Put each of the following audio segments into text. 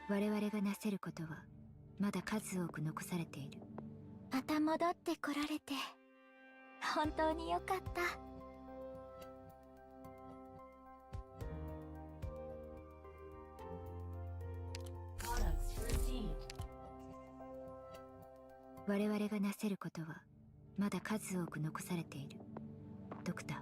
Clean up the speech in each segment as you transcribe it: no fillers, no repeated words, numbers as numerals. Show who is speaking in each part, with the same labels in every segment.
Speaker 1: 我々がなせることはまだ数多く残されている。
Speaker 2: また戻ってこられて本当によかった。
Speaker 1: 我々がなせることはまだ数多く残されている。ドクター。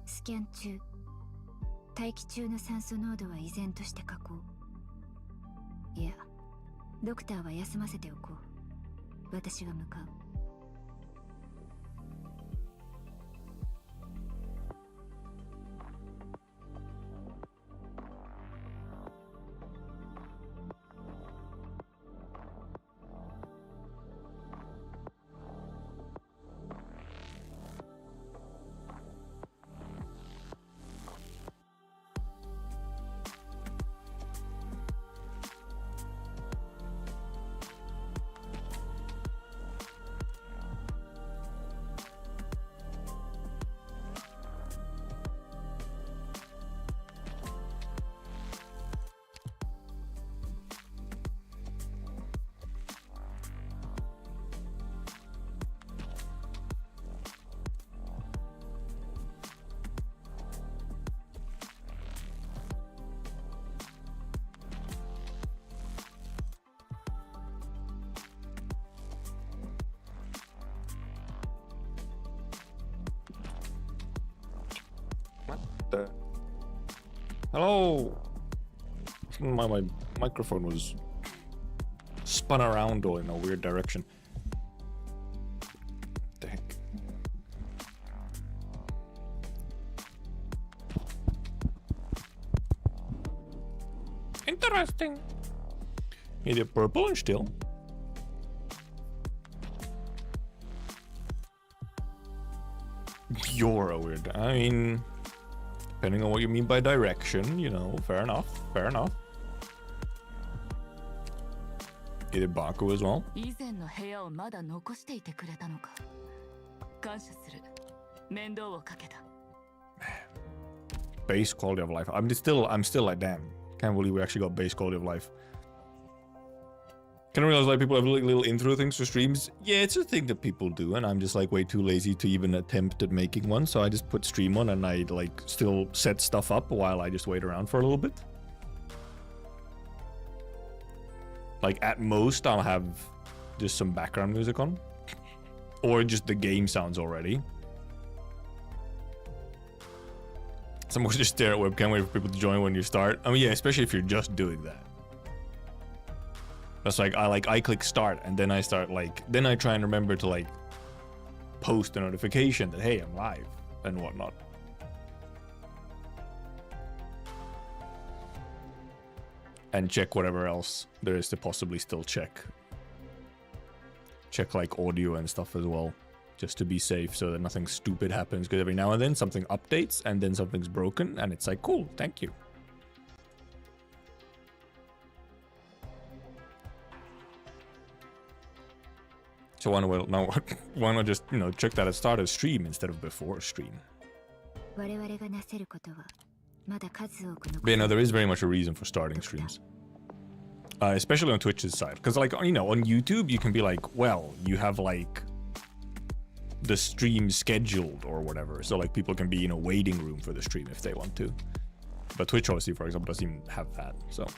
Speaker 1: スキャン中、大気中の酸素濃度は依然として下降。いや、ドクターは休ませておこう。私が向かう。
Speaker 3: Hello. My microphone was spun around or in a weird direction. What the heck? Interesting. Either purple and still. You're a weird. I mean, depending on what you mean by direction, you know, fair enough, fair enough. Either Baku as well. Base quality of life. I'm still like, damn. Can't believe we actually got base quality of life. Can I realize like people have like little intro things for streams? Yeah, it's a thing that people do, and I'm just like way too lazy to even attempt at making one. So I just put stream on and I like still set stuff up while I just wait around for a little bit. Like at most I'll have just some background music on, or just the game sounds already. Someone just stare at webcam, wait for people to join when you start. I mean, yeah, especially if you're just doing that. That's like I click start and then I start then I try and remember to like post a notification that hey, I'm live and whatnot. And check whatever else there is to possibly still check. Check like audio and stuff as well, just to be safe so that nothing stupid happens, because every now and then something updates and then something's broken and it's like, cool, thank you. So why not just, you know, check that at start of stream instead of before stream? But yeah, no, there is very much a reason for starting streams. Especially on Twitch's side. Because, like, you know, on YouTube, you can be like, well, you have, like, the stream scheduled or whatever. So, like, people can be in a waiting room for the stream if they want to. But Twitch, obviously, for example, doesn't even have that, so...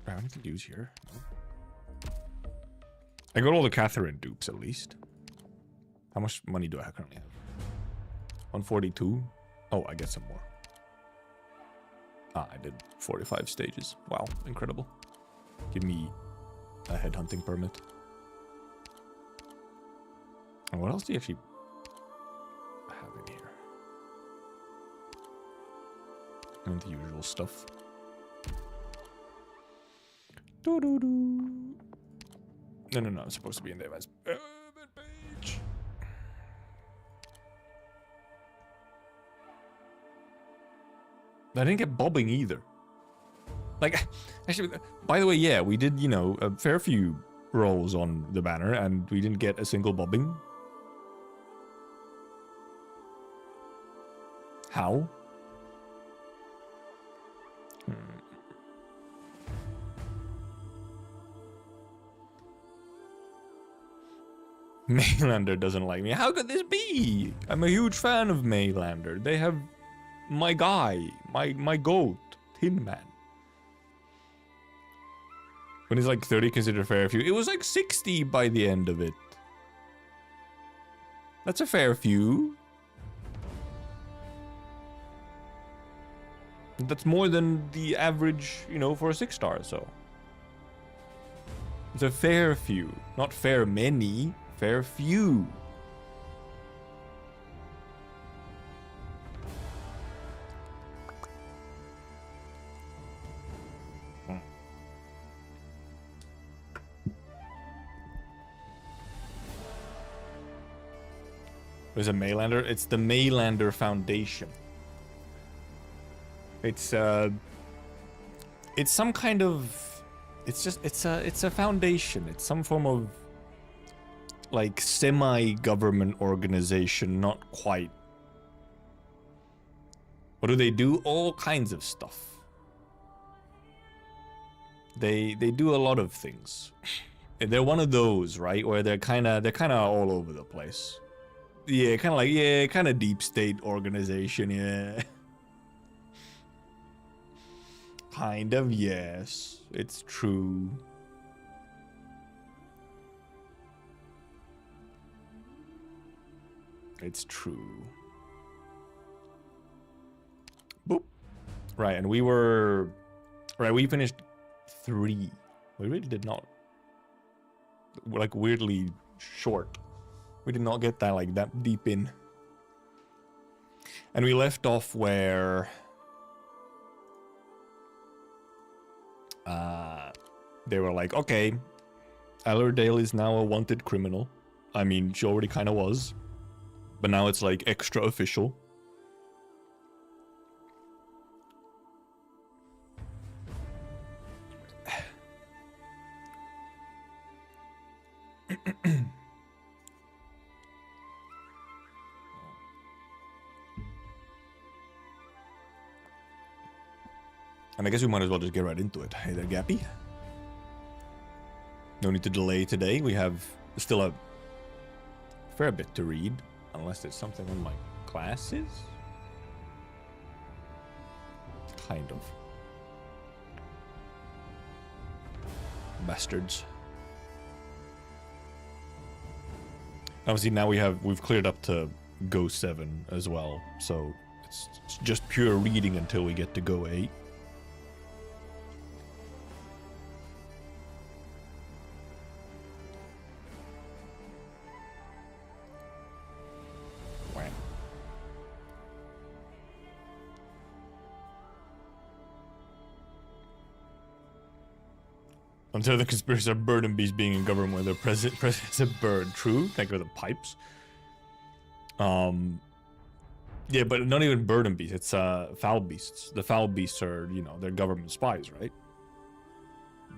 Speaker 3: Anything to use here? No. I got all the Catherine dupes at least. How much money do I currently have? 142. Oh, I get some more. Ah, I did 45 stages. Wow, incredible. Give me a headhunting permit. And what else do you actually have in here? And the usual stuff. Doo-doo-doo. No, it's supposed to be in the events page. I didn't get bobbing either. Like, actually, by the way, yeah, we did, you know, a fair few rolls on the banner, and we didn't get a single bobbing. How? Maylander doesn't like me. How could this be? I'm a huge fan of Maylander. They have my guy, my goat, Tin Man. When it's like 30 considered fair few, it was like 60 by the end of it. That's a fair few. That's more than the average, you know, for a 6-star, so. It's a fair few, not fair many, fair few. There's a Maylander. It's the Maylander Foundation. It's some kind of, it's a foundation. It's some form of like semi-government organization, not quite. What do they do? All kinds of stuff. They do a lot of things. They're one of those, right? Where they're kind of all over the place. Yeah, kind of deep state organization, yeah. Kind of, yes. It's true. It's true. Boop. Right, and we were... Right, we finished 3. We really did not... We're like weirdly short. We did not get that like that deep in. And we left off where they were like, okay, Allerdale is now a wanted criminal. I mean, she already kind of was, but now it's like extra official. And I guess we might as well just get right into it. Hey there, Gappy. No need to delay today. We have still a fair bit to read. Unless there's something on my classes? Kind of. Bastards. Obviously now we've cleared up to Go 7 as well. So it's just pure reading until we get to Go 8. Until the conspiracy of bird and beast being in government where the president is a bird. True. Thank you for the pipes. Yeah, but not even bird and beast. It's foul beasts. The foul beasts are, you know, they're government spies, right?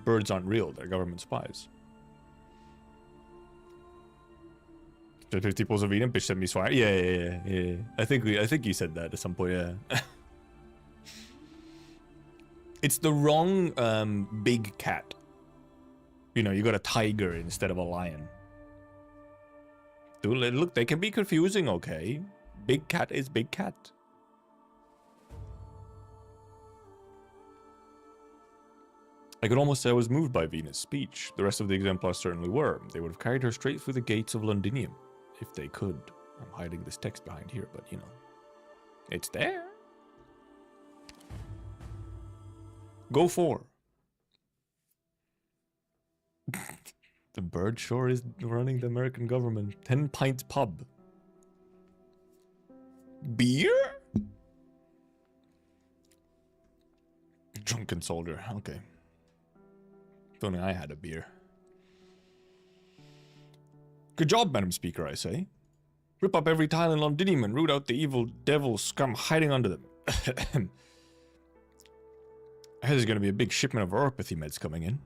Speaker 3: Birds aren't real. They're government spies. Yeah. I think you said that at some point. Yeah. It's the wrong big cat. You know, you got a tiger instead of a lion. Dude, look, they can be confusing, okay? Big cat is big cat. I could almost say I was moved by Venus' speech. The rest of the exemplars certainly were. They would have carried her straight through the gates of Londinium, if they could. I'm hiding this text behind here, but you know, it's there. Go for. The bird sure is running the American government. 10 pints pub. Beer? Drunken soldier. Okay. If only I had a beer. Good job, Madam Speaker, I say. Rip up every tile in Londinium and root out the evil devil scum hiding under them. I heard there's going to be a big shipment of oropathy meds coming in.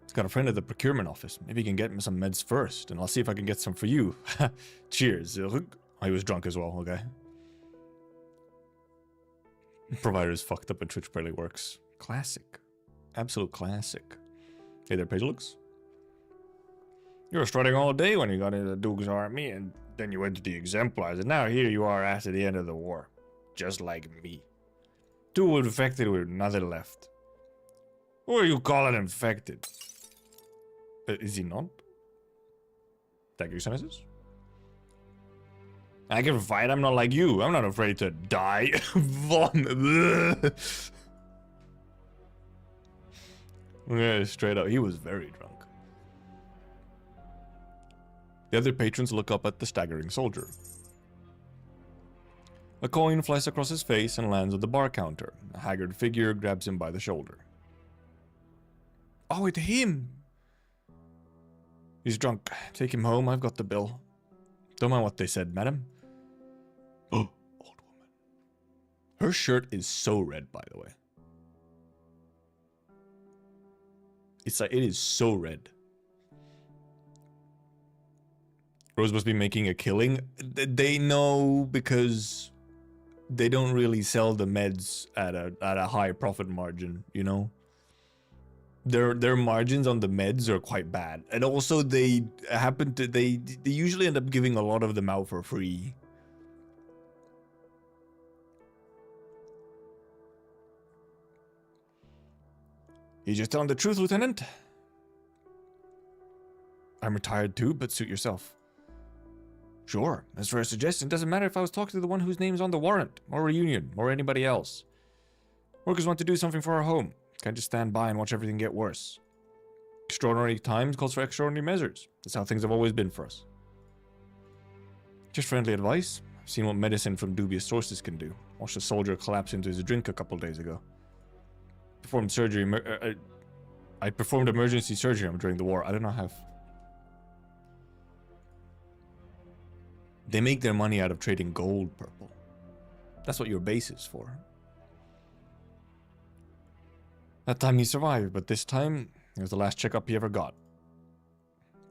Speaker 3: He's got a friend at the procurement office. Maybe he can get me some meds first, and I'll see if I can get some for you. Cheers. Oh, he was drunk as well, okay. Provider is fucked up and Twitch barely works. Classic. Absolute classic. Hey there, Pagelux. You were strutting all day when you got into the Duke's army, and then you went to the Exemplars, and now here you are after the end of the war. Just like me. 2 infected with nothing left. Who are you calling infected? Is he not? Thank you, sentences. I can fight, I'm not like you. I'm not afraid to die. Yeah, straight up, he was very drunk. The other patrons look up at the staggering soldier. A coin flies across his face and lands on the bar counter. A haggard figure grabs him by the shoulder. Oh, it's him! He's drunk. Take him home, I've got the bill. Don't mind what they said, madam. Oh, old woman. Her shirt is so red, by the way. It's like, it is so red. Rose must be making a killing. They know because they don't really sell the meds at a high profit margin, you know? Their margins on the meds are quite bad. And also they usually end up giving a lot of them out for free. You're just telling the truth, Lieutenant. I'm retired too, but suit yourself. Sure. As for a suggestion, doesn't matter if I was talking to the one whose name's on the warrant, or Reunion, or anybody else. Workers want to do something for our home. Can't just stand by and watch everything get worse. Extraordinary times calls for extraordinary measures. That's how things have always been for us. Just friendly advice. I've seen what medicine from dubious sources can do. Watched a soldier collapse into his drink a couple days ago. Performed surgery. I performed emergency surgery during the war. I don't know how. They make their money out of trading gold, Purple. That's what your base is for. That time he survived, but this time, it was the last checkup he ever got.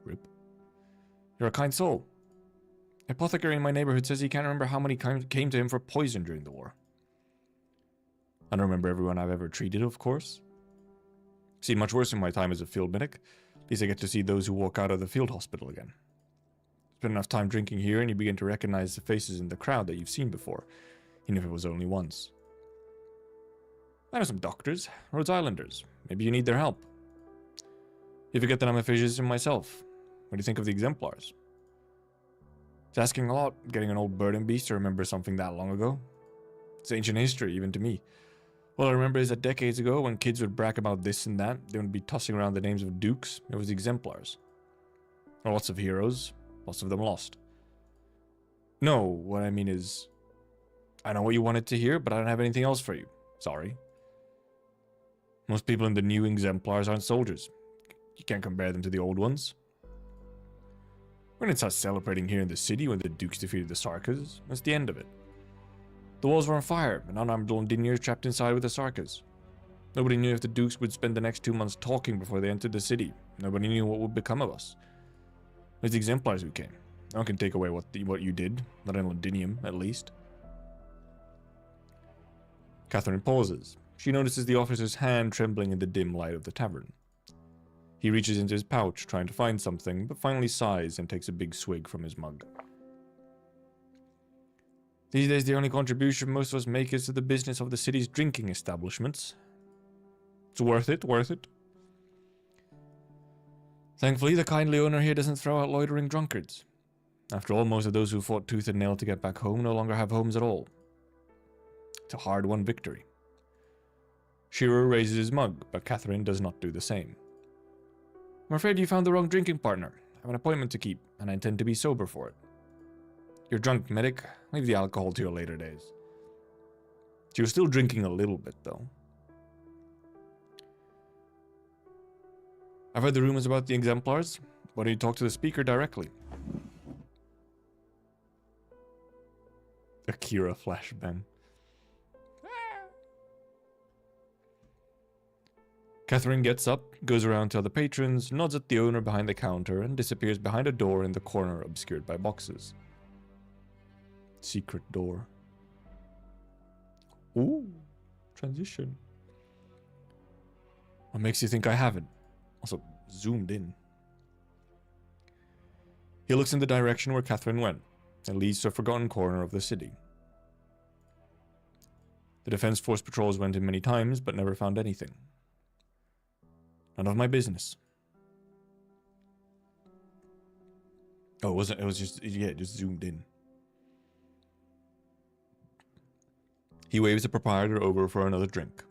Speaker 3: Rip. You're a kind soul. Apothecary in my neighborhood says he can't remember how many came to him for poison during the war. I don't remember everyone I've ever treated, of course. Seen much worse in my time as a field medic. At least I get to see those who walk out of the field hospital again. Spend enough time drinking here and you begin to recognize the faces in the crowd that you've seen before, even if it was only once. I know some doctors, Rhodes Islanders. Maybe you need their help. You forget that I'm a physician myself. What do you think of the exemplars? It's asking a lot, getting an old burden beast to remember something that long ago. It's ancient history, even to me. All I remember is that decades ago, when kids would brag about this and that, they would be tossing around the names of dukes. It was exemplars. There are lots of heroes, lots of them lost. No, what I mean is, I know what you wanted to hear, but I don't have anything else for you. Sorry. Most people in the new exemplars aren't soldiers. You can't compare them to the old ones. We're gonna start celebrating here in the city when the dukes defeated the Sarkas. That's the end of it. The walls were on fire, and unarmed Londiniers trapped inside with the Sarkas. Nobody knew if the dukes would spend the next 2 months talking before they entered the city. Nobody knew what would become of us. It was the exemplars who came. No one can take away what you did, not in Londinium, at least. Catherine pauses. She notices the officer's hand trembling in the dim light of the tavern. He reaches into his pouch, trying to find something, but finally sighs and takes a big swig from his mug. These days, the only contribution most of us make is to the business of the city's drinking establishments. It's worth it, worth it. Thankfully, the kindly owner here doesn't throw out loitering drunkards. After all, most of those who fought tooth and nail to get back home no longer have homes at all. It's a hard-won victory. Shearer raises his mug, but Catherine does not do the same. I'm afraid you found the wrong drinking partner. I have an appointment to keep, and I intend to be sober for it. You're drunk, medic. Leave the alcohol to your later days. She was still drinking a little bit, though. I've heard the rumors about the exemplars. Why don't you talk to the speaker directly? Akira flashbang. Catherine gets up, goes around to other patrons, nods at the owner behind the counter, and disappears behind a door in the corner obscured by boxes. Secret door. Ooh, transition. What makes you think I haven't? Also, zoomed in. He looks in the direction where Catherine went. It leads to a forgotten corner of the city. The Defense Force patrols went in many times, but never found anything. None of my business. Oh, it wasn't. It was just, yeah, it just zoomed in. He waves the proprietor over for another drink.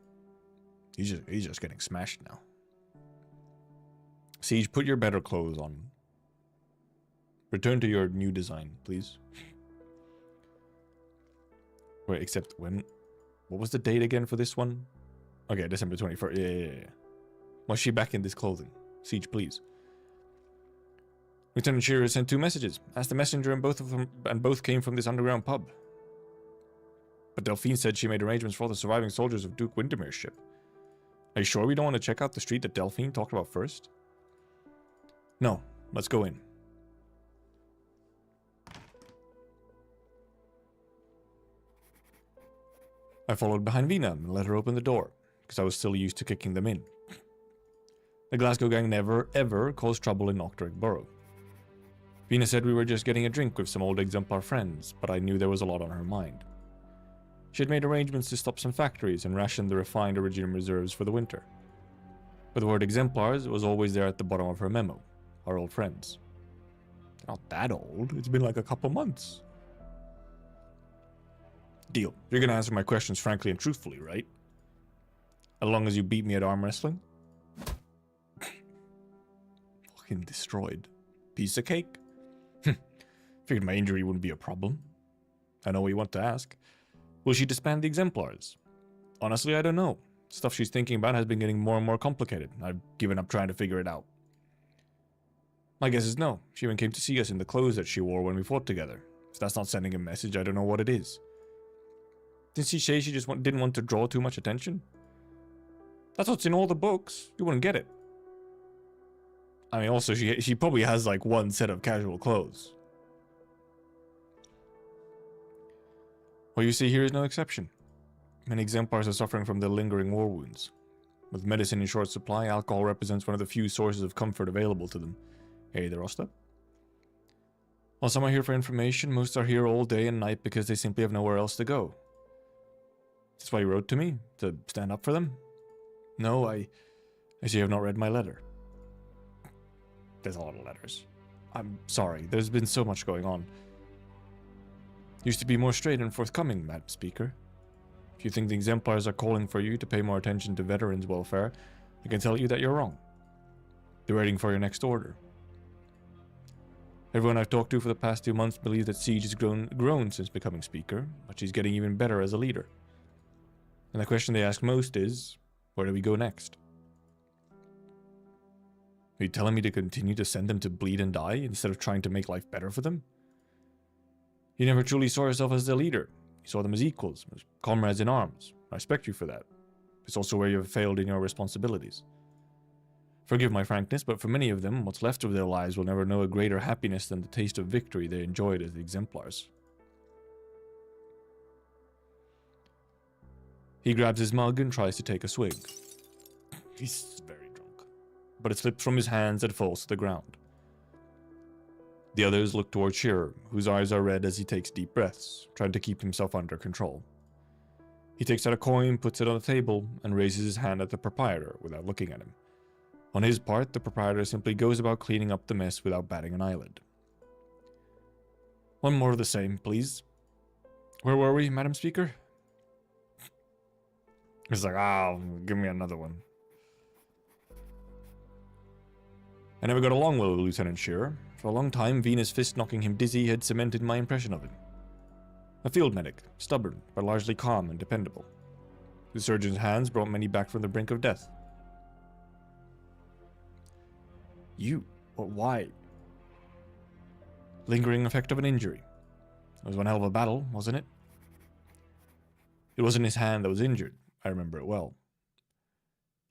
Speaker 3: He's just getting smashed now. Siege, put your better clothes on. Return to your new design, please. Wait, except when? What was the date again for this one? Okay, December 21st. Yeah. Was she back in this clothing? Siege, please. Lieutenant Shearer sent 2 messages. Asked the messenger, and both came from this underground pub. But Delphine said she made arrangements for all the surviving soldiers of Duke Windermere's ship. Are you sure we don't want to check out the street that Delphine talked about first? No, let's go in. I followed behind Vina and let her open the door, because I was still used to kicking them in. The Glasgow gang never, ever caused trouble in Octoric Borough. Vina said we were just getting a drink with some old exemplar friends, but I knew there was a lot on her mind. She had made arrangements to stop some factories and ration the refined Iridium reserves for the winter. But the word exemplars was always there at the bottom of her memo. Our old friends. Not that old. It's been like a couple months. Deal. You're gonna answer my questions frankly and truthfully, right? As long as you beat me at arm wrestling? Fucking destroyed. Piece of cake? Figured my injury wouldn't be a problem. I know what you want to ask. Will she disband the exemplars? Honestly, I don't know. Stuff she's thinking about has been getting more and more complicated. I've given up trying to figure it out. My guess is no. She even came to see us in the clothes that she wore when we fought together. If that's not sending a message, I don't know what it is. Didn't she say she just didn't want to draw too much attention? That's what's in all the books. You wouldn't get it. I mean, also, she probably has like one set of casual clothes. What you see here is no exception. Many exemplars are suffering from their lingering war wounds. With medicine in short supply, alcohol represents one of the few sources of comfort available to them. Hey there, Osta. While some are here for information, most are here all day and night because they simply have nowhere else to go. That's why you wrote to me? To stand up for them? No, I see you have not read my letter. There's a lot of letters. I'm sorry, there's been so much going on. Used to be more straight and forthcoming, Madam Speaker. If you think the exemplars are calling for you to pay more attention to veterans' welfare, I can tell you that you're wrong. They're waiting for your next order. Everyone I've talked to for the past 2 months believes that Siege has grown since becoming Speaker, but she's getting even better as a leader. And the question they ask most is, where do we go next? Are you telling me to continue to send them to bleed and die instead of trying to make life better for them? You never truly saw yourself as their leader. You saw them as equals, as comrades in arms. I respect you for that. It's also where you have failed in your responsibilities. Forgive my frankness, but for many of them, what's left of their lives will never know a greater happiness than the taste of victory they enjoyed as the exemplars. He grabs his mug and tries to take a swig. He's very drunk, but it slips from his hands and falls to the ground. The others look toward Shearer, whose eyes are red as he takes deep breaths, trying to keep himself under control. He takes out a coin, puts it on the table, and raises his hand at the proprietor without looking at him. On his part, the proprietor simply goes about cleaning up the mess without batting an eyelid. One more of the same, please. Where were we, Madam Speaker? It's like, give me another one. I never got along well with Lieutenant Shearer. For a long time, Venus fist-knocking him dizzy had cemented my impression of him. A field medic, stubborn, but largely calm and dependable. The surgeon's hands brought many back from the brink of death. You? But why? Lingering effect of an injury. It was one hell of a battle, wasn't it? It wasn't his hand that was injured. I remember it well.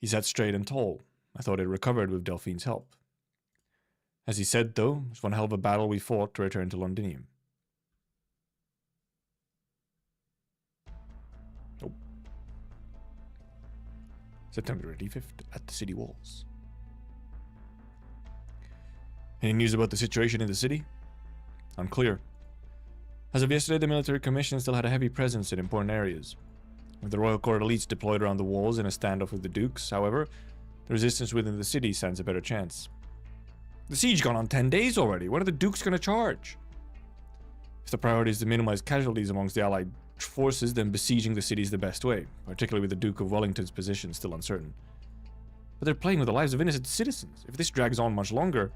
Speaker 3: He sat straight and tall. I thought it recovered with Delphine's help. As he said, though, it was one hell of a battle we fought to return to Londinium. Nope. September 25th, at the city walls. Any news about the situation in the city? Unclear. As of yesterday, the military commission still had a heavy presence in important areas. With the royal court elites deployed around the walls in a standoff with the dukes, however, the resistance within the city stands a better chance. The siege gone on 10 days already. What are the dukes going to charge? If the priority is to minimize casualties amongst the allied forces, then besieging the city is the best way, particularly with the Duke of Wellington's position still uncertain. But they're playing with the lives of innocent citizens. If this drags on much longer,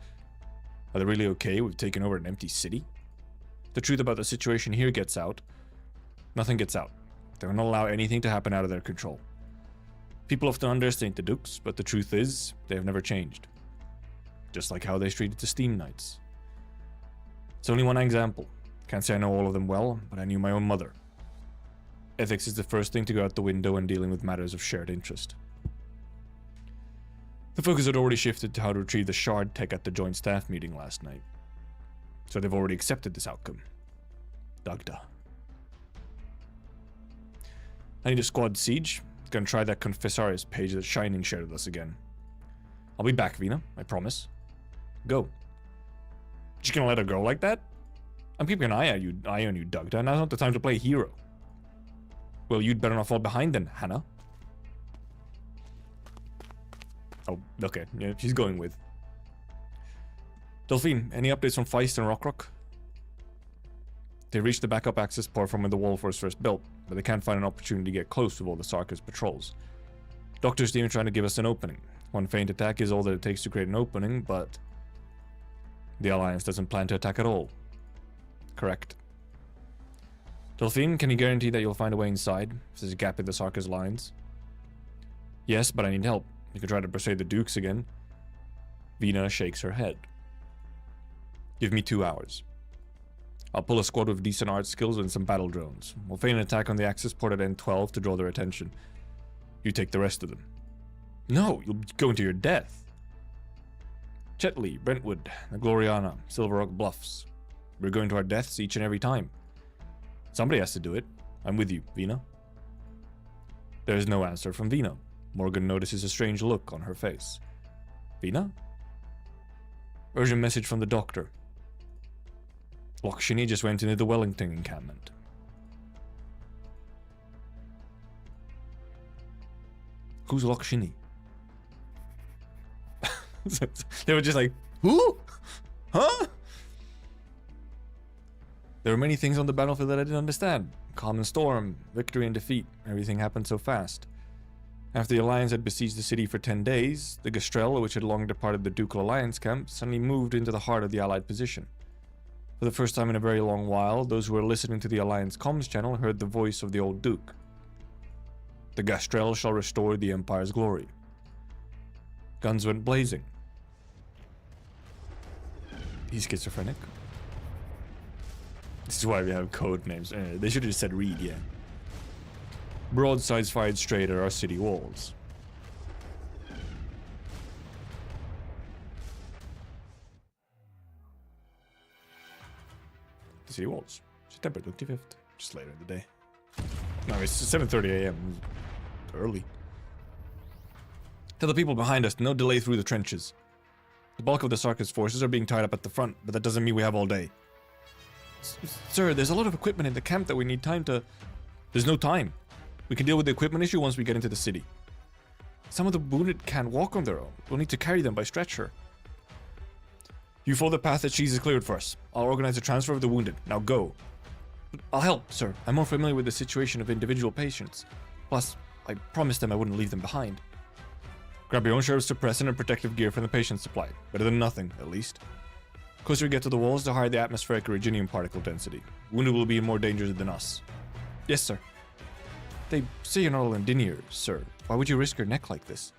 Speaker 3: are they really okay with taking over an empty city? The truth about the situation here gets out. Nothing gets out. They will not allow anything to happen out of their control. People often underestimate the dukes, but the truth is, they have never changed. Just like how they treated the Steam Knights. It's only one example. Can't say I know all of them well, but I knew my own mother. Ethics is the first thing to go out the window when dealing with matters of shared interest. The focus had already shifted to how to retrieve the shard tech at the joint staff meeting last night. So they've already accepted this outcome. Dagda. I need a squad siege. Gonna try that Confessarius page that Shining shared with us again. I'll be back, Vina, I promise. Go. Just gonna let her go like that? I'm keeping an eye on you, Dagda. Now's not the time to play hero. Well, you'd better not fall behind then, Hannah. Oh, okay. Yeah, she's going with. Delphine, any updates from Feist and Rockrock? They reached the backup access port from when the wall was first built, but they can't find an opportunity to get close with all the Sarkis patrols. Doctor's team are trying to give us an opening. One feint attack is all that it takes to create an opening, but the Alliance doesn't plan to attack at all. Correct. Delphine, can you guarantee that you'll find a way inside if there's a gap in the Sarkis lines? Yes, but I need help. You could try to persuade the Dukes again. Vina shakes her head. Give me 2 hours. I'll pull a squad with decent art skills and some battle drones. We'll feign an attack on the access port at N12 to draw their attention. You take the rest of them. No, you'll go into your death. Chetley, Brentwood, the Gloriana, Silver Rock Bluffs. We're going to our deaths each and every time. Somebody has to do it. I'm with you, Vina. There is no answer from Vina. Morgan notices a strange look on her face. Vina? Urgent message from the doctor. Lakshini just went into the Wellington encampment. Who's Lakshini? They were just like, who? Huh? There were many things on the battlefield that I didn't understand. Calm and storm, victory and defeat. Everything happened so fast. After the Alliance had besieged the city for 10 days, the Gastrell, which had long departed the Ducal Alliance camp, suddenly moved into the heart of the Allied position. For the first time in a very long while, those who were listening to the Alliance comms channel heard the voice of the old Duke. The Gastrell shall restore the Empire's glory. Guns went blazing. He's schizophrenic. This is why we have code names. They should have just said Reed, yeah. Broadsides fired straight at our city walls. The city walls. September 25th. Just later in the day. No, it's 7:30 a.m. Early. Tell the people behind us, no delay through the trenches. The bulk of the Sarkis forces are being tied up at the front, but that doesn't mean we have all day. Sir, there's a lot of equipment in the camp that we need time to... There's no time. We can deal with the equipment issue once we get into the city. Some of the wounded can't walk on their own. We'll need to carry them by stretcher. You follow the path that Cheese has cleared for us. I'll organize the transfer of the wounded. Now go. I'll help, sir. I'm more familiar with the situation of individual patients. Plus, I promised them I wouldn't leave them behind. Grab your own share of suppressant and protective gear from the patient supply. Better than nothing, at least. Closer you get to the walls, the higher the atmospheric originium particle density. Wounded will be in more danger than us. Yes, sir. They say you're not a Londinier, sir. Why would you risk your neck like this?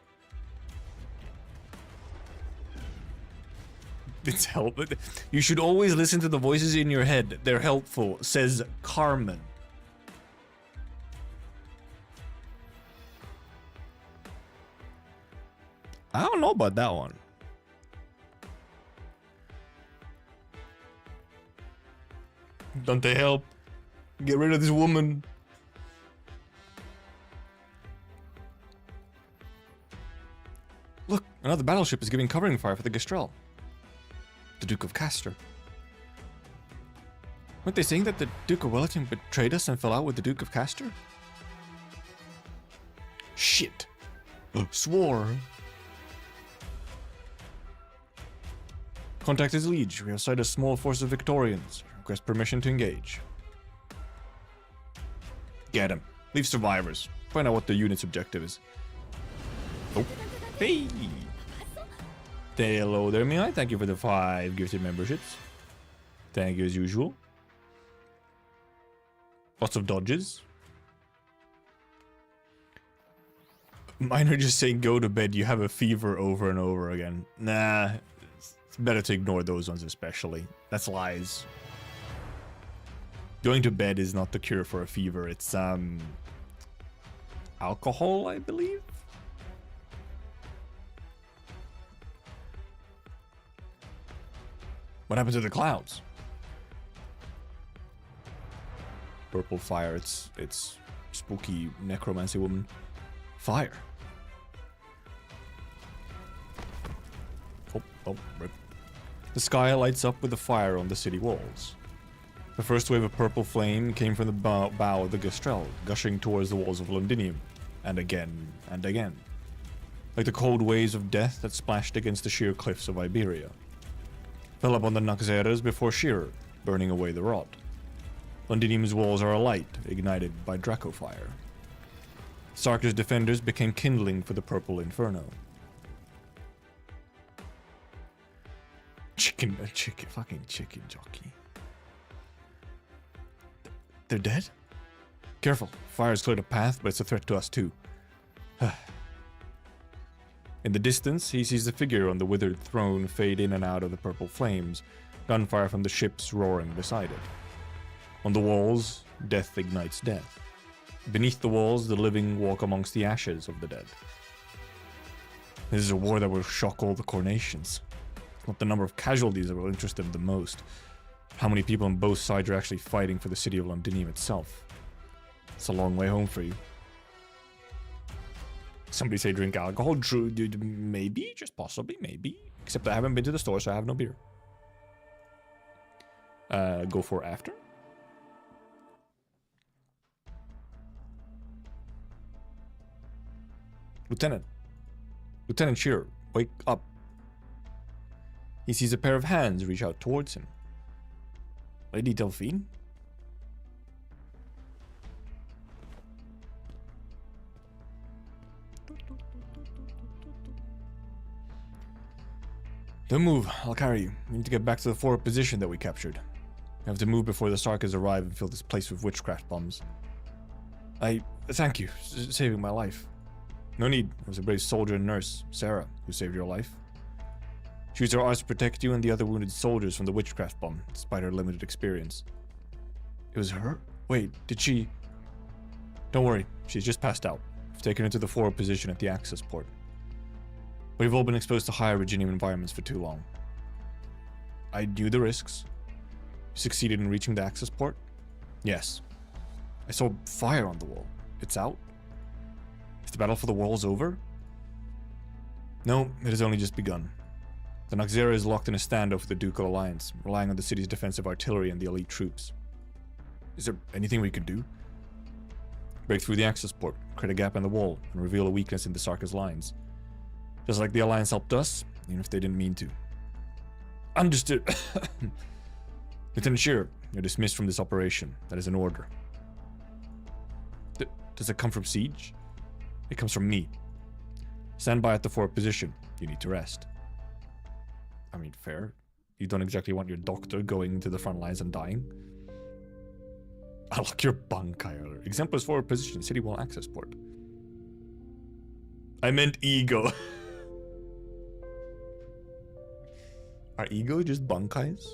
Speaker 3: It's help. You should always listen to the voices in your head. They're helpful, says Carmen. I don't know about that one. Don't they help? Get rid of this woman. Look, another battleship is giving covering fire for the Gestrel. The Duke of Castor. Weren't they saying that the Duke of Wellington betrayed us and fell out with the Duke of Castor? Shit. Swore. Contact his liege. We have sighted a small force of Victorians. Request permission to engage. Get him. Leave survivors. Find out what the unit's objective is. Oh. Hey! Hello there, Mihai. Thank you for the 5 gifted memberships. Thank you as usual. Lots of dodges. Mine are just saying go to bed, you have a fever over and over again. Nah, it's better to ignore those ones especially. That's lies. Going to bed is not the cure for a fever. It's, alcohol, I believe? What happened to the clouds? Purple fire, it's spooky necromancy woman. Fire. Oh, rip. The sky lights up with the fire on the city walls. The first wave of purple flame came from the bow of the Gestrel, gushing towards the walls of Londinium, and again and again. Like the cold waves of death that splashed against the sheer cliffs of Iberia. Fell upon the Naxxeras before Shearer, burning away the rod. Londinium's walls are alight, ignited by Draco fire. Sark's defenders became kindling for the purple inferno. Fucking chicken jockey. They're dead? Careful, fire's cleared a path, but it's a threat to us too. In the distance, he sees the figure on the withered throne fade in and out of the purple flames, gunfire from the ships roaring beside it. On the walls, death ignites death. Beneath the walls, the living walk amongst the ashes of the dead. This is a war that will shock all the coronations. It's not the number of casualties that will interest them the most. How many people on both sides are actually fighting for the city of Londinium itself. It's a long way home for you. Somebody say drink alcohol. True, dude, maybe, just possibly, maybe. Except I haven't been to the store, so I have no beer. Go for after. Lieutenant Shearer, wake up. He sees a pair of hands reach out towards him. Lady Delphine? Don't move, I'll carry you. We need to get back to the forward position that we captured. We have to move before the Sarkas arrive and fill this place with witchcraft bombs. Thank you, saving my life. No need, it was a brave soldier and nurse, Sarah, who saved your life. She used her arts to protect you and the other wounded soldiers from the witchcraft bomb, despite her limited experience. It was her? Wait, did she... Don't worry, she's just passed out. I've taken her to the forward position at the access port. We've all been exposed to higher Virginian environments for too long. I knew the risks. You succeeded in reaching the access port? Yes. I saw fire on the wall. It's out? Is the battle for the walls over? No, it has only just begun. The Naxxera is locked in a standoff with the Ducal Alliance, relying on the city's defensive artillery and the elite troops. Is there anything we could do? Break through the access port, create a gap in the wall, and reveal a weakness in the Sarkis lines. Just like the Alliance helped us, even if they didn't mean to. Understood. Lieutenant Shearer, you're dismissed from this operation. That is an order. Does it come from Siege? It comes from me. Stand by at the forward position. You need to rest. I mean, fair. You don't exactly want your doctor going to the front lines and dying. Unlock your bunkai alert. Exemplar's forward position, city wall access port. I meant ego. Are ego just bunkais?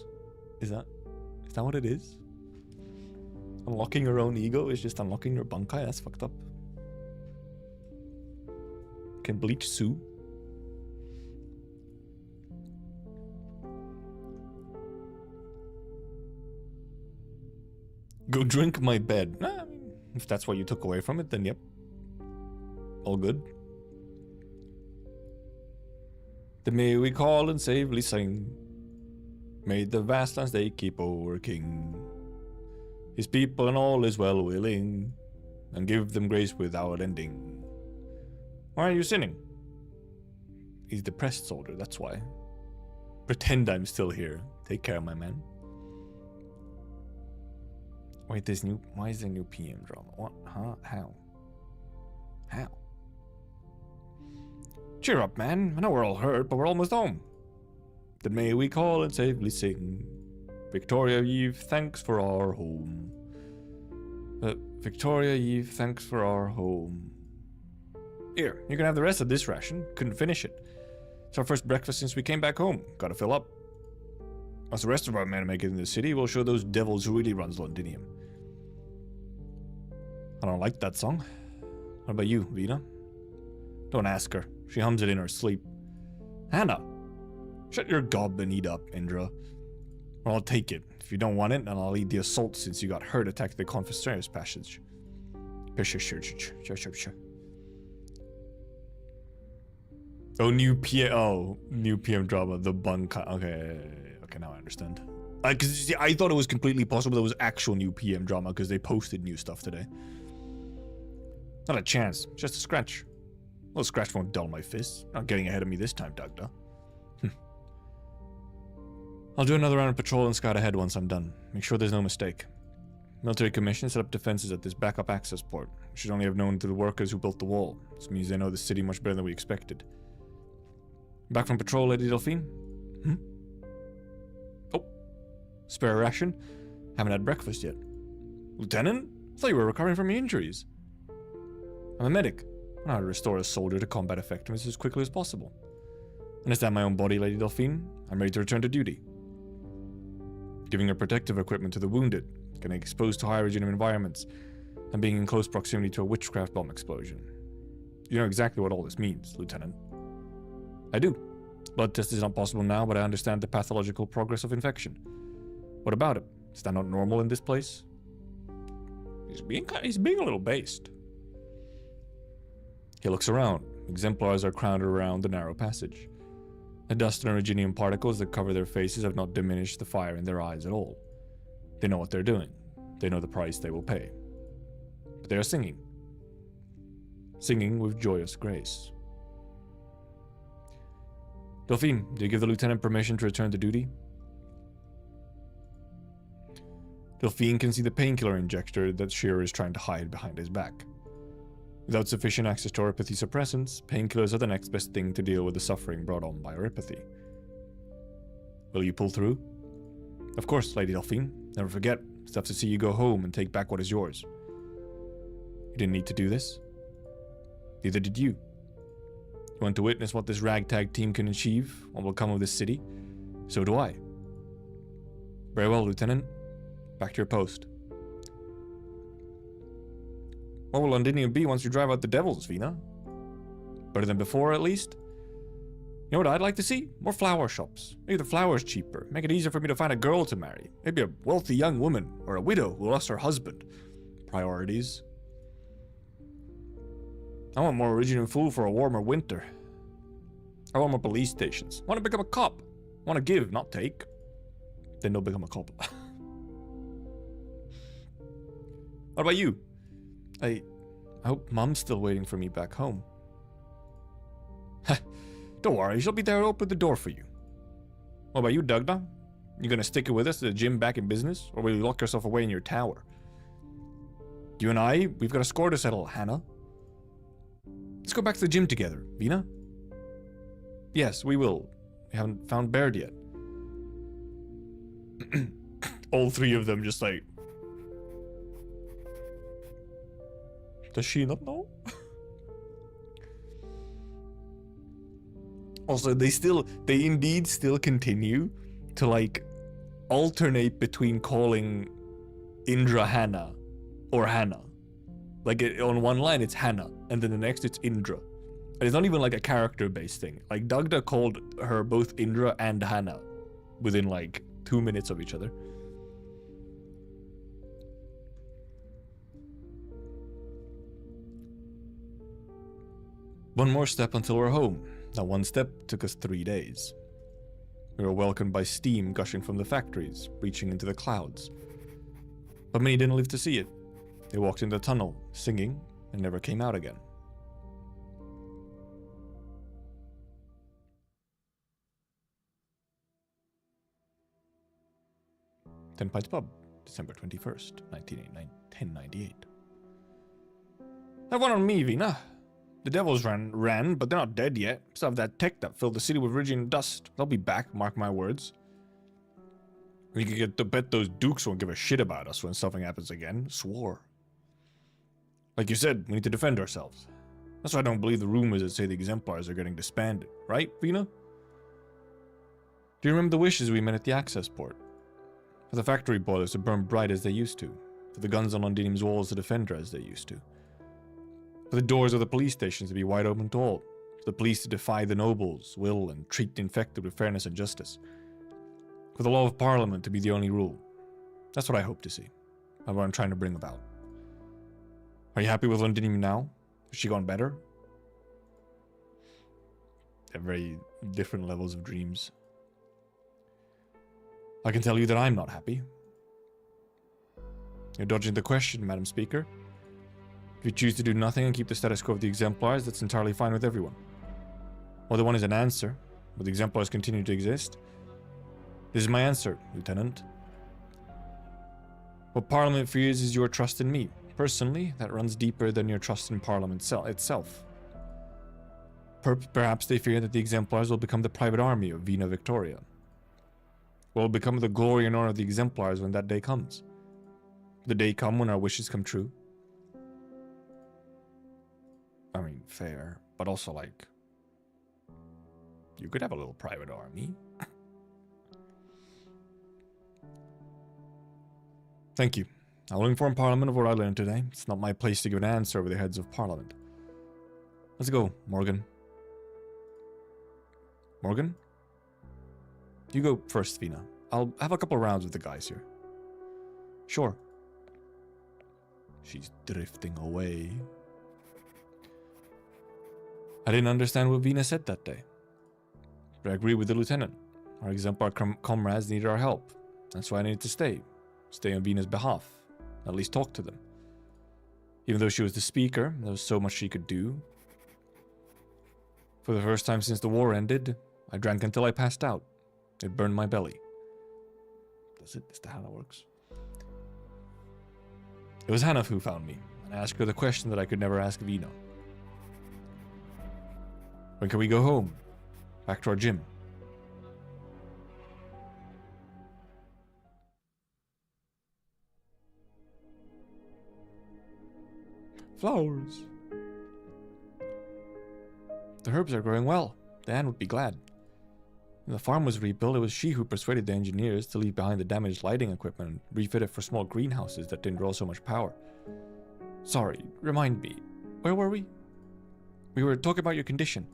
Speaker 3: Is that what it is? Unlocking your own ego is just unlocking your bunkai? That's fucked up. Can Bleach sue? Go drink my bed. Nah, I mean, if that's what you took away from it, then yep. All good. Then may we call and savely sing. May the vast lands they keep over king. His people and all is well willing. And give them grace without ending. Why are you sinning? He's depressed, soldier, that's why. Pretend I'm still here. Take care, my man. Wait, why is there new PM drama? What? Huh? How? Cheer up, man. I know we're all hurt, but we're almost home. Then may we call and safely sing. Victoria Eve, thanks for our home. Victoria Eve, thanks for our home. Here, you can have the rest of this ration. Couldn't finish it. It's our first breakfast since we came back home. Gotta fill up. Once the rest of our men make it in the city, we'll show those devils who really runs Londinium. I don't like that song. What about you, Vina? Don't ask her. She hums it in her sleep. Hannah! Shut your gob and eat up, Indra. Or I'll take it. If you don't want it, then I'll lead the assault since you got hurt attacking the Confessorius passage. Oh, new PM drama, the bunkai. Okay, now I understand. Because I thought it was completely possible there was actual new PM drama because they posted new stuff today. Not a chance, just a scratch. A little scratch won't dull my fists. Not getting ahead of me this time, Dagda. I'll do another round of patrol and scout ahead once I'm done. Make sure there's no mistake. Military Commission set up defenses at this backup access port. We should only have known to the workers who built the wall. This means they know the city much better than we expected. Back from patrol, Lady Delphine? Oh. Spare ration? Haven't had breakfast yet. Lieutenant? I thought you were recovering from your injuries. I'm a medic. I know how to restore a soldier to combat effectiveness as quickly as possible. Understand my own body, Lady Delphine. I'm ready to return to duty. Giving her protective equipment to the wounded, getting exposed to high regime environments, and being in close proximity to a witchcraft bomb explosion. You know exactly what all this means, Lieutenant. I do. Blood test is not possible now, but I understand the pathological progress of infection. What about it? Is that not normal in this place? He's being a little based. He looks around. Exemplars are crowded around the narrow passage. The dust and originium particles that cover their faces have not diminished the fire in their eyes at all. They know what they're doing. They know the price they will pay. But they are singing. Singing with joyous grace. Delphine, do you give the lieutenant permission to return to duty? Delphine can see the painkiller injector that Shearer is trying to hide behind his back. Without sufficient access to oripathy suppressants, painkillers are the next best thing to deal with the suffering brought on by oripathy. Will you pull through? Of course, Lady Delphine. Never forget, it's tough to see you go home and take back what is yours. You didn't need to do this. Neither did you. You want to witness what this ragtag team can achieve, what will come of this city? So do I. Very well, Lieutenant. Back to your post. What will Londinium be once you drive out the devils, Vina? Better than before, at least? You know what I'd like to see? More flower shops. Make the flowers cheaper. Make it easier for me to find a girl to marry. Maybe a wealthy young woman, or a widow who lost her husband. Priorities. I want more original food for a warmer winter. I want more police stations. I want to become a cop. I want to give, not take. Then don't become a cop. What about you? I hope Mom's still waiting for me back home. Don't worry, she'll be there to open the door for you. What about you, Dugna? You gonna stick it with us to the gym back in business? Or will you lock yourself away in your tower? You and I, we've got a score to settle, Hannah. Let's go back to the gym together, Vina. Yes, we will. We haven't found Baird yet. All three of them just like... Does she not know? Also, they indeed still continue to like alternate between calling Indra Hannah or Hannah. Like on one line it's Hannah and then the next it's Indra. And it's not even like a character based thing. Like Dagda called her both Indra and Hannah within like 2 minutes of each other. One more step until we're home. That one step took us 3 days. We were welcomed by steam gushing from the factories, reaching into the clouds. But many didn't live to see it. They walked in the tunnel, singing, and never came out again. Ten Pints Pub, December 21st, 1098. That one on me, Vina. The devils ran, but they're not dead yet. Still have that tech that filled the city with Ridgian dust. They'll be back, mark my words. We can get to bet those dukes won't give a shit about us when something happens again. Swore. Like you said, we need to defend ourselves. That's why I don't believe the rumors that say the Exemplars are getting disbanded. Right, Vina? Do you remember the wishes we met at the access port? For the factory boilers to burn bright as they used to. For the guns on Londinium's walls to defend her as they used to. For the doors of the police stations to be wide open to all. For the police to defy the nobles' will and treat the infected with fairness and justice. For the law of Parliament to be the only rule. That's what I hope to see. And what I'm trying to bring about. Are you happy with Londinium now? Has she gone better? They're very different levels of dreams. I can tell you that I'm not happy. You're dodging the question, Madam Speaker. If you choose to do nothing and keep the status quo of the Exemplars, that's entirely fine with everyone. All they want is an answer. Will the Exemplars continue to exist? This is my answer, Lieutenant. What Parliament fears is your trust in me. Personally, that runs deeper than your trust in Parliament itself. Perhaps they fear that the Exemplars will become the private army of Vina Victoria. Will become the glory and honor of the Exemplars when that day comes. The day come when our wishes come true. I mean, fair, but also like, you could have a little private army. Thank you. I will inform Parliament of what I learned today. It's not my place to give an answer over the heads of Parliament. Let's go, Morgan. Morgan? You go first, Vina. I'll have a couple rounds with the guys here. Sure. She's drifting away. I didn't understand what Vina said that day. But I agree with the Lieutenant. Our Exemplar comrades needed our help. That's why I needed to stay. Stay on Vina's behalf. At least talk to them. Even though she was the speaker, there was so much she could do. For the first time since the war ended, I drank until I passed out. It burned my belly. Does it? Is that how that works? It was Hannah who found me, and I asked her the question that I could never ask Vina. When can we go home? Back to our gym. Flowers. The herbs are growing well. Dan would be glad. When the farm was rebuilt, it was she who persuaded the engineers to leave behind the damaged lighting equipment and refit it for small greenhouses that didn't draw so much power. Sorry, remind me. Where were we? We were talking about your condition.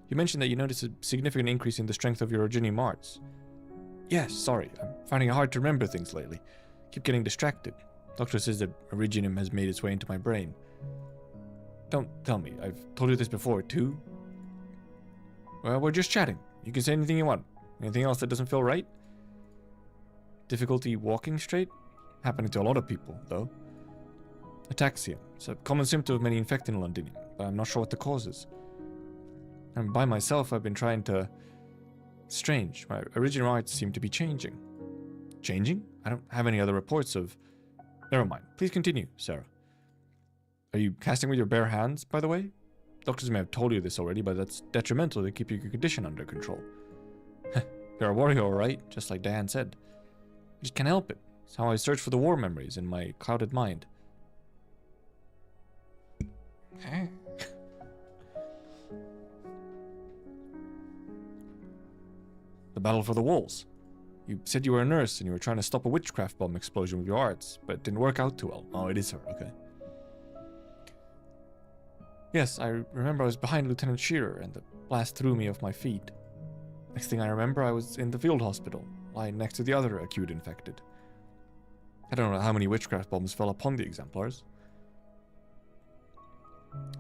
Speaker 3: You mentioned that you noticed a significant increase in the strength of your Originium arts. Yes, sorry. I'm finding it hard to remember things lately. Keep getting distracted. Doctor says that Originium has made its way into my brain. Don't tell me. I've told you this before, too. Well, we're just chatting. You can say anything you want. Anything else that doesn't feel right? Difficulty walking straight? Happening to a lot of people, though. Ataxia. It's a common symptom of many infected in Londinium, but I'm not sure what the cause is. And by myself, I've been trying to... Strange. My original arts seem to be changing. Changing? I don't have any other reports of... Never mind. Please continue, Sarah. Are you casting with your bare hands, by the way? Doctors may have told you this already, but that's detrimental to keep your condition under control. You're a warrior, alright, just like Diane said. I just can't help it. It's how I search for the war memories in my clouded mind. The battle for the walls. You said you were a nurse and you were trying to stop a witchcraft bomb explosion with your arts, but it didn't work out too well. Oh, it is her, okay. Yes, I remember I was behind Lieutenant Shearer and the blast threw me off my feet. Next thing I remember, I was in the field hospital, lying next to the other acute infected. I don't know how many witchcraft bombs fell upon the exemplars.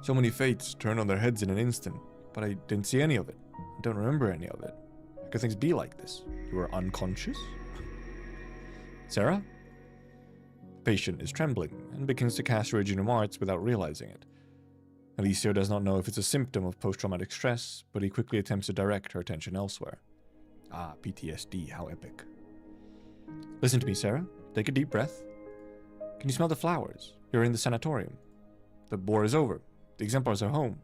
Speaker 3: So many fates turned on their heads in an instant, but I didn't see any of it. I don't remember any of it. How could things be like this? You were unconscious? Sarah? The patient is trembling and begins to cast Reginum arts without realizing it. Alicio does not know if it's a symptom of post-traumatic stress, but he quickly attempts to direct her attention elsewhere. Ah, PTSD, how epic. Listen to me, Sarah. Take a deep breath. Can you smell the flowers? You're in the sanatorium. The war is over. The exemplars are home.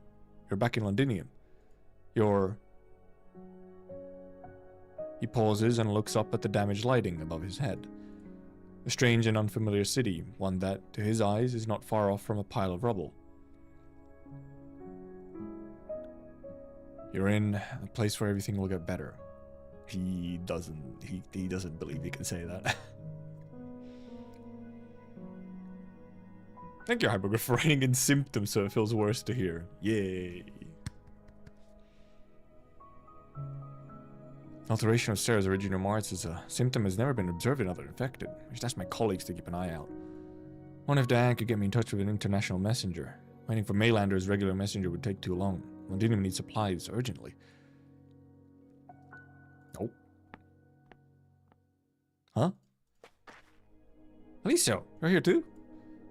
Speaker 3: You're back in Londinium. You're... He pauses and looks up at the damaged lighting above his head. A strange and unfamiliar city, one that, to his eyes, is not far off from a pile of rubble. You're in a place where everything will get better. He doesn't believe he can say that. Thank you, Hypergraph, for writing in symptoms so it feels worse to hear. Yay. Alteration of Sarah's original arts is a symptom has never been observed in other infected. I should ask my colleagues to keep an eye out. I wonder if Diane could get me in touch with an international messenger. Waiting for Maylander's regular messenger would take too long. Londinium needs supplies urgently. Nope. Huh? Alicio, you're here too?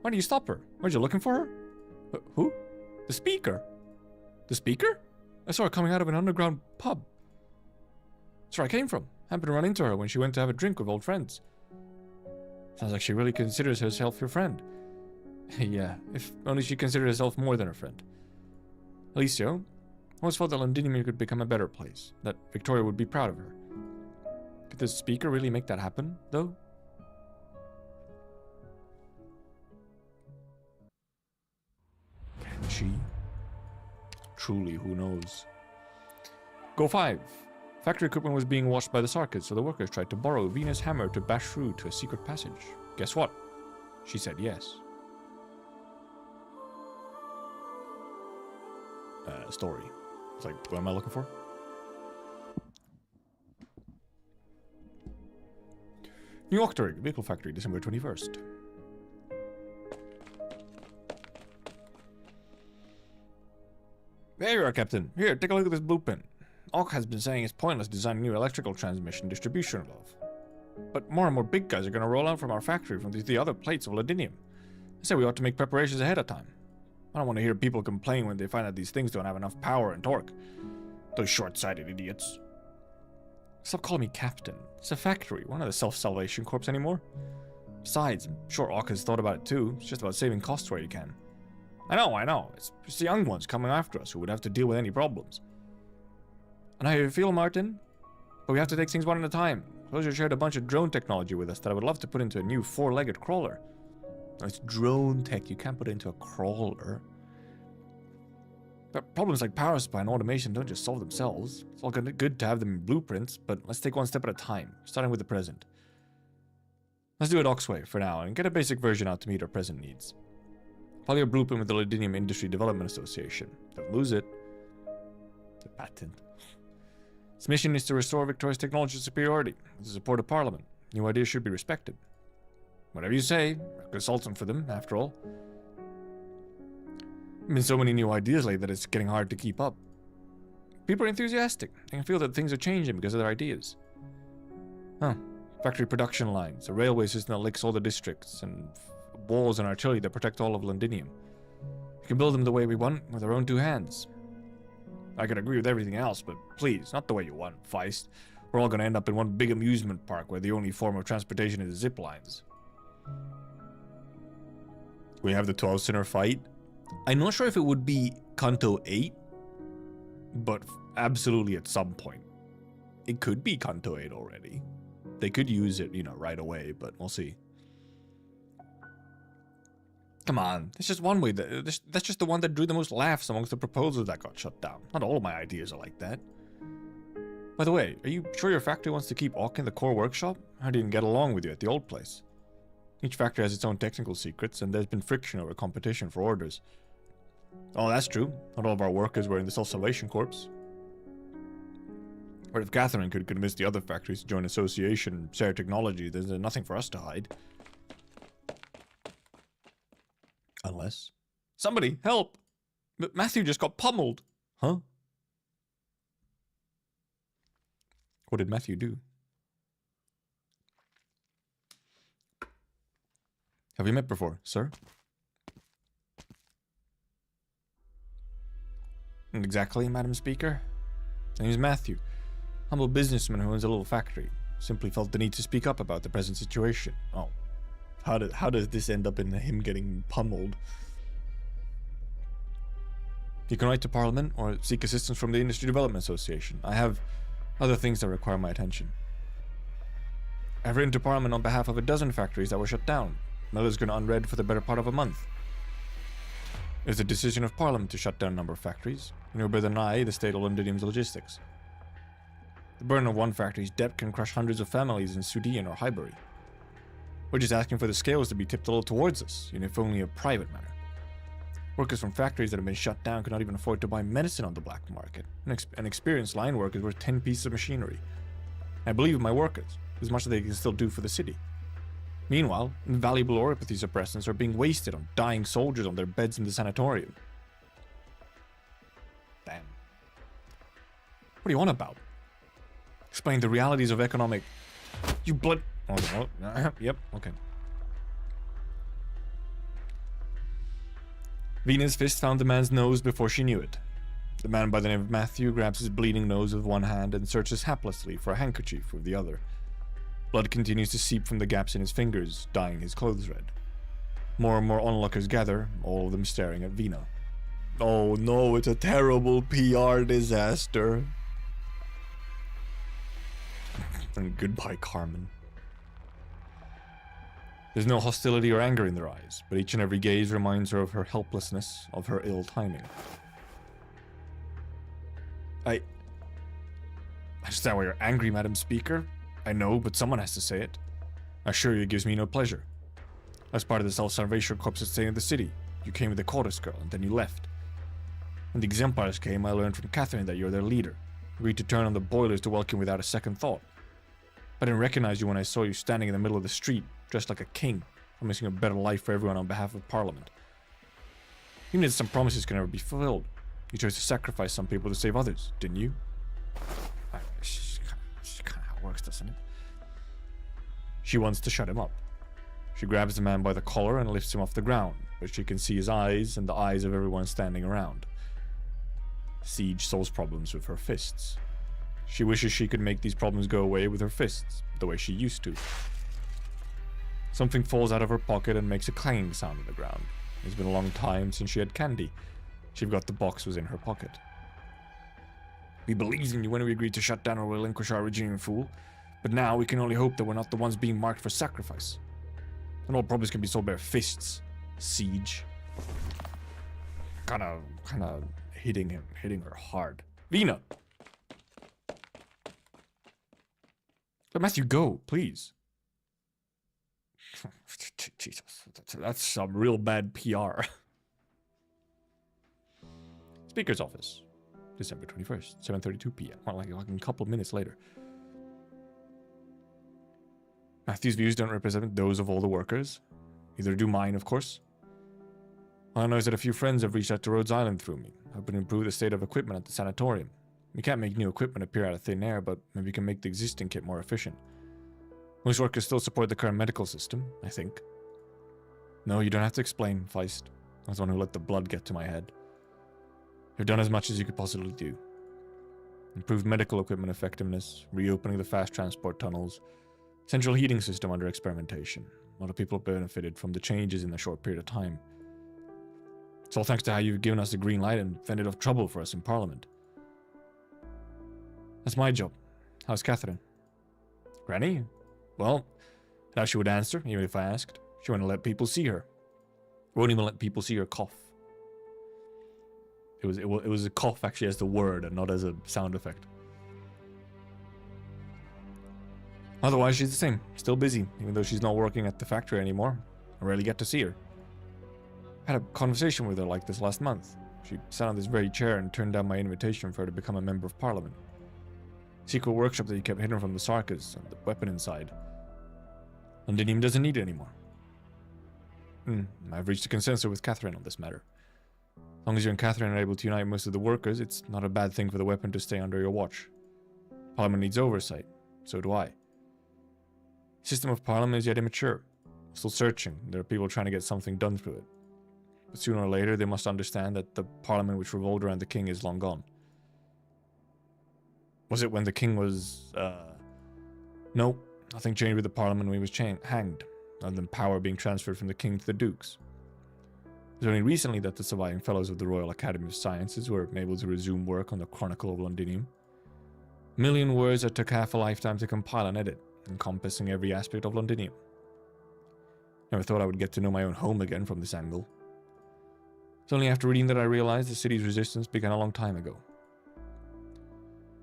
Speaker 3: Why do you stop her? Weren't you looking for her? Who? The speaker? The speaker? I saw her coming out of an underground pub. That's where I came from. Happened to run into her when she went to have a drink with old friends. Sounds like she really considers herself your friend. Yeah, if only she considered herself more than a friend. Alicio, I always thought that Londinium could become a better place, that Victoria would be proud of her. Could the speaker really make that happen, though? Can she? Truly, who knows? Go 5. Factory equipment was being watched by the Sarkids, so the workers tried to borrow Venus' hammer to bash through to a secret passage. Guess what? She said yes. Story. It's like, what am I looking for? New Octarig, Vehicle Factory, December 21st. There you are, Captain. Here, take a look at this blueprint. Ock has been saying it's pointless designing new electrical transmission distribution valve. But more and more big guys are going to roll out from our factory from the other plates of Londinium. I said we ought to make preparations ahead of time. I don't want to hear people complain when they find out these things don't have enough power and torque. Those short-sighted idiots. Stop calling me Captain. It's a factory. We're not a self-salvation corps anymore. Besides, I'm sure Ock has thought about it too. It's just about saving costs where you can. I know. It's the young ones coming after us who would have to deal with any problems. And how you feel, Martin? But we have to take things one at a time. Closure shared a bunch of drone technology with us that I would love to put into a new 4-legged crawler. It's drone tech, you can't put it into a crawler. But problems like power supply and automation don't just solve themselves. It's all good to have them in blueprints, but let's take one step at a time, starting with the present. Let's do it Oxway for now, and get a basic version out to meet our present needs. File your blueprint with the Londinium Industry Development Association. Don't lose it. The patent. Its mission is to restore Victoria's technology superiority with the support of Parliament. New ideas should be respected. Whatever you say, we're a consultant for them, after all. There have been so many new ideas lately that it's getting hard to keep up. People are enthusiastic. They can feel that things are changing because of their ideas. Huh. Factory production lines, a railway system that links all the districts, and walls and artillery that protect all of Londinium. We can build them the way we want, with our own two hands. I can agree with everything else, but please, not the way you want, Feist. We're all gonna end up in one big amusement park where the only form of transportation is zip lines. We have the 12 sinner fight. I'm not sure if it would be Kanto 8, but absolutely at some point. It could be Kanto 8 already. They could use it, you know, right away, but we'll see. Come on, it's just one way. That's just the one that drew the most laughs amongst the proposals that got shut down. Not all of my ideas are like that. By the way, are you sure your factory wants to keep Auk in the core workshop? I didn't get along with you at the old place. Each factory has its own technical secrets, and there's been friction over competition for orders. Oh, that's true. Not all of our workers were in the Self-Salvation Corps. But if Catherine could convince the other factories to join association, share technology, there's nothing for us to hide. Unless... Somebody, help! Matthew just got pummeled! Huh? What did Matthew do? Have we met before, sir? Exactly, Madam Speaker. My name is Matthew. Humble businessman who owns a little factory. Simply felt the need to speak up about the present situation. Oh. How does this end up in him getting pummeled? You can write to Parliament or seek assistance from the Industry Development Association. I have other things that require my attention. I've written to Parliament on behalf of a dozen factories that were shut down. Miller's gone unread for the better part of a month. It's a decision of Parliament to shut down a number of factories, and your brother and I, the state of Londinium's logistics. The burden of one factory's debt can crush hundreds of families in Sudian or Highbury. We're just asking for the scales to be tipped a little towards us, even if only a private matter. Workers from factories that have been shut down cannot even afford to buy medicine on the black market. An experienced line worker is worth 10 pieces of machinery. I believe in my workers, as much as they can still do for the city. Meanwhile, invaluable oripathy suppressants are being wasted on dying soldiers on their beds in the sanatorium. Damn. What are you on about? Explain the realities of economic... You blood... Oh, yep, okay. Venus' fist found the man's nose before she knew it. The man by the name of Matthew grabs his bleeding nose with one hand and searches haplessly for a handkerchief with the other. Blood continues to seep from the gaps in his fingers, dyeing his clothes red. More and more onlookers gather, all of them staring at Vina. Oh no, it's a terrible PR disaster. And goodbye, Carmen. There's no hostility or anger in their eyes, but each and every gaze reminds her of her helplessness, of her ill timing. I understand why you're angry, Madam Speaker. I know, but someone has to say it. I assure you it gives me no pleasure. As part of the Self-Salvation Corps at staying in the city, you came with the Chorus Girl, and then you left. When the Exemplars came, I learned from Catherine that you're their leader. Agreed to turn on the boilers to welcome without a second thought. I didn't recognize you when I saw you standing in the middle of the street, dressed like a king, promising a better life for everyone on behalf of Parliament. Even if some promises can never be fulfilled, you chose to sacrifice some people to save others, didn't you? It's kind of how it works, doesn't it? She wants to shut him up. She grabs the man by the collar and lifts him off the ground, but she can see his eyes and the eyes of everyone standing around. Siege solves problems with her fists. She wishes she could make these problems go away with her fists, the way she used to. Something falls out of her pocket and makes a clanging sound on the ground. It's been a long time since she had candy. She forgot the box was in her pocket. We believed in you when we agreed to shut down or relinquish our regime, fool. But now we can only hope that we're not the ones being marked for sacrifice. And all problems can be solved by our fists. Siege. Kinda hitting her hard. Vina! Let Matthew go, please. Jesus, that's some real bad PR. Speaker's office, December 21st, 7:32 p.m. Well, like a couple of minutes later. Matthew's views don't represent those of all the workers. Neither do mine, of course. All I know is that a few friends have reached out to Rhodes Island through me, hoping to improve the state of equipment at the sanatorium. We can't make new equipment appear out of thin air, but maybe we can make the existing kit more efficient. Most workers still support the current medical system, I think. No, you don't have to explain, Feist. I was the one who let the blood get to my head. You've done as much as you could possibly do. Improved medical equipment effectiveness, reopening the fast transport tunnels, central heating system under experimentation. A lot of people have benefited from the changes in a short period of time. It's all thanks to how you've given us the green light and fended off trouble for us in Parliament. That's my job. How's Catherine? Granny? Well, now she would answer, even if I asked. She wouldn't let people see her. Won't even let people see her cough. It was a cough actually as the word and not as a sound effect. Otherwise, she's the same. Still busy, even though she's not working at the factory anymore. I rarely get to see her. I had a conversation with her like this last month. She sat on this very chair and turned down my invitation for her to become a member of Parliament. Secret workshop that you kept hidden from the Sarkas and the weapon inside. Londinium doesn't need it anymore. I've reached a consensus with Catherine on this matter. As long as you and Catherine are able to unite most of the workers, it's not a bad thing for the weapon to stay under your watch. Parliament needs oversight. So do I. The system of Parliament is yet immature. Still searching. There are people trying to get something done through it. But sooner or later, they must understand that the Parliament which revolved around the king is long gone. Was it when the king was, No, nothing changed with the Parliament when he was hanged, other than power being transferred from the king to the dukes. It was only recently that the surviving fellows of the Royal Academy of Sciences were able to resume work on the Chronicle of Londinium. 1,000,000 words that took half a lifetime to compile and edit, encompassing every aspect of Londinium. Never thought I would get to know my own home again from this angle. It's only after reading that I realized the city's resistance began a long time ago.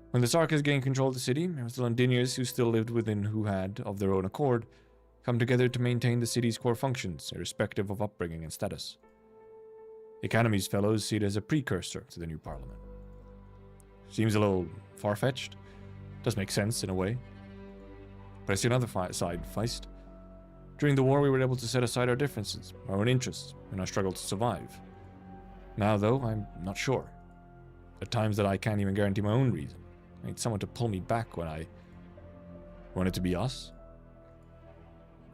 Speaker 3: When the Sarkas gained control of the city, it was the Londiniers who still lived within who had, of their own accord, come together to maintain the city's core functions, irrespective of upbringing and status. The Academy's fellows see it as a precursor to the new Parliament. Seems a little far-fetched. Does make sense in a way. But I see another side, Feist. During the war, we were able to set aside our differences, our own interests, and our struggle to survive. Now, though, I'm not sure. At times that I can't even guarantee my own reason. I need someone to pull me back when I want it to be us.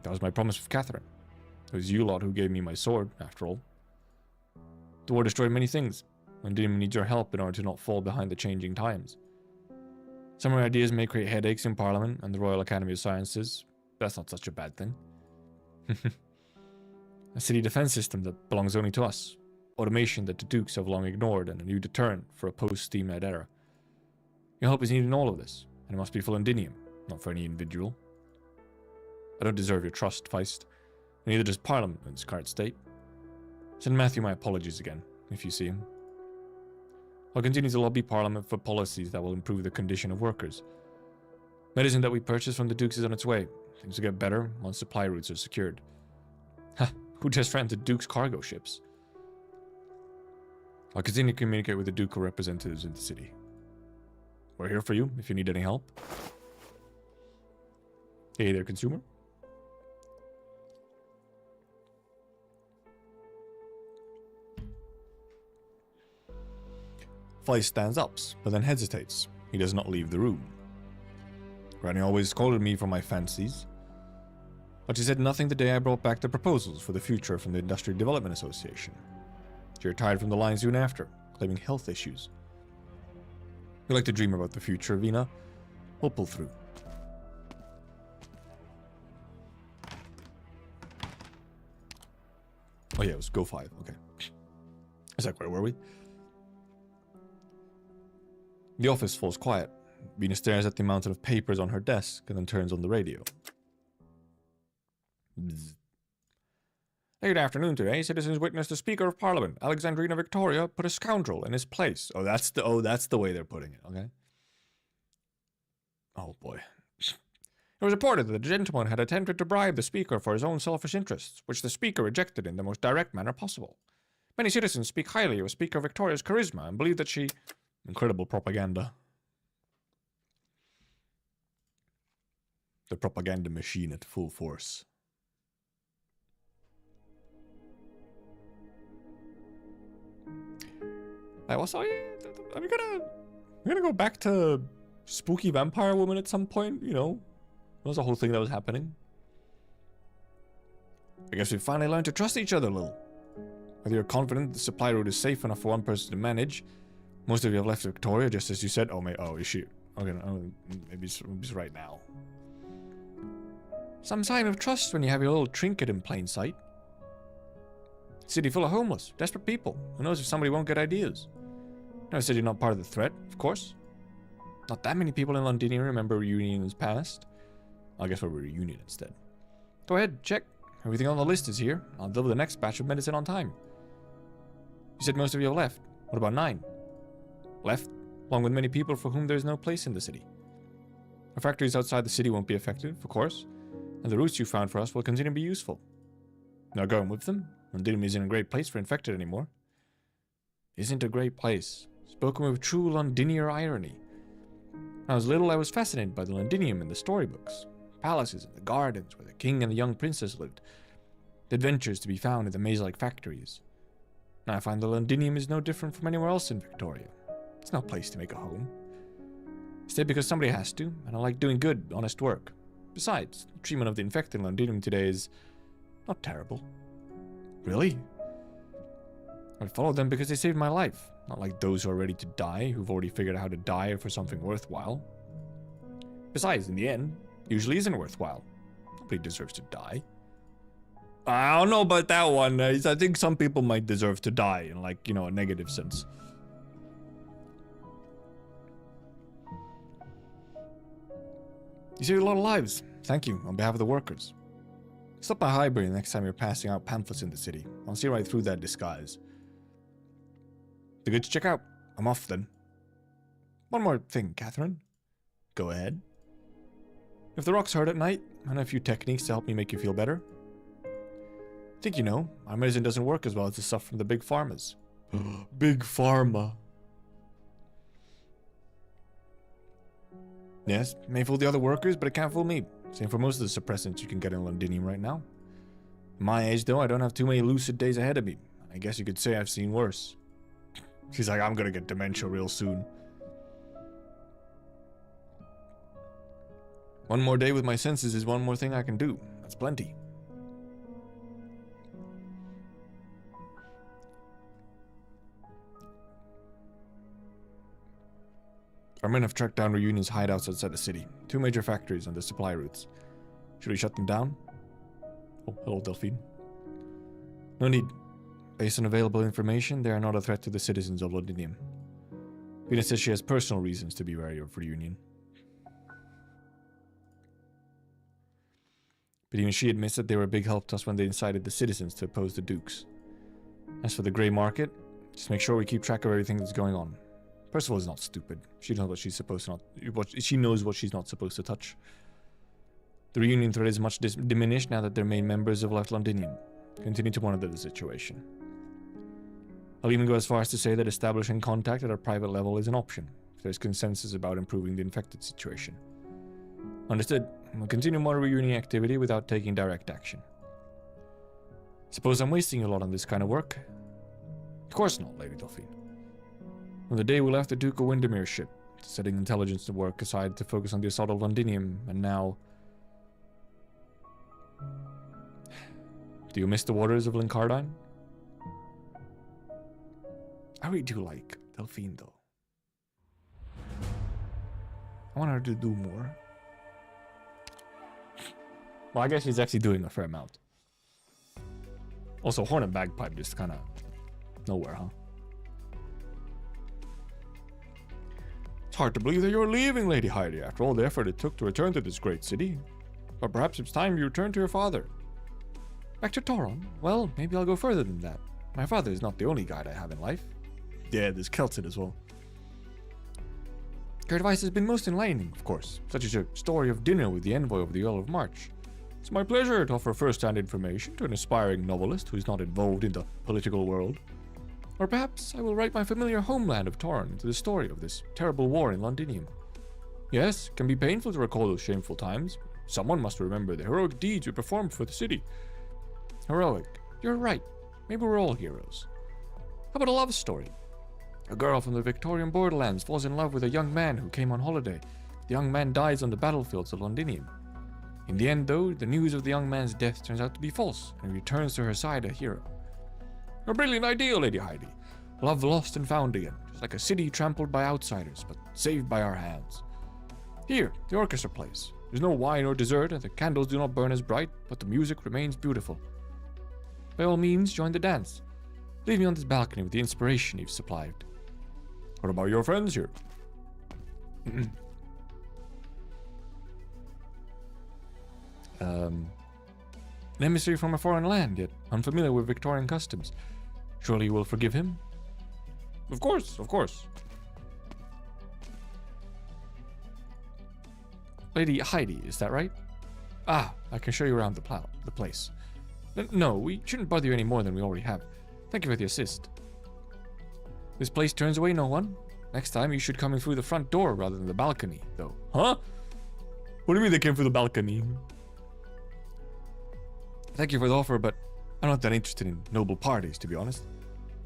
Speaker 3: That was my promise with Catherine. It was you lot who gave me my sword, after all. The war destroyed many things, and Londinium needs your help in order to not fall behind the changing times. Some of our ideas may create headaches in Parliament and the Royal Academy of Sciences. That's not such a bad thing. A city defense system that belongs only to us. Automation that the Dukes have long ignored, and a new deterrent for a post-Steamnet era. Your help is needed in all of this, and it must be for Londinium, not for any individual. I don't deserve your trust, Feist, and neither does Parliament in its current state. Send Matthew my apologies again, if you see him. I'll continue to lobby Parliament for policies that will improve the condition of workers. Medicine that we purchase from the Dukes is on its way. Things will get better once supply routes are secured. Ha! Who just ran the Duke's cargo ships? I'll continue to communicate with the Ducal representatives in the city. We're here for you if you need any help. Hey there, consumer. Feist stands up, but then hesitates. He does not leave the room. Granny always scolded me for my fancies, but she said nothing the day I brought back the proposals for the future from the Industrial Development Association. She retired from the line soon after, claiming health issues. We like to dream about the future, Vina. We'll pull through. Oh yeah, it was Go 5, okay. I was like, where were we? The office falls quiet. Vina stares at the mountain of papers on her desk and then turns on the radio. Bzz. Late afternoon today, citizens witnessed the Speaker of Parliament, Alexandrina Victoria, put a scoundrel in his place. Oh, that's the way they're putting it, okay? Oh boy. It was reported that the gentleman had attempted to bribe the Speaker for his own selfish interests, which the Speaker rejected in the most direct manner possible. Many citizens speak highly of Speaker Victoria's charisma and believe that she... Incredible propaganda. The propaganda machine at full force. I'm gonna go back to spooky vampire woman at some point, you know. That was a whole thing that was happening. I guess we finally learned to trust each other a little. Whether you're confident the supply route is safe enough for one person to manage, most of you have left Victoria, just as you said. Oh, is she? Okay, maybe it's right now. Some sign of trust when you have your little trinket in plain sight. City full of homeless, desperate people. Who knows if somebody won't get ideas? Never said you're not part of the threat, of course. Not that many people in Londinium remember reunion's past. I guess we're reunion instead. Go ahead, check. Everything on the list is here. I'll deliver the next batch of medicine on time. You said most of you have left. What about 9? Left, along with many people for whom there is no place in the city. Our factories outside the city won't be affected, of course, and the routes you found for us will continue to be useful. Now going with them. Londinium isn't a great place for infected anymore. Isn't a great place. Spoken with true Londinier irony. When I was little, I was fascinated by the Londinium in the storybooks. Palaces and the gardens where the king and the young princess lived. The adventures to be found in the maze-like factories. Now I find the Londinium is no different from anywhere else in Victoria. It's no place to make a home. I stay because somebody has to, and I like doing good, honest work. Besides, the treatment of the infected in Londinium today is not terrible. Really? I followed them because they saved my life, not like those who are ready to die, who've already figured out how to die for something worthwhile. Besides, in the end, usually isn't worthwhile. Nobody deserves to die. I don't know about that one. I think some people might deserve to die in, like, a negative sense. You saved a lot of lives. Thank you, on behalf of the workers. Stop by Highbury next time you're passing out pamphlets in the city. I'll see right through that disguise. The good to check out. I'm off then. One more thing, Catherine. Go ahead. If the rocks hurt at night, I know a few techniques to help me make you feel better. I think you know, our medicine doesn't work as well as the stuff from the big pharmas. Big pharma. Yes, it may fool the other workers, but it can't fool me. Same for most of the suppressants you can get in Londinium right now. At my age, though, I don't have too many lucid days ahead of me. I guess you could say I've seen worse. She's like, I'm gonna get dementia real soon. One more day with my senses is one more thing I can do. That's plenty. Our men have tracked down Reunion's hideouts outside the city. 2 major factories on the supply routes. Should we shut them down? Oh, hello, Delphine. No need. Based on available information, they are not a threat to the citizens of Londinium. Venus says she has personal reasons to be wary of Reunion. But even she admits that they were a big help to us when they incited the citizens to oppose the dukes. As for the grey market, just make sure we keep track of everything that's going on. Percival is not stupid. She knows what she's supposed to she knows what she's not supposed to touch. The Reunion threat is much diminished now that their main members have left Londinium. Continue to monitor the situation. I'll even go as far as to say that establishing contact at a private level is an option, if there's consensus about improving the infected situation. Understood. We'll continue more Reunion activity without taking direct action. Suppose I'm wasting a lot on this kind of work? Of course not, Lady Delphine. On the day we left the Duke of Windermere's ship, setting intelligence to work aside to focus on the assault of Londinium, and now... Do you miss the waters of Lincardine? I really do like Delphine, though. I want her to do more. Well, I guess she's actually doing a fair amount. Also, horn and bagpipe just kind of nowhere, huh? It's hard to believe that you're leaving, Lady Heidi, after all the effort it took to return to this great city. But perhaps it's time you return to your father. Back to Toron? Well, maybe I'll go further than that. My father is not the only guide I have in life. Yeah, there's Kelton as well. Your advice has been most enlightening, of course, such as your story of dinner with the envoy of the Earl of March. It's my pleasure to offer first-hand information to an aspiring novelist who is not involved in the political world. Or perhaps I will write my familiar homeland of Toron into the story of this terrible war in Londinium. Yes, it can be painful to recall those shameful times. Someone must remember the heroic deeds we performed for the city. Heroic. You're right. Maybe we're all heroes. How about a love story? A girl from the Victorian borderlands falls in love with a young man who came on holiday. The young man dies on the battlefields of Londinium. In the end, though, the news of the young man's death turns out to be false, and he returns to her side a hero. A brilliant idea, Lady Heidi. Love lost and found again, just like a city trampled by outsiders, but saved by our hands. Here, the orchestra plays. There's no wine or dessert, and the candles do not burn as bright, but the music remains beautiful. By all means, join the dance. Leave me on this balcony with the inspiration you've supplied. What about your friends here? An emissary from a foreign land, yet unfamiliar with Victorian customs. Surely you will forgive him? Of course, of course. Lady Heidi, is that right? Ah, I can show you around the place. No, we shouldn't bother you any more than we already have. Thank you for the assist. This place turns away no one. Next time you should come in through the front door rather than the balcony, though. Huh? What do you mean they came through the balcony? Thank you for the offer, but I'm not that interested in noble parties, to be honest.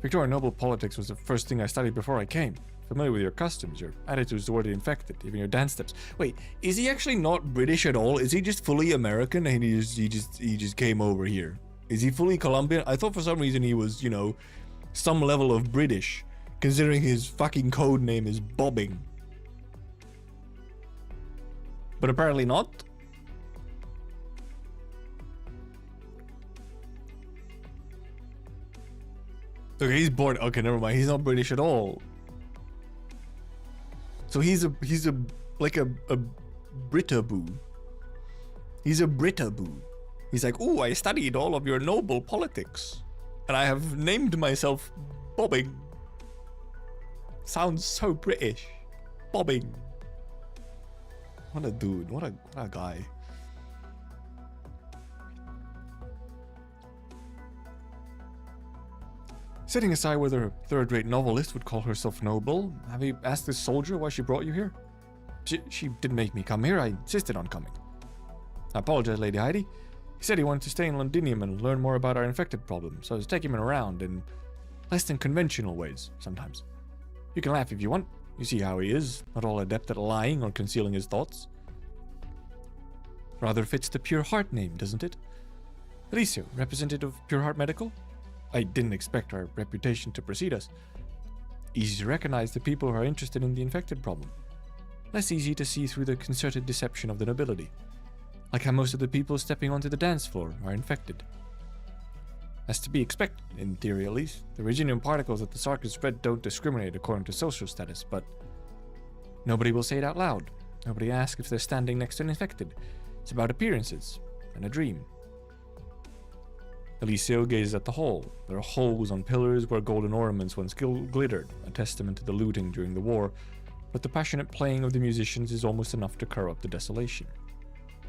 Speaker 3: Victorian noble politics was the first thing I studied before I came. Familiar with your customs, your attitudes toward the infected, even your dance steps. Wait, is he actually not British at all? Is he just fully American and he just came over here? Is he fully Colombian? I thought for some reason he was, you know, some level of British, considering his fucking code name is Bobbing. But apparently not. Okay, he's born. Okay, never mind. He's not British at all. So he's a like a Britaboo. He's a Britaboo. He's like, ooh, I studied all of your noble politics, and I have named myself Bobbing. Sounds so British. Bobbing. What a dude. What a guy. Setting aside whether a third-rate novelist would call herself noble, have you asked this soldier why she brought you here? She didn't make me come here, I insisted on coming. I apologize, Lady Heidi. He said he wanted to stay in Londinium and learn more about our infected problem, so I was taking him around in less than conventional ways, sometimes. You can laugh if you want. You see how he is, not all adept at lying or concealing his thoughts. Rather fits the Pure Heart name, doesn't it? Alicio, representative of Pure Heart Medical? I didn't expect our reputation to precede us. Easy to recognize the people who are interested in the infected problem. Less easy to see through the concerted deception of the nobility. Like how most of the people stepping onto the dance floor are infected. As to be expected, in theory at least, the Reginium particles that the Sarkis spread don't discriminate according to social status, but nobody will say it out loud. Nobody asks if they're standing next to an infected. It's about appearances and a dream. Alicio gazes at the hall. There are holes on pillars where golden ornaments once glittered, a testament to the looting during the war, but the passionate playing of the musicians is almost enough to cover up the desolation.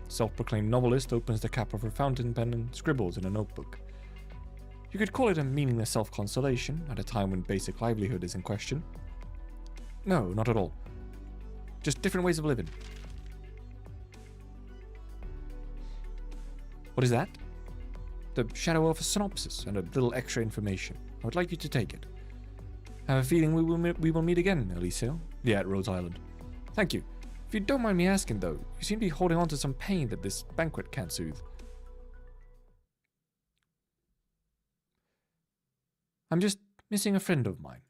Speaker 3: The self-proclaimed novelist opens the cap of her fountain pen and scribbles in a notebook. You could call it a meaningless self-consolation at a time when basic livelihood is in question. No, not at all. Just different ways of living. What is that? The shadow of a synopsis and a little extra information. I would like you to take it. I have a feeling we will meet again, Alicio. Yeah, at Rose Island. Thank you. If you don't mind me asking, though, you seem to be holding on to some pain that this banquet can't soothe. I'm just missing a friend of mine.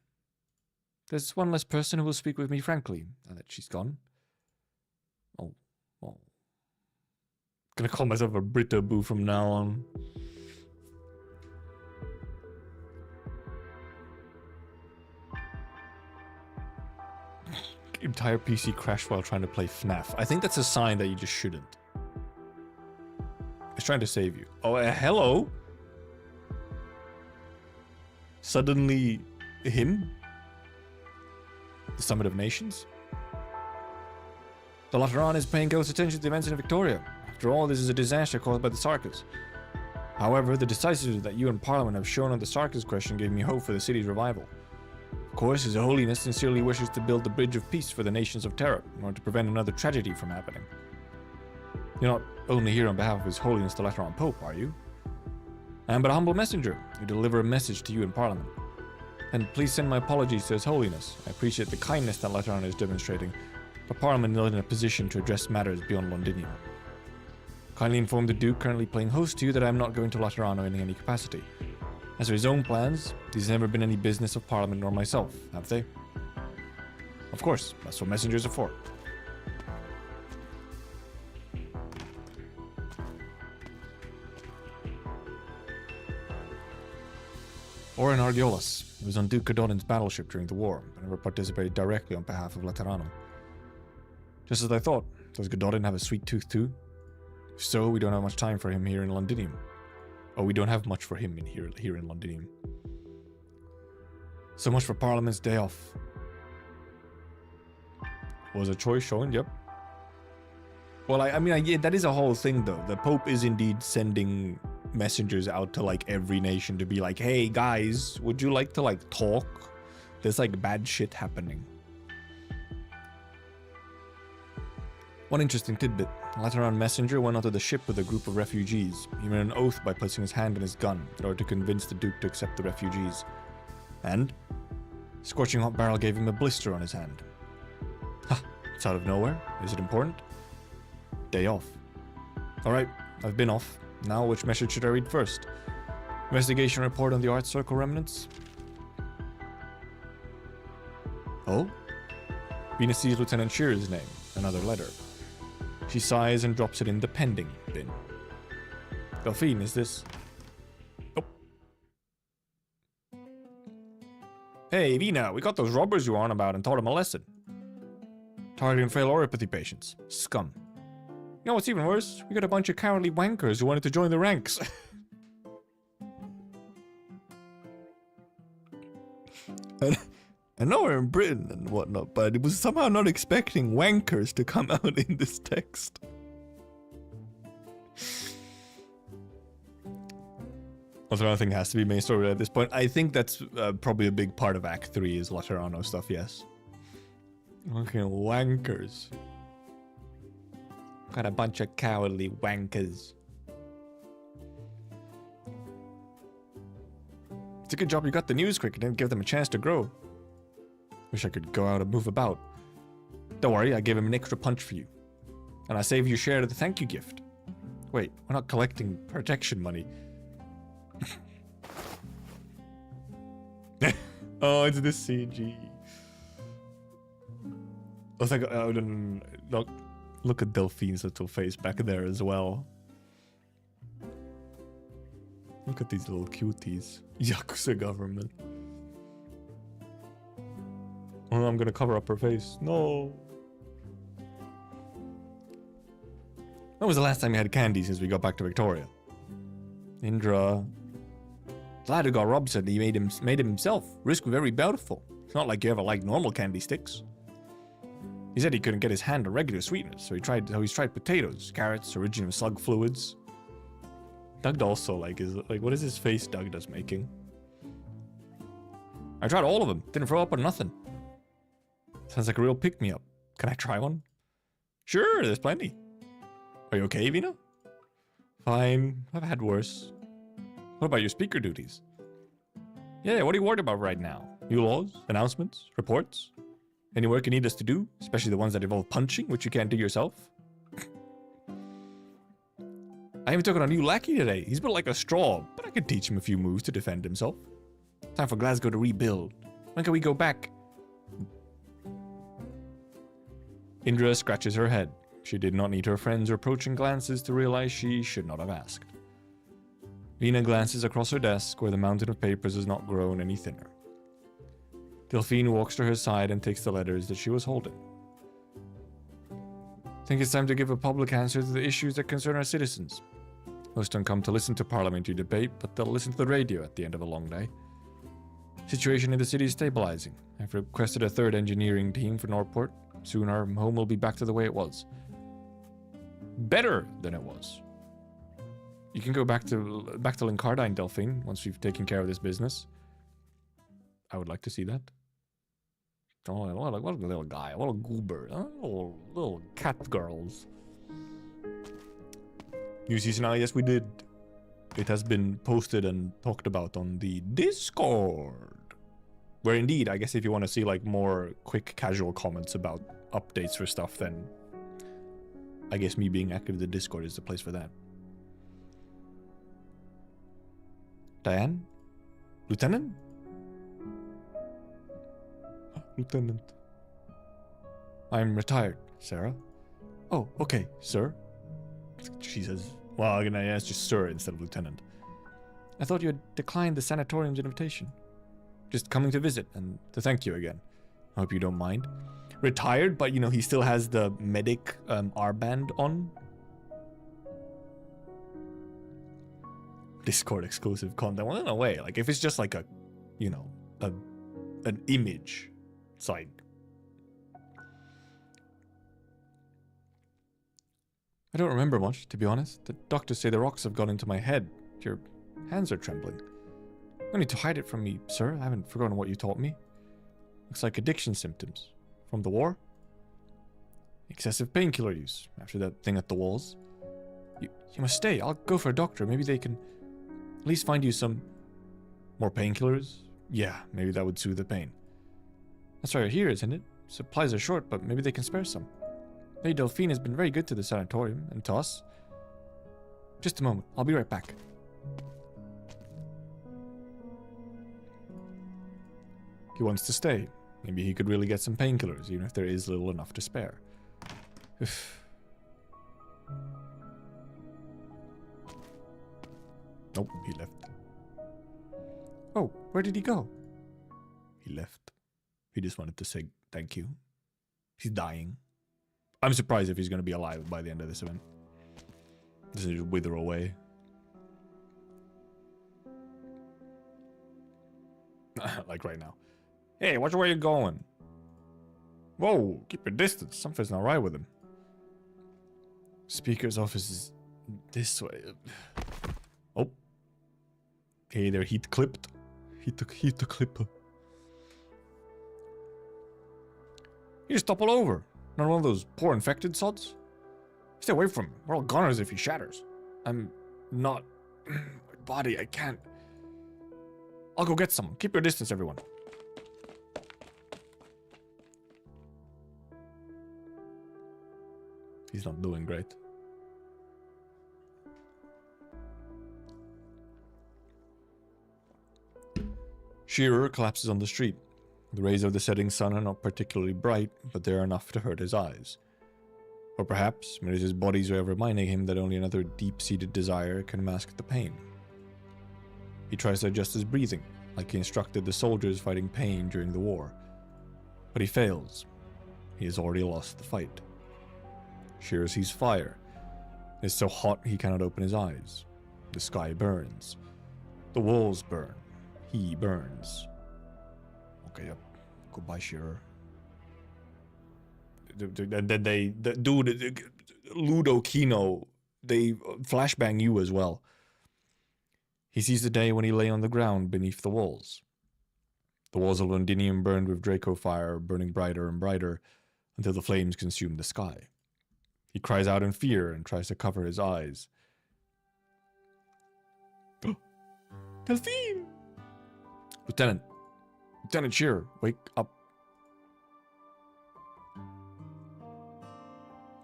Speaker 3: There's one less person who will speak with me frankly, now that she's gone. Oh. Gonna call myself a Britaboo from now on. Entire PC crashed while trying to play FNAF. I think that's a sign that you just shouldn't. It's trying to save you. Oh, hello? Suddenly, him? The Summit of Nations? The Lateran is paying close attention to the events in Victoria. After all, this is a disaster caused by the Sarkis. However, the decisiveness that you and Parliament have shown on the Sarkis question gave me hope for the city's revival. Of course, His Holiness sincerely wishes to build the bridge of peace for the nations of Terra in order to prevent another tragedy from happening. You're not only here on behalf of His Holiness the Lateran Pope, are you? I am but a humble messenger who deliver a message to you in Parliament. And please send my apologies to His Holiness. I appreciate the kindness that Lateran is demonstrating, but Parliament is not in a position to address matters beyond Londinium. Kindly inform the Duke currently playing host to you that I am not going to Laterano in any capacity. As for his own plans, these have never been any business of Parliament nor myself, have they? Of course, that's what messengers are for. Oren Argiolas. He was on Duke Gododin's battleship during the war, but never participated directly on behalf of Laterano. Just as I thought, does Gododin have a sweet tooth too? If so, we don't have much time for him here in Londinium. Oh, we don't have much for him here in Londinium. So much for Parliament's day off. Was a choice shown? Yep. Well, I mean, yeah, that is a whole thing, though. The Pope is indeed sending messengers out to, like, every nation to be like, hey, guys, would you like to, like, talk? There's, like, bad shit happening. One interesting tidbit. Lateran messenger went onto the ship with a group of refugees. He made an oath by placing his hand on his gun in order to convince the Duke to accept the refugees. And scorching hot barrel gave him a blister on his hand. Ha! It's out of nowhere. Is it important? Day off. Alright, I've been off. Now, which message should I read first? Investigation report on the Art Circle remnants? Oh? Venus sees Lieutenant Shearer's name. Another letter. She sighs and drops it in the pending bin. Delphine, is this? Oh. Hey, Vina, we got those robbers you were on about and taught them a lesson. Targeting frail oropathy patients. Scum. You know what's even worse? We got a bunch of cowardly wankers who wanted to join the ranks. I know we're in Britain and whatnot, but it was somehow not expecting wankers to come out in this text. Also, I think has to be main story at this point. I think that's probably a big part of Act 3 is Laterano stuff, yes. Okay, wankers. Got a bunch of cowardly wankers. It's a good job you got the news quick and didn't give them a chance to grow. Wish I could go out and move about. Don't worry, I gave him an extra punch for you. And I saved you a share of the thank you gift. Wait, we're not collecting protection money. Oh, it's this CG. I was like, oh, no, look at Delphine's little face back there as well. Look at these little cuties. Yakuza government. Oh, I'm gonna cover up her face. No. When was the last time you had candy since we got back to Victoria? Indra. The lad who got robbed said he made him himself. Risk very bountiful. It's not like you ever liked normal candy sticks. He said he couldn't get his hand on regular sweeteners, so he's tried potatoes, carrots, origin of slug fluids. Doug also what is his face Doug does making? I tried all of them. Didn't throw up on nothing. Sounds like a real pick-me-up. Can I try one? Sure, there's plenty. Are you okay, Vina? Fine. I've had worse. What about your speaker duties? Yeah, what are you worried about right now? New laws? Announcements? Reports? Any work you need us to do? Especially the ones that involve punching, which you can't do yourself? I even took on a new lackey today. He's built like a straw, but I could teach him a few moves to defend himself. Time for Glasgow to rebuild. When can we go back? Indra scratches her head. She did not need her friend's reproaching glances to realize she should not have asked. Vina glances across her desk where the mountain of papers has not grown any thinner. Delphine walks to her side and takes the letters that she was holding. Think it's time to give a public answer to the issues that concern our citizens. Most don't come to listen to parliamentary debate, but they'll listen to the radio at the end of a long day. Situation in the city is stabilizing. I've requested a third engineering team for Norport. Soon our home will be back to the way it was. Better than it was. You can go back to Linkardine, Delphine, once we've taken care of this business. I would like to see that. Oh, what a little guy, what a goober, huh? Little cat girls. New season, yes, we did. It has been posted and talked about on the Discord. Where indeed, I guess if you want to see like more quick casual comments about updates for stuff, then I guess me being active in the Discord is the place for that. Diane? Lieutenant? Lieutenant. I'm retired, Sarah. Oh, okay, sir. She says, well, again, I asked just sir instead of lieutenant. I thought you had declined the sanatorium's invitation. Just coming to visit and to thank you again. I hope you don't mind. Retired, but you know, he still has the medic R-band on. Discord exclusive content. Well, in a way, like if it's just like a, you know, an image, it's like, I don't remember much, to be honest. The doctors say the rocks have got into my head. Your hands are trembling. No need to hide it from me, sir. I haven't forgotten what you taught me. Looks like addiction symptoms. From the war? Excessive painkiller use after that thing at the walls. You must stay. I'll go for a doctor. Maybe they can at least find you some more painkillers. Yeah, maybe that would soothe the pain. That's why you're here, isn't it? Supplies are short, but maybe they can spare some. Lady Delphine has been very good to the sanatorium and to us. Just a moment. I'll be right back. He wants to stay. Maybe he could really get some painkillers, even if there is little enough to spare. Nope, he left. Oh, where did he go? He left. He just wanted to say thank you. He's dying. I'm surprised if he's going to be alive by the end of this event. Does he just wither away? Like right now. Hey, watch where you're going. Whoa, keep your distance. Something's not right with him. Speaker's office is this way. Oh. Hey there, heat clipped. Heat the clipper. You just topple over. Not one of those poor infected sods. Stay away from him. We're all goners if he shatters. I'm not... My body, I can't... I'll go get someone. Keep your distance, everyone. He's not doing great. Shearer collapses on the street. The rays of the setting sun are not particularly bright, but they are enough to hurt his eyes. Or perhaps it is his body's way of reminding him that only another deep-seated desire can mask the pain. He tries to adjust his breathing, like he instructed the soldiers fighting pain during the war. But he fails. He has already lost the fight. Shearer sees fire. It is so hot he cannot open his eyes. The sky burns. The walls burn. He burns. Okay, yep. Goodbye, Shearer. And then Ludo Kino, they flashbang you as well. He sees the day when he lay on the ground beneath the walls. The walls of Londinium burned with Draco fire, burning brighter and brighter until the flames consumed the sky. He cries out in fear and tries to cover his eyes. Delphine! Lieutenant Shearer, wake up.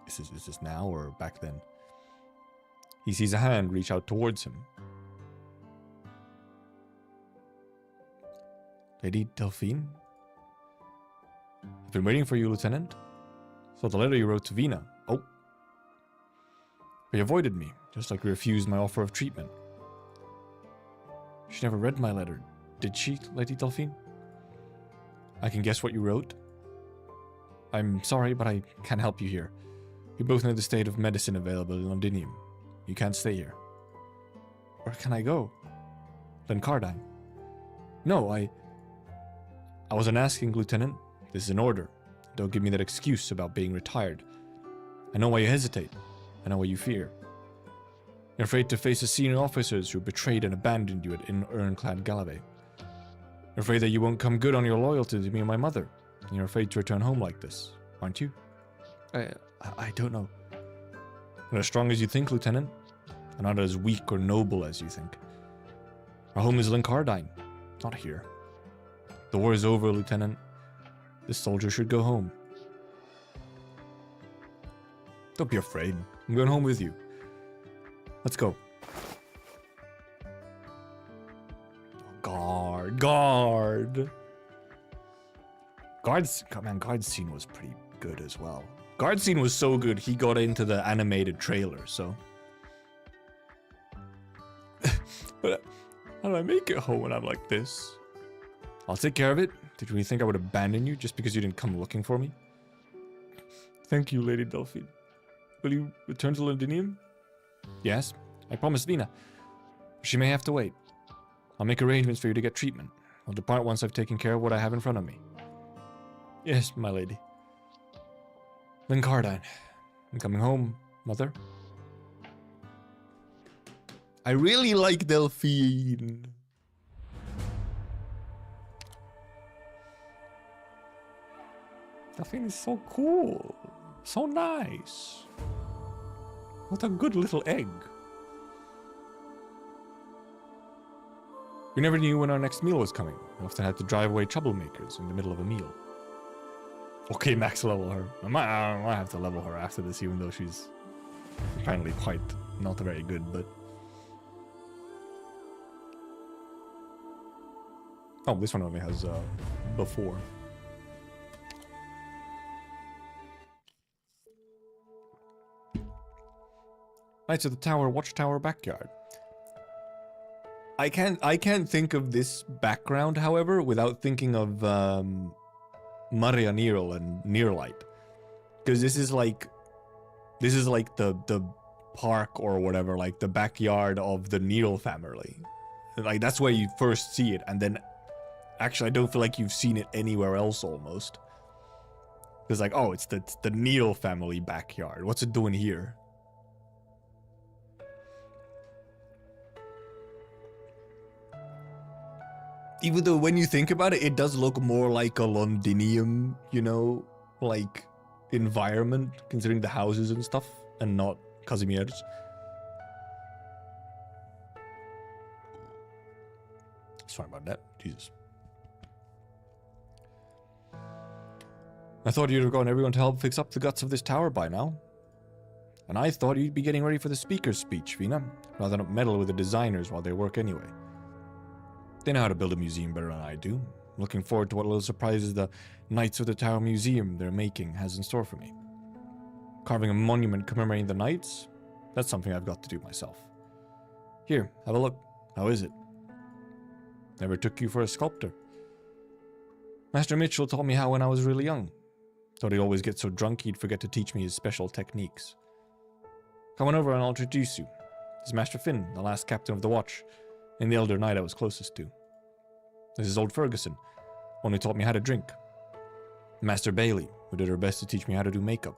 Speaker 3: Is this now or back then? He sees a hand reach out towards him. Lady Delphine? I've been waiting for you, Lieutenant. Saw the letter you wrote to Vina. Oh. He avoided me, just like he refused my offer of treatment. She never read my letter, did she, Lady Delphine? I can guess what you wrote. I'm sorry, but I can't help you here. We both know the state of medicine available in Londinium. You can't stay here. Where can I go? Lencardine. No, I wasn't asking, Lieutenant. This is an order. Don't give me that excuse about being retired. I know why you hesitate. I know what you fear. You're afraid to face the senior officers who betrayed and abandoned you at Ironclad Galloway. You're afraid that you won't come good on your loyalty to me and my mother. And you're afraid to return home like this, aren't you? I don't know. You're not as strong as you think, Lieutenant. And not as weak or noble as you think. Our home is Lencardine, not here. The war is over, Lieutenant. This soldier should go home. Don't be afraid. I'm going home with you. Let's go. Guard. Guard's scene was pretty good as well. Guard scene was so good, he got into the animated trailer, so. But how do I make it home when I'm like this? I'll take care of it. Did you really think I would abandon you just because you didn't come looking for me? Thank you, Lady Delphine. Will you return to Londinium? Yes, I promised Vina. She may have to wait. I'll make arrangements for you to get treatment. I'll depart once I've taken care of what I have in front of me. Yes, my lady. Then Cardine. I'm coming home, mother. I really like Delphine. Delphine is so cool. So nice. What a good little egg. We never knew when our next meal was coming. We often had to drive away troublemakers in the middle of a meal. Okay, max level her. I might have to level her after this, even though she's apparently quite not very good, but... Oh, this one only has before. Knights of the Tower, Watchtower, Backyard. I can't think of this background, however, without thinking of Maria Nero and Nearlight, because this is like the park or whatever, like the backyard of the Nero family. Like that's where you first see it, and then actually I don't feel like you've seen it anywhere else almost. It's like, oh, it's the Nero family backyard. What's it doing here? Even though when you think about it, it does look more like a Londinium, you know, like environment, considering the houses and stuff, and not Casimir's. Sorry about that. Jesus. I thought you'd have gotten everyone to help fix up the guts of this tower by now. And I thought you'd be getting ready for the speaker's speech, Vina, rather than meddle with the designers while they work anyway. They know how to build a museum better than I do. Looking forward to what little surprises the Knights of the Tower Museum they're making has in store for me. Carving a monument commemorating the Knights? That's something I've got to do myself. Here, have a look. How is it? Never took you for a sculptor. Master Mitchell taught me how when I was really young. Thought he'd always get so drunk he'd forget to teach me his special techniques. Come on over and I'll introduce you. This is Master Finn, the last captain of the watch, and the elder knight I was closest to. This is old Ferguson, one who taught me how to drink. Master Bailey, who did her best to teach me how to do makeup.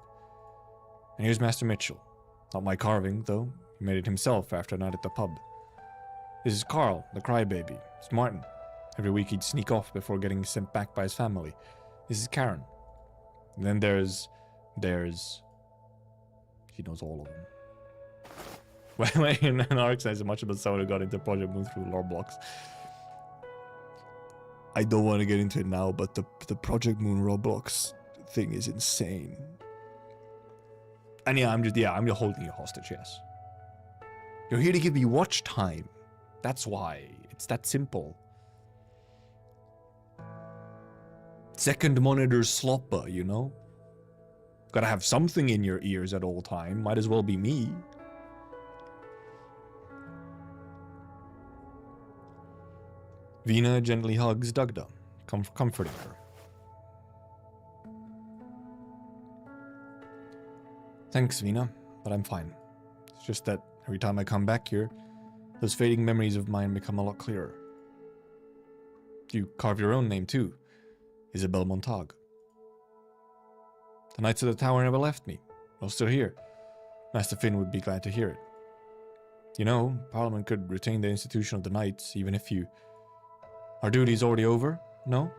Speaker 3: And here's Master Mitchell. Not my carving, though. He made it himself after a night at the pub. This is Carl, the crybaby. It's Martin. Every week he'd sneak off before getting sent back by his family. This is Karen. And then there's... He knows all of them. When an Arknights says much about someone who got into Project Moon through lore blocks. I don't want to get into it now, but the Project Moon Roblox thing is insane. And yeah, I'm just holding you hostage, yes. You're here to give me watch time. That's why. It's that simple. Second monitor slopper, you know? Gotta have something in your ears at all time. Might as well be me. Vina gently hugs Dugda, comforting her. Thanks, Vina, but I'm fine. It's just that every time I come back here, those fading memories of mine become a lot clearer. You carve your own name too, Isabel Montag. The Knights of the Tower never left me. They're still here. Master Finn would be glad to hear it. You know, Parliament could retain the institution of the Knights, even if you... Our duty's already over, no?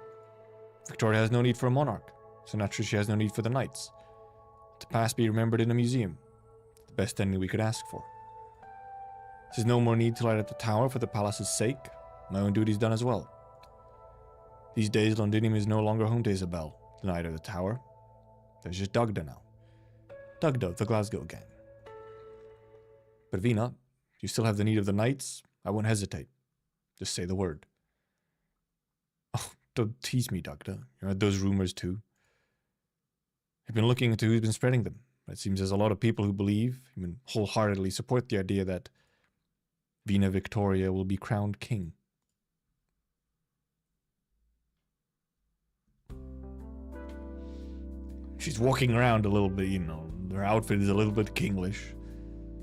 Speaker 3: Victoria has no need for a monarch, so naturally she has no need for the Knights. The past be remembered in a museum. The best ending we could ask for. There's no more need to light up the tower for the palace's sake. My own duty's done as well. These days, Londinium is no longer home to Isabel, the Knight of the Tower. There's just Dugda now. Dugda of the Glasgow gang. But Vina, you still have the need of the knights? I won't hesitate. Just say the word. Oh, don't tease me, Dugda. You heard those rumors too. I've been looking into who's been spreading them. It seems there's a lot of people who believe, even wholeheartedly support the idea that Vina Victoria will be crowned king. She's walking around a little bit, you know, her outfit is a little bit kinglish.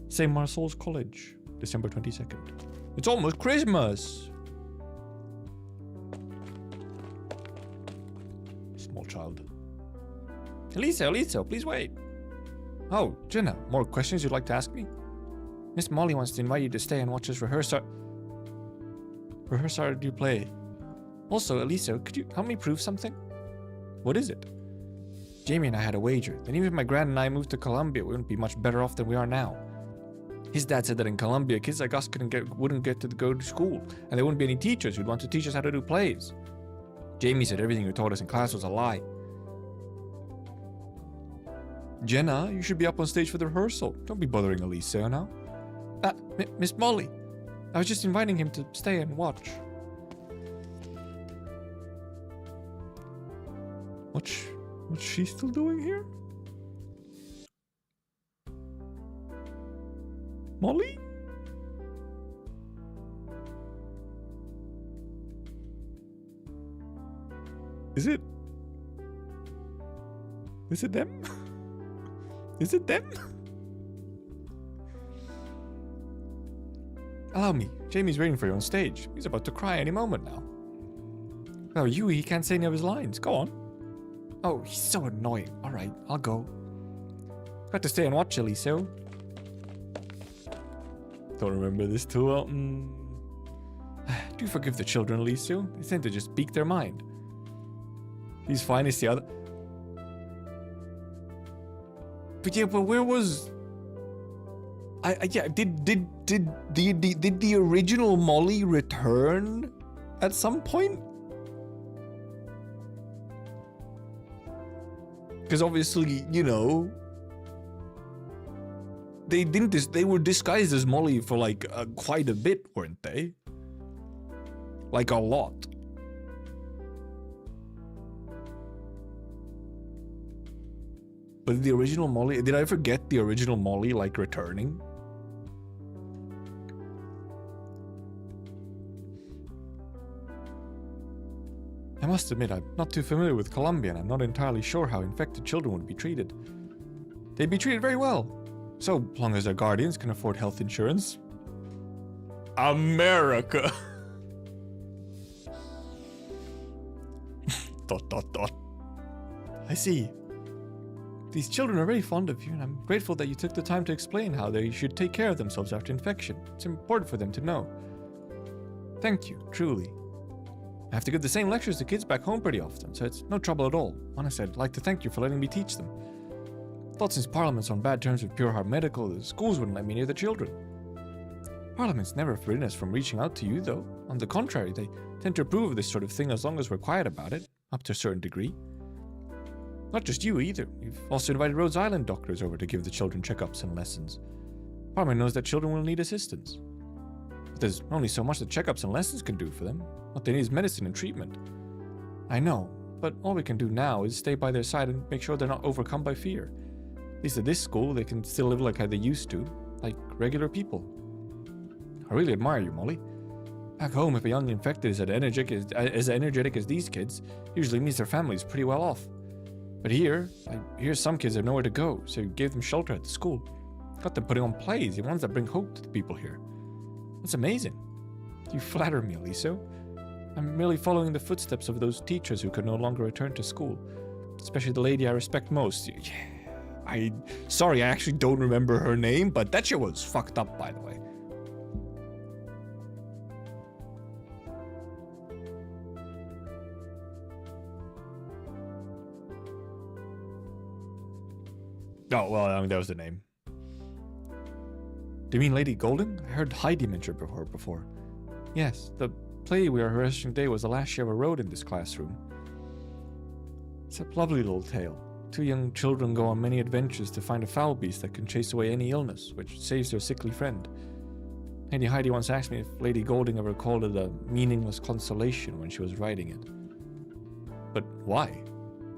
Speaker 3: St. Marcel's College, December 22nd. It's almost Christmas! Small child. Elisa, please wait. Oh, Jenna, more questions you'd like to ask me? Miss Molly wants to invite you to stay and watch us rehearse our do play. Also, Elisa, could you help me prove something? What is it? Jamie and I had a wager that even if my grand and I moved to Columbia, we wouldn't be much better off than we are now. His dad said that in Columbia, kids like us wouldn't get to go to school, and there wouldn't be any teachers who'd want to teach us how to do plays. Jamie said everything you taught us in class was a lie. Jenna, you should be up on stage for the rehearsal. Don't be bothering Elisa now. Miss Molly, I was just inviting him to stay and watch. What's she still doing here? Molly? Is it them? Is it them? Allow me. Jamie's waiting for you on stage. He's about to cry any moment now. Oh, he can't say any of his lines. Go on. Oh, he's so annoying. Alright, I'll go. Got to stay and watch Elisa. Don't remember this too well. Do forgive the children, Elisa. They tend to just speak their mind. He's fine, it's the other... But yeah, but where was... did the original Molly return at some point? Because obviously, you know, they were disguised as Molly for like quite a bit, weren't they? Like a lot. But the original Molly, did I forget the original Molly like returning? I must admit, I'm not too familiar with Colombia, and I'm not entirely sure how infected children would be treated. They'd be treated very well, so long as their guardians can afford health insurance. America! ... I see. These children are very fond of you, and I'm grateful that you took the time to explain how they should take care of themselves after infection. It's important for them to know. Thank you, truly. I have to give the same lectures to kids back home pretty often, so it's no trouble at all. Honestly, I'd like to thank you for letting me teach them. Thought since Parliament's on bad terms with Pure Heart Medical, the schools wouldn't let me near the children. Parliament's never forbidden us from reaching out to you, though. On the contrary, they tend to approve of this sort of thing as long as we're quiet about it, up to a certain degree. Not just you either. You've also invited Rhode Island doctors over to give the children checkups and lessons. Parliament knows that children will need assistance. But there's only so much that checkups and lessons can do for them. What they need is medicine and treatment. I know, but all we can do now is stay by their side and make sure they're not overcome by fear. At least at this school, they can still live like how they used to, like regular people. I really admire you, Molly. Back home, if a young infected is as energetic as these kids, usually means their family is pretty well off. But here, I hear some kids have nowhere to go, so you gave them shelter at the school. Got them putting on plays, the ones that bring hope to the people here. That's amazing. You flatter me, Elisa. I'm merely following the footsteps of those teachers who could no longer return to school. Especially the lady I respect most. Sorry, I actually don't remember her name, but that shit was fucked up, by the way. Oh, well, I mean, that was the name. Do you mean Lady Golden? I heard Heidi mention her before. Yes, the play we were rehearsing today was the last she ever wrote in this classroom. It's a lovely little tale. Two young children go on many adventures to find a foul beast that can chase away any illness, which saves their sickly friend. Lady Heidi once asked me if Lady Golding ever called it a meaningless consolation when she was writing it. But why?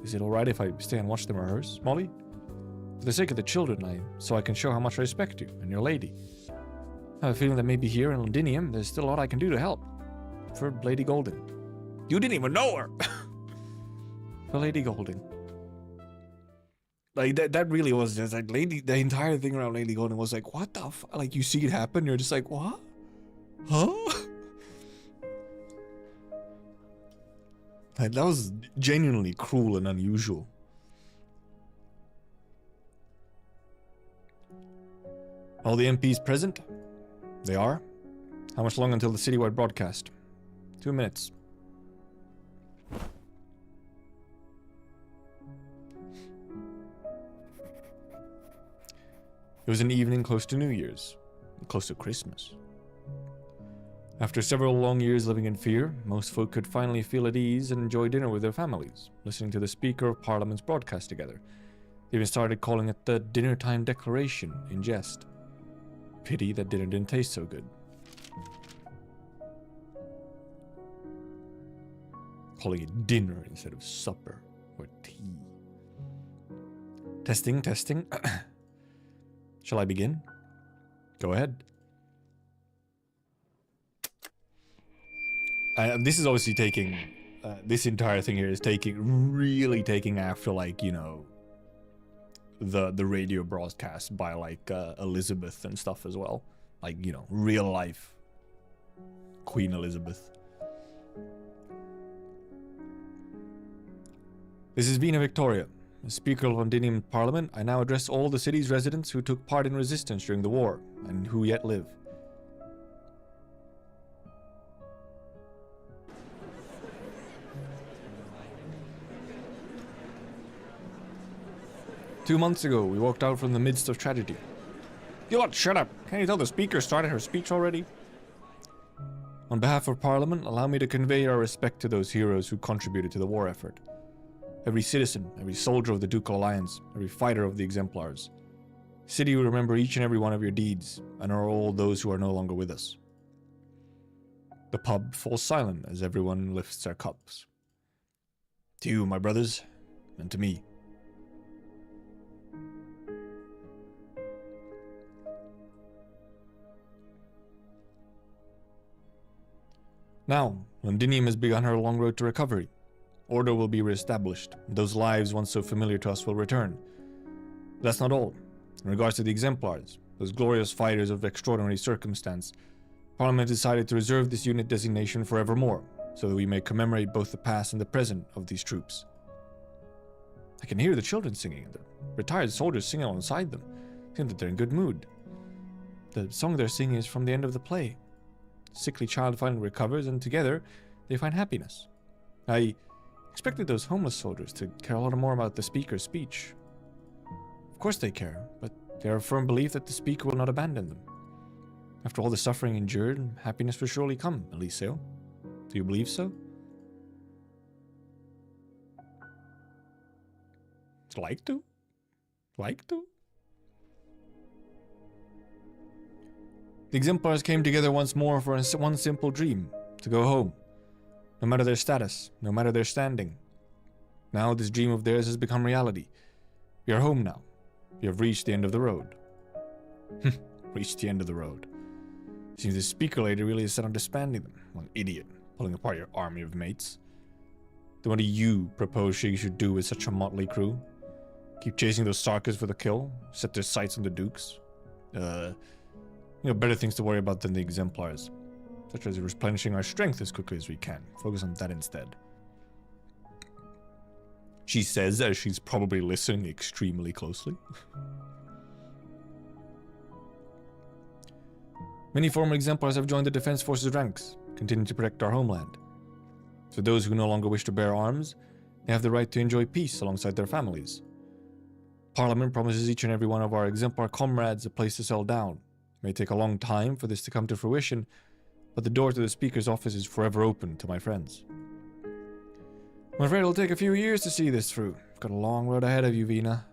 Speaker 3: Is it alright if I stay and watch them rehearse, Molly? For the sake of the children, so I can show how much I respect you and your lady. I have a feeling that maybe here in Londinium, there's still a lot I can do to help. For Lady Golding. You didn't even know her! For Lady Golding. Like, that really was just like, the entire thing around Lady Golding was like, what the f-? Like, you see it happen, you're just like, what? Huh? Like, that was genuinely cruel and unusual. All the MPs present? They are? How much longer until the citywide broadcast? 2 minutes. It was an evening close to New Year's, close to Christmas. After several long years living in fear, most folk could finally feel at ease and enjoy dinner with their families, listening to the Speaker of Parliament's broadcast together. They even started calling it the Dinner Time Declaration in jest. Pity that dinner didn't taste so good. Calling it dinner instead of supper or tea. Testing, testing. Shall I begin? Go ahead. This is obviously taking... this entire thing here is really taking after, like, you know, the radio broadcast by, like, Elizabeth and stuff as well. Like, you know, real life Queen Elizabeth. This is Vina Victoria. As Speaker of Londinium Parliament, I now address all the city's residents who took part in resistance during the war, and who yet live. Two months ago, we walked out from the midst of tragedy. You lot, shut up! Can't you tell the Speaker started her speech already? On behalf of Parliament, allow me to convey our respect to those heroes who contributed to the war effort. Every citizen, every soldier of the Ducal Alliance, every fighter of the Exemplars. City will remember each and every one of your deeds, and are all those who are no longer with us. The pub falls silent as everyone lifts their cups. To you, my brothers, and to me. Now, Londinium has begun her long road to recovery. Order will be reestablished. Those lives once so familiar to us will return. But that's not all. In regards to the Exemplars, those glorious fighters of extraordinary circumstance, Parliament decided to reserve this unit designation forevermore, so that we may commemorate both the past and the present of these troops. I can hear the children singing, and the retired soldiers singing alongside them. Seem that they're in good mood. The song they're singing is from the end of the play. The sickly child finally recovers, and together they find happiness. I expected those homeless soldiers to care a lot more about the Speaker's speech. Of course they care, but they are a firm belief that the Speaker will not abandon them. After all the suffering endured, happiness will surely come, Eliseo. Do you believe so? Like to? Like to? The Exemplars came together once more for one simple dream, to go home. No matter their status, no matter their standing. Now this dream of theirs has become reality. We are home now. We have reached the end of the road. Reached the end of the road. Seems the Speaker lady really is set on disbanding them. What an idiot, pulling apart your army of mates. Then what do you propose she should do with such a motley crew? Keep chasing those Sarkers for the kill? Set their sights on the Dukes? Better things to worry about than the Exemplars. Such as replenishing our strength as quickly as we can. Focus on that instead. She says as she's probably listening extremely closely. Many former Exemplars have joined the Defense Forces ranks, continuing to protect our homeland. For those who no longer wish to bear arms, they have the right to enjoy peace alongside their families. Parliament promises each and every one of our Exemplar comrades a place to settle down. It may take a long time for this to come to fruition, but the door to the Speaker's office is forever open to my friends. I'm afraid it'll take a few years to see this through. got a long road ahead of you, Vina.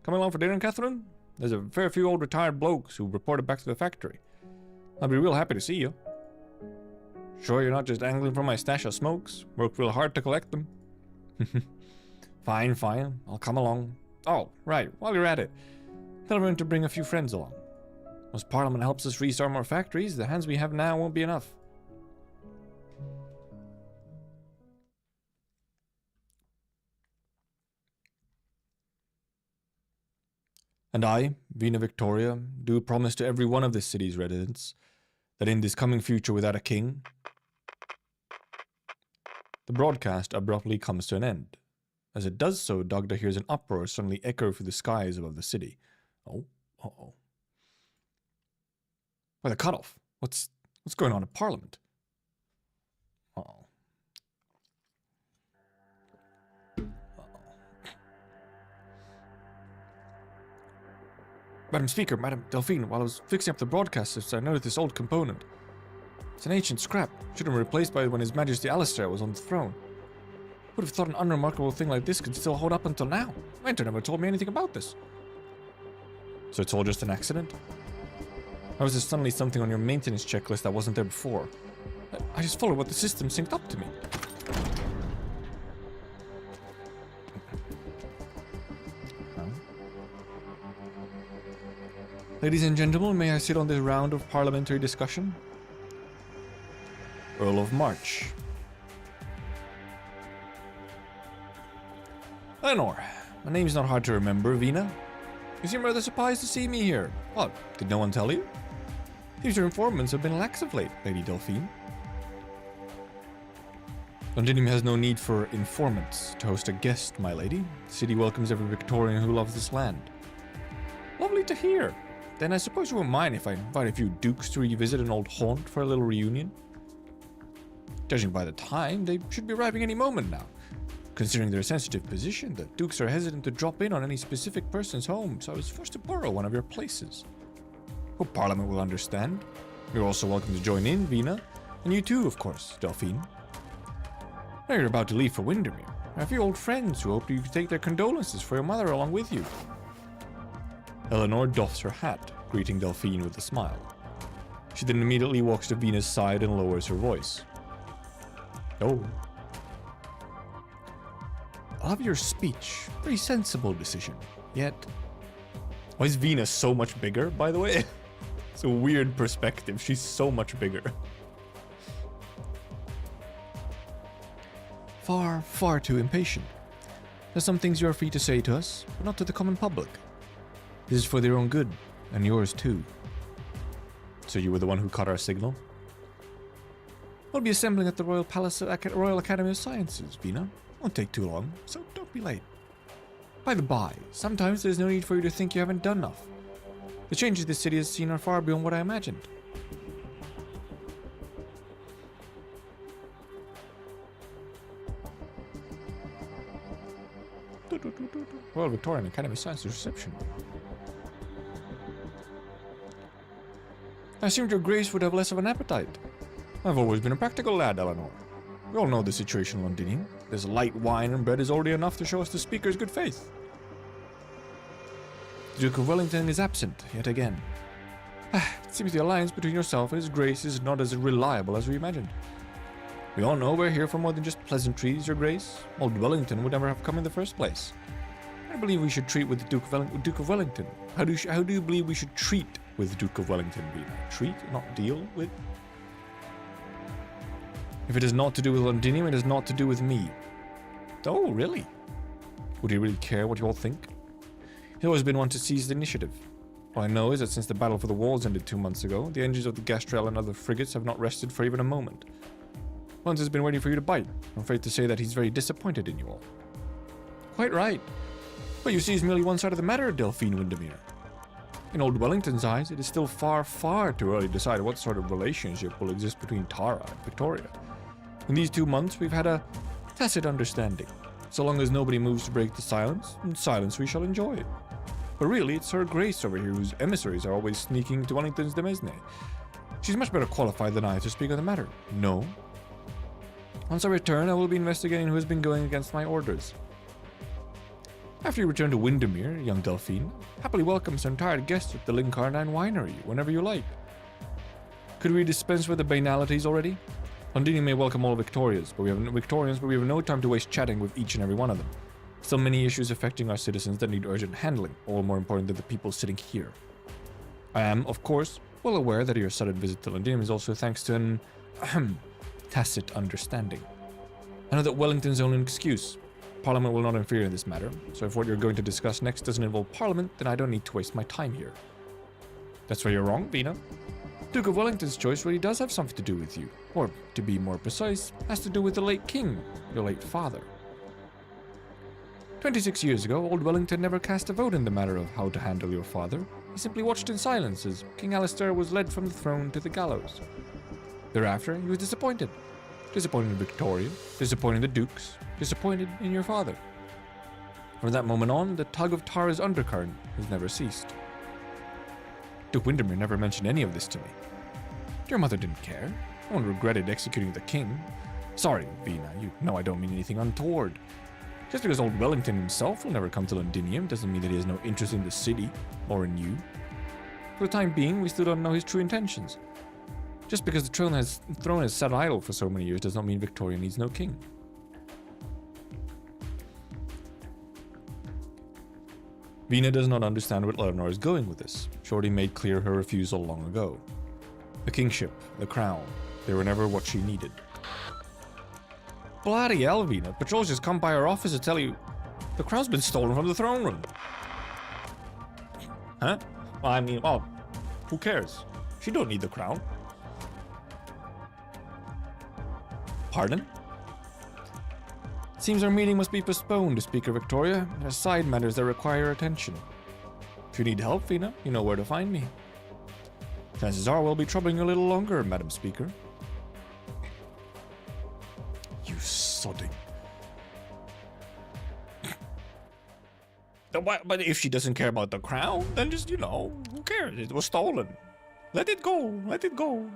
Speaker 3: Coming along for dinner, Catherine? There's a fair few old retired blokes who reported back to the factory. I'll be real happy to see you. Sure you're not just angling for my stash of smokes? Worked real hard to collect them. Fine, fine. I'll come along. Oh, right. While you're at it, tell everyone to bring a few friends along. Once Parliament helps us restart more factories, the hands we have now won't be enough. And I, Vina Victoria, do promise to every one of this city's residents that in this coming future without a king, the broadcast abruptly comes to an end. As it does so, Dagda hears an uproar suddenly echo through the skies above the city. Oh, uh-oh. Why the cutoff? What's going on in Parliament? Uh-oh. Madam Speaker, Madam Delphine, while I was fixing up the broadcast system, I noticed this old component. It's an ancient scrap. Should have been replaced by it when His Majesty Alistair was on the throne. Would have thought an unremarkable thing like this could still hold up until now. Banter never told me anything about this. So it's all just an accident? Or was there suddenly something on your maintenance checklist that wasn't there before? I just followed what the system synced up to me. Ladies and gentlemen, may I sit on this round of parliamentary discussion? Earl of March. Eleanor, my name's not hard to remember, Vina. You seem rather surprised to see me here. What, did no one tell you? Seems your informants have been lax of late, Lady Delphine. Londinium has no need for informants to host a guest, my lady. The city welcomes every Victorian who loves this land. Lovely to hear. Then I suppose you won't mind if I invite a few dukes to revisit an old haunt for a little reunion? Judging by the time, they should be arriving any moment now. Considering their sensitive position, the dukes are hesitant to drop in on any specific person's home, so I was forced to borrow one of your places. Hope Parliament will understand. You're also welcome to join in, Vina. And you too, of course, Delphine. Now you're about to leave for Windermere. I have a few old friends who hope you can take their condolences for your mother along with you. Eleanor doffs her hat, greeting Delphine with a smile. She then immediately walks to Vina's side and lowers her voice. Oh. I love your speech. Very sensible decision. Yet... Why is Vina so much bigger, by the way? It's a weird perspective. She's so much bigger. Far, far too impatient. There's some things you are free to say to us, but not to the common public. This is for their own good, and yours too. So you were the one who caught our signal? We'll be assembling at the Royal Royal Academy of Sciences, Vina. Won't take too long, so don't be late. By the by, sometimes there's no need for you to think you haven't done enough. The changes this city has seen are far beyond what I imagined. Royal Victorian Academy of Sciences reception. I assumed your grace would have less of an appetite. I've always been a practical lad, Eleanor. We all know the situation in Londinium. There's light wine and bread is already enough to show us the speaker's good faith. The Duke of Wellington is absent, yet again. It seems the alliance between yourself and his grace is not as reliable as we imagined. We all know we're here for more than just pleasantries, your grace. Old Wellington would never have come in the first place. I believe we should treat with the Duke of Wellington. How do you believe we should treat with the Duke of Wellington, Vina? Treat, not deal with? If it is not to do with Londinium, it is not to do with me. Oh, really? Would he really care what you all think? He's always been one to seize the initiative. All I know is that since the battle for the walls ended 2 months ago, the engines of the Gastrel and other frigates have not rested for even a moment. Once has been waiting for you to bite. I'm afraid to say that he's very disappointed in you all. Quite right. But you see, it's merely one side of the matter, Delphine Windermere. In old Wellington's eyes, it is still far, far too early to decide what sort of relationship will exist between Tara and Victoria. In these 2 months, we've had a tacit understanding. So long as nobody moves to break the silence, in silence we shall enjoy it. But really, it's her grace over here whose emissaries are always sneaking to Wellington's demesne. She's much better qualified than I to speak on the matter. No. Once I return, I will be investigating who has been going against my orders. After you return to Windermere, young Delphine happily welcomes her entire guests at the Lincarnine Winery whenever you like. Could we dispense with the banalities already? Londinium may welcome all Victorians, but we have no time to waste chatting with each and every one of them. Still many issues affecting our citizens that need urgent handling, all more important than the people sitting here. I am, of course, well aware that your sudden visit to Londinium is also thanks to an tacit understanding. I know that Wellington's only an excuse. Parliament will not interfere in this matter, so if what you're going to discuss next doesn't involve Parliament, then I don't need to waste my time here. That's where you're wrong, Vina. Duke of Wellington's choice really does have something to do with you, or, to be more precise, has to do with the late king, your late father. 26 years ago, old Wellington never cast a vote in the matter of how to handle your father. He simply watched in silence as King Alistair was led from the throne to the gallows. Thereafter, he was disappointed. Disappointed in Victoria, disappointed in the dukes, disappointed in your father. From that moment on, the tug of Tara's undercurrent has never ceased. Duke Windermere never mentioned any of this to me. Your mother didn't care. No one regretted executing the king. Sorry, Vina, you know I don't mean anything untoward. Just because old Wellington himself will never come to Londinium doesn't mean that he has no interest in the city, or in you. For the time being, we still don't know his true intentions. Just because the throne has sat idle for so many years does not mean Victoria needs no king. Vina does not understand what Eleanor is going with this. Shorty made clear her refusal long ago. The kingship, the crown, they were never what she needed. Bloody hell, Vina. Patrols just come by her office to tell you the crown's been stolen from the throne room. Huh? Well, I mean, well, who cares? She don't need the crown. Pardon? Seems our meeting must be postponed, Speaker Victoria. There are side matters that require attention. If you need help, Vina, you know where to find me. Chances are we'll be troubling you a little longer, Madam Speaker. You sodding. But if she doesn't care about the crown, then just, you know, who cares? It was stolen. Let it go. Let it go.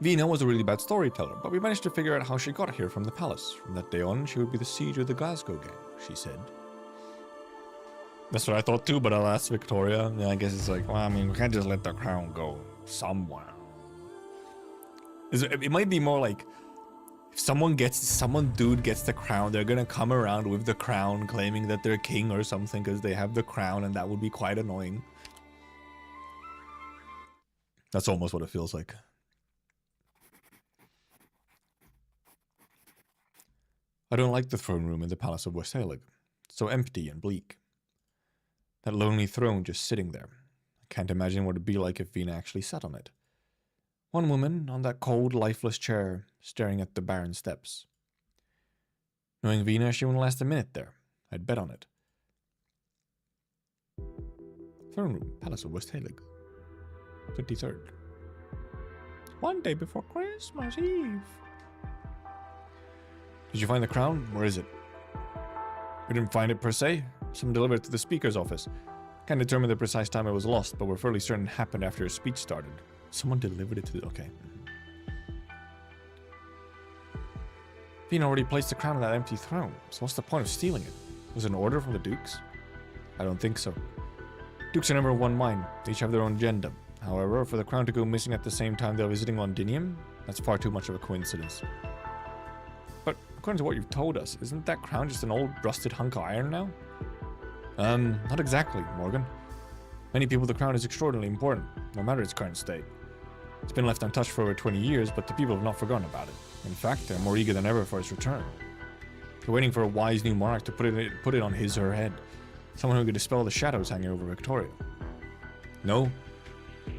Speaker 3: Vina was a really bad storyteller, but we managed to figure out how she got here from the palace. From that day on, she would be the siege of the Glasgow gang, she said. That's what I thought too, but I'll ask Victoria. Yeah, I guess it's like, well, I mean, we can't just let the crown go somewhere. It might be more like, if someone dude gets the crown, they're gonna come around with the crown claiming that they're king or something because they have the crown, and that would be quite annoying. That's almost what it feels like. I don't like the throne room in the Palace of Westhalig. It's so empty and bleak. That lonely throne just sitting there. I can't imagine what it'd be like if Vina actually sat on it. One woman on that cold, lifeless chair, staring at the barren steps. Knowing Vina, she wouldn't last a minute there. I'd bet on it. Throne room, Palace of Westhalig. 23rd. One day before Christmas Eve. Did you find the crown? Where is it? We didn't find it per se. Someone delivered it to the speaker's office. Can't determine the precise time it was lost, but we're fairly certain it happened after his speech started. Someone delivered it to the... Okay. Vina already placed the crown on that empty throne, so what's the point of stealing it? Was it an order from the dukes? I don't think so. Dukes are never of one mind. They each have their own agenda. However, for the crown to go missing at the same time they're visiting Londinium, that's far too much of a coincidence. But according to what you've told us, isn't that crown just an old rusted hunk of iron now? Not exactly, Morgan. Many people the crown is extraordinarily important, no matter its current state. It's been left untouched for over 20 years, but the people have not forgotten about it. In fact, they're more eager than ever for its return. They're waiting for a wise new monarch to put it on his or her head. Someone who could dispel the shadows hanging over Victoria. No,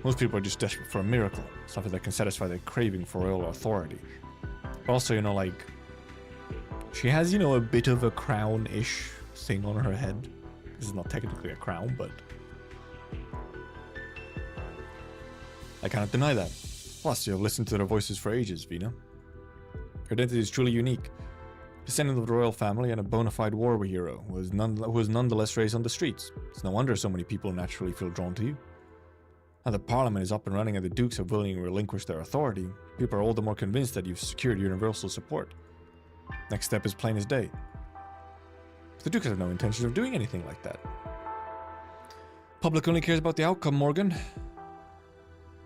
Speaker 3: most people are just desperate for a miracle, something that can satisfy their craving for royal authority. Also, you know, like, she has, you know, a bit of a crown-ish thing on her head. This is not technically a crown, but I cannot deny that. Plus, you have listened to their voices for ages, Vina. Her identity is truly unique. Descendant of the royal family and a bona fide war hero who was nonetheless raised on the streets. It's no wonder so many people naturally feel drawn to you. Now the parliament is up and running and the dukes have willingly relinquished their authority, people are all the more convinced that you've secured universal support. Next step is plain as day. The dukes have no intention of doing anything like that. Public only cares about the outcome, Morgan.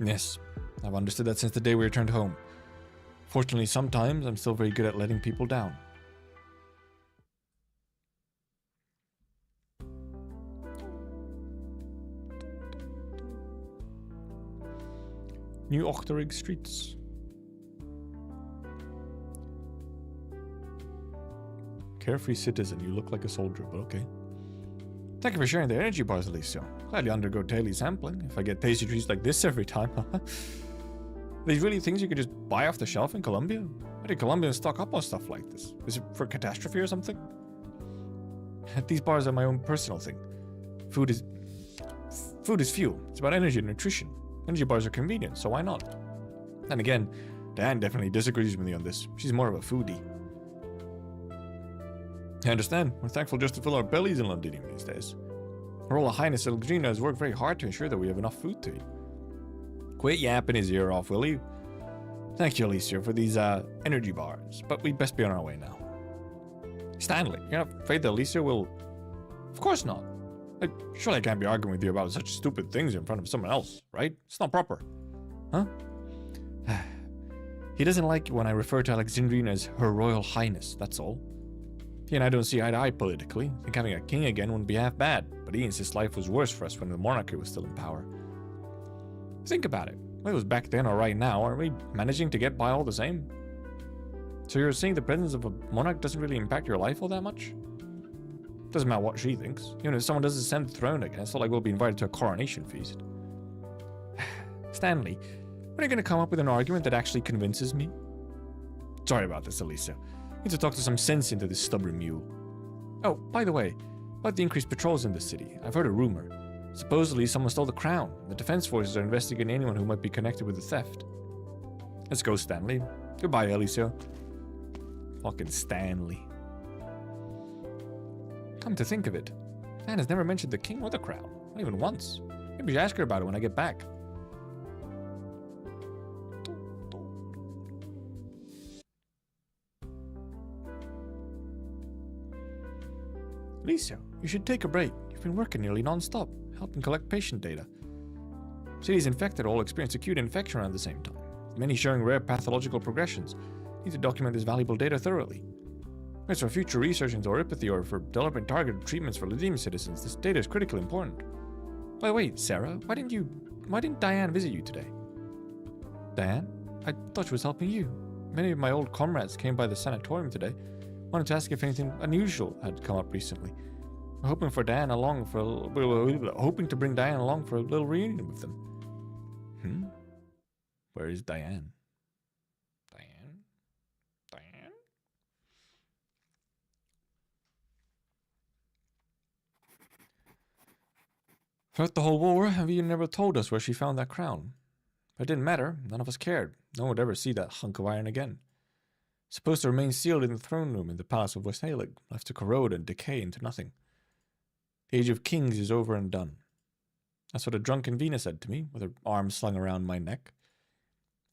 Speaker 3: Yes, I've understood that since the day we returned home. Fortunately, sometimes I'm still very good at letting people down. New Ochterig streets. Carefree citizen, you look like a soldier, but okay. Thank you for sharing the energy bars, Alicia. Gladly undergo daily sampling. If I get tasty treats like this every time. These really things you could just buy off the shelf in Colombia? Why do Colombians stock up on stuff like this? Is it for catastrophe or something? These bars are my own personal thing. Food is fuel. It's about energy and nutrition. Energy bars are convenient, so why not? And again, Diane definitely disagrees with me on this. She's more of a foodie. I understand. We're thankful just to fill our bellies in Londinium these days. Her Royal Highness Elgrina has worked very hard to ensure that we have enough food to eat. Quit yapping his ear off, will you? Thank you, Alicia, for these energy bars, but we'd best be on our way now. Stanley, you're not afraid that Alicia will... Of course not. Surely I can't be arguing with you about such stupid things in front of someone else, right? It's not proper. Huh? He doesn't like it when I refer to Alexandrina as Her Royal Highness, that's all. He and I don't see eye to eye politically. I think having a king again wouldn't be half bad, but he insists life was worse for us when the monarchy was still in power. Think about it. Whether it was back then or right now, aren't we managing to get by all the same? So you're saying the presence of a monarch doesn't really impact your life all that much? Doesn't matter what she thinks. Even if someone does ascend the throne again, it's not like we'll be invited to a coronation feast. Stanley, when are you going to come up with an argument that actually convinces me? Sorry about this, Elisa. I need to talk to some sense into this stubborn mule. Oh, by the way, about the increased patrols in the city, I've heard a rumor. Supposedly someone stole the crown. The defense forces are investigating anyone who might be connected with the theft. Let's go, Stanley. Goodbye, Alicia. Fucking Stanley. Come to think of it, Anne has never mentioned the king or the crown. Not even once. Maybe I should ask her about it when I get back. Alicia, you should take a break. You've been working nearly non-stop, helping collect patient data. Cities infected all experience acute infection around the same time, many showing rare pathological progressions. You need to document this valuable data thoroughly. As for future research into oropathy or for developing targeted treatments for Lydimian citizens, this data is critically important. By the way, Sarah, why didn't Diane visit you today? Diane? I thought she was helping you. Many of my old comrades came by the sanatorium today. Wanted to ask if anything unusual had come up recently. We're hoping to bring Diane along for a little reunion with them. Where is Diane? Diane? Throughout the whole war, Avia never told us where she found that crown. But it didn't matter. None of us cared. No one would ever see that hunk of iron again. It's supposed to remain sealed in the throne room in the Palace of Westhalig, left to corrode and decay into nothing. The age of kings is over and done. That's what a drunken Vina said to me, with her arm slung around my neck.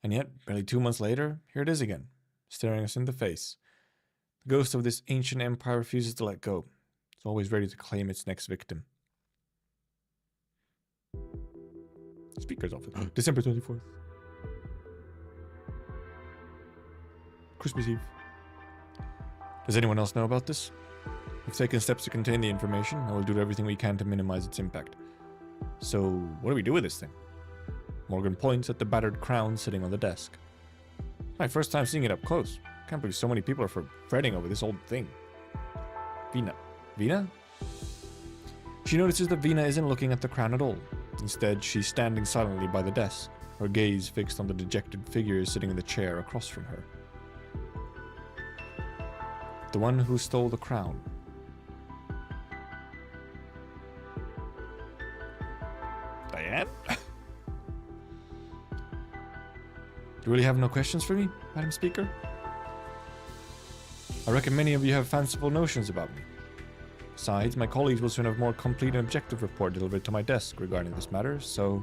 Speaker 3: And yet, barely 2 months later, here it is again, staring us in the face. The ghost of this ancient empire refuses to let go. It's always ready to claim its next victim. Speaker's office. December 24th. Christmas Eve. Does anyone else know about this? We've taken steps to contain the information, and we'll do everything we can to minimize its impact. So, what do we do with this thing? Morgan points at the battered crown sitting on the desk. My first time seeing it up close. Can't believe so many people are fretting over this old thing. Vina. Vina? She notices that Vina isn't looking at the crown at all. Instead, she's standing silently by the desk, her gaze fixed on the dejected figure sitting in the chair across from her. The one who stole the crown. Diane? You really have no questions for me, Madam Speaker? I reckon many of you have fanciful notions about me. Besides, my colleagues will soon have a more complete and objective report delivered to my desk regarding this matter, so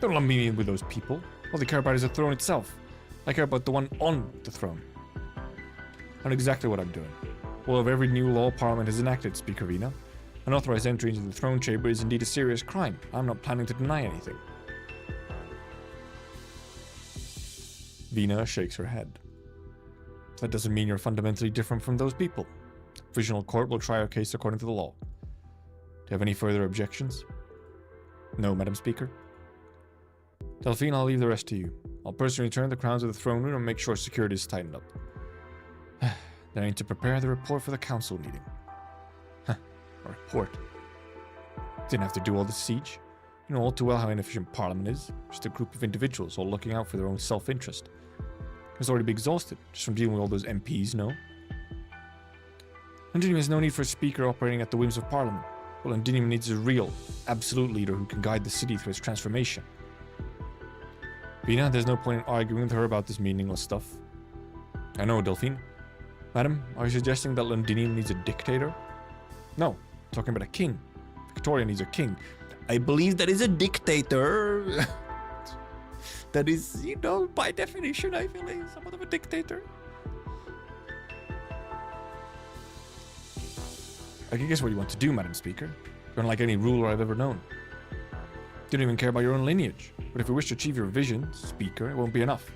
Speaker 3: Don't lump me in with those people. All they care about is the throne itself. I care about the one on the throne. I know exactly what I'm doing. Well, of every new law Parliament has enacted, Speaker Vina, unauthorized entry into the throne chamber is indeed a serious crime. I'm not planning to deny anything. Vina shakes her head. That doesn't mean you're fundamentally different from those people. The Provisional Court will try your case according to the law. Do you have any further objections? No, Madam Speaker. Delphine, I'll leave the rest to you. I'll personally return the crowns of the throne room and make sure security is tightened up. Then I need to prepare the report for the council meeting. A report? Didn't have to do all this siege. You know all too well how inefficient Parliament is. Just a group of individuals all looking out for their own self-interest. I was already be exhausted just from dealing with all those MPs, no? Londinium has no need for a speaker operating at the whims of Parliament. What Londinium needs is a real, absolute leader who can guide the city through its transformation. Vina, there's no point in arguing with her about this meaningless stuff. I know, Delphine. Madam, are you suggesting that Londinium needs a dictator? No, I'm talking about a king. Victoria needs a king. I believe that is a dictator. That is, you know, by definition, I feel like somewhat of a dictator. I can guess what you want to do, Madam Speaker. You're unlike any ruler I've ever known. You don't even care about your own lineage. But if you wish to achieve your vision, Speaker, it won't be enough.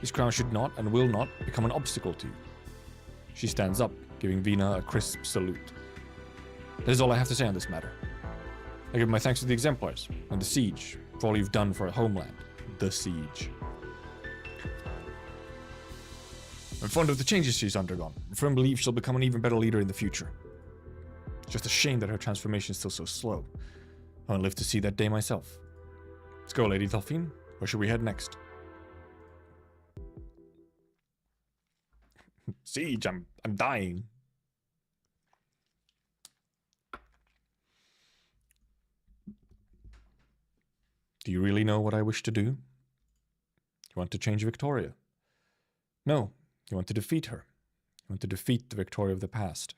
Speaker 3: This crown should not and will not become an obstacle to you. She stands up, giving Vina a crisp salute. That is all I have to say on this matter. I give my thanks to the Exemplars and the Siege for all you've done for our homeland. The Siege. I'm fond of the changes she's undergone. I firmly believe she'll become an even better leader in the future. It's just a shame that her transformation is still so slow. I won't live to see that day myself. Let's go, Lady Delphine. Where should we head next? Siege, I'm dying. Do you really know what I wish to do? You want to change Victoria? No, you want to defeat her. You want to defeat the Victoria of the past.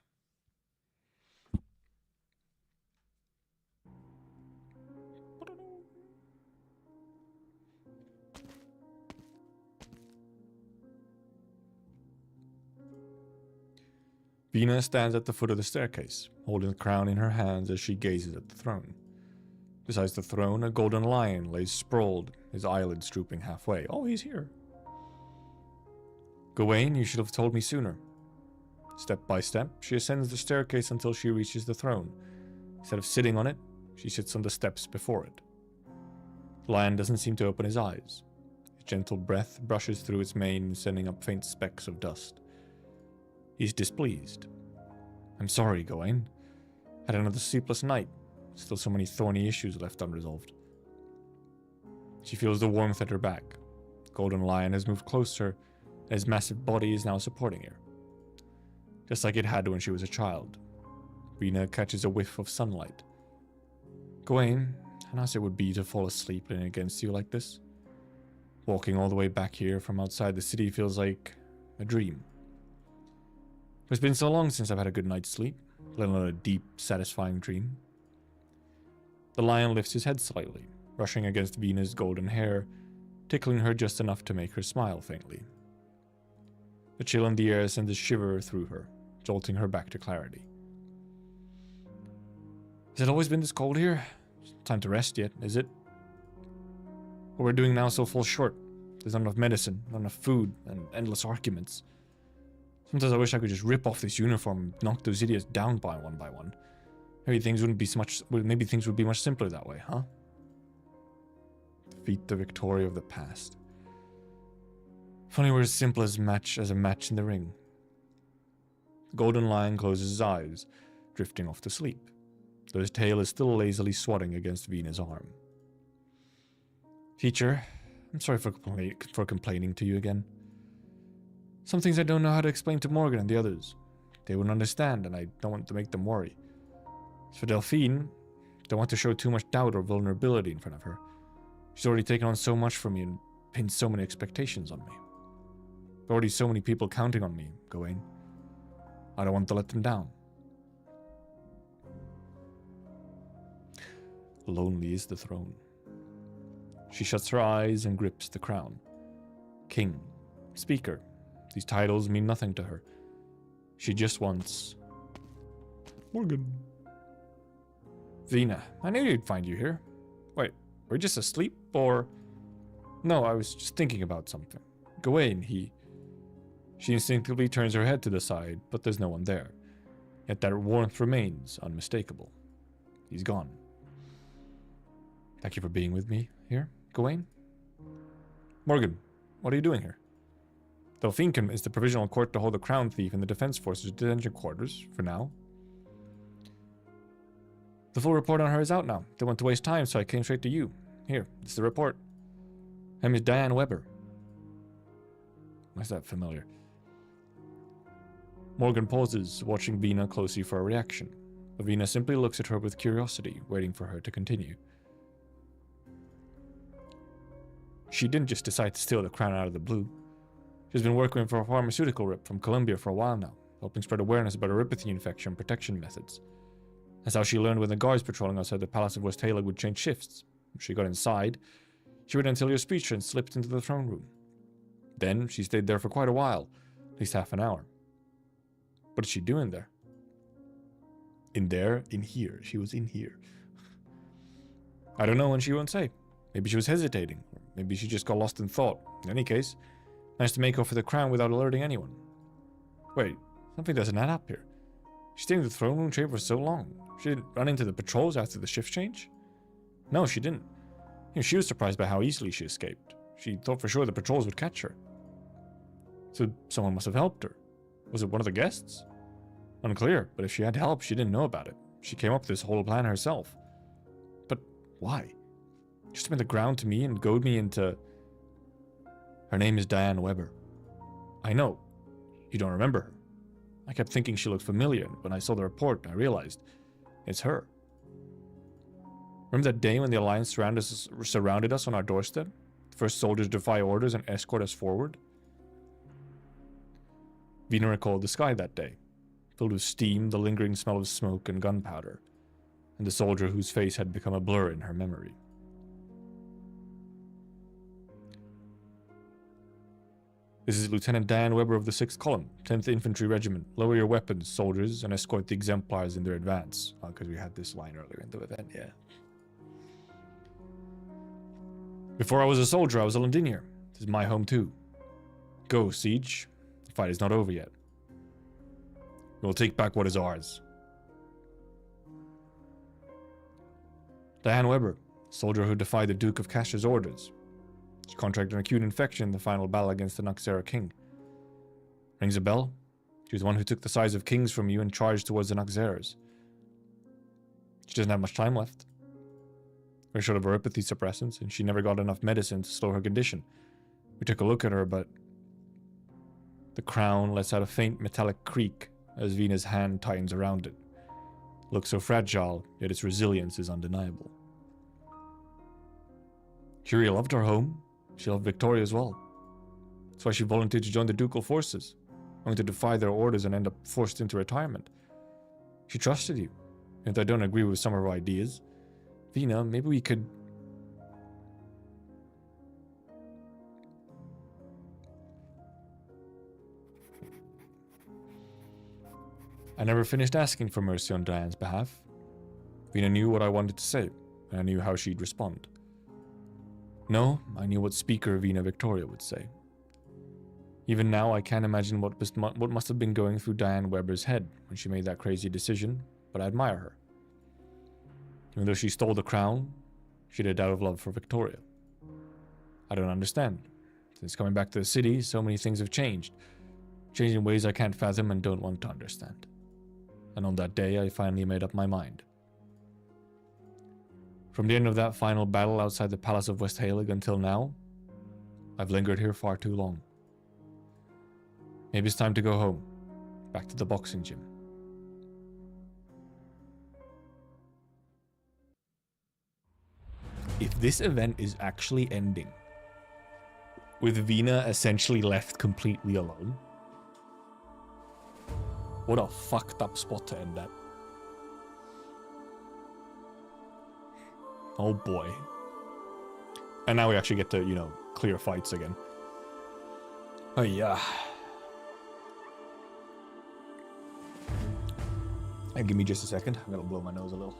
Speaker 3: Vina stands at the foot of the staircase, holding the crown in her hands as she gazes at the throne. Besides the throne, a golden lion lays sprawled, his eyelids drooping halfway. Oh, he's here. Gawain, you should have told me sooner. Step by step, she ascends the staircase until she reaches the throne. Instead of sitting on it, she sits on the steps before it. The lion doesn't seem to open his eyes. His gentle breath brushes through its mane, sending up faint specks of dust. He's displeased. I'm sorry, Gawain. Had another sleepless night. Still so many thorny issues left unresolved. She feels the warmth at her back. The golden lion has moved closer, and his massive body is now supporting her. Just like it had when she was a child. Vina catches a whiff of sunlight. Gawain, how nice it would be to fall asleep leaning against you like this. Walking all the way back here from outside the city feels like a dream. It's been so long since I've had a good night's sleep, let alone a deep, satisfying dream. The lion lifts his head slightly, brushing against Vina's golden hair, tickling her just enough to make her smile faintly. The chill in the air sends a shiver through her, jolting her back to clarity. Has it always been this cold here? Time to rest yet, is it? What we're doing now so falls short. There's not enough medicine, not enough food, and endless arguments. Sometimes I wish I could just rip off this uniform and knock those idiots down by one. Maybe things wouldn't be so much. Maybe things would be much simpler that way, huh? Defeat the Victoria of the past. Funny we're as simple as a match in the ring. The golden lion closes his eyes, drifting off to sleep, though his tail is still lazily swatting against Vina's arm. Teacher, I'm sorry for complaining to you again. Some things I don't know how to explain to Morgan and the others. They wouldn't understand, and I don't want to make them worry. As for Delphine, I don't want to show too much doubt or vulnerability in front of her. She's already taken on so much from me and pinned so many expectations on me. There are already so many people counting on me, Gawain. I don't want to let them down. Lonely is the throne. She shuts her eyes and grips the crown. King. Speaker. These titles mean nothing to her. She just wants... Morgan. Vina, I knew you'd find you here. Wait, were you just asleep, or... No, I was just thinking about something. Gawain, She instinctively turns her head to the side, but there's no one there. Yet that warmth remains unmistakable. He's gone. Thank you for being with me here, Gawain. Morgan, what are you doing here? Delphinecum is the provisional court to hold the crown thief in the defense forces' detention quarters, for now. The full report on her is out now. Don't want to waste time, so I came straight to you. Here, this is the report. Her name is Diane Weber. Why's that familiar? Morgan pauses, watching Vina closely for a reaction. But Vina simply looks at her with curiosity, waiting for her to continue. She didn't just decide to steal the crown out of the blue. She's been working for a pharmaceutical rep from Colombia for a while now, helping spread awareness about erypathy infection and protection methods. That's how she learned when the guards patrolling outside the Palace of Westhalig would change shifts. When she got inside, she waited until your speech and slipped into the throne room. Then she stayed there for quite a while, at least half an hour. What is she doing there? In there? In here. She was in here. I don't know, and she won't say. Maybe she was hesitating, or maybe she just got lost in thought. In any case, managed to make off for the crown without alerting anyone. Wait, something doesn't add up here. She stayed in the throne room chamber for so long. She didn't run into the patrols after the shift change? No, she didn't. She was surprised by how easily she escaped. She thought for sure the patrols would catch her. So someone must have helped her. Was it one of the guests? Unclear, but if she had help, she didn't know about it. She came up with this whole plan herself. But why? Just went the ground to me and goaded me into... Her name is Diane Weber. I know. You don't remember her. I kept thinking she looked familiar, and when I saw the report, I realized it's her. Remember that day when the Alliance surrounded us on our doorstep? The first soldiers defy orders and escort us forward? Vina recalled the sky that day, filled with steam, the lingering smell of smoke and gunpowder, and the soldier whose face had become a blur in her memory. This is Lieutenant Diane Weber of the 6th Column, 10th Infantry Regiment. Lower your weapons, soldiers, and escort the exemplars in their advance. Because we had this line earlier in the event, yeah. Before I was a soldier, I was a Londinier. This is my home too. Go, Siege. The fight is not over yet. We will take back what is ours. Diane Weber, soldier who defied the Duke of Cash's orders. She contracted an acute infection in the final battle against the Noxera king. Rings a bell? She was the one who took the size of kings from you and charged towards the Noxeras. She doesn't have much time left. We're short of erypathy suppressants, and she never got enough medicine to slow her condition. We took a look at her, but... The crown lets out a faint metallic creak as Vina's hand tightens around it. It looks so fragile, yet its resilience is undeniable. Curie loved her home. She loved Victoria as well. That's why she volunteered to join the ducal forces, only to defy their orders and end up forced into retirement. She trusted you. If I don't agree with some of her ideas, Vina, maybe we could... I never finished asking for mercy on Diane's behalf. Vina knew what I wanted to say, and I knew how she'd respond. No, I knew what Speaker Vina Victoria would say. Even now, I can't imagine what must have been going through Diane Weber's head when she made that crazy decision, but I admire her. Even though she stole the crown, she did it out of love for Victoria. I don't understand. Since coming back to the city, so many things have changed. Changed in ways I can't fathom and don't want to understand. And on that day, I finally made up my mind. From the end of that final battle outside the Palace of Westhalig until now, I've lingered here far too long. Maybe it's time to go home, back to the boxing gym. If this event is actually ending, with Vina essentially left completely alone, what a fucked up spot to end at. Oh boy. And now we actually get to, you know, clear fights again. Oh yeah. And give me just a second. I'm gonna blow my nose a little.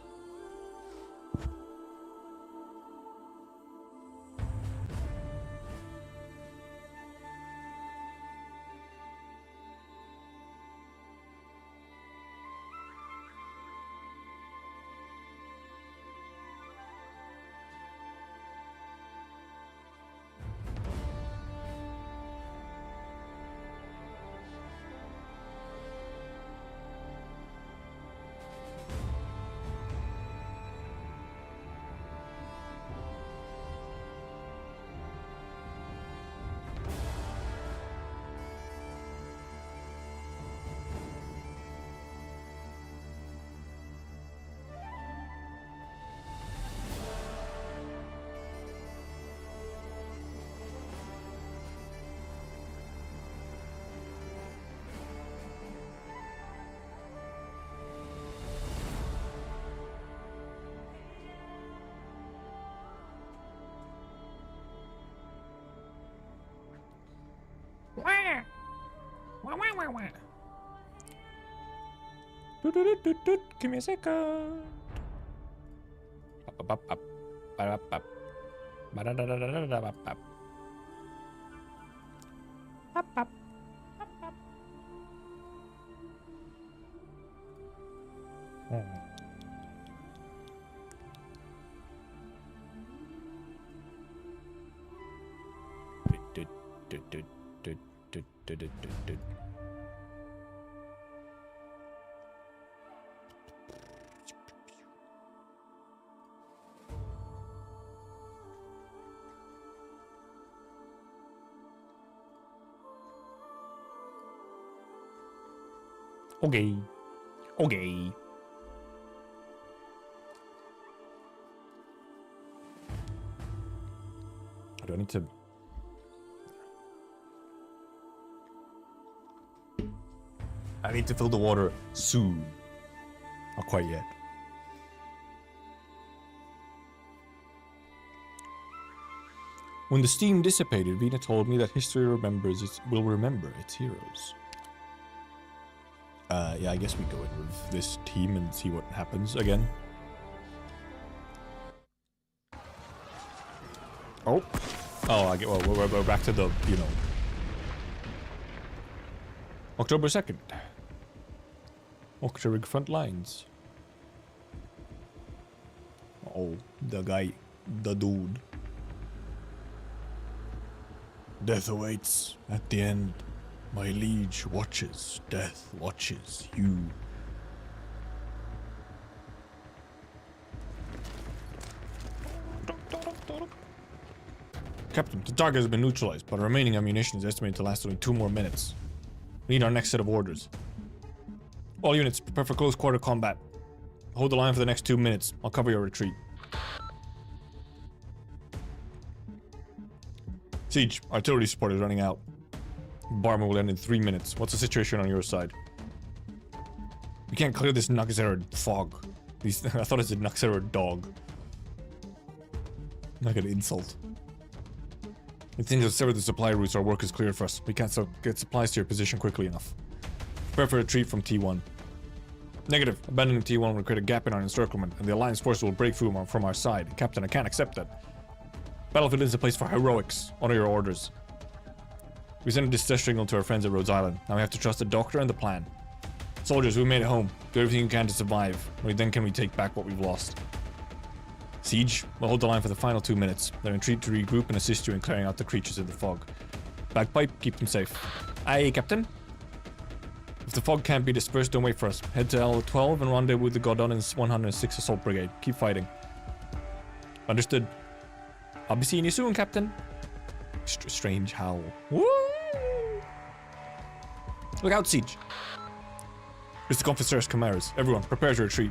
Speaker 3: Give me a second. Okay. Okay. Do I need to... I need to fill the water soon. Not quite yet. When the steam dissipated, Vina told me that history will remember its heroes. Yeah, I guess we go in with this team and see what happens again. Oh. Oh, I get. Well, we're back to the, you know, October 2nd. October front lines. Oh, the guy, the dude. Death awaits at the end. My liege watches. Death watches you. Captain, the target has been neutralized, but remaining ammunition is estimated to last only 2 more minutes. We need our next set of orders. All units, prepare for close quarter combat. Hold the line for the next 2 minutes. I'll cover your retreat. Siege, artillery support is running out. Bombardment will end in 3 minutes. What's the situation on your side? We can't clear this Naxera fog. I thought it said Naxera dog. Like an insult. It seems that severed the supply routes, our work is cleared for us. We can't get supplies to your position quickly enough. Prepare for retreat from T1. Negative. Abandoning T1 will create a gap in our encirclement, and the Alliance forces will break through from our side. Captain, I can't accept that. Battlefield is a place for heroics. Honor your orders. We sent a distress signal to our friends at Rhodes Island. Now we have to trust the doctor and the plan. Soldiers, we made it home. Do everything you can to survive. Only then can we take back what we've lost. Siege, we'll hold the line for the final 2 minutes. Then retreat to regroup and assist you in clearing out the creatures in the fog. Bagpipe, keep them safe. Aye, Captain. If the fog can't be dispersed, don't wait for us. Head to L12 and rendezvous with the Godonan's 106 Assault Brigade. Keep fighting. Understood. I'll be seeing you soon, Captain. Strange howl. Woo! Look out, Siege. It's the Confessors Chimeras. Everyone, prepare to retreat.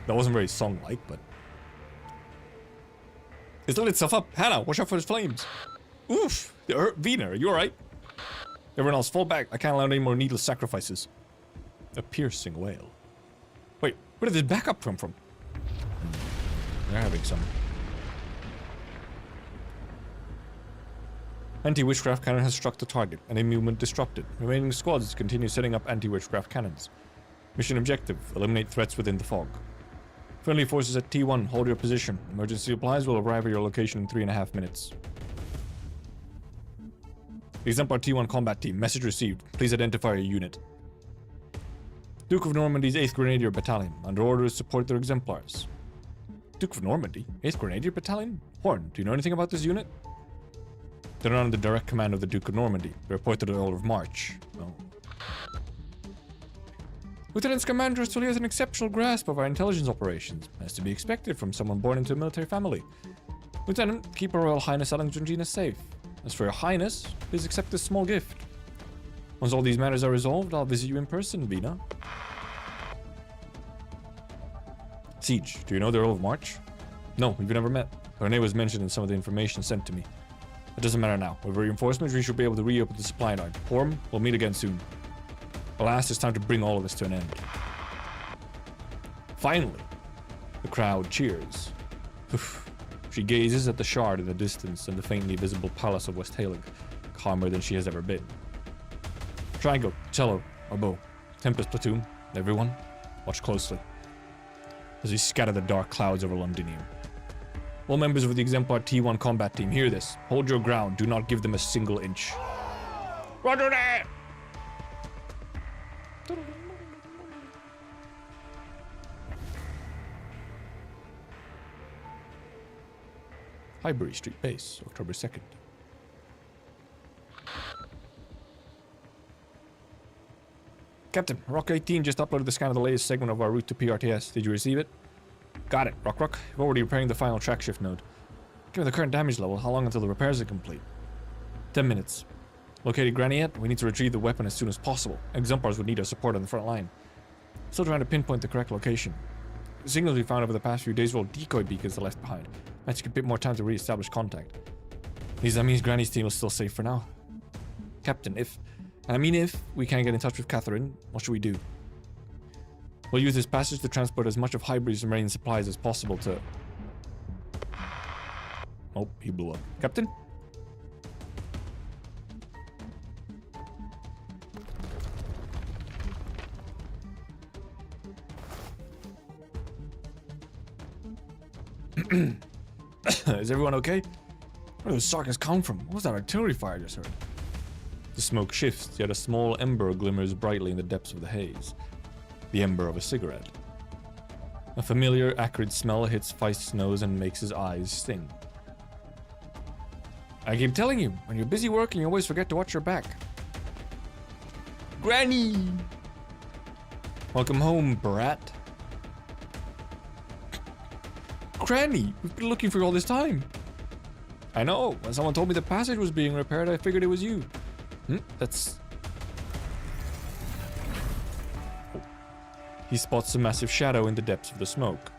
Speaker 3: That wasn't very song-like, but... It's lit itself up. Hannah, watch out for his flames. Oof! Vina, are you alright? Everyone else, fall back. I can't allow any more needless sacrifices. A piercing wail. Wait, where did this backup come from? They're having some. Anti-witchcraft cannon has struck the target. Any movement disrupted. Remaining squads continue setting up anti-witchcraft cannons. Mission objective: eliminate threats within the fog. Friendly forces at T1, hold your position. Emergency supplies will arrive at your location in 3.5 minutes. Exemplar T1 combat team. Message received. Please identify your unit. Duke of Normandy's 8th Grenadier Battalion. Under orders, support their exemplars. Duke of Normandy? 8th Grenadier Battalion? Horn, do you know anything about this unit? They're not under direct command of the Duke of Normandy. They report to the Earl of March. Oh. Lieutenant's commander still has an exceptional grasp of our intelligence operations, as to be expected from someone born into a military family. Lieutenant, keep Her Royal Highness Alexandrina safe. As for your highness, please accept this small gift. Once all these matters are resolved, I'll visit you in person, Vina. Siege, do you know the Earl of March? No, we've never met. Her name was mentioned in some of the information sent to me. It doesn't matter now. With reinforcements, we should be able to reopen the supply line. Horm, we'll meet again soon. Alas, it's time to bring all of this to an end. Finally, the crowd cheers. She gazes at the shard in the distance and the faintly visible palace of West Halig, calmer than she has ever been. Triangle, cello, oboe, Tempest platoon, everyone, watch closely as we scatter the dark clouds over Londinium. All members of the Exemplar T1 combat team, hear this. Hold your ground. Do not give them a single inch. Roger that! Highbury Street Base, October 2nd. Captain, Rock 18 just uploaded the scan of the latest segment of our route to PRTS. Did you receive it? Got it, Rock. We're already repairing the final track shift node. Given the current damage level, how long until the repairs are complete? 10 minutes. Located Granny yet? We need to retrieve the weapon as soon as possible. Exemplars would need our support on the front line. Still trying to pinpoint the correct location. The signals we found over the past few days were all decoy beacons left behind. Might take a bit more time to re-establish contact. At least that means Granny's team is still safe for now. Captain, if we can't get in touch with Catherine, what should we do? We'll use this passage to transport as much of Highbury's remaining supplies as possible to... Oh, he blew up. Captain? Is everyone okay? Where did those sarkas come from? What was that artillery fire I just heard? The smoke shifts, yet a small ember glimmers brightly in the depths of the haze. The ember of a cigarette. A familiar, acrid smell hits Feist's nose and makes his eyes sting. I keep telling you, when you're busy working, you always forget to watch your back. Granny! Welcome home, brat. Granny, we've been looking for you all this time. I know. When someone told me the passage was being repaired, I figured it was you. That's... Oh. He spots a massive shadow in the depths of the smoke.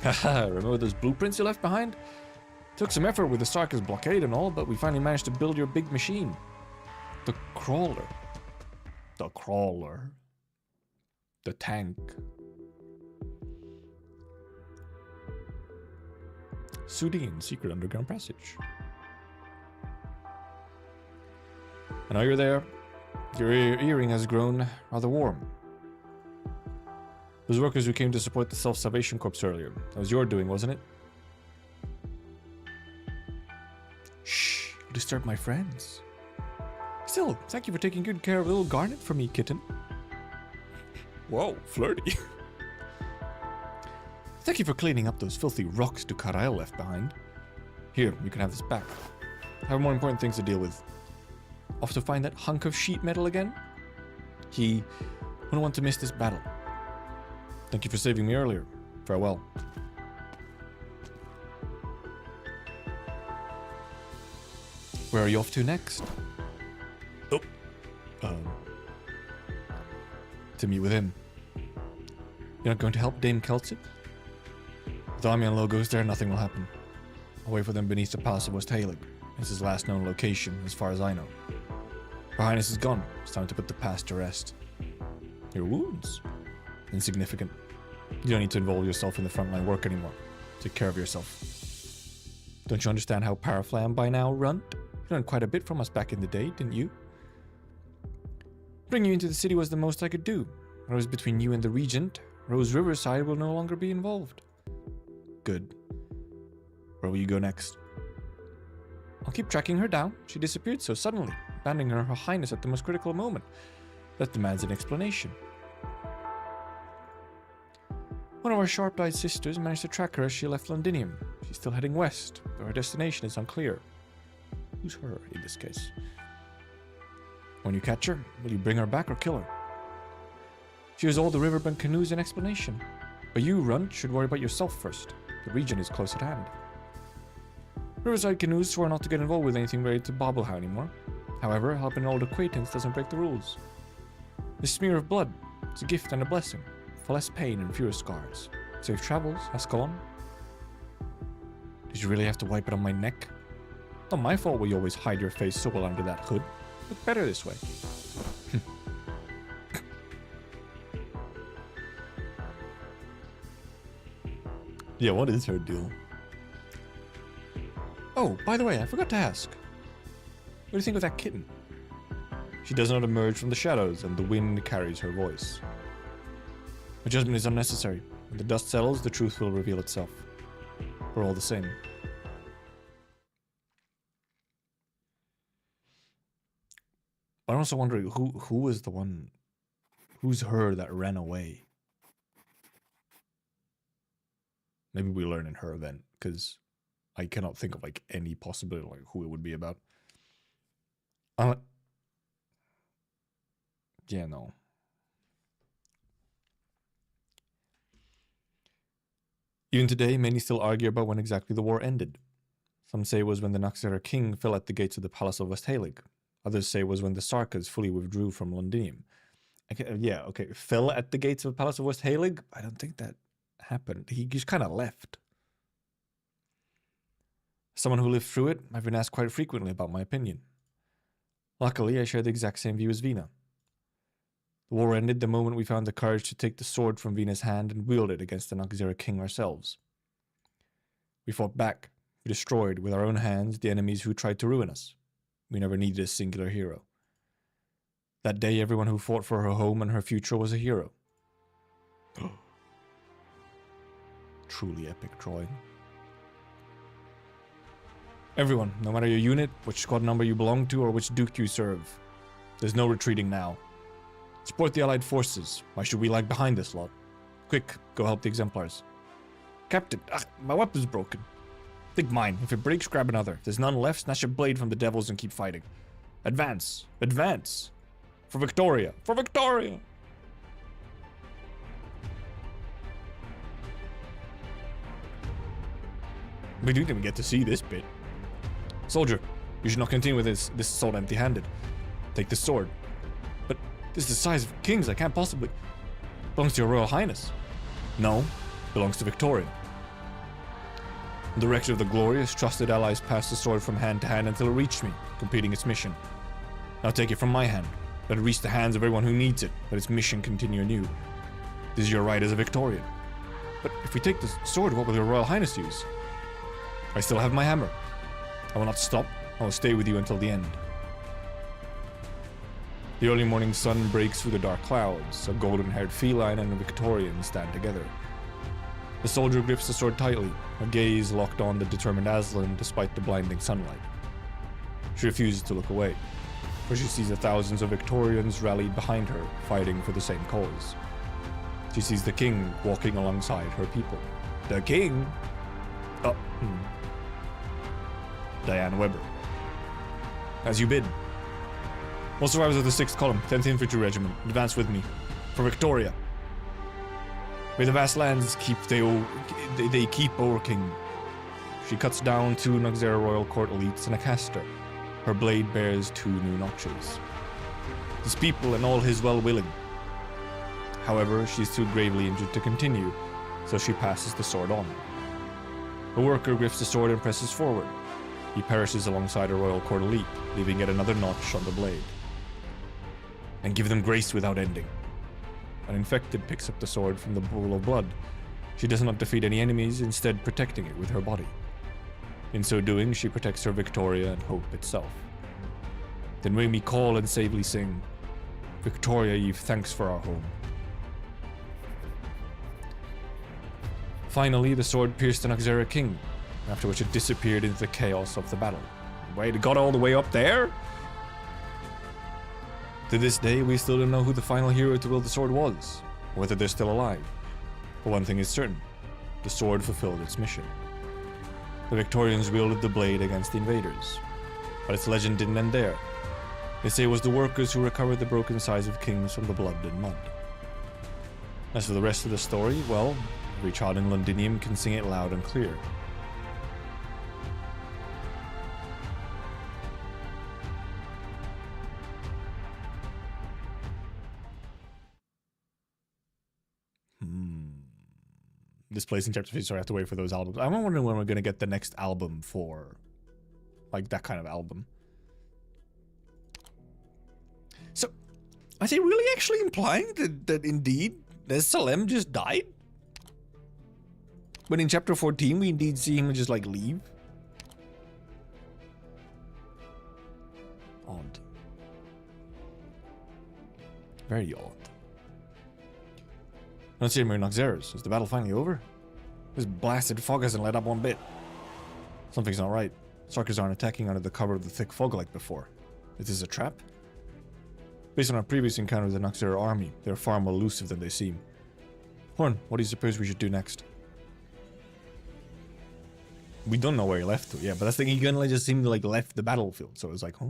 Speaker 3: Haha, remember those blueprints you left behind? Took some effort with the Sarkis blockade and all, but we finally managed to build your big machine. The crawler. The crawler. The tank. Sudin, secret underground passage. I know you're there. Your earring has grown rather warm. Those workers who came to support the Self-Salvation Corps earlier. That was your doing, wasn't it? Shh, you'll disturb my friends. Still, thank you for taking good care of little Garnet for me, kitten. Whoa, flirty. Thank you for cleaning up those filthy rocks Ducarail left behind. Here, you can have this back. I have more important things to deal with. Off to find that hunk of sheet metal again? He wouldn't want to miss this battle. Thank you for saving me earlier. Farewell. Where are you off to next? Oh. To meet with him. You're not going to help Dame Kelsit? With Damian logos there, nothing will happen. I'll wait for them beneath the Palace of West Halig. It's his last known location, as far as I know. Her Highness is gone. It's time to put the past to rest. Your wounds? Insignificant. You don't need to involve yourself in the frontline work anymore. Take care of yourself. Don't you understand how powerful I am by now, Runt? You learned quite a bit from us back in the day, didn't you? Bringing you into the city was the most I could do. When it was between you and the Regent, Rose Riverside will no longer be involved. Good. Where will you go next? I'll keep tracking her down. She disappeared so suddenly, abandoning her highness at the most critical moment. That demands an explanation. One of our sharp-eyed sisters managed to track her as she left Londinium. She's still heading west, though her destination is unclear. Who's her, in this case? When you catch her, will you bring her back or kill her? She owes all the riverbank canoes an explanation. But you, Runt, should worry about yourself first. The region is close at hand. Riverside canoes swore not to get involved with anything related to Bobblehow anymore. However, helping an old acquaintance doesn't break the rules. This smear of blood, it's a gift and a blessing. For less pain and fewer scars. Safe travels, Ascalon. Did you really have to wipe it on my neck? Not my fault where you always hide your face so well under that hood. Look better this way. Yeah, what is her deal? Oh, by the way, I forgot to ask. What do you think of that kitten? She does not emerge from the shadows, and the wind carries her voice. My judgment is unnecessary. When the dust settles, the truth will reveal itself. We're all the same. I'm also wondering who was the one, who's her that ran away? Maybe we learn in her then, because I cannot think of like any possibility like who it would be about. Yeah, no. Even today, many still argue about when exactly the war ended. Some say it was when the Noxera king fell at the gates of the Palace of Westhalig. Others say it was when the Sarkas fully withdrew from Londinium. Yeah, okay, fell at the gates of the Palace of Westhalig? I don't think that happened. He just kind of left. Someone who lived through it, I've been asked quite frequently about my opinion. Luckily, I share the exact same view as Vina. The war ended the moment we found the courage to take the sword from Vina's hand and wield it against the Noxera king ourselves. We fought back. We destroyed, with our own hands, the enemies who tried to ruin us. We never needed a singular hero. That day, everyone who fought for her home and her future was a hero. Truly epic drawing. Everyone, no matter your unit, which squad number you belong to, or which duke you serve. There's no retreating now. Support the allied forces. Why should we lag behind this lot? Quick, go help the exemplars. Captain, my weapon's broken. Take mine. If it breaks, grab another. If there's none left, snatch a blade from the devils and keep fighting. Advance. Advance. For Victoria. For Victoria! We didn't even get to see this bit. Soldier, you should not continue with this assault empty-handed. Take this sword. But this is the size of kings, I can't possibly... Belongs to your Royal Highness. No, belongs to Victoria. The director of the glorious, trusted allies passed the sword from hand to hand until it reached me, completing its mission. Now take it from my hand. Let it reach the hands of everyone who needs it. Let its mission continue anew. This is your right as a Victorian. But if we take the sword, what will your Royal Highness use? I still have my hammer. I will not stop. I will stay with you until the end. The early morning sun breaks through the dark clouds. A golden-haired feline and a Victorian stand together. The soldier grips the sword tightly, her gaze locked on the determined Aslan despite the blinding sunlight. She refuses to look away, for she sees the thousands of Victorians rallied behind her, fighting for the same cause. She sees the king walking alongside her people. The king? Diane Weber. As you bid. All survivors of the 6th Column, 10th Infantry Regiment, advance with me. For Victoria. May the vast lands keep they keep our king. She cuts down 2 Noxera Royal Court elites and a caster. Her blade bears 2 new notches. His people and all his well-willing. However, she is too gravely injured to continue, so she passes the sword on. The worker grips the sword and presses forward. He perishes alongside a Royal Court elite, leaving yet another notch on the blade. And give them grace without ending. An infected picks up the sword from the pool of blood. She does not defeat any enemies, instead protecting it with her body. In so doing, she protects her Victoria and hope itself. Then ring me call and savely sing, Victoria, ye've thanks for our home. Finally, the sword pierced the Noxera king, after which it disappeared into the chaos of the battle. Wait, it got all the way up there? To this day, we still don't know who the final hero to wield the sword was, or whether they're still alive. But one thing is certain, the sword fulfilled its mission. The Victorians wielded the blade against the invaders. But its legend didn't end there. They say it was the workers who recovered the broken sides of kings from the blood and mud. As for the rest of the story, well, every child in Londinium can sing it loud and clear. This plays in chapter 3, so I have to wait for those albums. I'm wondering when we're going to get the next album for, like, that kind of album. So, are they really actually implying that indeed Salem just died? When in chapter 14 we indeed see him just, like, leave? Odd. Very odd. I don't see any more Noxeras. Is the battle finally over? This blasted fog hasn't let up one bit. Something's not right. Sarkers aren't attacking under the cover of the thick fog like before. Is this a trap? Based on our previous encounter with the Noxera army, they're far more elusive than they seem. Horn, what do you suppose we should do next? We don't know where he left to, yeah, but that's the thing, he kinda just seemed to like left the battlefield, so it was like, huh?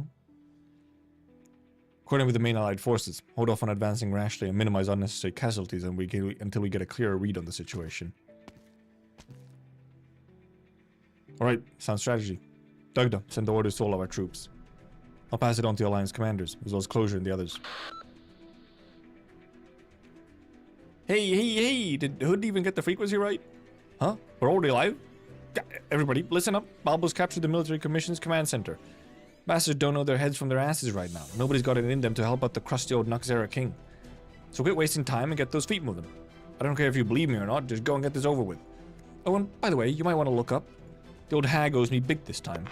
Speaker 3: According with the main allied forces, hold off on advancing rashly and minimize unnecessary casualties until we get a clearer read on the situation. Alright, sound strategy. Dagda, send the orders to all of our troops. I'll pass it on to the Alliance commanders, as well as Closure and the others. Hey, did Hood even get the frequency right? Huh? We're already live? Everybody, listen up. Balbo's captured the military commission's command center. Bastards don't know their heads from their asses right now. Nobody's got it in them to help out the crusty old Noxera king. So quit wasting time and get those feet moving. I don't care if you believe me or not, just go and get this over with. Oh, and by the way, you might want to look up. The old hag owes me big this time.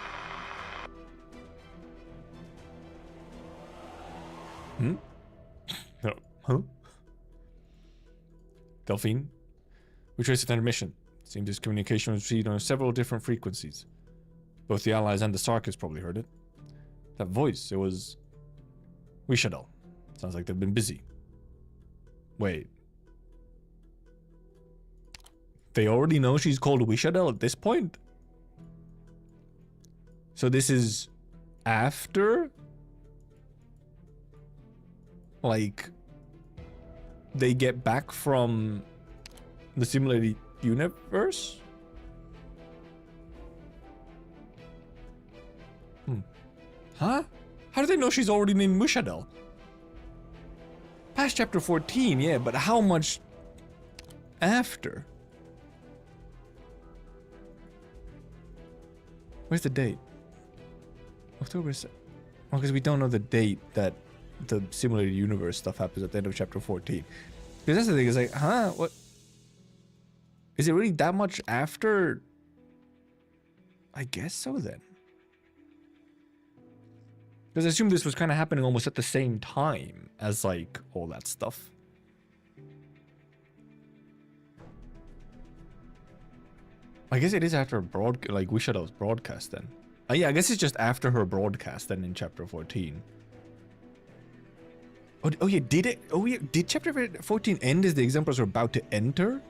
Speaker 3: Huh? Delphine? We traced an mission. It seems this communication was received on several different frequencies. Both the Allies and the Sarkis probably heard it. That voice, it was... Wishadel. Sounds like they've been busy. Wait. They already know she's called Wishadel at this point? So this is... after? Like... they get back from... the simulated universe? Huh? How do they know she's already named Wishadel? Past chapter 14, yeah, but how much after? Where's the date? October 7th. Well, because we don't know the date that the simulated universe stuff happens at the end of chapter 14. Because that's the thing, is like, huh? What? Is it really that much after? I guess so then. Because I assume this was kind of happening almost at the same time as, like, all that stuff. I guess it is after Wishadel's broadcast then. Yeah, I guess it's just after her broadcast then in chapter 14. Oh yeah, did it? Oh yeah, did chapter 14 end as the exemplars were about to enter?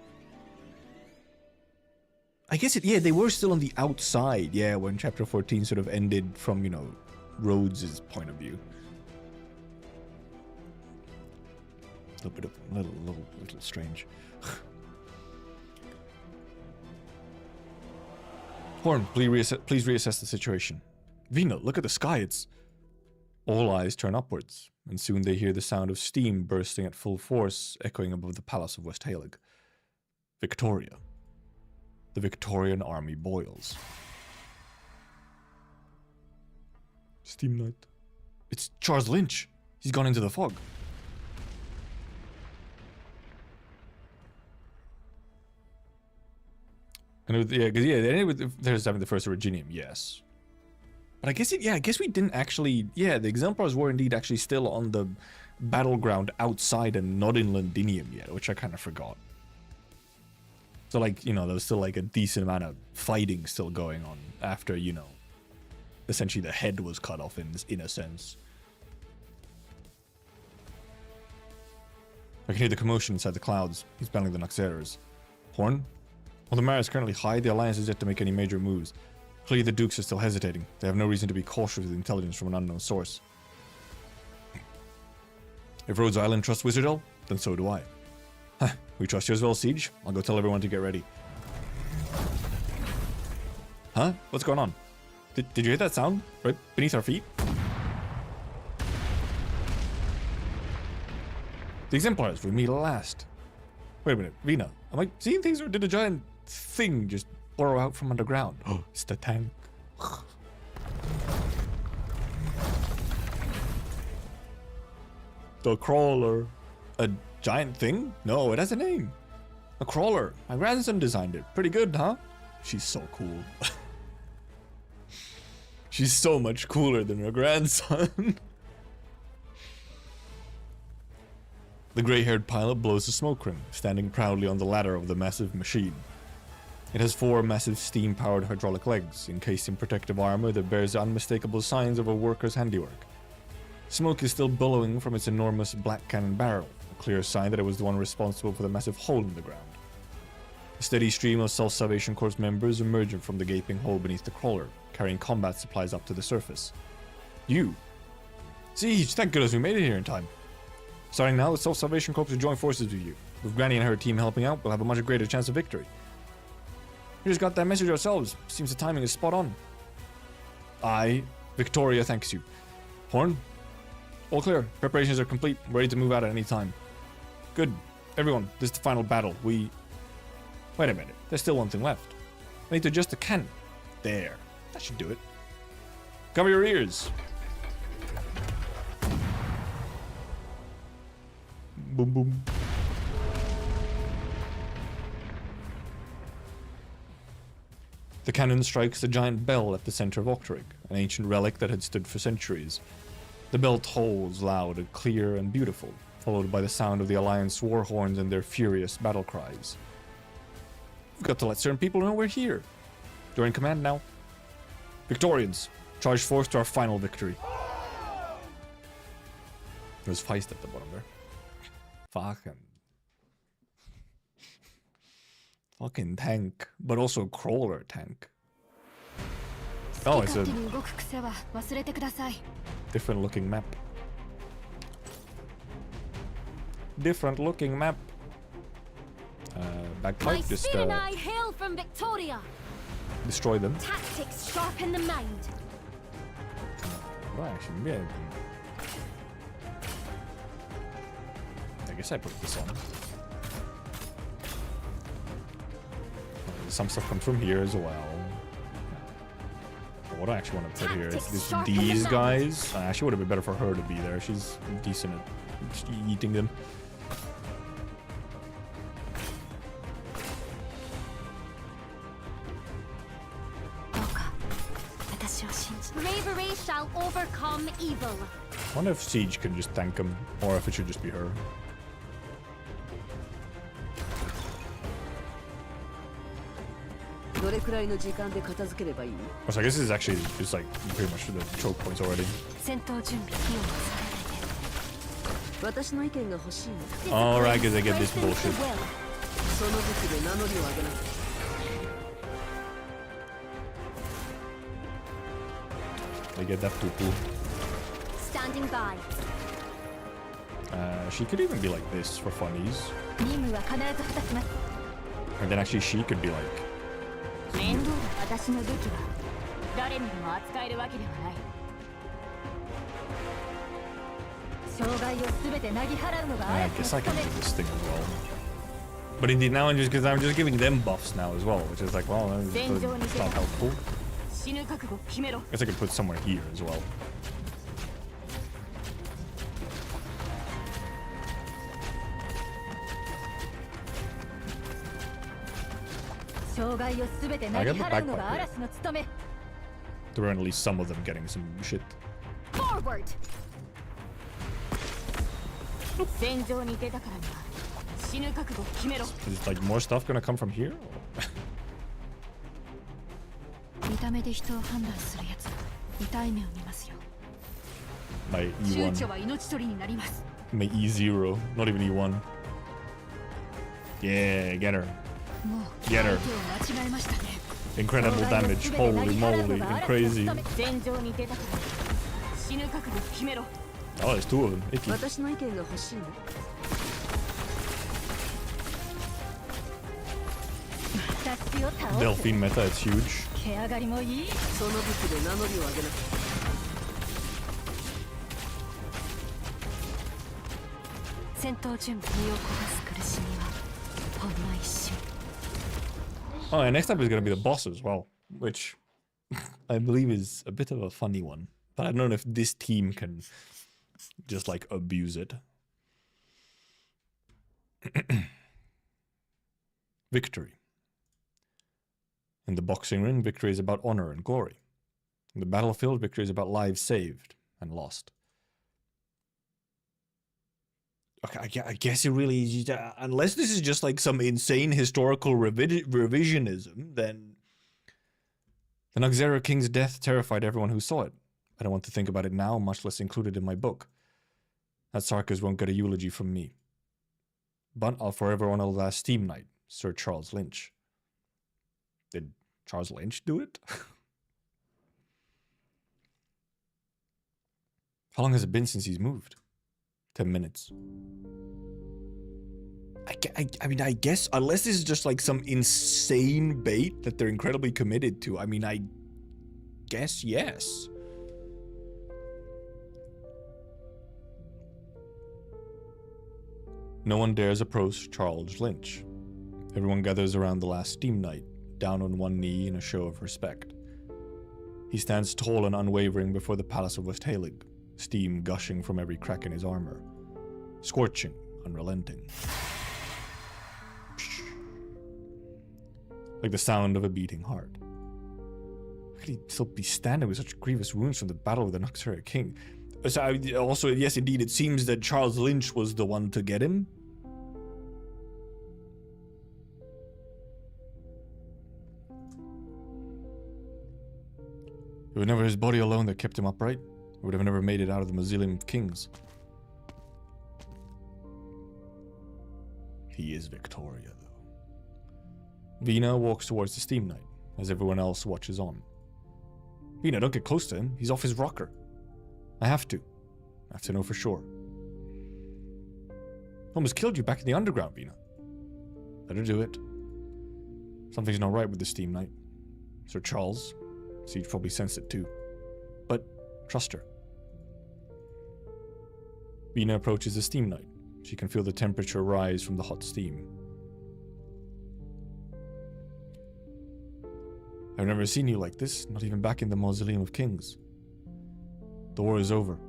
Speaker 3: I guess yeah, they were still on the outside, yeah, when chapter 14 sort of ended from, you know, Rhodes' point of view. A little strange. Horn, please reassess the situation. Vina, look at the sky, it's... All eyes turn upwards, and soon they hear the sound of steam bursting at full force, echoing above the palace of West Halig. Victoria. The Victorian army boils. Steam Knight. It's Charles Lynch. He's gone into the fog. And yeah, because they ended with there's having the first Originium, yes. But I guess I guess we didn't actually. Yeah, the Exemplars were indeed actually still on the battleground outside and not in Londinium yet, which I kind of forgot. So like, you know, there was still like a decent amount of fighting still going on after, you know, essentially the head was cut off in a sense. I can hear the commotion inside the clouds. He's battling the Noxerers. Horn? While the Mara is currently high, the Alliance is yet to make any major moves. Clearly the Dukes are still hesitating. They have no reason to be cautious with intelligence from an unknown source. If Rhodes Island trusts Wizardell, then so do I. We trust you as well, Siege. I'll go tell everyone to get ready. Huh? What's going on? Did you hear that sound? Right beneath our feet? The Exemplars we meet last. Wait a minute, Vina. Am I seeing things, or did a giant thing just burrow out from underground? Oh, it's the tank. The crawler. A giant thing? No, it has a name. A crawler. My grandson designed it. Pretty good, huh? She's so cool. She's so much cooler than her grandson. The gray-haired pilot blows the smoke ring, standing proudly on the ladder of the massive machine. It has 4 massive steam-powered hydraulic legs, encased in protective armor that bears the unmistakable signs of a worker's handiwork. Smoke is still billowing from its enormous black cannon barrel, a clear sign that it was the one responsible for the massive hole in the ground. A steady stream of Self-Salvation Corps members emerging from the gaping hole beneath the crawler, carrying combat supplies up to the surface. You! Siege, thank goodness we made it here in time. Starting now, the Self-Salvation Corps will join forces with you. With Granny and her team helping out, we'll have a much greater chance of victory. We just got that message ourselves. Seems the timing is spot on. Victoria thanks you. Horn? All clear. Preparations are complete. Ready to move out at any time. Good. Everyone, this is the final battle. Wait a minute. There's still one thing left. I need to adjust the cannon. There. That should do it. Cover your ears. Boom, boom. The cannon strikes a giant bell at the center of Octorygg, an ancient relic that had stood for centuries. The bell tolls loud and clear and beautiful, followed by the sound of the Alliance war horns and their furious battle cries. We've got to let certain people know we're here. You're in command now. Victorians, charge force to our final victory. There's Feist at the bottom there. Fucking tank, but also crawler tank. Oh, it's a different looking map. Different looking map. Bagpipe, just
Speaker 2: hail from Victoria.
Speaker 3: Destroy them.
Speaker 2: Tactics sharpen the mind.
Speaker 3: Well, actually, yeah. I guess I put this on. Some stuff comes from here as well. What I actually want to put here is these guys. Actually, would have been better for her to be there. She's decent at eating them.
Speaker 2: Bravery shall overcome evil.
Speaker 3: I wonder if Siege can just tank him, or if it should just be her. So I guess this is actually just like pretty much the choke points already. Alright, because I get this bullshit. They get that poo-poo.
Speaker 2: Standing by.
Speaker 3: She could even be like this for funnies. And then actually she could be like... I guess I can do this thing as well. But indeed now I'm just giving them buffs now as well, which is like, well, that's not helpful. I guess I could put somewhere here as well. I got the bagpipe here. There were at least some of them getting some shit.
Speaker 2: Forward.
Speaker 3: Is like more stuff gonna come from here? My E1. My E0, not even E1. Yeah, get her. Get her. Incredible damage. Holy moly, and crazy. Oh, there's two of them. Icky. Delphine meta, it's huge. Oh, and next up is gonna be the boss as well, which I believe is a bit of a funny one. But I don't know if this team can just like abuse it. Victory. In the boxing ring, victory is about honor and glory. In the battlefield, victory is about lives saved and lost. Okay, I guess it really is, unless this is just like some insane historical revisionism, then the Noxera King's death terrified everyone who saw it. I don't want to think about it now, much less included in my book. That Sarkis won't get a eulogy from me. But I'll forever honor the last Steam Knight, Sir Charles Lynch. Did Charles Lynch do it? How long has it been since he's moved? 10 minutes. I mean, I guess, unless this is just like some insane bait that they're incredibly committed to, I mean, I guess yes. No one dares approach Charles Lynch. Everyone gathers around the last Steam Knight, down on one knee in a show of respect. He stands tall and unwavering before the palace of Westhalig, steam gushing from every crack in his armor. Scorching, unrelenting. Like the sound of a beating heart. How could he still be standing with such grievous wounds from the battle with the Noxera King? So also, yes, indeed, it seems that Charles Lynch was the one to get him. It was never his body alone that kept him upright. He would have never made it out of the Mausoleum of Kings. He is Victoria, though. Vina walks towards the Steam Knight, as everyone else watches on. Vina, don't get close to him. He's off his rocker. I have to. I have to know for sure. Almost killed you back in the underground, Vina. Let her do it. Something's not right with the Steam Knight. Sir Charles, Siege probably sensed it too. But trust her. Vina approaches the Steam Knight. She can feel the temperature rise from the hot steam. I've never seen you like this, not even back in the Mausoleum of Kings. The war is over.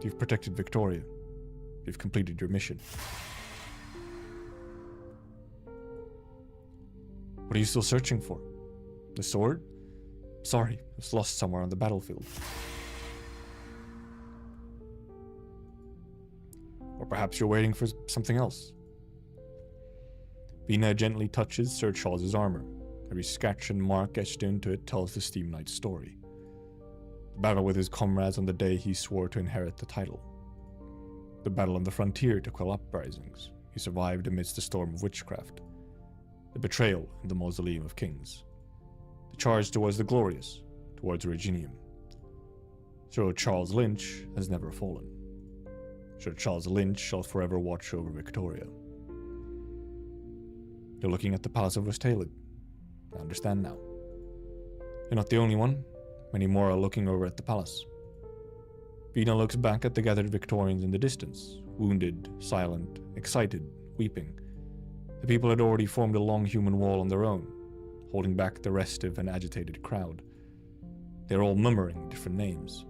Speaker 3: You've protected Victoria. You've completed your mission. What are you still searching for? The sword? Sorry, it was lost somewhere on the battlefield. Or perhaps you're waiting for something else. Vina gently touches Sir Charles's armor. Every scratch and mark etched into it tells the Steam Knight's story. The battle with his comrades on the day he swore to inherit the title. The battle on the frontier to quell uprisings. He survived amidst a storm of witchcraft. The betrayal in the Mausoleum of Kings. The charge towards the glorious, towards Reginium. Sir Charles Lynch has never fallen. Sir Charles Lynch shall forever watch over Victoria. You're looking at the Palace of Westhalig. I understand now. You're not the only one. Many more are looking over at the palace. Vina looks back at the gathered Victorians in the distance, wounded, silent, excited, weeping. The people had already formed a long human wall on their own, holding back the restive and agitated crowd. They're all murmuring different names.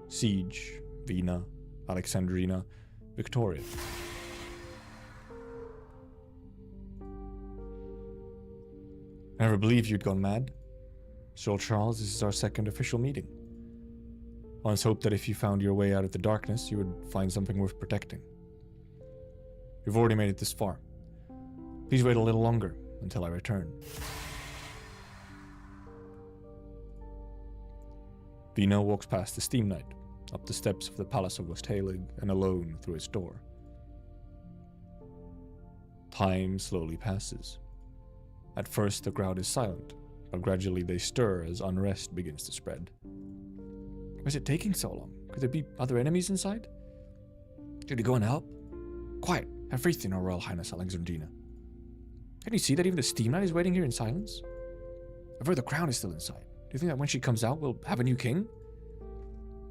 Speaker 3: Siege, Vina, Alexandrina, Victoria. Never believed you'd gone mad. Sir Charles, this is our second official meeting. Once hoped that if you found your way out of the darkness, you would find something worth protecting. You've already made it this far. Please wait a little longer until I return. Vina walks past the Steam Knight, up the steps of the Palace of Westhalig, and alone through its door. Time slowly passes. At first, the crowd is silent, but gradually they stir as unrest begins to spread. Why is it taking so long? Could there be other enemies inside? Should we go and help? Quiet. Have faith in our Royal Highness Alexandrina. Can you see that even the Steam Knight is waiting here in silence? I've heard the crown is still inside. Do you think that when she comes out, we'll have a new king?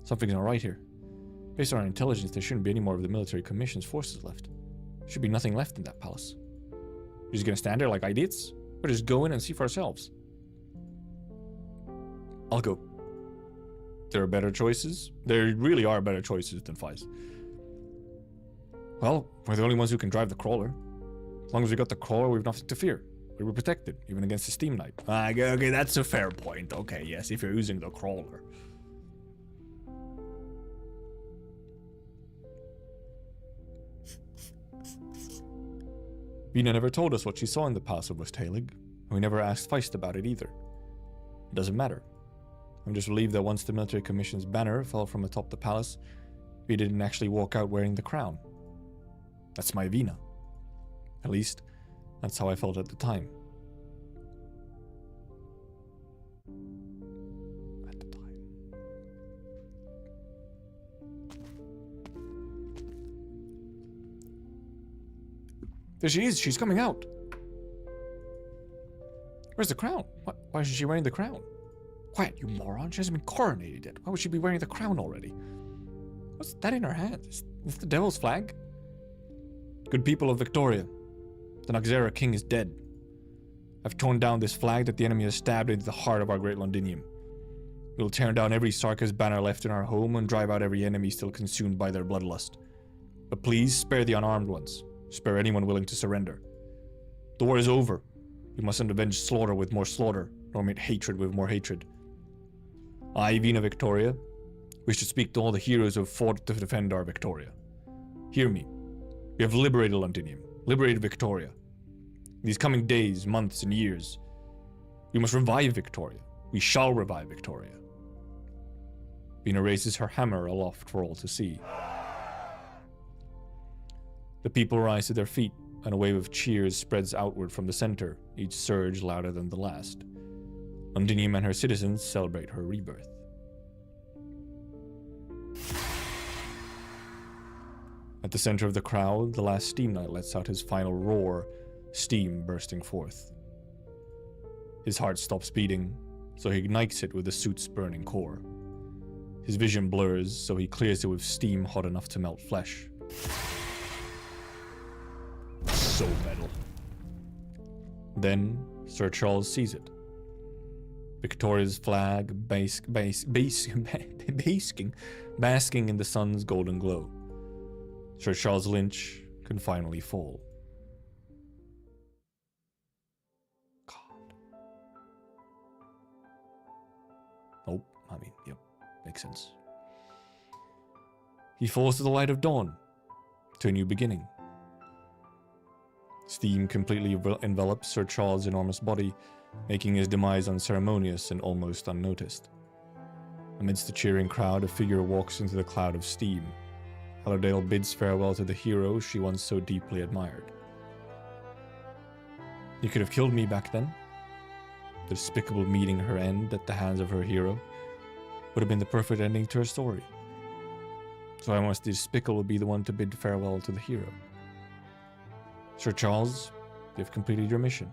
Speaker 3: Something's not right here. Based on our intelligence, there shouldn't be any more of the military commission's forces left. Should be nothing left in that palace. We're just gonna stand there like idiots? Or just go in and see for ourselves? I'll go. There are better choices? There really are better choices than Faiz. Well, we're the only ones who can drive the crawler. As long as we got the crawler, we've nothing to fear. We were protected, even against the Steam Knight. Okay, that's a fair point. Okay, yes, if you're using the crawler. Vina never told us what she saw in the Palace of Westhalig, and we never asked Feist about it either. It doesn't matter. I'm just relieved that once the military commission's banner fell from atop the palace, we didn't actually walk out wearing the crown. That's my Vina. At least, that's how I felt at the time. There she is, she's coming out. Where's the crown? Why isn't she wearing the crown? Quiet, you moron. She hasn't been coronated yet. Why would she be wearing the crown already? What's that in her hand? Is this the devil's flag? Good people of Victoria, the Noxera king is dead. I've torn down this flag that the enemy has stabbed into the heart of our great Londinium. We'll tear down every Sarkis banner left in our home and drive out every enemy still consumed by their bloodlust. But please spare the unarmed ones. Spare anyone willing to surrender. The war is over. We mustn't avenge slaughter with more slaughter, nor meet hatred with more hatred. I, Vina Victoria, wish to speak to all the heroes who have fought to defend our Victoria. Hear me. We have liberated Londinium, liberated Victoria. In these coming days, months, and years, we must revive Victoria. We shall revive Victoria. Vina raises her hammer aloft for all to see. The people rise to their feet, and a wave of cheers spreads outward from the center, each surge louder than the last. Londinium and her citizens celebrate her rebirth. At the center of the crowd, the last Steam Knight lets out his final roar, steam bursting forth. His heart stops beating, so he ignites it with the suit's burning core. His vision blurs, so he clears it with steam hot enough to melt flesh. So metal. Then, Sir Charles sees it. Victoria's flag basking in the sun's golden glow. Sir Charles Lynch can finally fall. God. Nope, yep, makes sense. He falls to the light of dawn, to a new beginning. Steam completely envelops Sir Charles' enormous body, making his demise unceremonious and almost unnoticed. Amidst the cheering crowd, a figure walks into the cloud of steam. Allerdale bids farewell to the hero she once so deeply admired. You could have killed me back then. The despicable meeting her end at the hands of her hero would have been the perfect ending to her story. So I must despicable be the one to bid farewell to the hero. Sir Charles, you've completed your mission.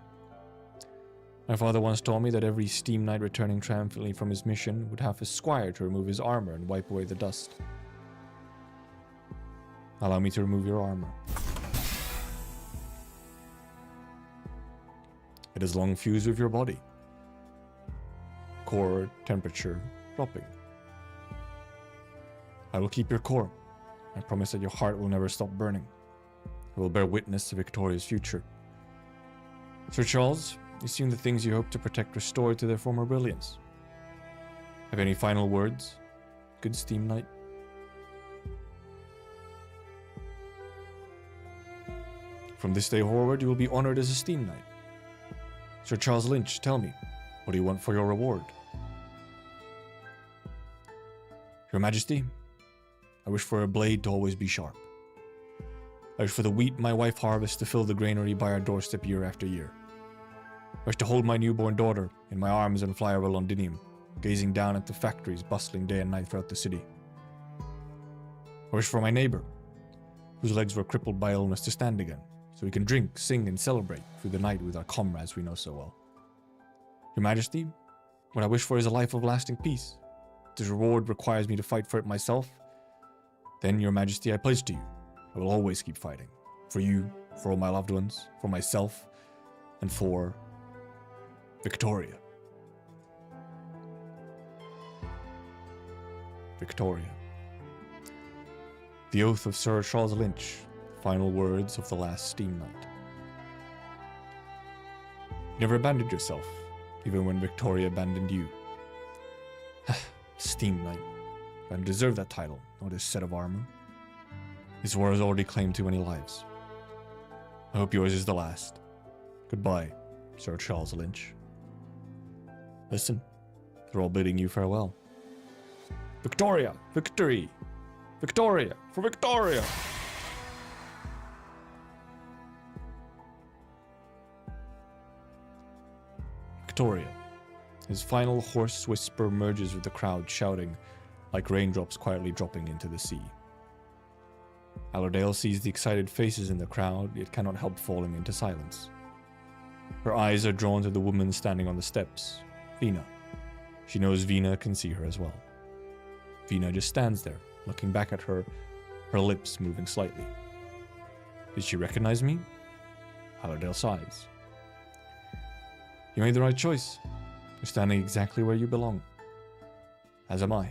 Speaker 3: My father once told me that every Steam Knight returning triumphantly from his mission would have a squire to remove his armor and wipe away the dust. Allow me to remove your armor. It is long fused with your body. Core temperature dropping. I will keep your core. I promise that your heart will never stop burning. It will bear witness to Victoria's future. Sir Charles, you've seen the things you hope to protect restored to their former brilliance. Have any final words, good Steam Knight? From this day forward, you will be honored as a Steam Knight. Sir Charles Lynch, tell me, what do you want for your reward? Your Majesty, I wish for a blade to always be sharp. I wish for the wheat my wife harvests to fill the granary by our doorstep year after year. I wish to hold my newborn daughter in my arms and fly over Londinium, gazing down at the factories bustling day and night throughout the city. I wish for my neighbor, whose legs were crippled by illness, to stand again, so we can drink, sing, and celebrate through the night with our comrades we know so well. Your Majesty, what I wish for is a life of lasting peace. If this reward requires me to fight for it myself, then, Your Majesty, I pledge to you, I will always keep fighting. For you, for all my loved ones, for myself, and for Victoria. Victoria. The oath of Sir Charles Lynch. Final words of the last Steam Knight. You never abandoned yourself, even when Victoria abandoned you. Steam Knight. I don't deserve that title, nor this set of armor. This war has already claimed too many lives. I hope yours is the last. Goodbye, Sir Charles Lynch. Listen, they're all bidding you farewell. Victoria! Victory! Victoria! For Victoria! Victoria. His final hoarse whisper merges with the crowd shouting, like raindrops quietly dropping into the sea. Allerdale sees the excited faces in the crowd, yet cannot help falling into silence. Her eyes are drawn to the woman standing on the steps, Vina. She knows Vina can see her as well. Vina just stands there, looking back at her, her lips moving slightly. Did she recognize me? Allerdale sighs. You made the right choice. You're standing exactly where you belong. As am I.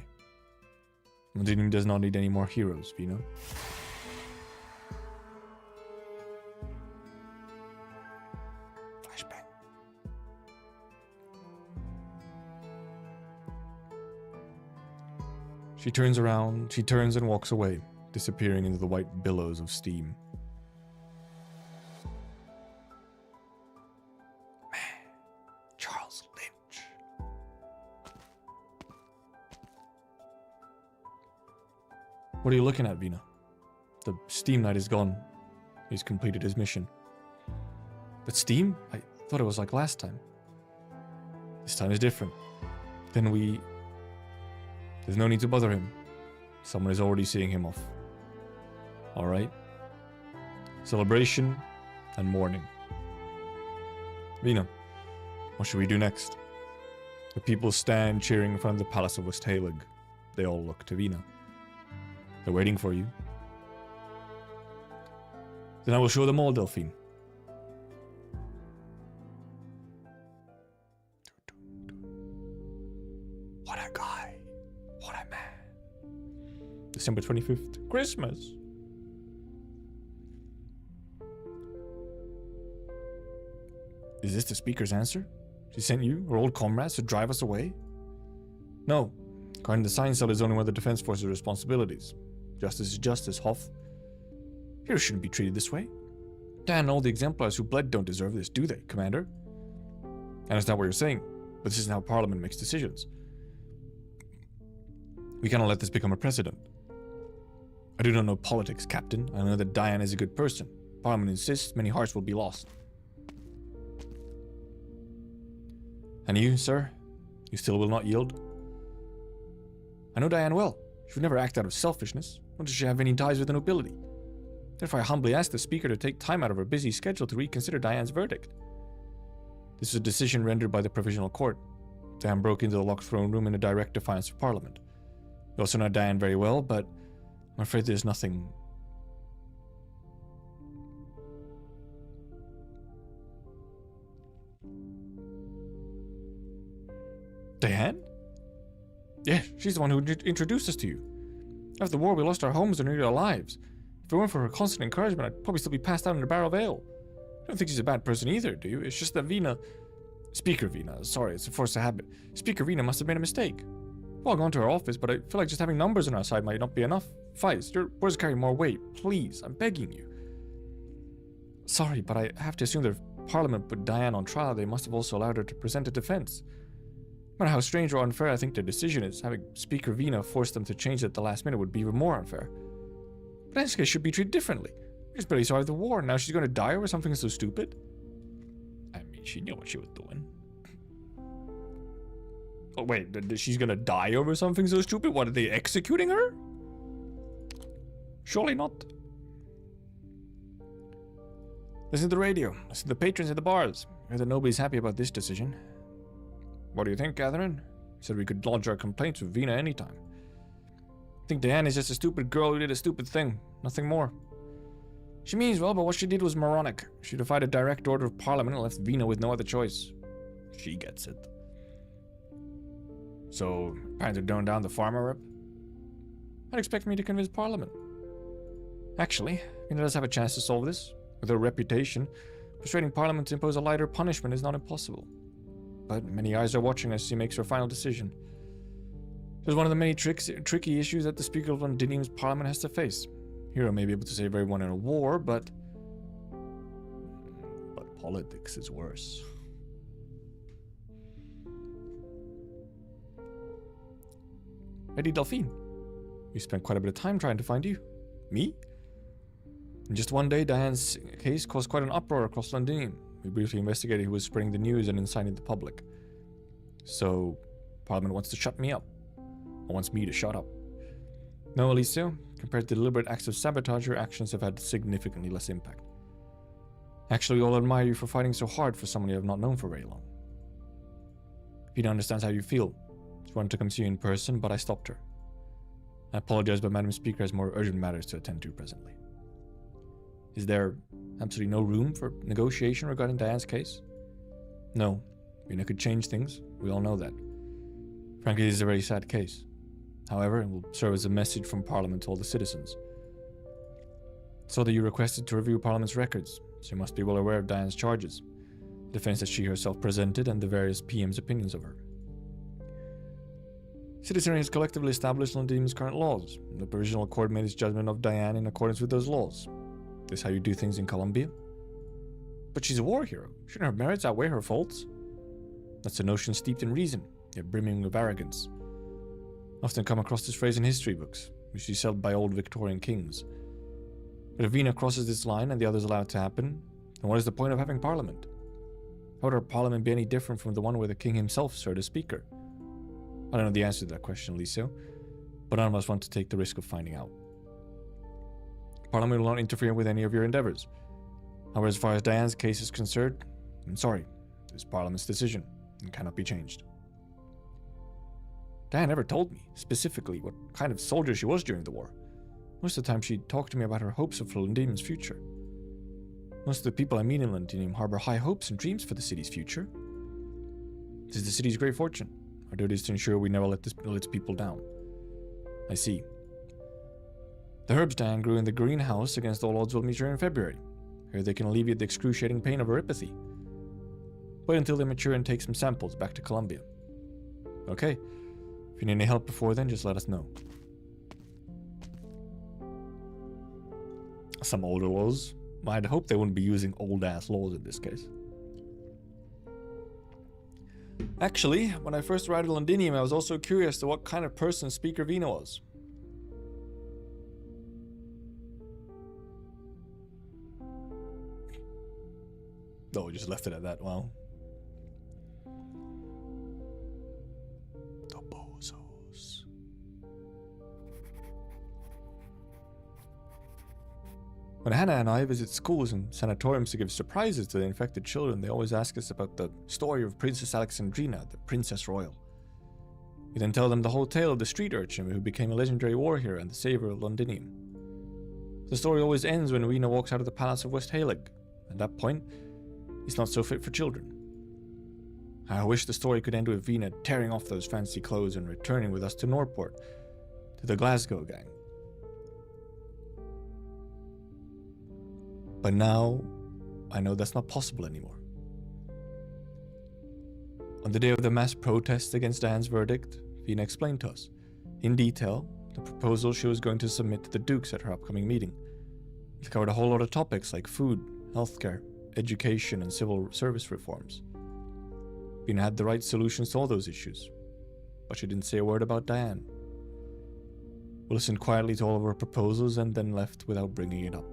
Speaker 3: Londinium does not need any more heroes, Vina. Flashback. She turns and walks away, disappearing into the white billows of steam. Charles Lynch. What are you looking at, Vina? The Steam Knight is gone. He's completed his mission. But Steam? I thought it was like last time. This time is different. There's no need to bother him. Someone is already seeing him off. Alright. Celebration and mourning. Vina, what should we do next? The people stand cheering in front of the Palace of Westhalig. They all look to Vina. They're waiting for you. Then I will show them all, Delphine. What a guy. What a man. December 25th. Christmas. Is this the speaker's answer? She sent you, her old comrades, to drive us away? No. According to the science cell is only one of the defense force's responsibilities. Justice is justice, Hoff. Heroes shouldn't be treated this way. Dan and all the exemplars who bled don't deserve this, do they, Commander? And it's not what you're saying, but this isn't how Parliament makes decisions. We cannot let this become a precedent. I do not know politics, Captain. I know that Diane is a good person. Parliament insists many hearts will be lost. And you, sir? You still will not yield? I know Diane well. She would never act out of selfishness, nor does she have any ties with the nobility. Therefore I humbly ask the Speaker to take time out of her busy schedule to reconsider Diane's verdict. This is a decision rendered by the Provisional Court. Diane broke into the locked throne room in a direct defiance of Parliament. You also know Diane very well, but I'm afraid there's nothing... Diane? Yeah, she's the one who introduced us to you. After the war, we lost our homes and nearly our lives. If it weren't for her constant encouragement, I'd probably still be passed out in a barrel of ale. I don't think she's a bad person either, do you? It's just that Vina... Speaker Vina, sorry, it's a force of habit. Speaker Vina must have made a mistake. Well, I'll go into her office, but I feel like just having numbers on our side might not be enough. Feist, your words carry more weight. Please, I'm begging you. Sorry, but I have to assume that if Parliament put Diane on trial, they must have also allowed her to present a defense. No matter how strange or unfair I think their decision is, having Speaker Vina force them to change it at the last minute would be even more unfair. But this case should be treated differently. We just barely survived the war, and now she's going to die over something so stupid? I mean, she knew what she was doing. Oh, wait, she's going to die over something so stupid? What, are they executing her? Surely not. Listen to the radio. Listen to the patrons at the bars. I hear that nobody's happy about this decision. What do you think, Catherine? Said we could lodge our complaints with Vina anytime. I think Diane is just a stupid girl who did a stupid thing. Nothing more. She means well, but what she did was moronic. She defied a direct order of Parliament and left Vina with no other choice. She gets it. So, planning to tone down the farmer rep? I'd expect me to convince Parliament. Actually, Vina does have a chance to solve this. With her reputation, persuading Parliament to impose a lighter punishment is not impossible. But many eyes are watching as she makes her final decision. It is one of the many tricky issues that the Speaker of Londinium's Parliament has to face. Hero may be able to save everyone in a war, but politics is worse. Lady Delphine, we spent quite a bit of time trying to find you. Me? In just one day, Diane's case caused quite an uproar across Londinium. We briefly investigated who was spreading the news and inciting the public. So, Parliament wants to shut me up. Or wants me to shut up. No, Alicia, compared to deliberate acts of sabotage, your actions have had significantly less impact. Actually, we all admire you for fighting so hard for someone you have not known for very long. Vina understands how you feel. She wanted to come see you in person, but I stopped her. I apologize, but Madam Speaker has more urgent matters to attend to presently. Is there absolutely no room for negotiation regarding Diane's case? No. Vina could change things. We all know that. Frankly, this is a very sad case. However, it will serve as a message from Parliament to all the citizens. So that you requested to review Parliament's records, so you must be well aware of Diane's charges, the defense that she herself presented, and the various PM's opinions of her. Citizenry has collectively established Londinium's current laws, and the Provisional Court made its judgment of Diane in accordance with those laws. This how you do things in Colombia? But she's a war hero. Shouldn't her merits outweigh her faults? That's a notion steeped in reason, yet brimming of arrogance. Often come across this phrase in history books, which is held by old Victorian kings. But if Vina crosses this line and the others allow it to happen, then what is the point of having Parliament? How would our Parliament be any different from the one where the king himself served as speaker? I don't know the answer to that question, Licio, but none of us want to take the risk of finding out. Parliament will not interfere with any of your endeavors. However, as far as Diane's case is concerned, I'm sorry, it is Parliament's decision and cannot be changed. Diane never told me, specifically, what kind of soldier she was during the war. Most of the time she talked to me about her hopes for Londinium's future. Most of the people I meet in Londinium harbor high hopes and dreams for the city's future. This is the city's great fortune. Our duty is to ensure we never let its people down. I see. The herbs Diane grew in the greenhouse against all odds will mature in February. Here they can alleviate the excruciating pain of erypathy. Wait until they mature and take some samples back to Colombia. Okay. If you need any help before then, just let us know. Some older laws. I'd hope they wouldn't be using old-ass laws in this case. Actually, when I first arrived at Londinium, I was also curious to what kind of person Speaker Vina was. Oh, we just left it at that. Wow. The bozos. When Hannah and I visit schools and sanatoriums to give surprises to the infected children, they always ask us about the story of Princess Alexandrina, the Princess Royal. We then tell them the whole tale of the street urchin who became a legendary war hero and the savior of Londinium. The story always ends when Rena walks out of the palace of West Halig. At that point, he's not so fit for children. I wish the story could end with Vina tearing off those fancy clothes and returning with us to Norport, to the Glasgow gang. But now, I know that's not possible anymore. On the day of the mass protests against Diane's verdict, Vina explained to us, in detail, the proposal she was going to submit to the Dukes at her upcoming meeting. It covered a whole lot of topics like food, healthcare, education, and civil service reforms. Vina had the right solutions to all those issues, but she didn't say a word about Diane. We listened quietly to all of her proposals and then left without bringing it up.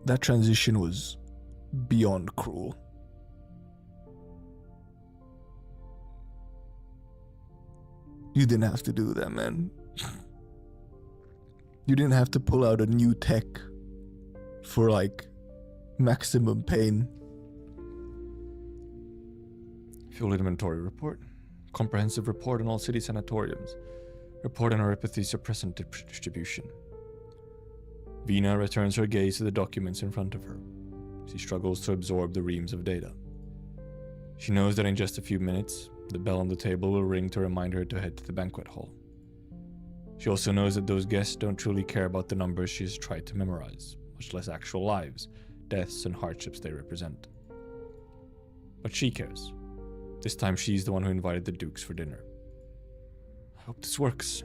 Speaker 3: That transition was beyond cruel. You didn't have to do that, man. You didn't have to pull out a new tech for like maximum pain. Fuel inventory report. Comprehensive report on all city sanatoriums. Report on neuropathy suppressant distribution. Vina returns her gaze to the documents in front of her. She struggles to absorb the reams of data. She knows that in just a few minutes, the bell on the table will ring to remind her to head to the banquet hall. She also knows that those guests don't truly care about the numbers she has tried to memorize, much less actual lives, deaths, and hardships they represent. But she cares. This time she's the one who invited the Dukes for dinner. I hope this works.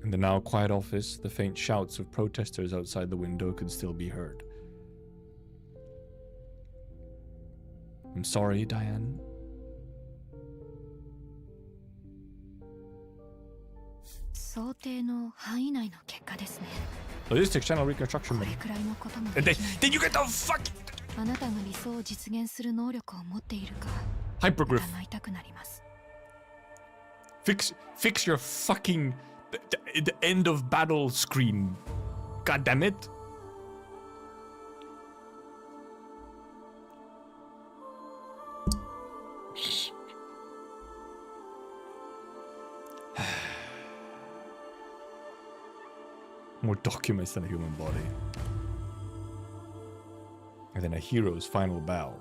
Speaker 3: In the now quiet office, the faint shouts of protesters outside the window could still be heard. I'm sorry, Diane. Logistics channel reconstruction menu. Did you get the fuck? Hypergriff. Fix your fucking the end of battle screen. God damn it. More documents than a human body. And then a hero's final bow.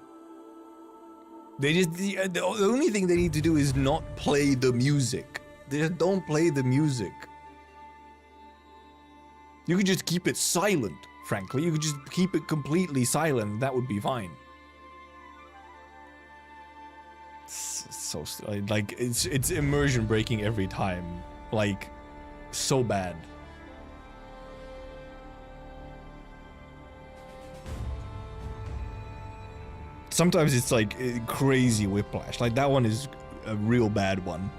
Speaker 3: They just the only thing they need to do is not play the music. They just don't play the music. You could just keep it silent, frankly. You could just keep it completely silent. That would be fine. It's so like it's immersion breaking every time. Like so bad. Sometimes it's like crazy whiplash. Like that one is a real bad one.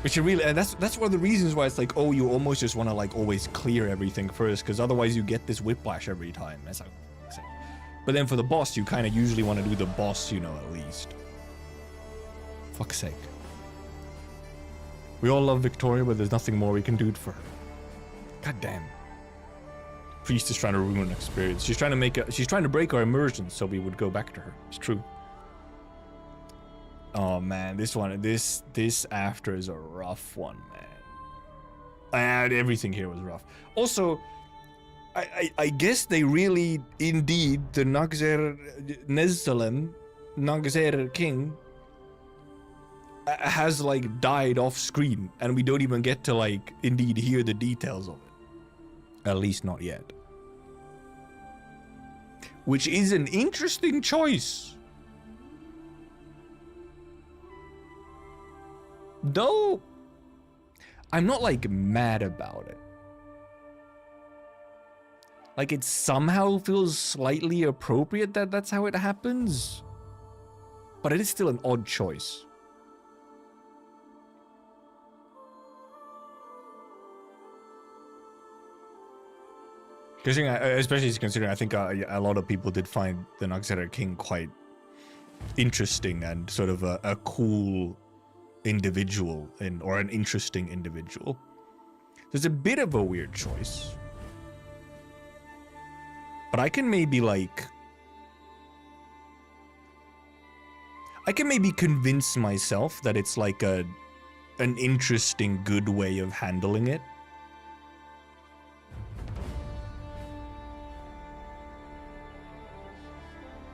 Speaker 3: Which you really, and that's one of the reasons why it's like, oh, you almost just want to like always clear everything first, because otherwise you get this whiplash every time. That's like, but then for the boss, you kind of usually want to do the boss, you know, at least. Fuck's sake. We all love Victoria, but there's nothing more we can do for her. God damn. Priest is trying to ruin an experience. She's trying to break our immersion so we would go back to her. It's true. Oh man, this after is a rough one, man. And everything here was rough. Also, I guess they really, indeed, the Nagzer King has like died off screen, and we don't even get to like indeed hear the details of it. At least not yet. Which is an interesting choice. Though, I'm not like mad about it. Like it somehow feels slightly appropriate that that's how it happens. But it is still an odd choice. Especially considering I think a lot of people did find the Nagzer King quite interesting and sort of a cool individual or an interesting individual. There's a bit of a weird choice. But I can maybe convince myself that it's like an interesting, good way of handling it.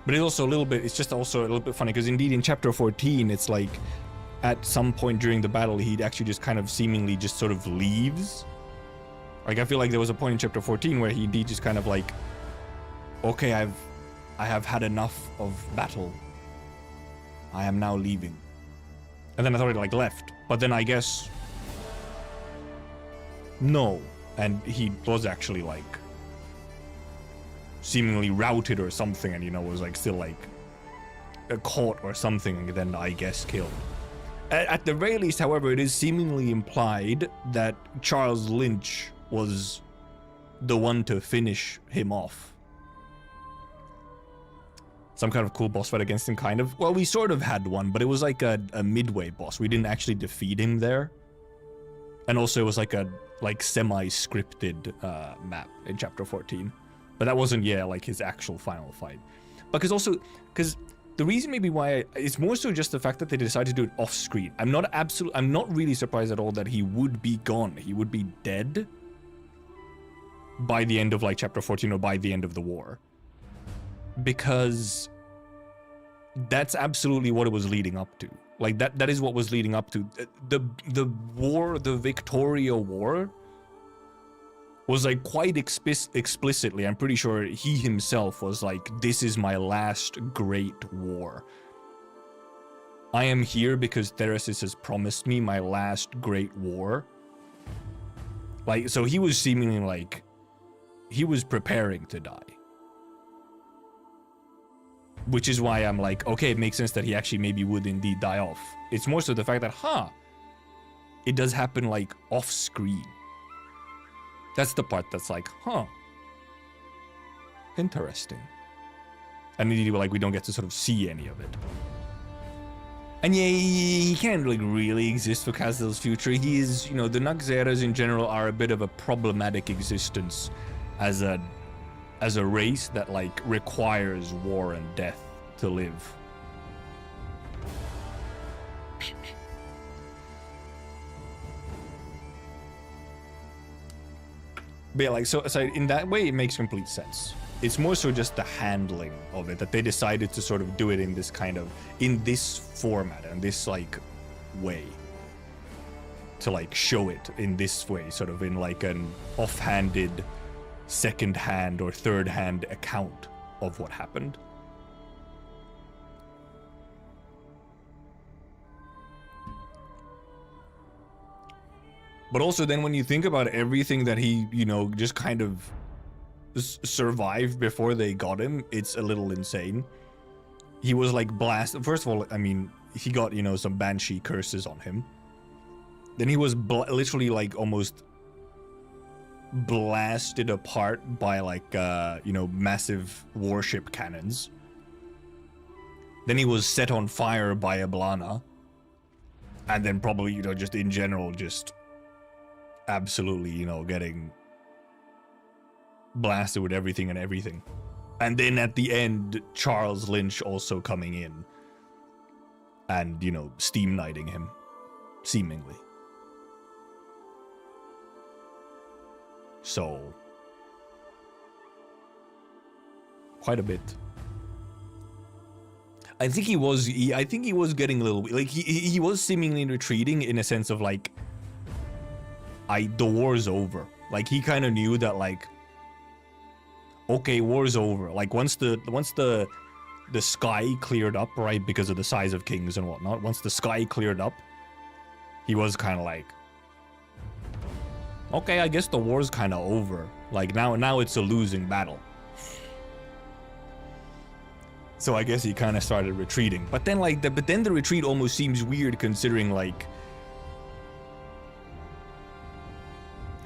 Speaker 3: But it's also it's just also a little bit funny, because indeed in chapter 14, it's like at some point during the battle, he actually just kind of seemingly just sort of leaves. Like, I feel like there was a point in chapter 14 where he indeed just kind of like, okay, I have had enough of battle. I am now leaving. And then I thought he like left. But then I guess no. And he was actually like seemingly routed or something, and was like still like caught or something, and then I guess killed. At the very least, however, it is seemingly implied that Charles Lynch was the one to finish him off. Some kind of cool boss fight against him, kind of. Well, we sort of had one, but it was like a midway boss. We didn't actually defeat him there. And also it was like a semi-scripted map in chapter 14. But that wasn't, like his actual final fight. Because the reason maybe why it's more so just the fact that they decided to do it off screen. I'm not really surprised at all that he would be gone. He would be dead by the end of like chapter 14 or by the end of the war. Because that's absolutely what it was leading up to. Like that is what was leading up to the war, the Victoria War was like quite explicitly, I'm pretty sure he himself was like, this is my last great war. I am here because Theresis has promised me my last great war. Like, so he was seemingly like, he was preparing to die. Which is why I'm like, okay, it makes sense that he actually maybe would indeed die off. It's more so the fact that, it does happen like off screen. That's the part that's like, interesting. And indeed, like, we don't get to sort of see any of it. And yeah, he can't like really exist for Kazdil's future. He is, the Nagzeras in general are a bit of a problematic existence as a race that like requires war and death to live. But yeah, like so in that way it makes complete sense. It's more so just the handling of it, that they decided to sort of do it in this format and this like way. To like show it in this way, sort of in like an offhanded second-hand or third-hand account of what happened. But also then when you think about everything that he, just kind of survived before they got him, it's a little insane. He was like blasted. First of all, I mean, he got, some banshee curses on him. Then he was literally like almost blasted apart by like massive warship cannons. Then he was set on fire by Ablana, and then probably just in general just absolutely getting blasted with everything and everything. And then at the end, Charles Lynch also coming in and steam knighting him, seemingly. So, quite a bit. I think he was getting a little like he was seemingly retreating in a sense of like, the war's over. Like he kind of knew that like, okay, war's over. Like once the sky cleared up, right, because of the size of kings and whatnot. Once the sky cleared up, he was kind of like, okay, I guess the war's kind of over. Like now it's a losing battle. So I guess he kind of started retreating. But then the retreat almost seems weird considering like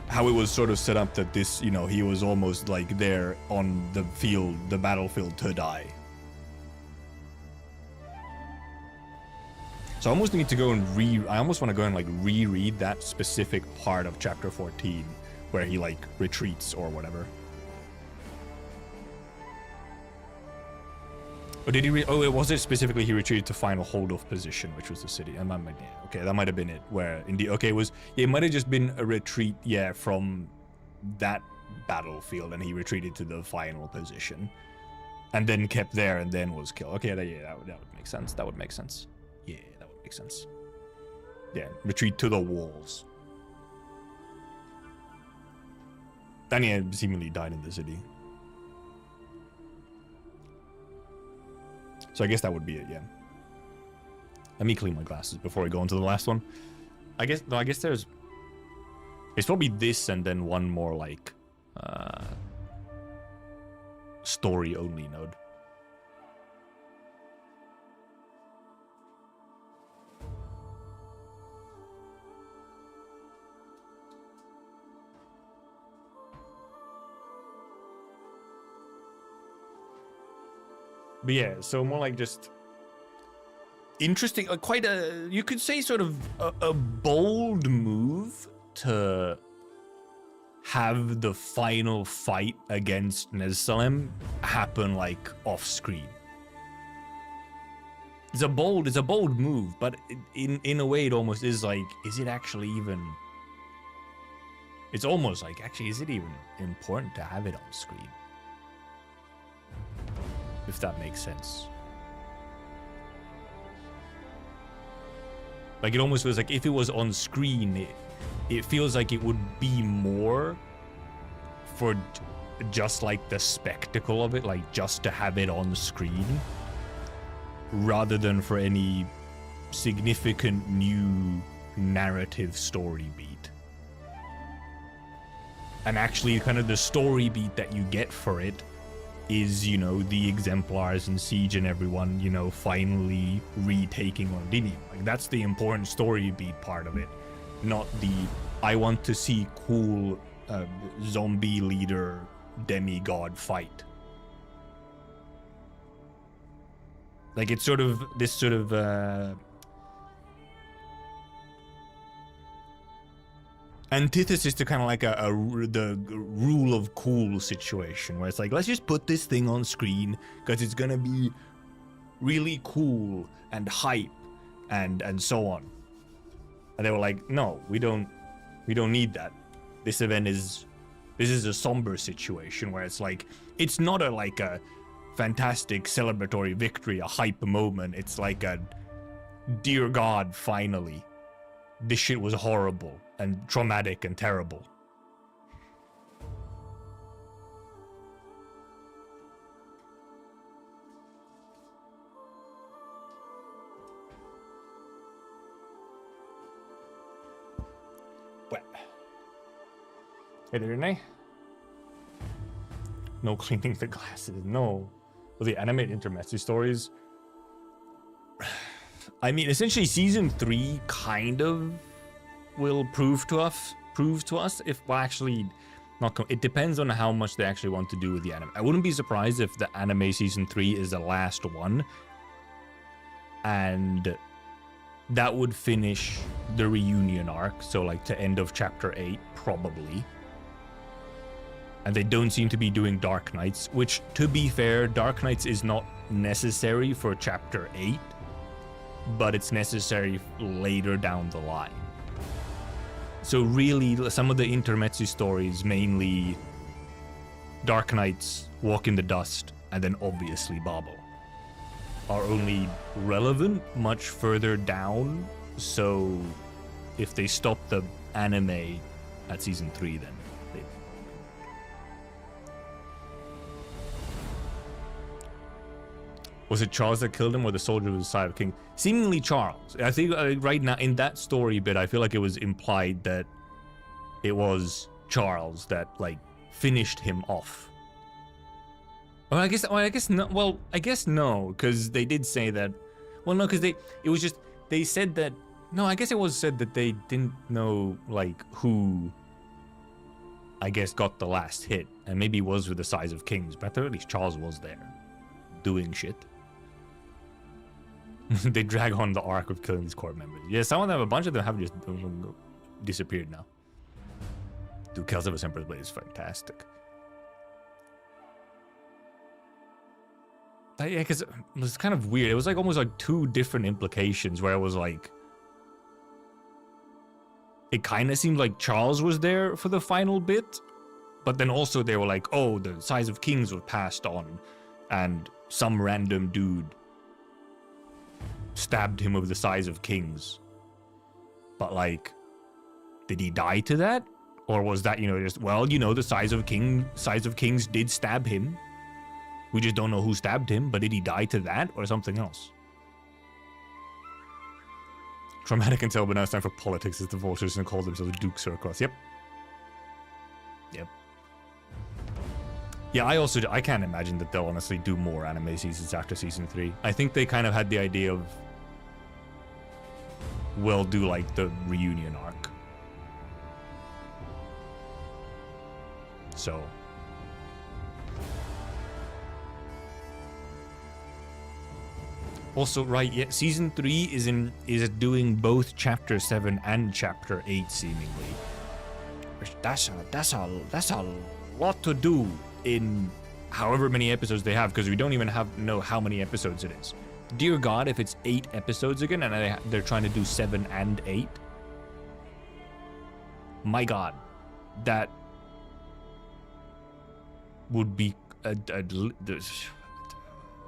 Speaker 3: how it was sort of set up that this, he was almost like there on the battlefield to die. So I almost need to go and I almost want to go and like reread that specific part of chapter 14 where he like retreats or whatever. Or did he was it specifically he retreated to final hold of position, which was the city? Okay, that might have been it. Where indeed, okay, it might have just been a retreat, from that battlefield, and he retreated to the final position, and then kept there, and then was killed. Okay, that would make sense. That would make sense. Yeah, that would make sense. Yeah, retreat to the walls. And he seemingly died in the city. So I guess that would be it, yeah. Let me clean my glasses before I go into the last one. I guess there's... It's probably this and then one more, like, story-only node. But yeah, so more like just interesting, quite a, you could say sort of a bold move to have the final fight against Nezsalem happen like off screen. It's a bold move, but in a way it almost is like, is it actually even, it's almost like, actually, is it even important to have it on screen? If that makes sense. Like, it almost feels like if it was on screen, it feels like it would be more for just like the spectacle of it, like just to have it on screen, rather than for any significant new narrative story beat. And actually, kind of the story beat that you get for it is, you know, the Exemplars and Siege and everyone, you know, finally retaking Londinium. Like, that's the important story beat part of it, not the I want to see cool zombie leader demigod fight. Like, it's sort of this sort of antithesis to kind of like the rule of cool situation, where it's like, let's just put this thing on screen because it's gonna be really cool and hype and so on. And they were like, no, we don't need that. This event is a somber situation where it's like, it's not like a fantastic celebratory victory, a hype moment. It's like a, dear God, finally, this shit was horrible and traumatic and terrible. Well. Hey there, Renee. No cleaning the glasses, no. Well, the animated intermezzo stories. I mean, essentially, season 3 kind of will prove to us if, well, actually, not. It depends on how much they actually want to do with the anime. I wouldn't be surprised if the anime season 3 is the last one, and that would finish the reunion arc. So, like, to end of chapter 8, probably. And they don't seem to be doing Arknights, which, to be fair, Arknights is not necessary for chapter 8, but it's necessary later down the line. So really, some of the intermezzo stories, mainly Arknights, Walk in the Dust, and then obviously Babo, are only relevant much further down. So if they stop the anime at season 3, then they... Was it Charles that killed him, or the soldier was the side of King? Seemingly Charles. I think right now in that story bit, I feel like it was implied that it was Charles that like finished him off. Well, I guess no. Well, I guess no, because they did say that. Well, no, because they said that. No, I guess it was said that they didn't know like who, I guess, got the last hit, and maybe it was with the size of Kings, but at least Charles was there, doing shit. They drag on the arc of killing these court members. Yeah, some of them, a bunch of them have just disappeared now. Dude, Kells of a Emperor's Blade is fantastic. But yeah, because it was kind of weird. It was like almost like two different implications where it was like, it kind of seemed like Charles was there for the final bit, but then also they were like, oh, the size of Kings was passed on, and some random dude stabbed him with the size of Kings. But like, did he die to that? Or was that, just, well, the size of kings did stab him. We just don't know who stabbed him, but did he die to that or something else? Traumatic until, but now it's time for politics as the vultures and call themselves Duke Circus. Yep. Yeah, I can't imagine that they'll honestly do more anime seasons after season 3. I think they kind of had the idea of, we'll do like the reunion arc. So. Also, right, yeah, season 3 is doing both chapter 7 and chapter 8 seemingly. That's a lot to do in however many episodes they have, because we don't even know how many episodes it is. Dear God, if it's 8 episodes again and they're trying to do 7 and 8, my God, that would be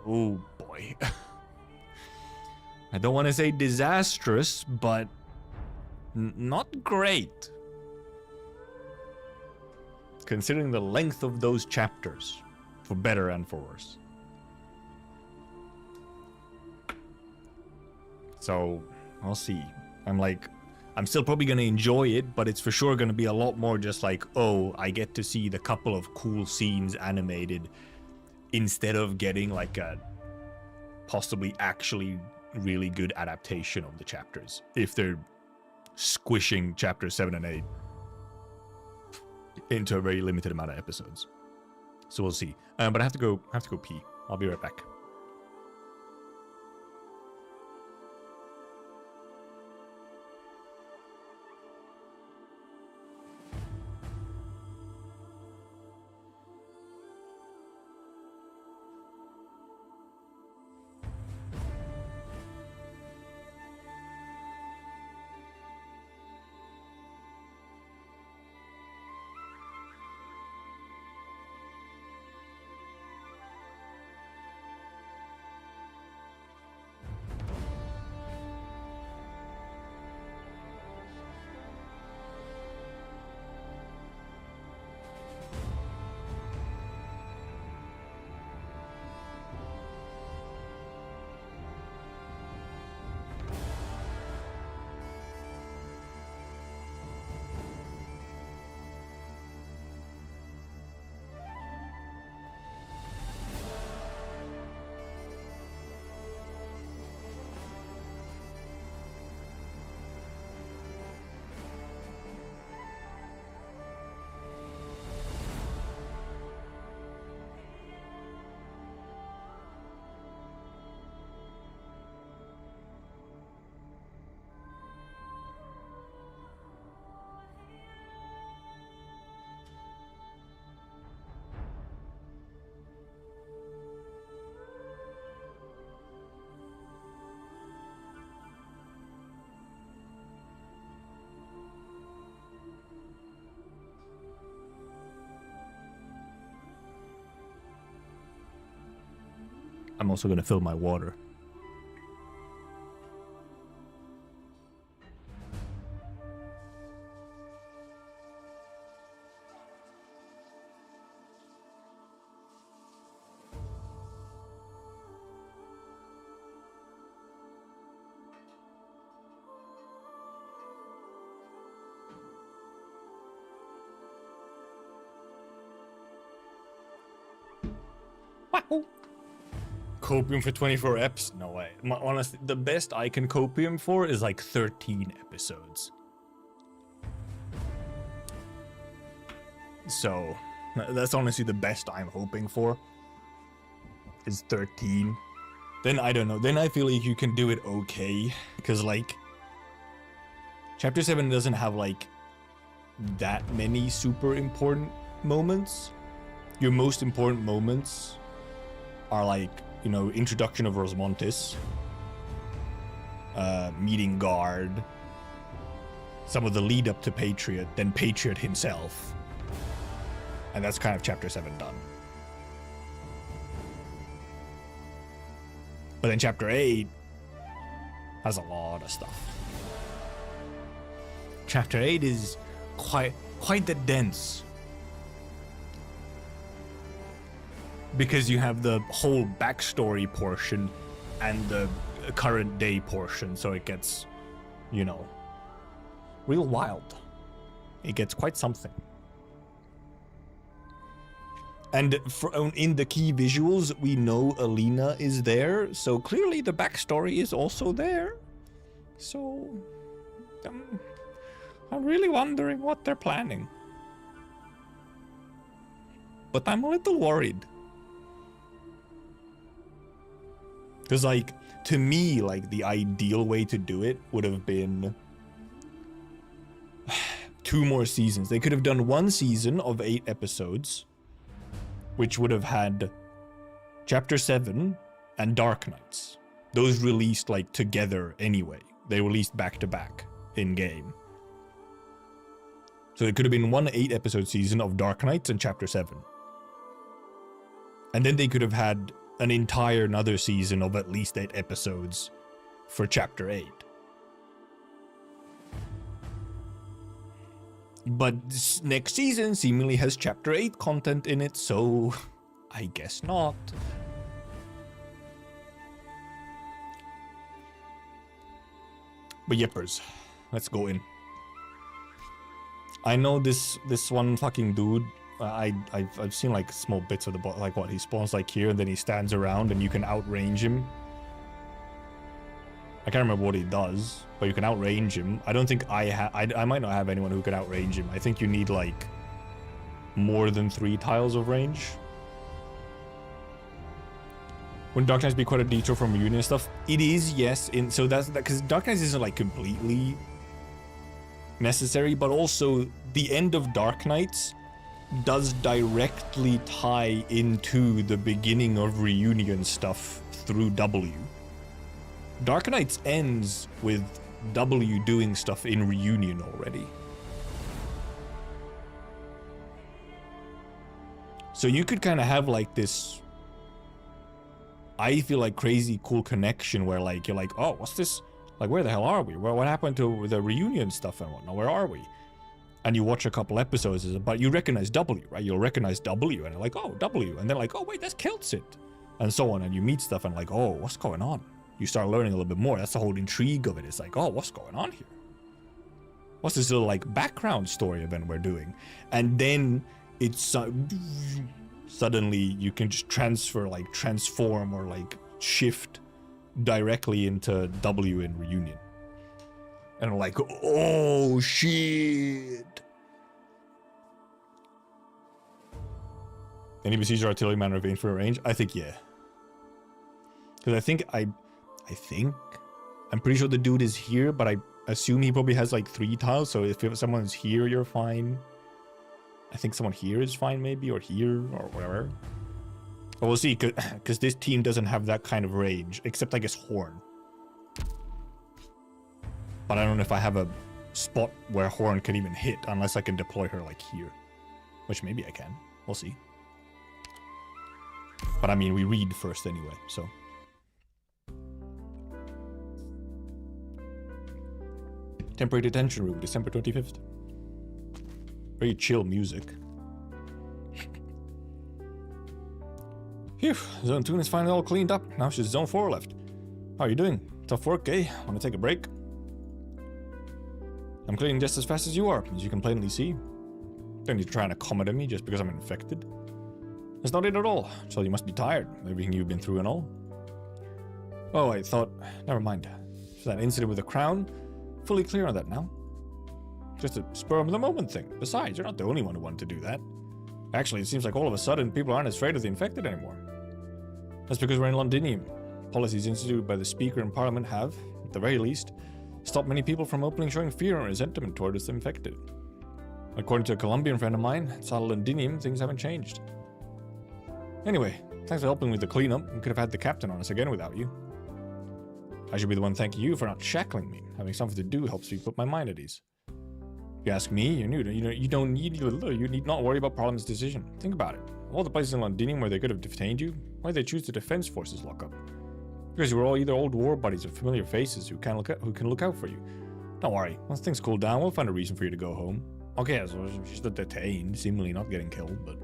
Speaker 3: oh boy. I don't want to say disastrous, but not great. Considering the length of those chapters, for better and for worse. So, I'll see. I'm still probably going to enjoy it, but it's for sure going to be a lot more just like, oh, I get to see the couple of cool scenes animated instead of getting like a possibly actually really good adaptation of the chapters, if they're squishing chapters 7 and 8 into a very limited amount of episodes. So we'll see. But I have to go pee. I'll be right back. I'm also going to fill my water. Wow. Copium for 24 eps? No way. Honestly, the best I can copium for is like 13 episodes. So, that's honestly the best I'm hoping for. Is 13. Then I don't know. Then I feel like you can do it okay. Because like, Chapter 7 doesn't have like that many super important moments. Your most important moments are like, you know, introduction of Rosmontis, meeting Guard, some of the lead up to Patriot, then Patriot himself. And that's kind of Chapter 7 done. But then Chapter 8 has a lot of stuff. Chapter 8 is quite the dense. Because you have the whole backstory portion and the current day portion, so it gets, you know, real wild. It gets quite something. And in the key visuals, we know Alina is there, so clearly the backstory is also there. So, I'm really wondering what they're planning. But I'm a little worried. Because, like, to me, like, the ideal way to do it would have been 2 more seasons. They could have done 1 season of 8 episodes, which would have had Chapter 7 and Arknights. Those released, like, together anyway. They released back to back in-game. So it could have been 1 8-episode season of Arknights and Chapter 7. And then they could have had an entire another season of at least 8 episodes for Chapter 8. But this next season seemingly has Chapter 8 content in it, so I guess not. But yippers, let's go in. I know this one fucking dude. I've seen like small bits of the like what he spawns like here, and then he stands around, and you can outrange him. I can't remember what he does, but you can outrange him. I don't think I might not have anyone who can outrange him. I think you need like more than 3 tiles of range. Wouldn't Dark Knights be quite a detour from reunion stuff? It is, yes. So that's because Dark Knights isn't like completely necessary, but also the end of Dark Knights does directly tie into the beginning of reunion stuff through W. Dark Knights ends with W doing stuff in reunion already. So you could kind of have like this, I feel like, crazy cool connection where like you're like, oh, what's this? Like, where the hell are we? Well, what happened to the reunion stuff and whatnot? Where are we? And you watch a couple episodes, but you recognize W, right? You'll recognize W, and you're like, oh, W. And then like, oh, wait, that's Keltsit. And so on. And you meet stuff and like, oh, what's going on? You start learning a little bit more. That's the whole intrigue of it. It's like, oh, what's going on here? What's this little like background story event we're doing? And then it's suddenly you can just transform or like shift directly into W in reunion. And I'm like, oh shit. Any besiege or artillery manner of infinite range? I think yeah. Because I think I'm pretty sure the dude is here, but I assume he probably has like 3 tiles, so if someone's here, you're fine. I think someone here is fine maybe, or here, or whatever. But we'll see, because this team doesn't have that kind of range, except I guess Horn. But I don't know if I have a spot where Horn can even hit, unless I can deploy her like here. Which maybe I can. We'll see. But I mean, we read first anyway, so. Temporary detention room, December 25th. Very chill music. Phew, Zone 2 is finally all cleaned up. Now it's just Zone 4 left. How are you doing? Tough work, eh? Want to take a break? I'm cleaning just as fast as you are, as you can plainly see. Don't need to try and accommodate me just because I'm infected. That's not it at all. So you must be tired, everything you've been through and all. Oh, I thought... Never mind. So that incident with the crown, fully clear on that now. Just a spur of the moment thing. Besides, you're not the only one who wanted to do that. Actually, it seems like all of a sudden people aren't as afraid of the infected anymore. That's because we're in Londinium. Policies instituted by the Speaker and Parliament have, at the very least, stopped many people from openly showing fear and resentment towards the infected. According to a Colombian friend of mine, inside Londinium, things haven't changed. Anyway, thanks for helping with the cleanup. We could have had the captain on us again without you. I should be the one thanking you for not shackling me. Having something to do helps me put my mind at ease. If you ask me, you need not worry about Parliament's decision. Think about it. Of all the places in Londinium where they could have detained you, why did they choose the Defense Forces lockup? Because you were all either old war buddies or familiar faces who can look out for you. Don't worry, once things cool down, we'll find a reason for you to go home. Okay, so she's still detained, seemingly not getting killed, but...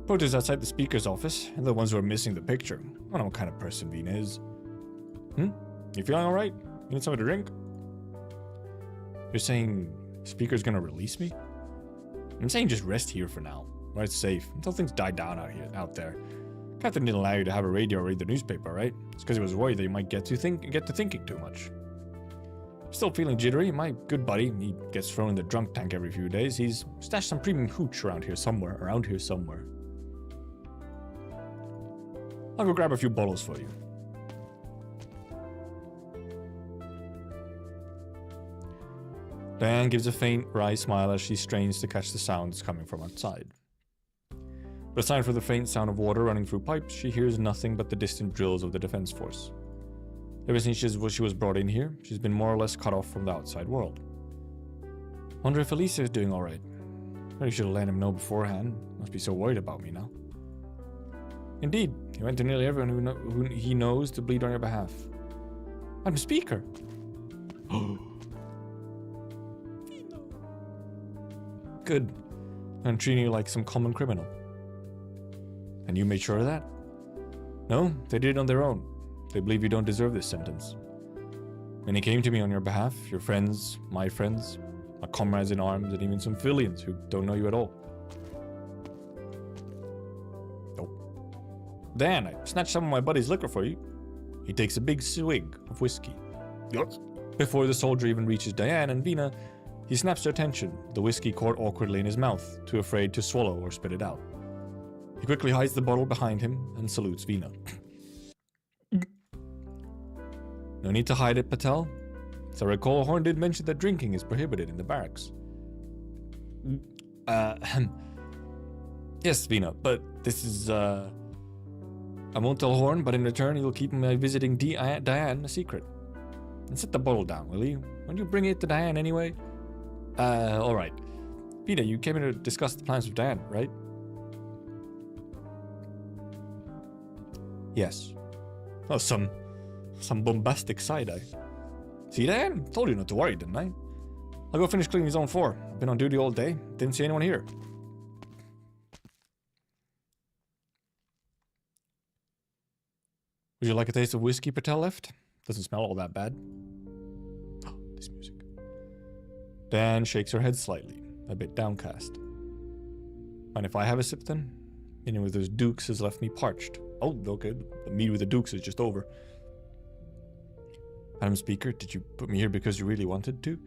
Speaker 3: Protesters outside the speaker's office, and the ones who are missing the picture. I don't know what kind of person Vina is. You feeling alright? You need something to drink? You're saying speaker's gonna release me? I'm saying just rest here for now, where it's safe, until things die down out there. Captain didn't allow you to have a radio or read the newspaper, right? It's because he was worried that you might get to thinking too much. Still feeling jittery, my good buddy, he gets thrown in the drunk tank every few days. He's stashed some premium hooch around here somewhere. I'll go grab a few bottles for you. Diane gives a faint, wry smile as she strains to catch the sounds coming from outside. But aside from the faint sound of water running through pipes, she hears nothing but the distant drills of the defense force. Ever since she was brought in here, she's been more or less cut off from the outside world. Wonder if Elisa is doing alright. Maybe should have let him know beforehand. Must be so worried about me now. Indeed, he went to nearly everyone who he knows to bleed on your behalf. I'm Speaker! Good. I'm treating you like some common criminal. And you made sure of that? No, they did it on their own. They believe you don't deserve this sentence. Many came to me on your behalf, your friends, my comrades in arms, and even some civilians who don't know you at all. Oh. Dan, I snatched some of my buddy's liquor for you. He takes a big swig of whiskey. Yes. Before the soldier even reaches Diane and Vina, he snaps their attention, the whiskey caught awkwardly in his mouth, too afraid to swallow or spit it out. He quickly hides the bottle behind him and salutes Vina. No need to hide it, Patel. As I recall, Horn did mention that drinking is prohibited in the barracks. Yes, Vina, but this is, I won't tell Horn, but in return he'll keep my visiting Diane a secret. And set the bottle down, will you? Won't you bring it to Diane anyway? Alright. Vina, you came here to discuss the plans with Diane, right? Yes. Oh, some bombastic side-eye. See, Diane? Told you not to worry, didn't I? I'll go finish cleaning zone 4. I've been on duty all day. Didn't see anyone here. Would you like a taste of whiskey, Patel left? Doesn't smell all that bad. Oh, this music. Dan shakes her head slightly, a bit downcast. Mind if I have a sip then? Meeting with those dukes has left me parched. Oh, okay. The meet with the dukes is just over. Madam Speaker, did you put me here because you really wanted to?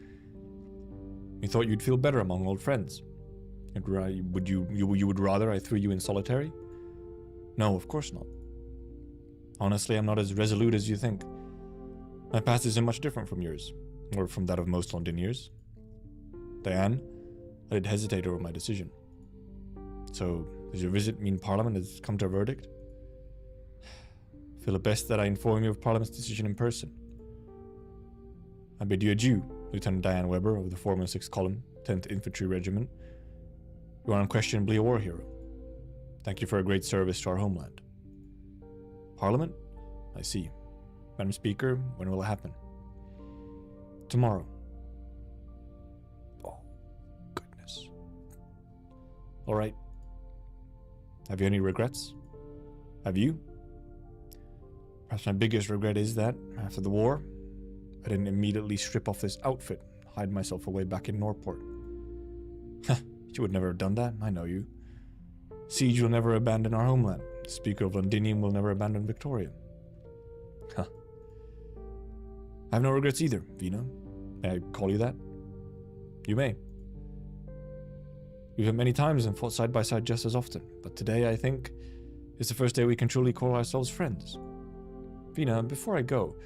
Speaker 3: You thought you'd feel better among old friends. You would rather I threw you in solitary? No, of course not. Honestly, I'm not as resolute as you think. My past isn't much different from yours, or from that of most Londoniers. Diane, I did hesitate over my decision. So, does your visit mean Parliament has come to a verdict? I feel it best that I inform you of Parliament's decision in person. I bid you adieu, Lieutenant Diane Weber of the 416th Column, 10th Infantry Regiment. You are unquestionably a war hero. Thank you for a great service to our homeland. Parliament? I see. Madam Speaker, when will it happen? Tomorrow. Oh, goodness. Alright. Have you any regrets? Have you? Perhaps my biggest regret is that, after the war, I didn't immediately strip off this outfit, hide myself away back in Norport. You would never have done that, I know you. Siege will never abandon our homeland. The Speaker of Londinium will never abandon Victoria. I have no regrets either, Vina. May I call you that? You may. We've met many times and fought side by side just as often, but today, I think, is the first day we can truly call ourselves friends. Vina, before I go,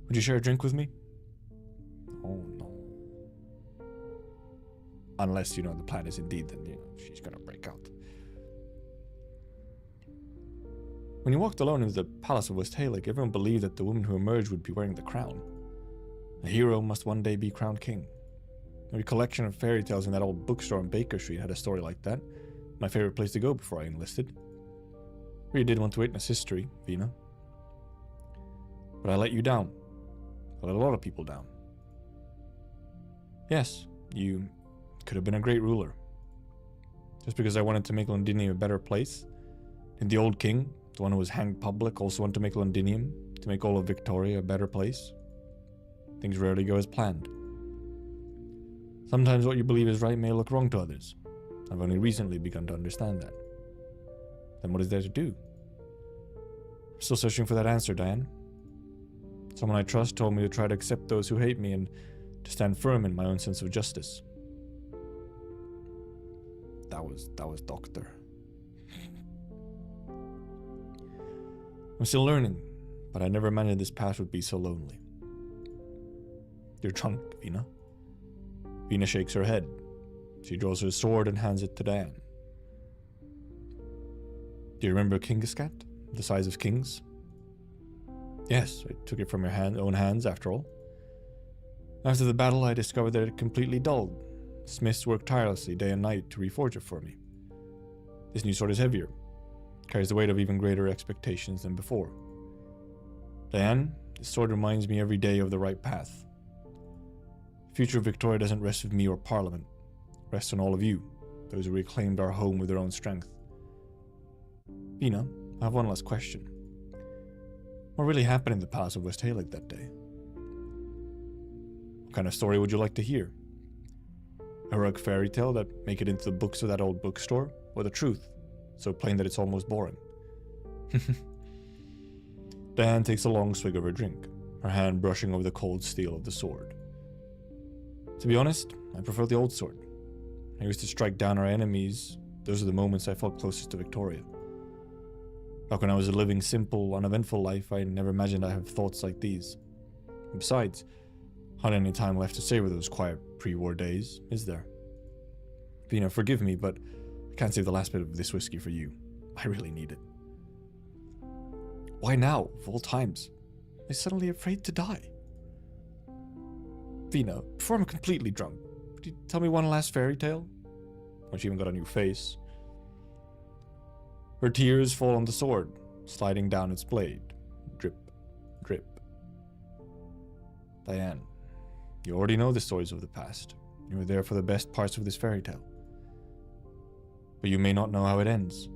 Speaker 3: would you share a drink with me? Oh, no. Unless, the plan is indeed that, she's gonna break out. When you walked alone into the palace of West Halig, everyone believed that the woman who emerged would be wearing the crown. A hero must one day be crowned king. Every collection of fairy tales in that old bookstore on Baker Street had a story like that. My favorite place to go before I enlisted. Really did want to witness history, Vina. But I let you down. I let a lot of people down. Yes, you could have been a great ruler. Just because I wanted to make Londinium a better place? Did the old king, the one who was hanged public, also want to make Londinium, to make all of Victoria a better place? Things rarely go as planned. Sometimes what you believe is right may look wrong to others. I've only recently begun to understand that. Then what is there to do? I'm still searching for that answer, Diane. Someone I trust told me to try to accept those who hate me and to stand firm in my own sense of justice. That was Doctor. I'm still learning, but I never imagined this path would be so lonely. You're drunk, Vina. Vina shakes her head. She draws her sword and hands it to Diane. Do you remember Kingiscat? The size of kings? Yes, I took it from your own hands, after all. After the battle, I discovered that it completely dulled. Smiths worked tirelessly day and night to reforge it for me. This new sword is heavier, carries the weight of even greater expectations than before. Diane, this sword reminds me every day of the right path. The future of Victoria doesn't rest with me or Parliament. It rests on all of you, those who reclaimed our home with their own strength. Vina, I have one last question. What really happened in the Palace of Westhalig that day? What kind of story would you like to hear? A heroic fairy tale that make it into the books of that old bookstore, or the truth, so plain that it's almost boring? Diane takes a long swig of her drink, her hand brushing over the cold steel of the sword. To be honest, I prefer the old sword. I used to strike down our enemies. Those are the moments I felt closest to Victoria. Back when I was a living, simple, uneventful life, I never imagined I'd have thoughts like these. And besides, hardly any time left to savor those quiet pre-war days, is there? Vina, forgive me, but I can't save the last bit of this whiskey for you. I really need it. Why now, of all times? I'm suddenly afraid to die. Vina, before I'm completely drunk, would you tell me one last fairy tale? When she even got a new face. Her tears fall on the sword, sliding down its blade. Drip, drip. Diane, you already know the stories of the past. You were there for the best parts of this fairy tale. But you may not know how it ends.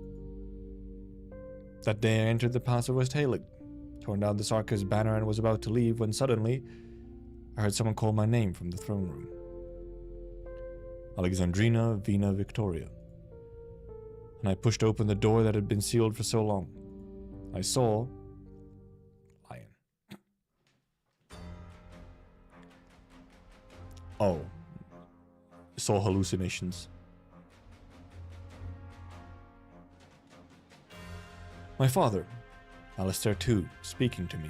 Speaker 3: That day I entered the Palace of Westhalig, torn down the Sarkis banner and was about to leave when suddenly I heard someone call my name from the throne room. Alexandrina Vina Victoria. And I pushed open the door that had been sealed for so long. I saw... Lion. Oh. I saw hallucinations. My father, Alistair too, speaking to me.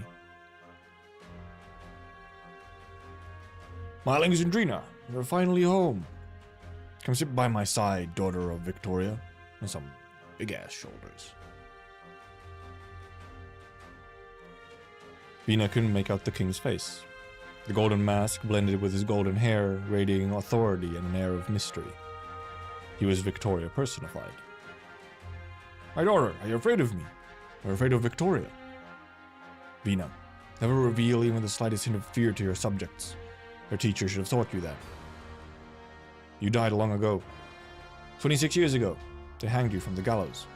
Speaker 3: My Alexandrina, you're finally home. Come sit by my side, daughter of Victoria, on some big-ass shoulders. Vina couldn't make out the king's face. The golden mask blended with his golden hair, radiating authority and an air of mystery. He was Victoria personified. My daughter, are you afraid of me? Are you afraid of Victoria? Vina, never reveal even the slightest hint of fear to your subjects. Your teacher should have taught you that. You died long ago. 26 years ago, they hanged you from the gallows.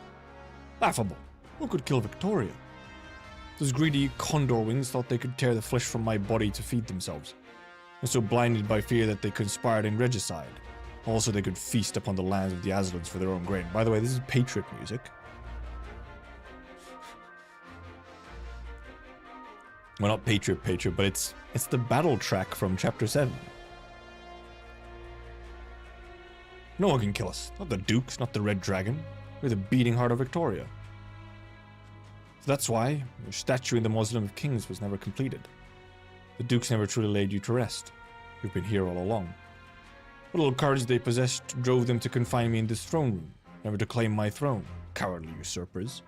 Speaker 3: Laughable. Who could kill Victoria? Those greedy condor wings thought they could tear the flesh from my body to feed themselves. And so blinded by fear that they conspired in regicide. Also, they could feast upon the lands of the Aslans for their own grain. By the way, this is patriot music. Well, not patriot, but it's the battle track from chapter 7. No one can kill us. Not the Dukes, not the Red Dragon. We're the beating heart of Victoria. So that's why your statue in the Mausoleum of Kings was never completed. The Dukes never truly laid you to rest. You've been here all along. What little courage they possessed drove them to confine me in this throne room, never to claim my throne. Cowardly usurpers.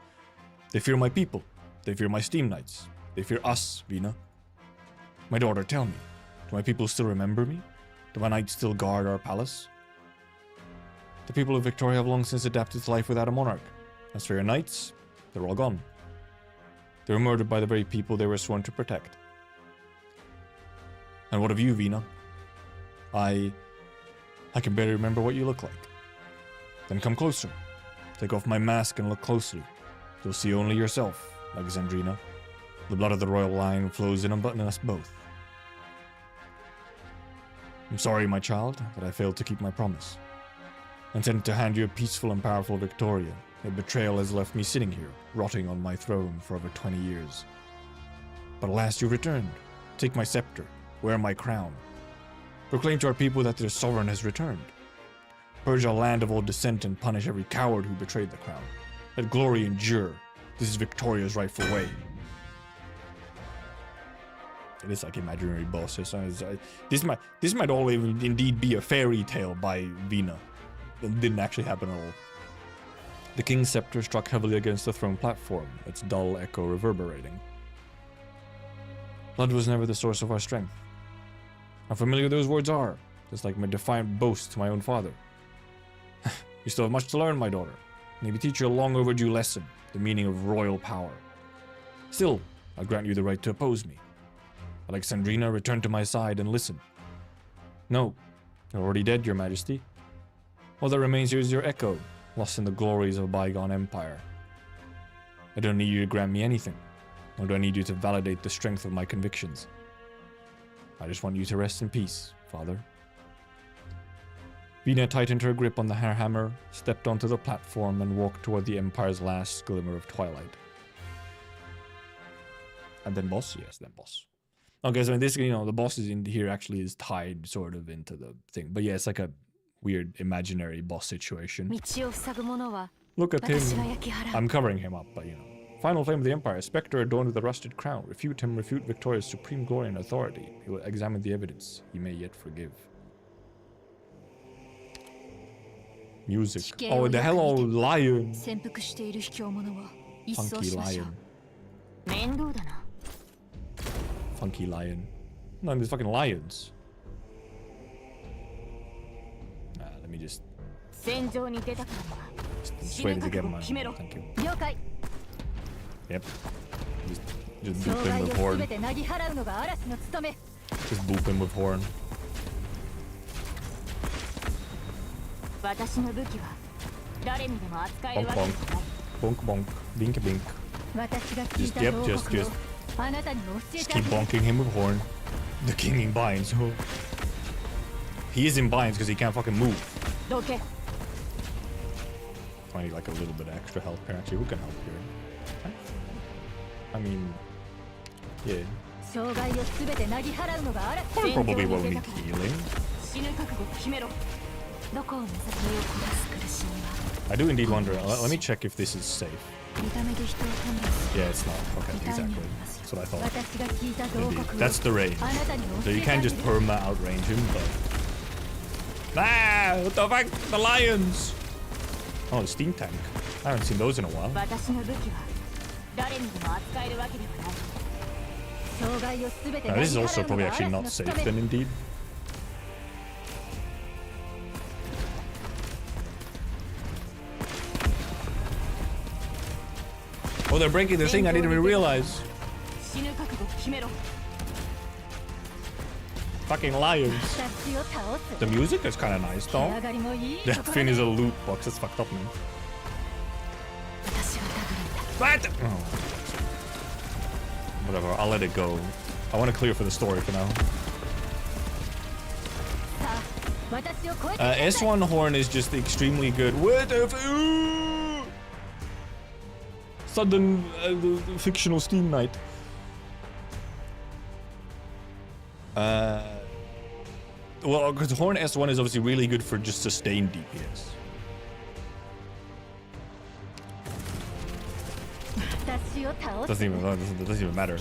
Speaker 3: They fear my people. They fear my Steam Knights. They fear us, Vina. My daughter, tell me, do my people still remember me? Do my knights still guard our palace? The people of Victoria have long since adapted to life without a monarch. As for your knights, they're all gone. They were murdered by the very people they were sworn to protect. And what of you, Vina? I can barely remember what you look like. Then come closer. Take off my mask and look closely. You'll see only yourself, Alexandrina. The blood of the royal line flows in us both. I'm sorry, my child, that I failed to keep my promise. I intended to hand you a peaceful and powerful Victoria. Your betrayal has left me sitting here, rotting on my throne for over 20 years. But alas, you returned. Take my scepter, wear my crown. Proclaim to our people that their sovereign has returned. Purge our land of old descent and punish every coward who betrayed the crown. Let glory endure. This is Victoria's rightful way. It is like imaginary bosses. This might all even indeed be a fairy tale by Vina. It didn't actually happen at all. The king's scepter struck heavily against the throne platform, its dull echo reverberating. Blood was never the source of our strength. How familiar those words are, just like my defiant boast to my own father. You still have much to learn, my daughter. Maybe teach you a long overdue lesson, the meaning of royal power. Still, I'll grant you the right to oppose me. Alexandrina, return to my side and listen. No, you're already dead, your majesty. All that remains here is your echo, lost in the glories of a bygone empire. I don't need you to grant me anything, nor do I need you to validate the strength of my convictions. I just want you to rest in peace, father. Vina tightened her grip on the hammer, stepped onto the platform, and walked toward the Empire's last glimmer of twilight. And then boss? Yes, then boss. Okay, so in this, the boss is in here actually is tied sort of into the thing. But yeah, it's like a weird imaginary boss situation. Look at him. I'm covering him up, but Final flame of the Empire, a spectre adorned with a rusted crown. Refute him, refute Victoria's supreme glory and authority. He will examine the evidence. He may yet forgive. Music. Oh, the hello lion. Funky lion. Funky lion. No, there's fucking lions. Let me just wait to get him. Thank you. Yep. Just boop him with horn. Just boop him with horn. Bonk bonk. Bonk bonk. Bink bink. Just keep bonking him with horn. The king in binds. Oh. He is in binds because he can't fucking move. I need like a little bit of extra help here. Actually, who can help here? I mean, yeah. Or probably will need healing. I do indeed wonder. Let me check if this is safe. Yeah, it's not. Okay, exactly. That's what I thought. Indeed. That's the range. So you can't just perma outrange him, but... Ah! What the fuck? The lions! Oh, the steam tank. I haven't seen those in a while. Now, this is also probably actually not safe then, indeed. Oh, they're breaking the thing, I didn't even realize. Fucking lions. The music is kind of nice, though. That Finn is a loot box, that's fucked up, man. What? Oh. Whatever, I'll let it go. I want to clear for the story for now. S1 horn is just extremely good. What the sudden fictional Steam Knight. Well, because Horn S1 is obviously really good for just sustained DPS. Doesn't even matter.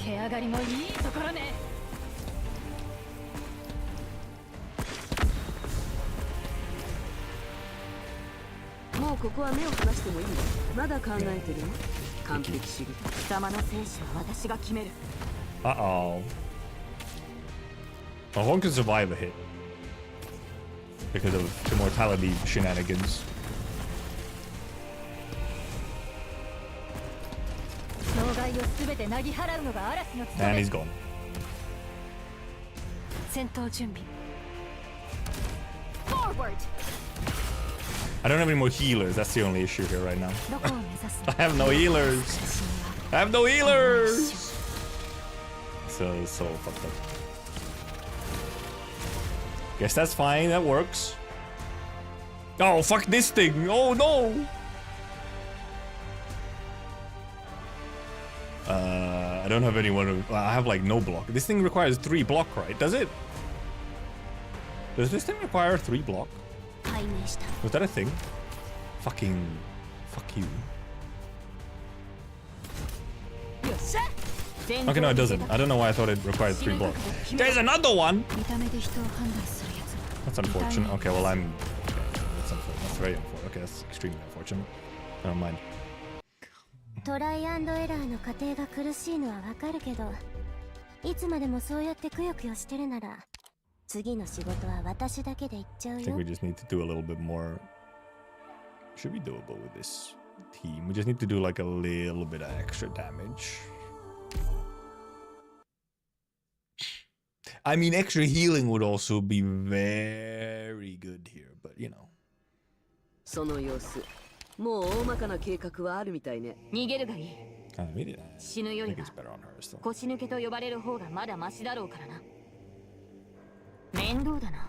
Speaker 3: Uh-oh. Well, Horn can survive a hit because of immortality shenanigans. And he's gone. I don't have any more healers. That's the only issue here right now. I have no healers. I have no healers. So fucked up. Guess that's fine. That works. Oh, fuck this thing. Oh, no. I don't have anyone. I have like no block. This thing requires 3 block, right? Does it? Does this thing require 3 block? Was that a thing? Fuck you. Okay, no, it doesn't. I don't know why I thought it required 3 block. There's another one! That's unfortunate. Okay, well, I'm... Okay, that's unfortunate. That's very unfortunate. Okay, that's extremely unfortunate. Never mind.
Speaker 2: トライアンドエラーの過程が苦しいのはわかるけど、いつまでもそうやってくよくよしてるなら、次の仕事は私だけで行っちゃう
Speaker 3: I think
Speaker 2: よ。
Speaker 3: we just need to do a little bit more. Should be doable with this team. We just need to do like a little bit of extra damage. I mean, extra healing would also be very good here, but you know.
Speaker 4: その様子、もう大まかな計画はあるみたいね。逃げるがいい。
Speaker 3: Maybe
Speaker 4: 死ぬよ
Speaker 3: I
Speaker 4: り
Speaker 3: think
Speaker 4: は
Speaker 3: it's better on her still.
Speaker 4: 腰抜けと呼ばれる方がまだマシだろうからな。面倒だな。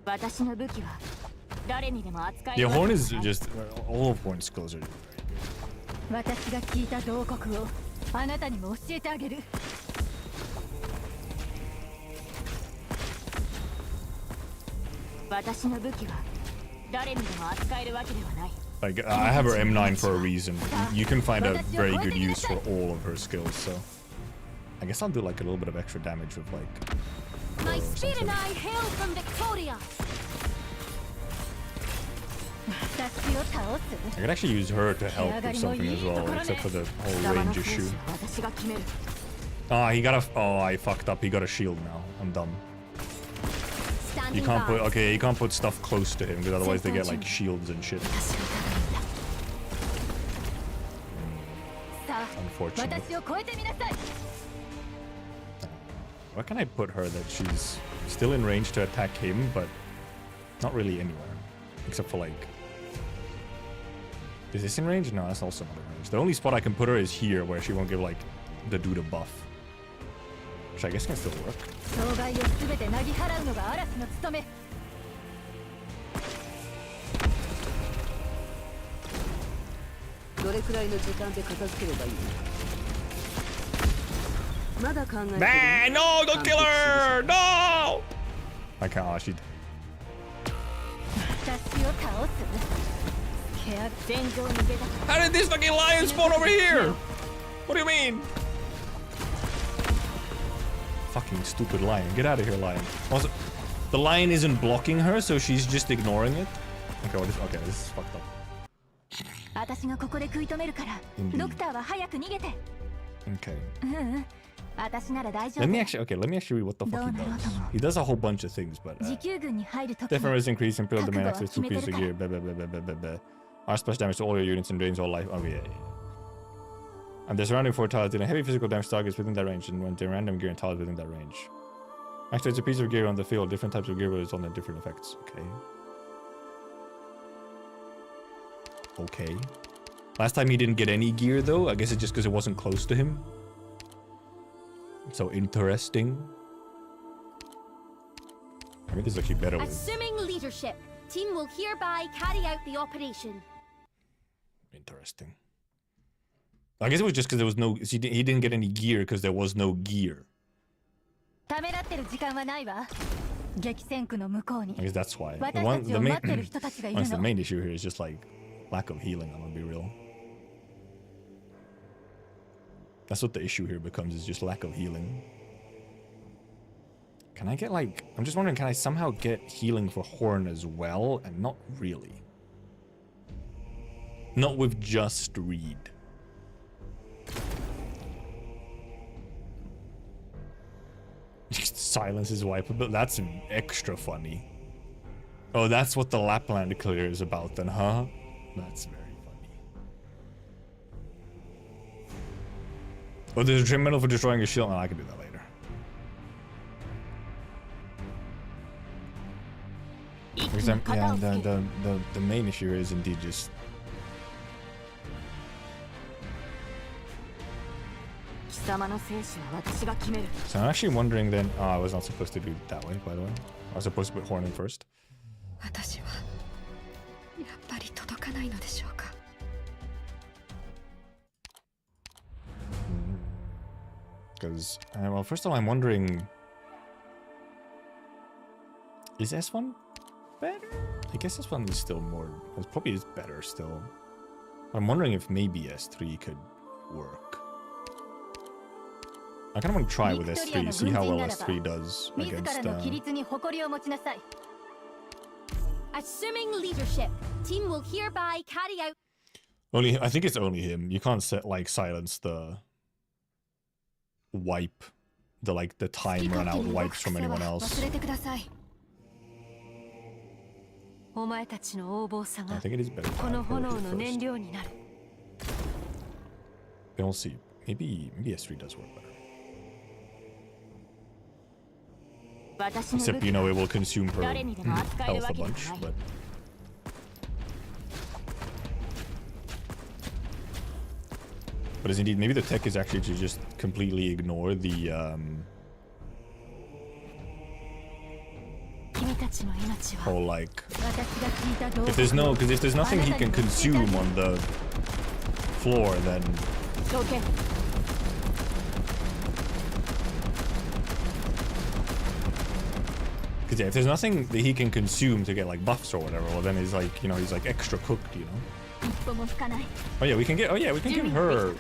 Speaker 4: 私の武器は誰にでも扱え
Speaker 3: Yeah,
Speaker 4: る。
Speaker 3: Horn is just all of Horn's skills are.
Speaker 2: 私が聞いた慟哭をあなたにも教えてあげる。
Speaker 4: 私の武器は誰にでも扱えるわけではない。
Speaker 3: Like I have her M9 for a reason. You can find a very good use for all of her skills. So I guess I'll do like a little bit of extra damage with like.
Speaker 2: My
Speaker 3: or
Speaker 2: speed and
Speaker 3: something.
Speaker 2: I hail from Victoria.
Speaker 3: I could actually use her to help with something as well, except for the whole range issue.
Speaker 4: 私が決める。
Speaker 3: Ah, he got a. Oh, I fucked up. He got a shield now. I'm dumb. You can't put. Okay, you can't put stuff close to him because otherwise they get like shields and shit. Unfortunate. Where can I put her that she's still in range to attack him, but not really anywhere, except for like. Is this in range? No, that's also not in range. The only spot I can put her is here, where she won't give like the dude a buff, which I guess can still work.
Speaker 2: 障害をすべてなぎ払うのが嵐の務め。
Speaker 4: どれくらいの時間で片付ければいいの？まだ考えてる。
Speaker 3: Man, no! Don't kill her! No! I can't. Oh, she.
Speaker 2: 私を倒す。
Speaker 4: 戦場に出た。
Speaker 3: How did this fucking lion spawn over here? What do you mean? Fucking stupid lion. Get out of here, lion. Also, the lion isn't blocking her, so she's just ignoring it. Okay, okay, this is fucked up.
Speaker 2: 私がここで食い止めるから、ドクターは早く逃げて。
Speaker 3: Okay.
Speaker 2: 私なら大丈夫。
Speaker 3: Let me actually read what the fuck he does. He does a whole bunch of things, but
Speaker 2: 持久軍に入るとき
Speaker 3: different rates increase and build domain access 2 pieces a gear. Blah, blah, blah, blah, blah, blah, blah. R splash damage to all your units and drains all life. Okay, yeah. And the surrounding 4 tiles dealing heavy physical damage to targets within that range, and when the random gear and tiles within that range. Actually, it's a piece of gear on the field. Different types of gear will on different effects. Okay. Okay. Last time he didn't get any gear though. I guess it's just because it wasn't close to him. So interesting. I mean, this is actually better with.
Speaker 2: Assuming leadership, team will hereby carry out the operation.
Speaker 3: Interesting. I guess it was just because there was no. He didn't get any gear because there was no gear.
Speaker 2: ためらってる時間はないわ。激戦区の向こうに。
Speaker 3: I guess that's why.
Speaker 2: 私たちを待ってる人たちがいるの。
Speaker 3: The main issue here is just like lack of healing. I'm gonna be real. That's what the issue here becomes, is just lack of healing. Can I get like... I'm just wondering, can I somehow get healing for Horn as well? And not really. Not with just Reed. Silence is wipeable. That's extra funny. Oh, that's what the Lapland clear is about then, huh? That's very funny. Oh, there's a trim medal for destroying a shield. Oh, I can do that later. Because yeah, the main issue is indeed just. So I'm actually wondering then. Oh, I was not supposed to do it that way, by the way. I was supposed to put Horn in first. Because, well, first of all, I'm wondering. Is S1 better? I guess S1 is still more. It probably is better still. I'm wondering if maybe S3 could work. I kind of want to try with S3, see how well S3 does against.
Speaker 5: Assuming leadership, team will hereby carry out.
Speaker 3: Only, I think it's only him. You can't set like silence the wipe, the time run out wipes from anyone else. I think it is better. We'll see. Maybe S3 does work better. Except, you know, it will consume her health a bunch, but... But as indeed, maybe the tech is actually to just completely ignore the, whole, like... If there's no... Because if there's nothing he can consume on the floor, then... Because yeah, if there's nothing that he can consume to get like buffs or whatever, well then he's like, you know, he's like extra cooked, you know. Oh yeah, we can get. Oh yeah, we can give her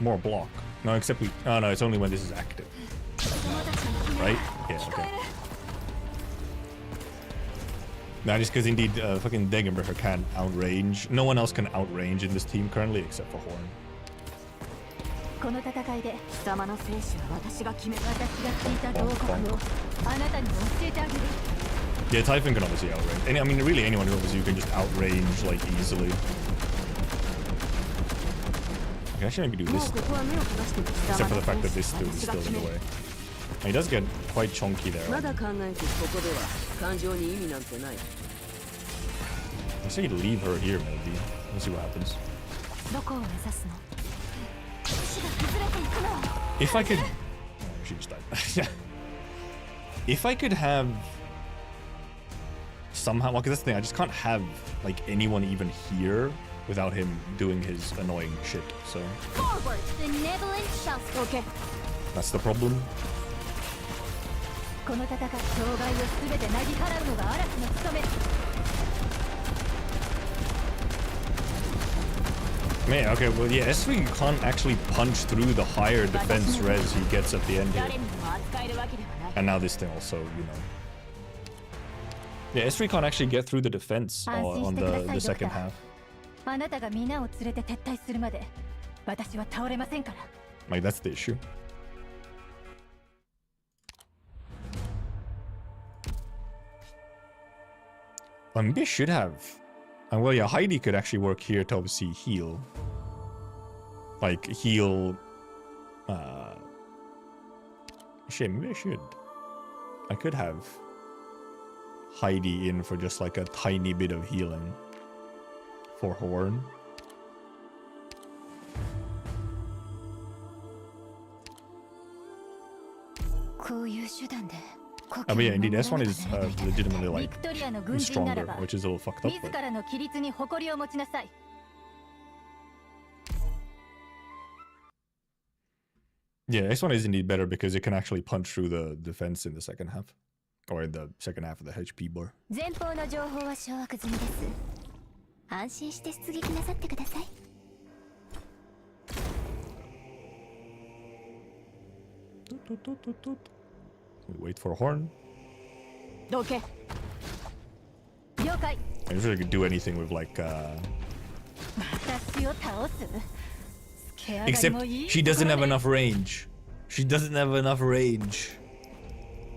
Speaker 3: more block. No, except we. Oh no, it's only when this is active. Right? Yeah. Okay. Nah, just because indeed, fucking Degenberger can't outrange. No one else can outrange in this team currently except for Horn. Yeah, Typhon can obviously outrange. And I mean, really, anyone who obviously you can just outrange like easily. I can actually maybe do this, except for the fact that this dude is still in the way. And he does get quite chunky there. I say leave her here, maybe. Let's see what happens. If I could... Oh, she just died. If I could have... Somehow... Well, because that's the thing. I just can't have, like, anyone even here without him doing his annoying shit, so...
Speaker 5: Forward, benevolent shall... Okay.
Speaker 3: That's the problem. Man, okay, well, yeah, S3 can't actually punch through the higher defense res he gets at the end here. And now this thing also, you know. Yeah, S3 can't actually get through the defense on the second half. Like, that's the issue. Maybe I should have. Well, yeah, Heidi could actually work here to obviously heal. Like, heal... Shit, maybe I should. I could have Heidi in for just like a tiny bit of healing. For Horn. But yeah, indeed, S1 is legitimately like stronger, which is a little fucked up. But... Yeah, S1 is indeed better because it can actually punch through the defense in the second half. Or in the second half of the HP bar. We wait for a Horn.
Speaker 5: Okay.
Speaker 3: I usually could do anything with like except she doesn't have enough range. She doesn't have enough range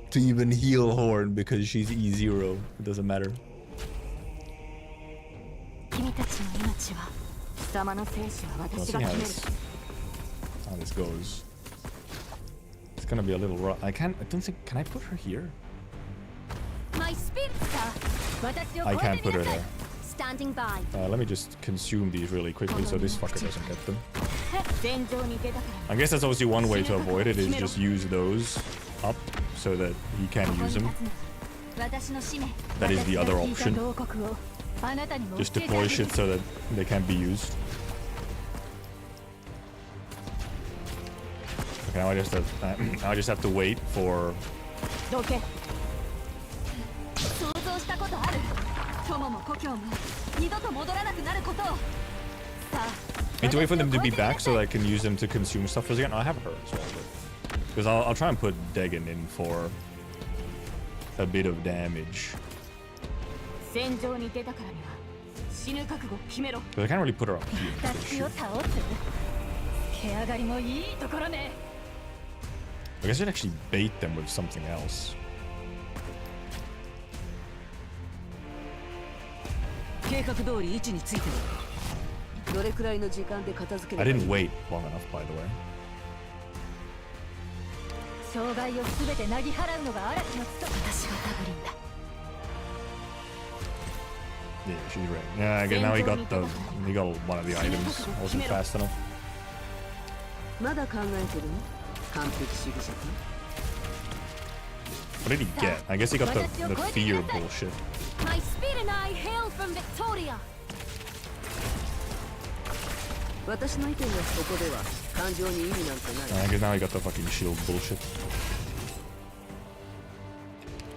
Speaker 3: to even heal Horn because she's E0. It doesn't matter. We'll see how this how this goes. It's gonna be a little rough. I don't think, can I put her here?
Speaker 5: My spirit, sir.
Speaker 3: I can't put her there.
Speaker 5: Standing by.
Speaker 3: Let me just consume these really quickly so this fucker doesn't get them. I guess that's obviously one way to avoid it, is just use those up so that he can use them. That is the other option. Just deploy shit so that they can't be used. Okay, now I just have to wait for... I need to wait for them to be back so that I can use them to consume stuff again. I have her as well, because I'll try and put Degen in for a bit of damage. Because I can't really put her up here. I guess I should actually bait them with something else. I didn't wait long enough, by the way. Yeah, she's right. Yeah, okay, now he got one of the items. Wasn't fast enough. What did he get? I guess he got the fear bullshit.
Speaker 5: My speed and I hail from Victoria.
Speaker 3: I guess now he got the fucking shield bullshit.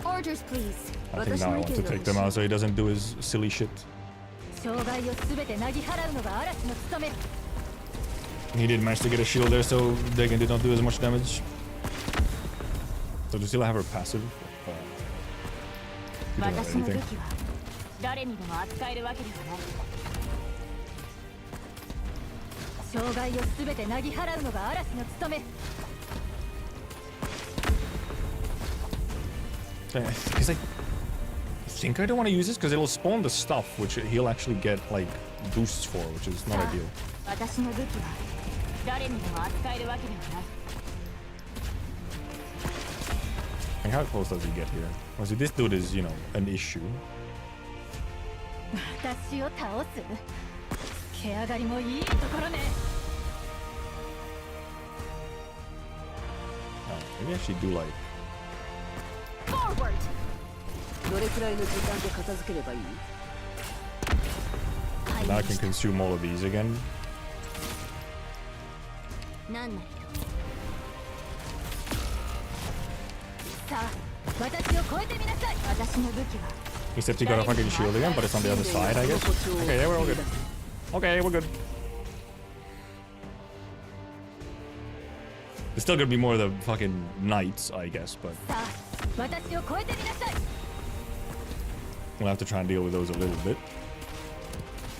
Speaker 5: Orders, please.
Speaker 3: I think now I want to take them out so he doesn't do his silly shit. He did manage to get a shield there, so Degen did not do as much damage. So do still have her passive? He didn't have anything. Because I think I don't want to use this because it'll spawn the stuff which he'll actually get like boosts for, which is not ideal. And how close does he get here? Well, see, this dude is, you know, an issue. Maybe I should do like...
Speaker 5: Forward.
Speaker 3: Now I can consume all of these again. Except he got a fucking shield again, but it's on the other side, I guess. Okay, yeah, we're all good. Okay, we're good. It's still gonna be more of the fucking knights, I guess, but we'll have to try and deal with those a little bit.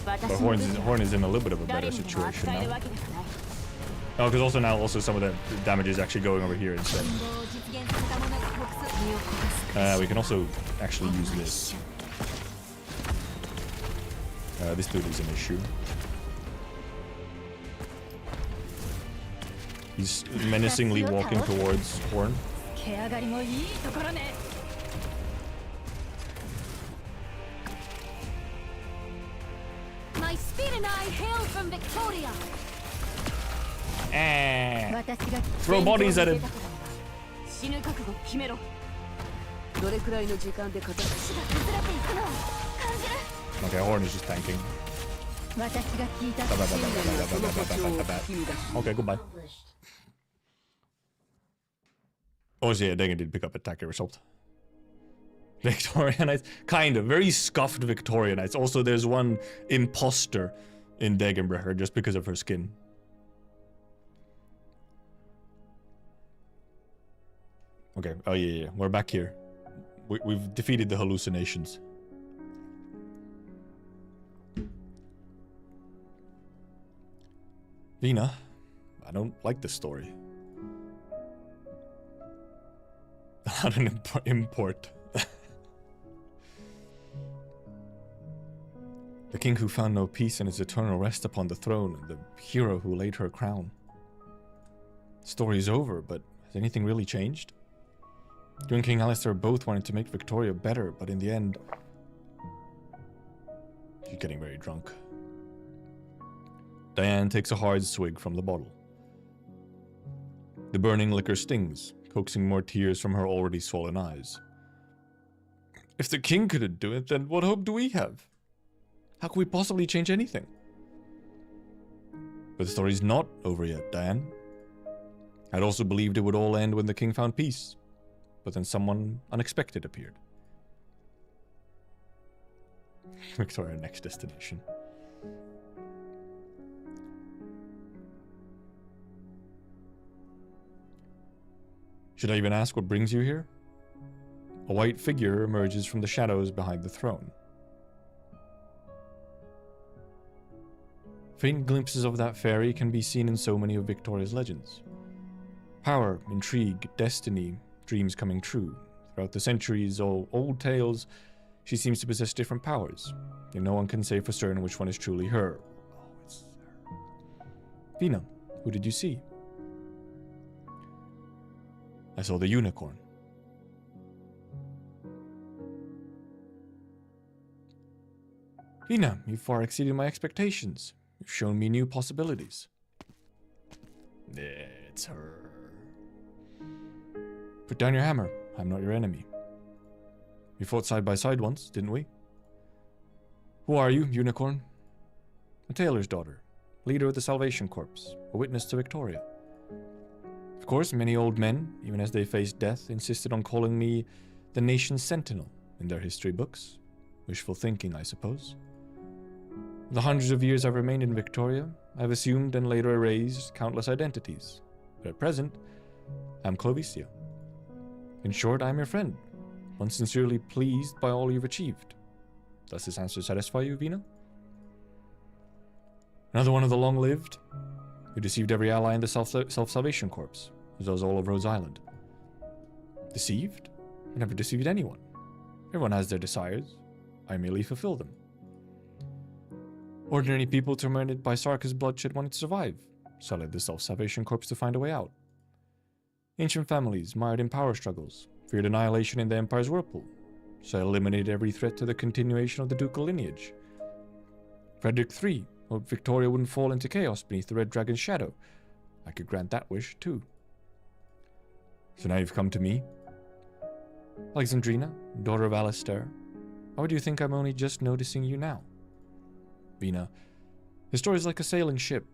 Speaker 3: But Horn is in a little bit of a better situation now. Oh, because also now some of the damage is actually going over here instead. We can also actually use this. This dude is an issue. He's menacingly walking towards Horn.
Speaker 5: My speed and I hail from Victoria.
Speaker 3: Throw bodies at him. Okay, Horn is just tanking. Okay, goodbye. Oh, yeah, Degen did pick up attacker result. Victoria Knights, kind of very scuffed Victoria Knights. Also, there's one imposter in Degenbrecher just because of her skin. Okay. Oh yeah. We're back here. We've defeated the hallucinations. Vina, I don't like this story. Not an import. The king who found no peace in his eternal rest upon the throne, and the hero who laid her crown. Story's over, but has anything really changed? You and King Alistair both wanted to make Victoria better, but in the end... She's getting very drunk. Diane takes a hard swig from the bottle. The burning liquor stings, coaxing more tears from her already swollen eyes. If the king couldn't do it, then what hope do we have? How can we possibly change anything? But the story's not over yet, Diane. I'd also believed it would all end when the king found peace, but then someone unexpected appeared. Victoria, next destination. Should I even ask what brings you here? A white figure emerges from the shadows behind the throne. Faint glimpses of that fairy can be seen in so many of Victoria's legends. Power, intrigue, destiny, dreams coming true. Throughout the centuries, all old tales, she seems to possess different powers, and no one can say for certain which one is truly her. Oh, it's her. Vina, who did you see? I saw the unicorn. Vina, you far exceeded my expectations. You've shown me new possibilities. It's her. Put down your hammer. I'm not your enemy. We fought side by side once, didn't we? Who are you, unicorn? A tailor's daughter, leader of the Salvation Corps, a witness to Victoria. Of course, many old men, even as they faced death, insisted on calling me the nation's sentinel in their history books. Wishful thinking, I suppose. The hundreds of years I've remained in Victoria, I've assumed and later erased countless identities. But at present, I'm Clovicia. In short, I'm your friend, one sincerely pleased by all you've achieved. Does this answer satisfy you, Vina? Another one of the long-lived, who deceived every ally in the Self-Salvation Corps, as well as all of Rose Island. Deceived? I never deceived anyone. Everyone has their desires. I merely fulfill them. Ordinary people tormented by Sarka's bloodshed wanted to survive, so I led the Self-Salvation Corps to find a way out. Ancient families, mired in power struggles, feared annihilation in the Empire's whirlpool, so I eliminated every threat to the continuation of the ducal lineage. Frederick III hoped Victoria wouldn't fall into chaos beneath the Red Dragon's shadow. I could grant that wish, too. So now you've come to me? Alexandrina, daughter of Alistair, why do you think I'm only just noticing you now? Vina, the story's like a sailing ship,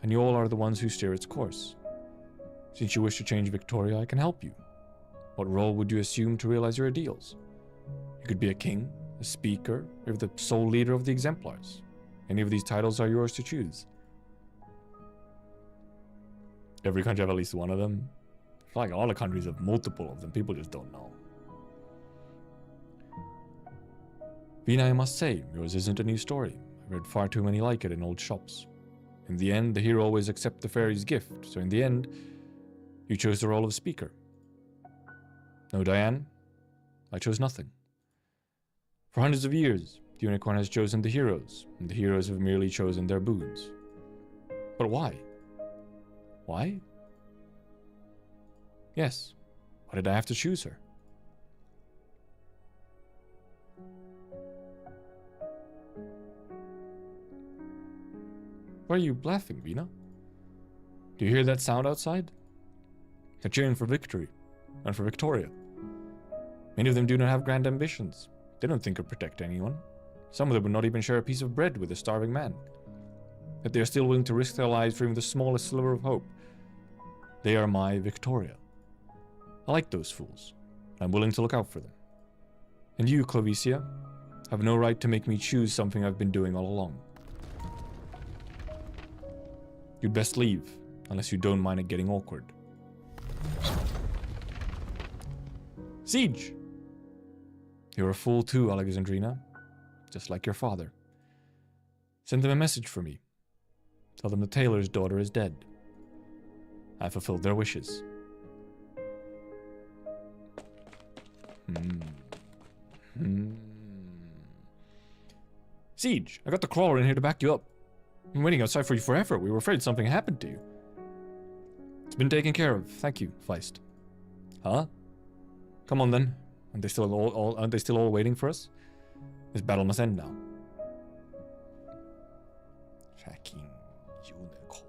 Speaker 3: and you all are the ones who steer its course. Since you wish to change Victoria, I can help you. What role would you assume to realize your ideals? You could be a king, a speaker, or the sole leader of the Exemplars. Any of these titles are yours to choose. Every country have at least one of them. I feel like a lot of countries have multiple of them. People just don't know. Vina, I must say, yours isn't a new story. I've read far too many like it in old shops. In the end, the hero always accepts the fairy's gift, so in the end, you chose the role of speaker. No, Diane, I chose nothing. For hundreds of years, the unicorn has chosen the heroes, and the heroes have merely chosen their boons. But why? Why? Yes, why did I have to choose her? Why are you laughing, Vina? Do you hear that sound outside? They're cheering for victory, and for Victoria. Many of them do not have grand ambitions. They don't think of protect anyone. Some of them would not even share a piece of bread with a starving man. Yet they are still willing to risk their lives for even the smallest sliver of hope. They are my Victoria. I like those fools. I'm willing to look out for them. And you, Clovicia, have no right to make me choose something I've been doing all along. You'd best leave, unless you don't mind it getting awkward. Siege! You're a fool too, Alexandrina. Just like your father. Send them a message for me. Tell them the tailor's daughter is dead. I fulfilled their wishes. Siege, I got the crawler in here to back you up. I've been waiting outside for you forever. We were afraid something happened to you. It's been taken care of. Thank you, Feist. Huh? Come on then. Aren't they still all waiting for us? This battle must end now. Fucking unicorn.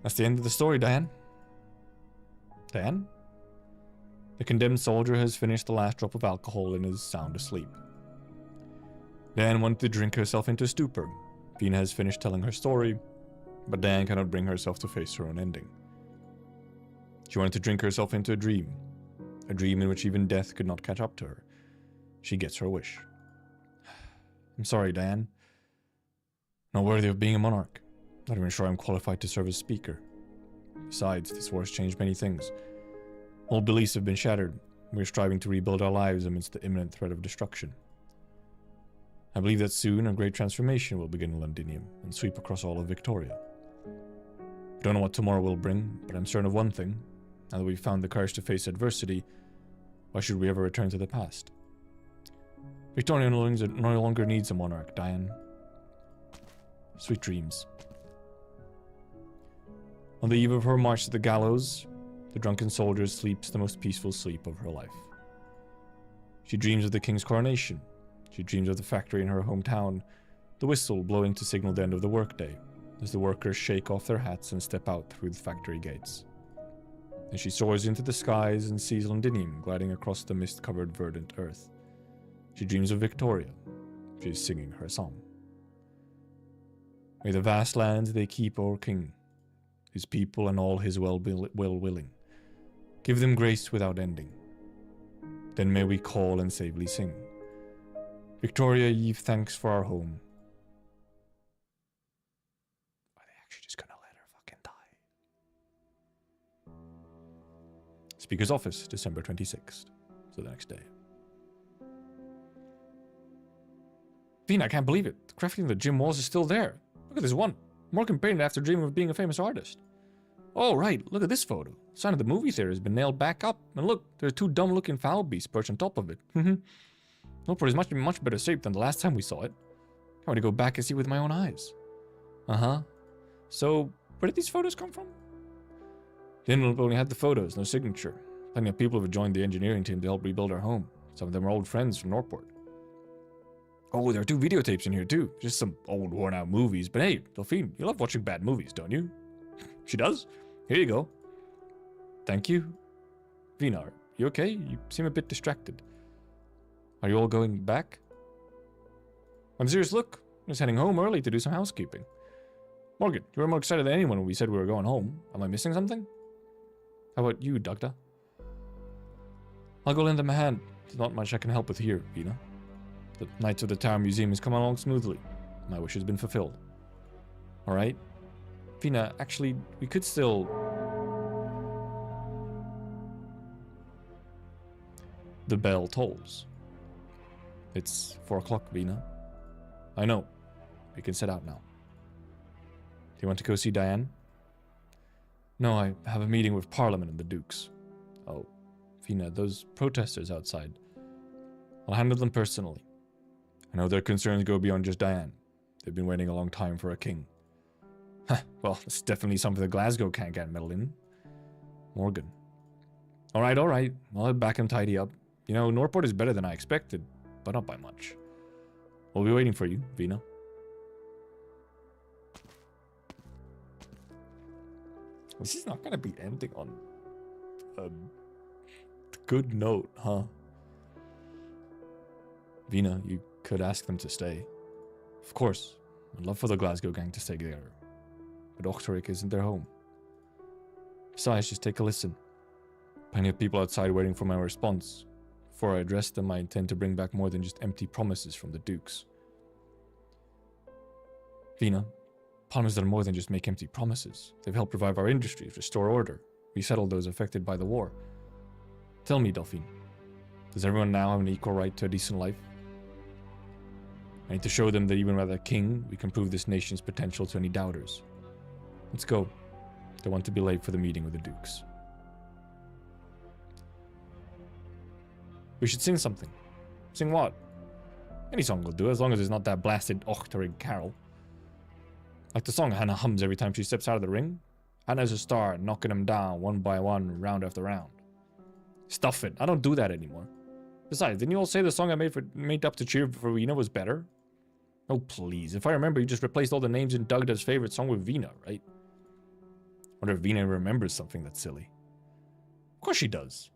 Speaker 3: That's the end of the story, Diane. Diane? The condemned soldier has finished the last drop of alcohol and is sound asleep. Diane wanted to drink herself into a stupor. Vina has finished telling her story, but Diane cannot bring herself to face her own ending. She wanted to drink herself into a dream in which even death could not catch up to her. She gets her wish. I'm sorry, Diane. Not worthy of being a monarch. Not even sure I'm qualified to serve as speaker. Besides, this war has changed many things. Old beliefs have been shattered. We're striving to rebuild our lives amidst the imminent threat of destruction. I believe that soon a great transformation will begin in Londinium and sweep across all of Victoria. I don't know what tomorrow will bring, but I'm certain of one thing. Now that we've found the courage to face adversity, why should we ever return to the past? Victoria no longer needs a monarch, Diane. Sweet dreams. On the eve of her march to the gallows, the drunken soldier sleeps the most peaceful sleep of her life. She dreams of the king's coronation. She dreams of the factory in her hometown, the whistle blowing to signal the end of the workday, as the workers shake off their hats and step out through the factory gates. And she soars into the skies and sees Londinium gliding across the mist-covered verdant earth. She dreams of Victoria. She is singing her song. May the vast lands they keep our king, his people and all his well-willing. Give them grace without ending. Then may we call and savely sing. Victoria, ye've thanks for our home. Are they actually just gonna let her fucking die? Speaker's office, December 26th. So the next day. Vina, I can't believe it. The graffiti on the gym walls is still there. Look at this one. Morgan painted after dreaming of being a famous artist. Oh, right. Look at this photo. The sign of the movie theater has been nailed back up. And look, there are two dumb-looking foul beasts perched on top of it. Newport is much better shape than the last time we saw it. I want to go back and see with my own eyes. So, where did these photos come from? The envelope only had the photos, no signature. Plenty of people have joined the engineering team to help rebuild our home. Some of them are old friends from Norport. Oh, there are 2 videotapes in here too. Just some old worn-out movies. But hey, Delphine, you love watching bad movies, don't you? She does? Here you go. Thank you. Vinar, you okay? You seem a bit distracted. Are you all going back? I'm serious, look. I'm just heading home early to do some housekeeping. Morgan, you were more excited than anyone when we said we were going home. Am I missing something? How about you, Doctor? I'll go lend them a hand. There's not much I can help with here, Vina. The Knights of the Tower Museum has come along smoothly. My wish has been fulfilled. Alright? Vina, actually, we could still... The bell tolls. It's 4 o'clock, Vina. I know. We can set out now. Do you want to go see Diane? No, I have a meeting with Parliament and the Dukes. Oh, Vina, those protesters outside. I'll handle them personally. I know their concerns go beyond just Diane. They've been waiting a long time for a king. Well, it's definitely something that Glasgow can't get meddled in. Morgan. Alright. I'll head back and tidy up. You know, Norport is better than I expected, but not by much. We'll be waiting for you, Vina. This is not gonna be ending on a good note, huh? Vina, you could ask them to stay. Of course, I'd love for the Glasgow gang to stay together. But Ochterrick isn't their home. Besides, just take a listen. Plenty of people outside waiting for my response. Before I address them, I intend to bring back more than just empty promises from the Dukes. Vina, Palmers done more than just make empty promises. They've helped revive our industries, restore order, resettle those affected by the war. Tell me, Delphine, does everyone now have an equal right to a decent life? I need to show them that even without a king, we can prove this nation's potential to any doubters. Let's go. Don't want to be late for the meeting with the Dukes. We should sing something. Sing what? Any song will do, as long as it's not that blasted Ochterrick carol. Like the song Hannah hums every time she steps out of the ring. Hannah's a star, knocking them down one by one, round after round. Stuff it. I don't do that anymore. Besides, didn't you all say the song I made up to cheer for Vina was better? Oh, please. If I remember, you just replaced all the names in Dagda's favorite song with Vina, right? Wonder if Vina remembers something that's silly. Of course she does.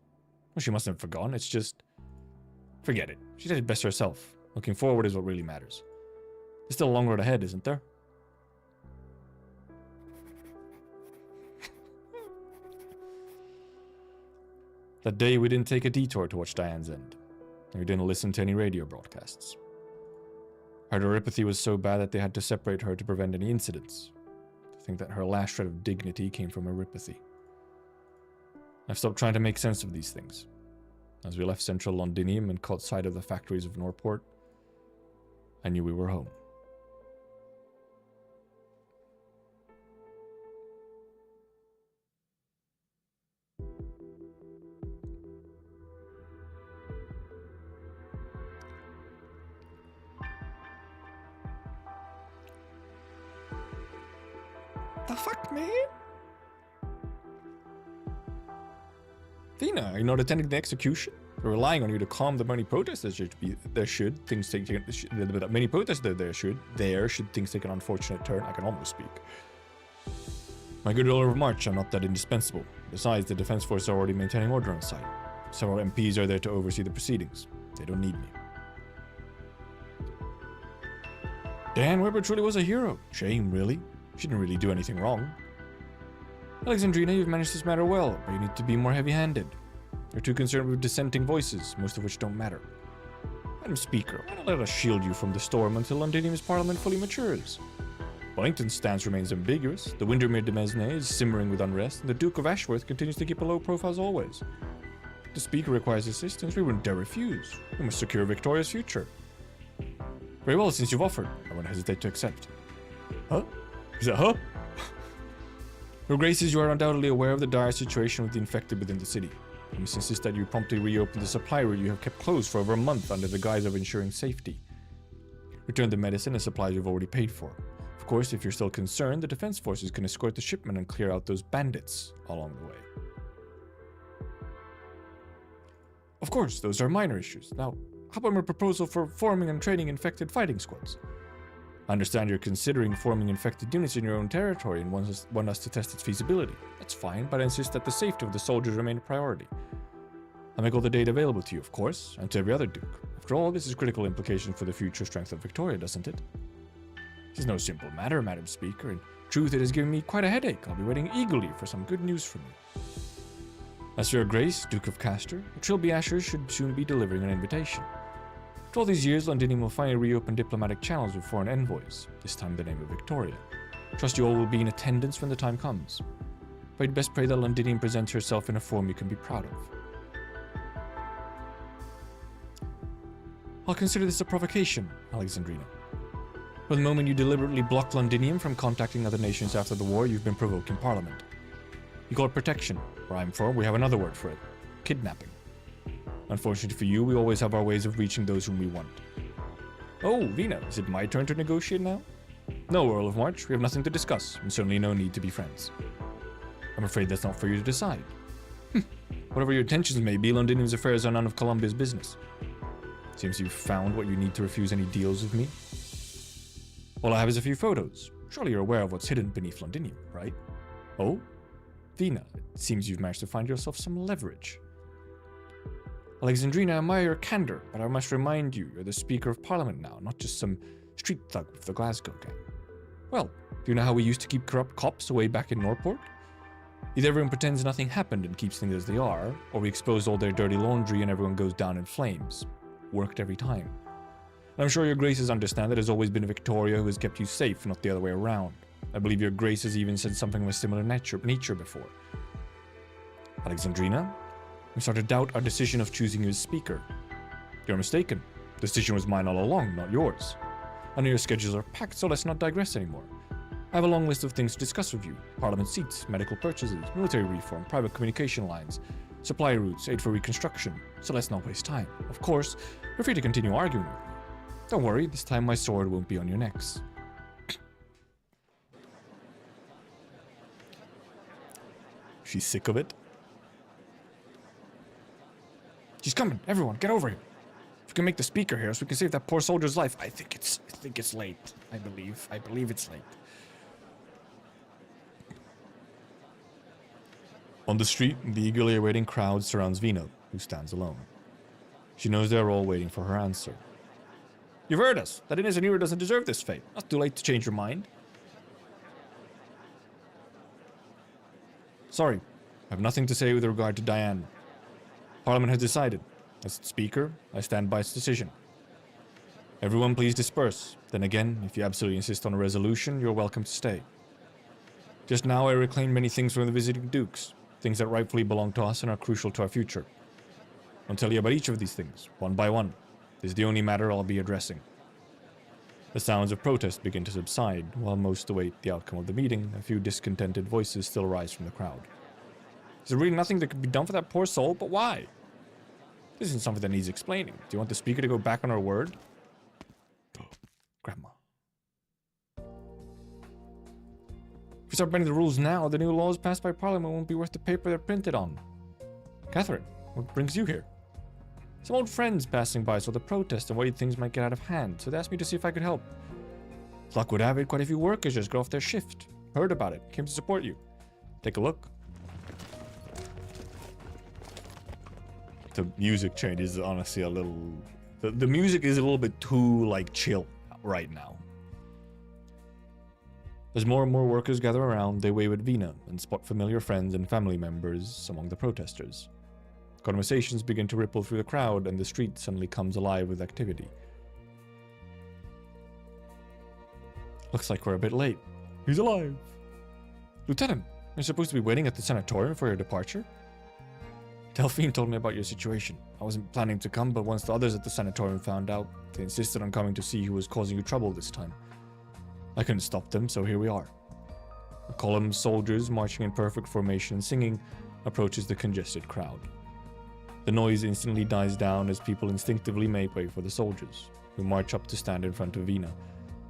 Speaker 3: Well, she mustn't have forgotten. It's just... Forget it. She did it best herself. Looking forward is what really matters. There's still a long road ahead, isn't there? That day we didn't take a detour to watch Diane's end. And we didn't listen to any radio broadcasts. Her neuropathy was so bad that they had to separate her to prevent any incidents. To think that her last shred of dignity came from neuropathy. I've stopped trying to make sense of these things. As we left central Londinium and caught sight of the factories of Norport, I knew we were home. The fuck, man? Vina, are you not attending the execution? We're relying on you to calm the many protesters. Should things take an unfortunate turn. I can almost speak. My good Earl of March, I'm not that indispensable. Besides, the defense force are already maintaining order on site. Several MPs are there to oversee the proceedings. They don't need me. Dan Weber truly was a hero. Shame, really. She didn't really do anything wrong. Alexandrina, you've managed this matter well, but you need to be more heavy-handed. You're too concerned with dissenting voices, most of which don't matter. Madam Speaker, why not let us shield you from the storm until Londinium's parliament fully matures? Wellington's stance remains ambiguous, the Windermere de Mesnay is simmering with unrest, and the Duke of Ashworth continues to keep a low profile as always. If the Speaker requires assistance, we wouldn't dare refuse. We must secure Victoria's future. Very well, since you've offered, I won't hesitate to accept. Huh? Is that huh? Your Graces, you are undoubtedly aware of the dire situation with the infected within the city. I must insist that you promptly reopen the supply route you have kept closed for over a month under the guise of ensuring safety. Return the medicine and supplies you've already paid for. Of course, if you're still concerned, the defense forces can escort the shipment and clear out those bandits along the way. Of course, those are minor issues. Now, how about my proposal for forming and training infected fighting squads? I understand you're considering forming infected units in your own territory and want us to test its feasibility. That's fine, but I insist that the safety of the soldiers remain a priority. I'll make all the data available to you, of course, and to every other Duke. After all, this is critical implication for the future strength of Victoria, doesn't it? This is no simple matter, Madam Speaker. In truth, it has given me quite a headache. I'll be waiting eagerly for some good news from you. As for your Grace, Duke of Castor, the Trilby Ashers should soon be delivering an invitation. After all these years, Londinium will finally reopen diplomatic channels with foreign envoys, this time in the name of Victoria. Trust you all will be in attendance when the time comes. But you'd best pray that Londinium presents herself in a form you can be proud of. I'll consider this a provocation, Alexandrina. From the moment you deliberately blocked Londinium from contacting other nations after the war, you've been provoking Parliament. You call it protection. Where I'm from, we have another word for it. Kidnapping. Unfortunately for you, we always have our ways of reaching those whom we want. Oh, Vina, is it my turn to negotiate now? No, Earl of March, we have nothing to discuss, and certainly no need to be friends. I'm afraid that's not for you to decide. Whatever your intentions may be, Londinium's affairs are none of Columbia's business. Seems you've found what you need to refuse any deals with me. All I have is a few photos. Surely you're aware of what's hidden beneath Londinium, right? Oh? Vina, it seems you've managed to find yourself some leverage. Alexandrina, I admire your candor, but I must remind you, you're the Speaker of Parliament now, not just some street thug with the Glasgow gang. Well, do you know how we used to keep corrupt cops away back in Norport? Either everyone pretends nothing happened and keeps things as they are, or we expose all their dirty laundry and everyone goes down in flames. Worked every time. And I'm sure your Graces understand that it has always been Victoria who has kept you safe, not the other way around. I believe your Graces even said something of a similar nature before. Alexandrina, we start to doubt our decision of choosing you as Speaker. You're mistaken. The decision was mine all along, not yours. I know your schedules are packed, so let's not digress anymore. I have a long list of things to discuss with you. Parliament seats, medical purchases, military reform, private communication lines, supply routes, aid for reconstruction, so let's not waste time. Of course, you're free to continue arguing with me. Don't worry, this time my sword won't be on your necks. She's sick of it. She's coming. Everyone, get over here. If we can make the speaker here so we can save that poor soldier's life. I think it's late. I believe it's late. On the street, the eagerly awaiting crowd surrounds Vina, who stands alone. She knows they're all waiting for her answer. You've heard us. That innocent hero doesn't deserve this fate. Not too late to change your mind. Sorry, I have nothing to say with regard to Diane. Parliament has decided. As Speaker, I stand by its decision. Everyone please disperse. Then again, if you absolutely insist on a resolution, you're welcome to stay. Just now I reclaimed many things from the visiting dukes, things that rightfully belong to us and are crucial to our future. I'll tell you about each of these things, one by one. This is the only matter I'll be addressing. The sounds of protest begin to subside. While most await the outcome of the meeting, a few discontented voices still rise from the crowd. Is there really nothing that could be done for that poor soul? But why? This isn't something that needs explaining. Do you want the speaker to go back on her word? Grandma. If we start bending the rules now, the new laws passed by Parliament won't be worth the paper they're printed on. Catherine, what brings you here? Some old friends passing by saw the protest and worried things might get out of hand, so they asked me to see if I could help. Luck would have it, quite a few workers just got off their shift. Heard about it, came to support you. Take a look. The music change is honestly a little... The music is a little bit too, like, chill right now. As more and more workers gather around, they wave at Vina and spot familiar friends and family members among the protesters. Conversations begin to ripple through the crowd, and the street suddenly comes alive with activity. Looks like we're a bit late. He's alive! Lieutenant, you're supposed to be waiting at the sanatorium for your departure? Delphine told me about your situation. I wasn't planning to come, but once the others at the sanatorium found out, they insisted on coming to see who was causing you trouble this time. I couldn't stop them, so here we are. A column of soldiers marching in perfect formation and singing approaches the congested crowd. The noise instantly dies down as people instinctively make way for the soldiers, who march up to stand in front of Vina,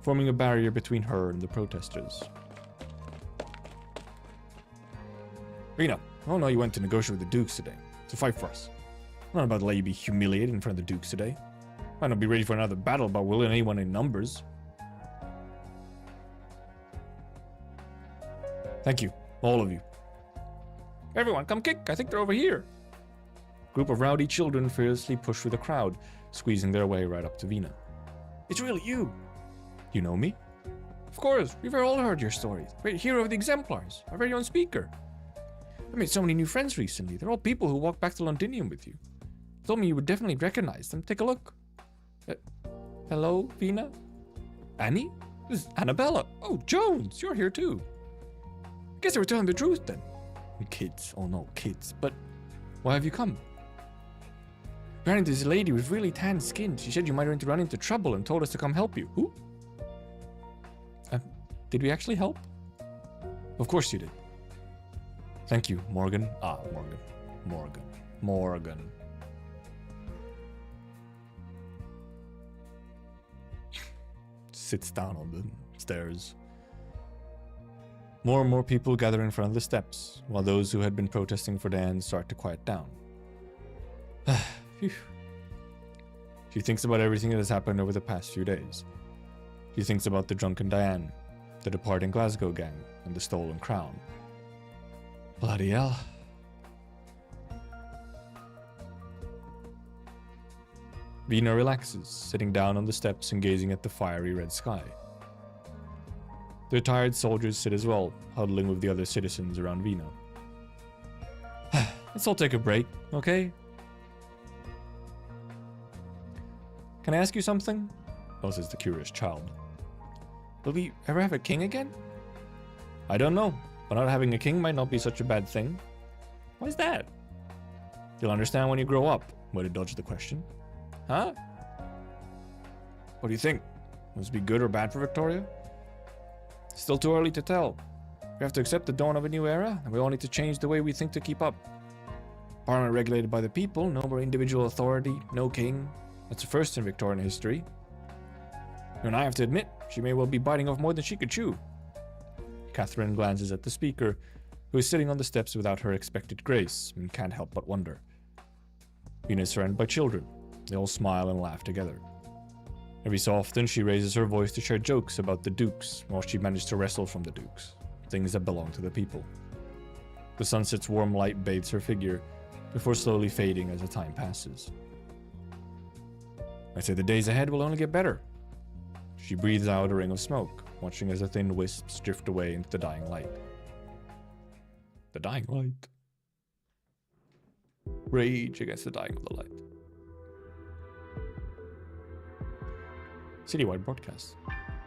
Speaker 3: forming a barrier between her and the protesters. Vina, I don't know you went to negotiate with the dukes today. To fight for us. I'm not about to let you be humiliated in front of the dukes today. Might not be ready for another battle, but will anyone in numbers. Thank you, all of you. Everyone, come kick. I think they're over here. A group of rowdy children fearlessly push through the crowd, squeezing their way right up to Vina. It's really you. You know me? Of course, we've all heard your stories. Great hero of the exemplars, our very own speaker. I made so many new friends recently. They're all people who walked back to Londinium with you. Told me you would definitely recognize them. Take a look. Hello, Vina? Annie? This is Annabella. Oh, Jones, you're here too. Guess they were telling the truth then. Kids. Oh no, kids. But why have you come? Apparently this lady with really tan skin. She said you might run into trouble and told us to come help you. Who? Did we actually help? Of course you did. Thank you, Morgan. Morgan. Sits down on the stairs. More and more people gather in front of the steps, while those who had been protesting for Dan start to quiet down. She thinks about everything that has happened over the past few days. She thinks about the drunken Diane, the departing Glasgow gang, and the stolen crown. Bloody hell. Vina relaxes, sitting down on the steps and gazing at the fiery red sky. The retired soldiers sit as well, huddling with the other citizens around Vina. Let's all take a break, okay? Can I ask you something? Says the curious child. Will we ever have a king again? I don't know, but not having a king might not be such a bad thing. Why is that? You'll understand when you grow up, way to dodge the question. Huh? What do you think? Will this be good or bad for Victoria? Still too early to tell. We have to accept the dawn of a new era, and we all need to change the way we think to keep up. Parliament regulated by the people, no more individual authority, no king. That's a first in Victorian history. You and I have to admit, she may well be biting off more than she could chew. Catherine glances at the speaker, who is sitting on the steps without her expected grace, and can't help but wonder. Fina is surrounded by children. They all smile and laugh together. Every so often, she raises her voice to share jokes about the dukes, while she managed to wrestle from the dukes, things that belong to the people. The sunset's warm light bathes her figure, before slowly fading as the time passes. I say the days ahead will only get better. She breathes out a ring of smoke, watching as the thin wisps drift away into the dying light. The dying light. Rage against the dying of the light. Citywide broadcast.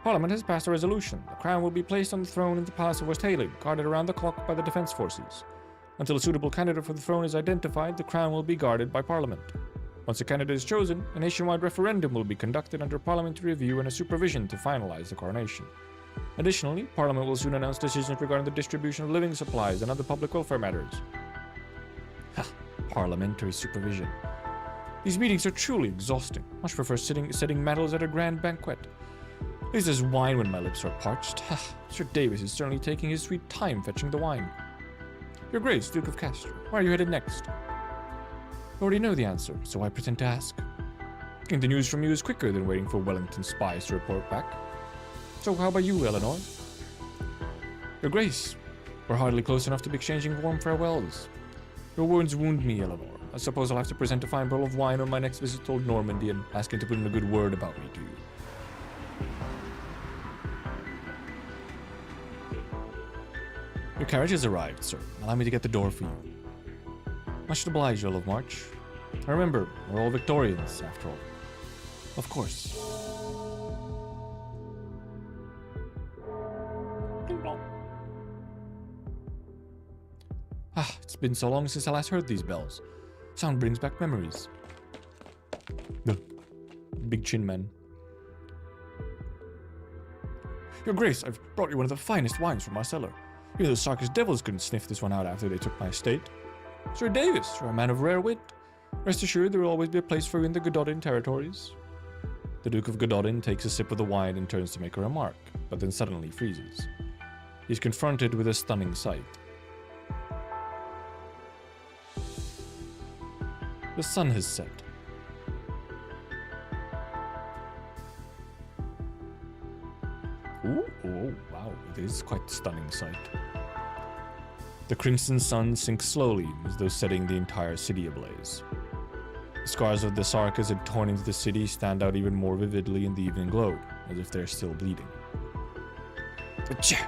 Speaker 3: Parliament has passed a resolution. The crown will be placed on the throne in the Palace of Westhaling, guarded around the clock by the defense forces. Until a suitable candidate for the throne is identified, the crown will be guarded by Parliament. Once a candidate is chosen, a nationwide referendum will be conducted under parliamentary review and a supervision to finalize the coronation. Additionally, Parliament will soon announce decisions regarding the distribution of living supplies and other public welfare matters. Ha! Parliamentary supervision. These meetings are truly exhausting. Much prefer setting medals at a grand banquet. At least there's wine when my lips are parched. Ha! Sir Davis is certainly taking his sweet time fetching the wine. Your Grace, Duke of Castro, where are you headed next? I already know the answer, so I pretend to ask. And the news from you is quicker than waiting for Wellington spies to report back. So how about you, Eleanor? Your Grace, we're hardly close enough to be exchanging warm farewells. Your words wound me, Eleanor. I suppose I'll have to present a fine bottle of wine on my next visit to Old Normandy and ask him to put in a good word about me to you. Your carriage has arrived, sir. Allow me to get the door for you. Much obliged, Earl of March. I remember, we're all Victorians, after all. Of course. Ah, it's been so long since I last heard these bells. Sound brings back memories. The big chin man. Your Grace, I've brought you one of the finest wines from our cellar. Even those Sarkis devils couldn't sniff this one out after they took my estate. Sir Davis, you're a man of rare wit. Rest assured there will always be a place for you in the Gododin territories. The Duke of Gododin takes a sip of the wine and turns to make a remark, but then suddenly freezes. He's confronted with a stunning sight. The sun has set. Ooh, oh, wow, it is quite a stunning sight. The crimson sun sinks slowly, as though setting the entire city ablaze. The scars of the Sarkas had torn into the city stand out even more vividly in the evening glow, as if they're still bleeding. Achoo!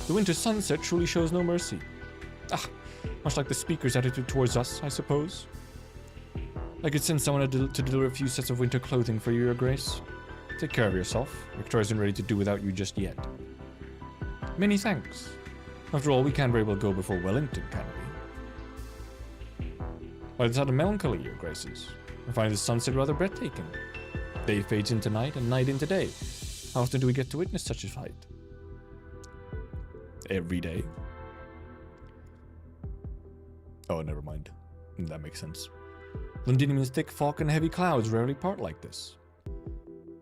Speaker 3: The winter sunset truly shows no mercy. Ah, much like the speaker's attitude towards us, I suppose. I could send someone to deliver a few sets of winter clothing for you, Your Grace. Take care of yourself. Victoria isn't ready to do without you just yet. Many thanks. After all, we can't very well go before Wellington, can we? But it's out of melancholy, Your Graces. I find the sunset rather breathtaking. Day fades into night and night into day. How often do we get to witness such a sight? Every day. Oh, never mind. That makes sense. Londinium's thick fog and heavy clouds rarely part like this.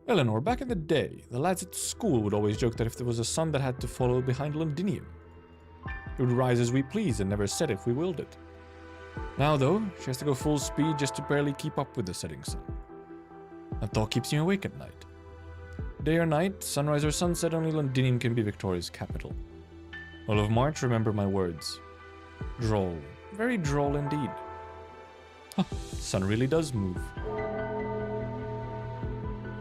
Speaker 3: Eleanor, back in the day, the lads at school would always joke that if there was a sun that had to follow behind Londinium, it would rise as we pleased and never set if we willed it. Now, though, she has to go full speed just to barely keep up with the setting sun. That thought keeps me awake at night. Day or night, sunrise or sunset, only Londinium can be Victoria's capital. All of March, remember my words. Droll. Very droll indeed. Huh, sun really does move.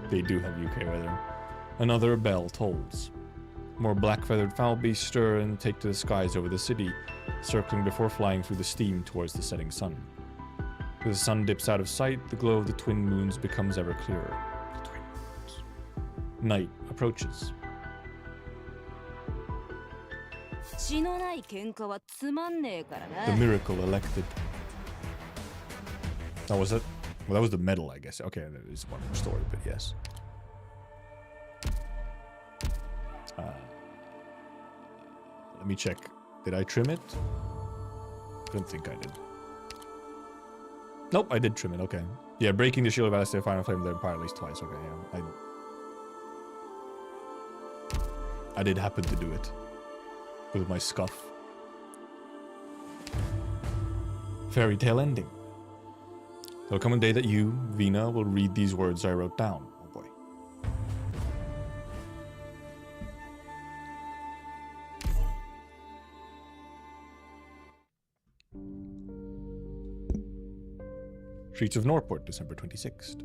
Speaker 3: They do have UK weather. Another bell tolls. More black-feathered fowl beasts stir and take to the skies over the city, circling before flying through the steam towards the setting sun. As the sun dips out of sight, the glow of the twin moons becomes ever clearer. The twin moons. Night approaches. The miracle elected. That was it? Well, that was the medal, I guess. Okay, that is one more story, but yes. Let me check. Did I trim it? I don't think I did. Nope, I did trim it. Okay. Yeah, breaking the shield of Alistair, final flame of the Empire at least twice. Okay, yeah. I did happen to do it. with my scuff. Fairy tale ending. There'll come a day that you, Vina, will read these words I wrote down. Oh boy. Streets of Norport, December 26th.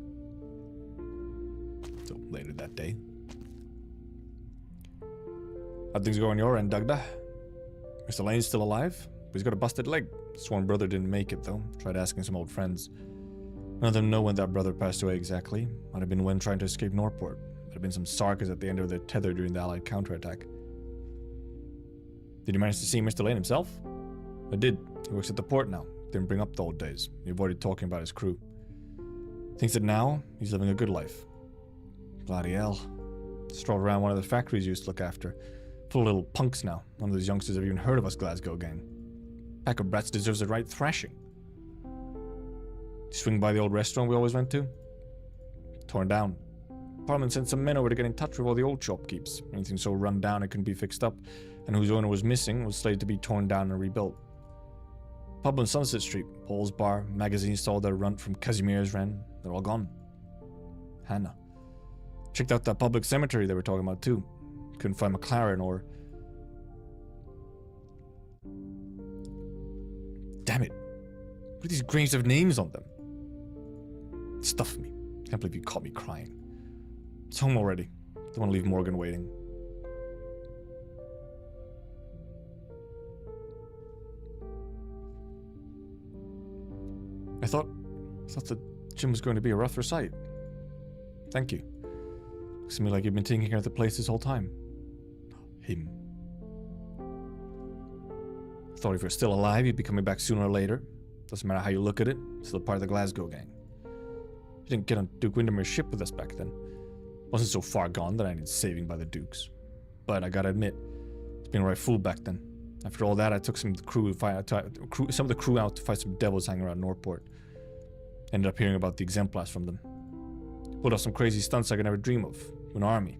Speaker 3: So, later that day. How things go on your end, Dagda? Mr. Lane's still alive? But he's got a busted leg. Sworn brother didn't make it, though. Tried asking some old friends. None of them know when that brother passed away exactly. Might have been when trying to escape Norport. Might have been some Sarkas at the end of their tether during the Allied counterattack. Did you manage to see Mr. Lane himself? I did. He works at the port now. Didn't bring up the old days. He avoided talking about his crew. Thinks that now, he's living a good life. Bloody hell. Strolled around one of the factories he used to look after. Full of little punks now. None of those youngsters have even heard of us Glasgow gang. Pack of brats deserves a right thrashing. Swing by the old restaurant we always went to? Torn down. Parliament sent some men over to get in touch with all the old shopkeepers. Anything so run down it couldn't be fixed up, and whose owner was missing was slated to be torn down and rebuilt. Pub on Sunset Street, Paul's Bar, magazine stall that run from Casimir's ran, they're all gone. Hannah. Checked out that public cemetery they were talking about too. Couldn't find McLaren or... Damn it. What do these graves have names on them? It stuffed me. Can't believe you caught me crying. It's home already. Don't want to leave Morgan waiting. I thought the gym was going to be a rougher sight. Thank you. Looks to me like you've been taking care of the place this whole time. Him. Thought if you're still alive, you'd be coming back sooner or later. Doesn't matter how you look at it, still part of the Glasgow gang. You didn't get on Duke Windermere's ship with us back then. Wasn't so far gone that I needed saving by the Dukes. But I gotta admit, it's been a right fool back then. After all that, I took some of the crew out to fight some devils hanging around Norport. Ended up hearing about the exemplars from them. Pulled off some crazy stunts I could never dream of. An army.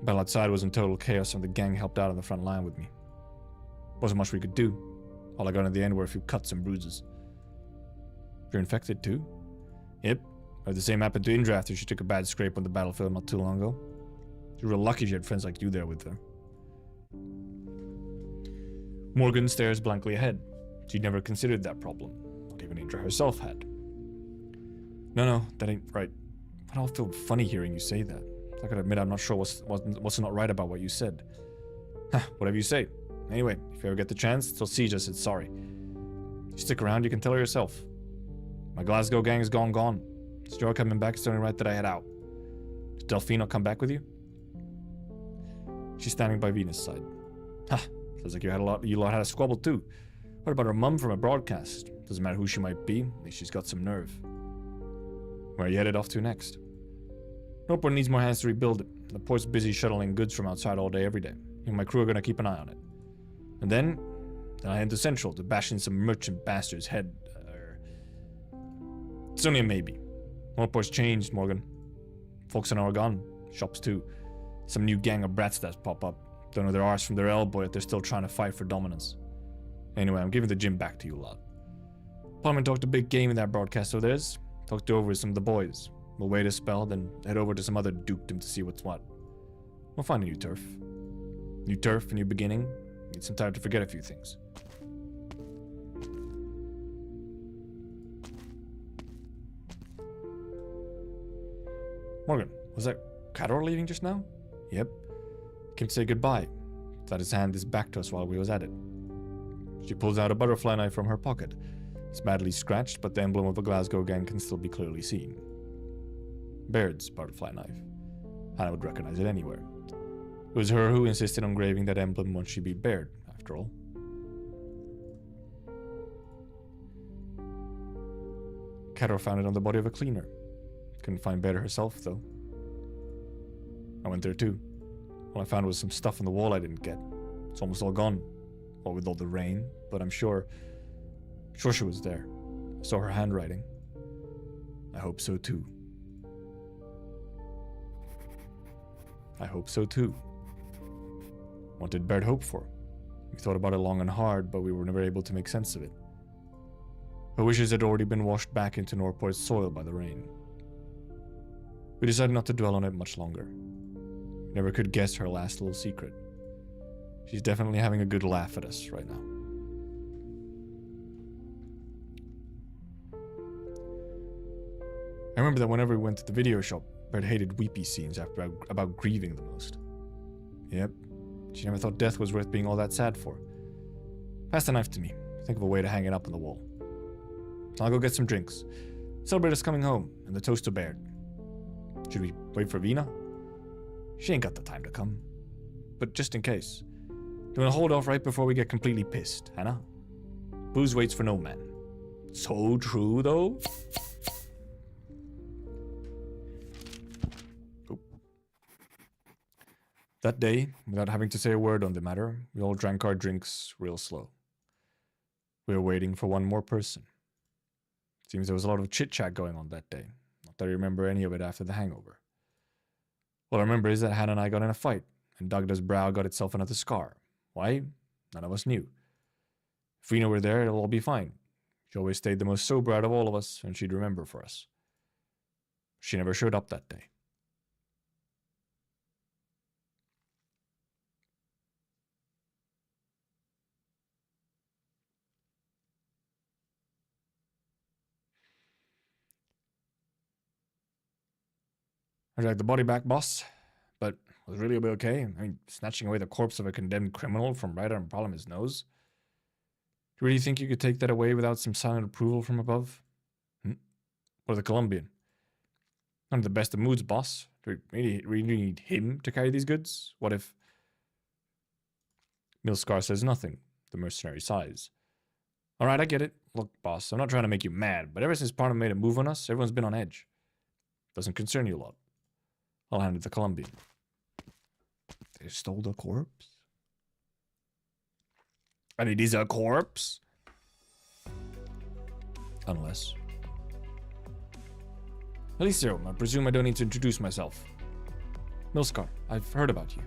Speaker 3: Battle outside was in total chaos, and the gang helped out on the front line with me. Wasn't much we could do. All I got in the end were a few cuts and bruises. You're infected too? Yep. Or the same happened to Indra after she took a bad scrape on the battlefield not too long ago. You're real lucky she had friends like you there with her. Morgan stares blankly ahead. She'd never considered that problem. Not even Indra herself had. No, that ain't right. I don't feel funny hearing you say that. I gotta admit I'm not sure what's not right about what you said. Whatever you say. Anyway, if you ever get the chance, tell Sija said sorry. You stick around, you can tell her yourself. My Glasgow gang is gone. Is Joe coming back? It's only right that I head out. Does Delphine not come back with you? She's standing by Venus' side. Sounds like you lot had a squabble too. What about her mum from a broadcast? Doesn't matter who she might be, at least she's got some nerve. Where are you headed off to next? Norport needs more hands to rebuild it. The port's busy shuttling goods from outside all day every day. Me and my crew are gonna keep an eye on it. And then I head to Central to bash in some merchant bastard's head. It's only a maybe. Norport's changed, Morgan. Folks in Oregon, shops too. Some new gang of brats that pop up. Don't know their arse from their elbow yet they're still trying to fight for dominance. Anyway, I'm giving the gym back to you lot. Parliament talked a big game in that broadcast of theirs. Talked over with some of the boys. We'll wait a spell, then head over to some other dukedom to see what's what. We'll find a new turf. New turf, a new beginning. Need some time to forget a few things. Morgan, was that Cador leaving just now? Yep. Came to say goodbye. Thought his hand is back to us while we was at it. She pulls out a butterfly knife from her pocket. It's badly scratched, but the emblem of the Glasgow gang can still be clearly seen. Baird's butterfly knife. Hannah would recognize it anywhere. It was her who insisted on graving that emblem once she beat Baird, after all. Cador found it on the body of a cleaner. Couldn't find Baird herself, though. I went there too. All I found was some stuff on the wall I didn't get. It's almost all gone. What with all the rain, but I'm sure she was there. I saw her handwriting. I hope so too. I hope so too. What did Baird hope for? We thought about it long and hard, but we were never able to make sense of it. Her wishes had already been washed back into Norport's soil by the rain. We decided not to dwell on it much longer. We never could guess her last little secret. She's definitely having a good laugh at us right now. I remember that whenever we went to the video shop, Brett hated weepy scenes about grieving the most. Yep, she never thought death was worth being all that sad for. Pass the knife to me. Think of a way to hang it up on the wall. I'll go get some drinks. Celebrate us coming home and the toast to Baird. Should we wait for Vina? She ain't got the time to come. But just in case. Do you want to hold off right before we get completely pissed, Hannah? Booze waits for no man. So true, though. Oh. That day, without having to say a word on the matter, we all drank our drinks real slow. We were waiting for one more person. Seems there was a lot of chit-chat going on that day. Not that I remember any of it after the hangover. All I remember is that Hannah and I got in a fight, and Dagda's brow got itself another scar. Why? None of us knew. If Vina were there, it'll all be fine. She always stayed the most sober out of all of us, and she'd remember for us. She never showed up that day. I dragged the body back, boss, but was really okay. I mean, snatching away the corpse of a condemned criminal from right on Parliament's nose. Do you really think you could take that away without some silent approval from above? Or the Colombian? Not in the best of moods, boss. Do we really need him to carry these goods? What if... Milskar says nothing. The mercenary sighs. Alright, I get it. Look, boss, I'm not trying to make you mad, but ever since Parliament made a move on us, everyone's been on edge. Doesn't concern you a lot. I'll hand it to the Colombian. They stole the corpse? And it is a corpse? Unless. Alicio, I presume I don't need to introduce myself. Milskar, I've heard about you.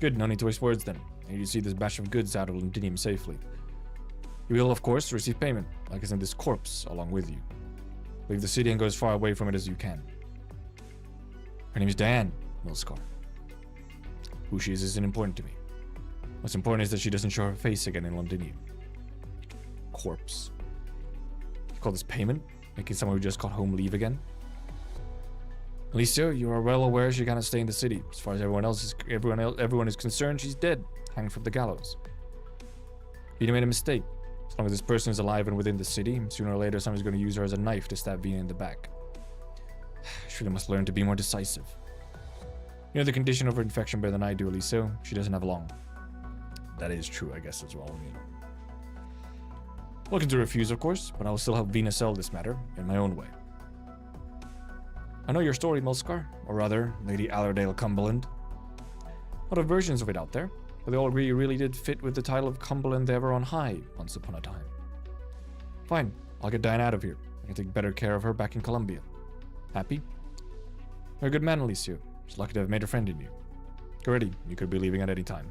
Speaker 3: Good, no need to waste words then. I need to see this batch of goods out of Londinium safely. You will, of course, receive payment, like I send this corpse along with you. Leave the city and go as far away from it as you can. Her name is Diane, Milskar. Who she is isn't important to me. What's important is that she doesn't show her face again in Londinium. Corpse. You call this payment? Making someone who just got home leave again? Alicia, you are well aware she cannot stay in the city. As far as everyone is concerned, she's dead, hanged from the gallows. Vina made a mistake. As long as this person is alive and within the city, sooner or later someone's going to use her as a knife to stab Vina in the back. She really must learn to be more decisive. You know the condition of her infection better than I do, Alicia. She doesn't have long. That is true, I guess, as well, you know. Looking to refuse, of course, but I will still help Vina sell this matter in my own way. I know your story, Milskar, or rather, Lady Allerdale Cumberland. A lot of versions of it out there, but they all agree you really did fit with the title of Cumberland the Ever on High once upon a time. Fine, I'll get Diane out of here. I can take better care of her back in Columbia. Happy? You're a good man, Alicia. Just lucky to have made a friend in you. Get ready, you could be leaving at any time.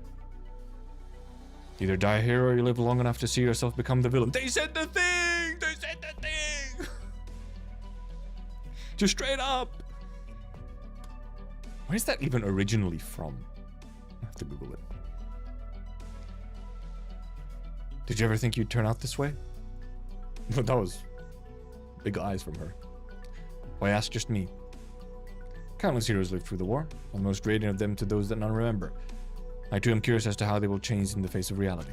Speaker 3: Either die here or you live long enough to see yourself become the villain. They said the thing! They said the thing! Just straight up! Where is that even originally from? I have to Google it. Did you ever think you'd turn out this way? That was big eyes from her. Why ask just me? Countless heroes lived through the war, and the most radiant of them to those that none remember. I too am curious as to how they will change in the face of reality.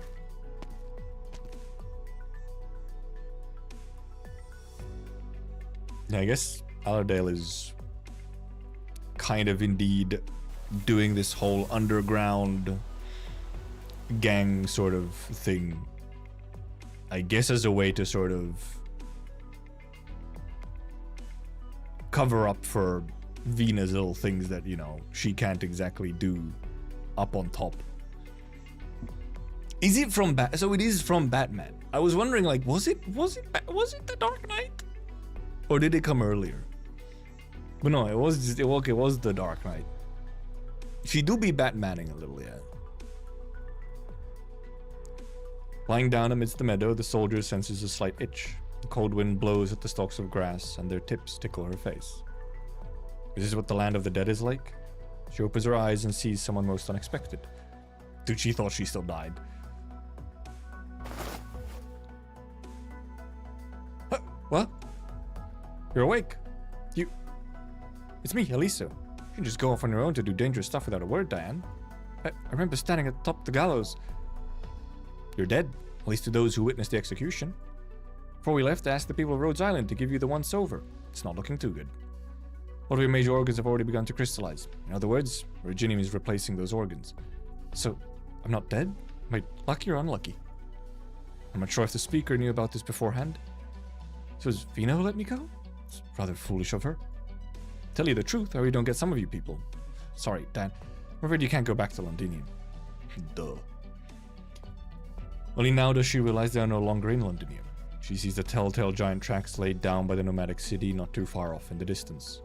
Speaker 3: Yeah, I guess Allerdale is kind of indeed doing this whole underground gang sort of thing. I guess as a way to sort of cover up for Vina's little things that, you know, she can't exactly do up on top. Is it from so it is from Batman. I was wondering, like, was it the Dark Knight? Or did it come earlier? But no, it was the Dark Knight. She do be Batmaning a little, yeah. Lying down amidst the meadow, the soldier senses a slight itch. The cold wind blows at the stalks of grass, and their tips tickle her face. Is this what the land of the dead is like? She opens her eyes and sees someone most unexpected. Dude, she thought she still died. Huh? What? You're awake. It's me, Aliso. You can just go off on your own to do dangerous stuff without a word, Diane. I remember standing at the top of the gallows. You're dead, at least to those who witnessed the execution. Before we left, I asked the people of Rhodes Island to give you the once over. It's not looking too good. All of your major organs have already begun to crystallize. In other words, Reginium is replacing those organs. So, I'm not dead? Am I lucky or unlucky? I'm not sure if the speaker knew about this beforehand. So is Vina who let me go? It's rather foolish of her. Tell you the truth, I really don't get some of you people. Sorry, Dan. I'm afraid you can't go back to Londinium. Duh. Only now does she realize they are no longer in Londinium. She sees the telltale giant tracks laid down by the nomadic city not too far off in the distance.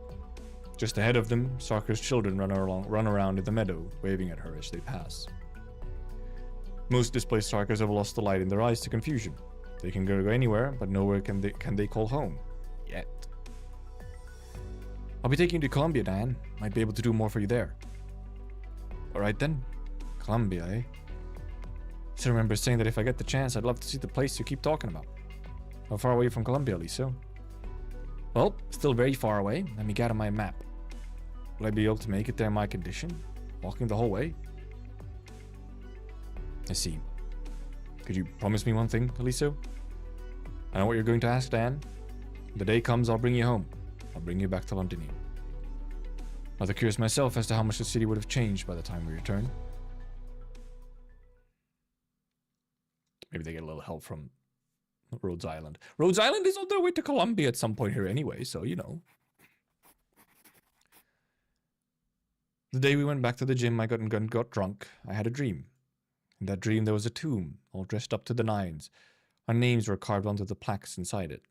Speaker 3: Just ahead of them, Sarkar's children run around in the meadow, waving at her as they pass. Most displaced Sarkars have lost the light in their eyes to confusion. They can go anywhere, but nowhere can they call home. Yet. I'll be taking you to Columbia, Diane. Might be able to do more for you there. Alright then. Columbia, eh? I still remember saying that if I get the chance, I'd love to see the place you keep talking about. How far away from Columbia, Lisa? Well, still very far away. Let me get on my map. Will I be able to make it there in my condition? Walking the whole way? I see. Could you promise me one thing, Aliso? I know what you're going to ask, Diane. When the day comes, I'll bring you home. I'll bring you back to Londinium. Rather curious myself as to how much the city would have changed by the time we return. Maybe they get a little help from Rhodes Island. Rhodes Island is on their way to Columbia at some point here anyway, so you know. The day we went back to the gym, I got drunk. I had a dream. In that dream, there was a tomb, all dressed up to the nines. Our names were carved onto the plaques inside it.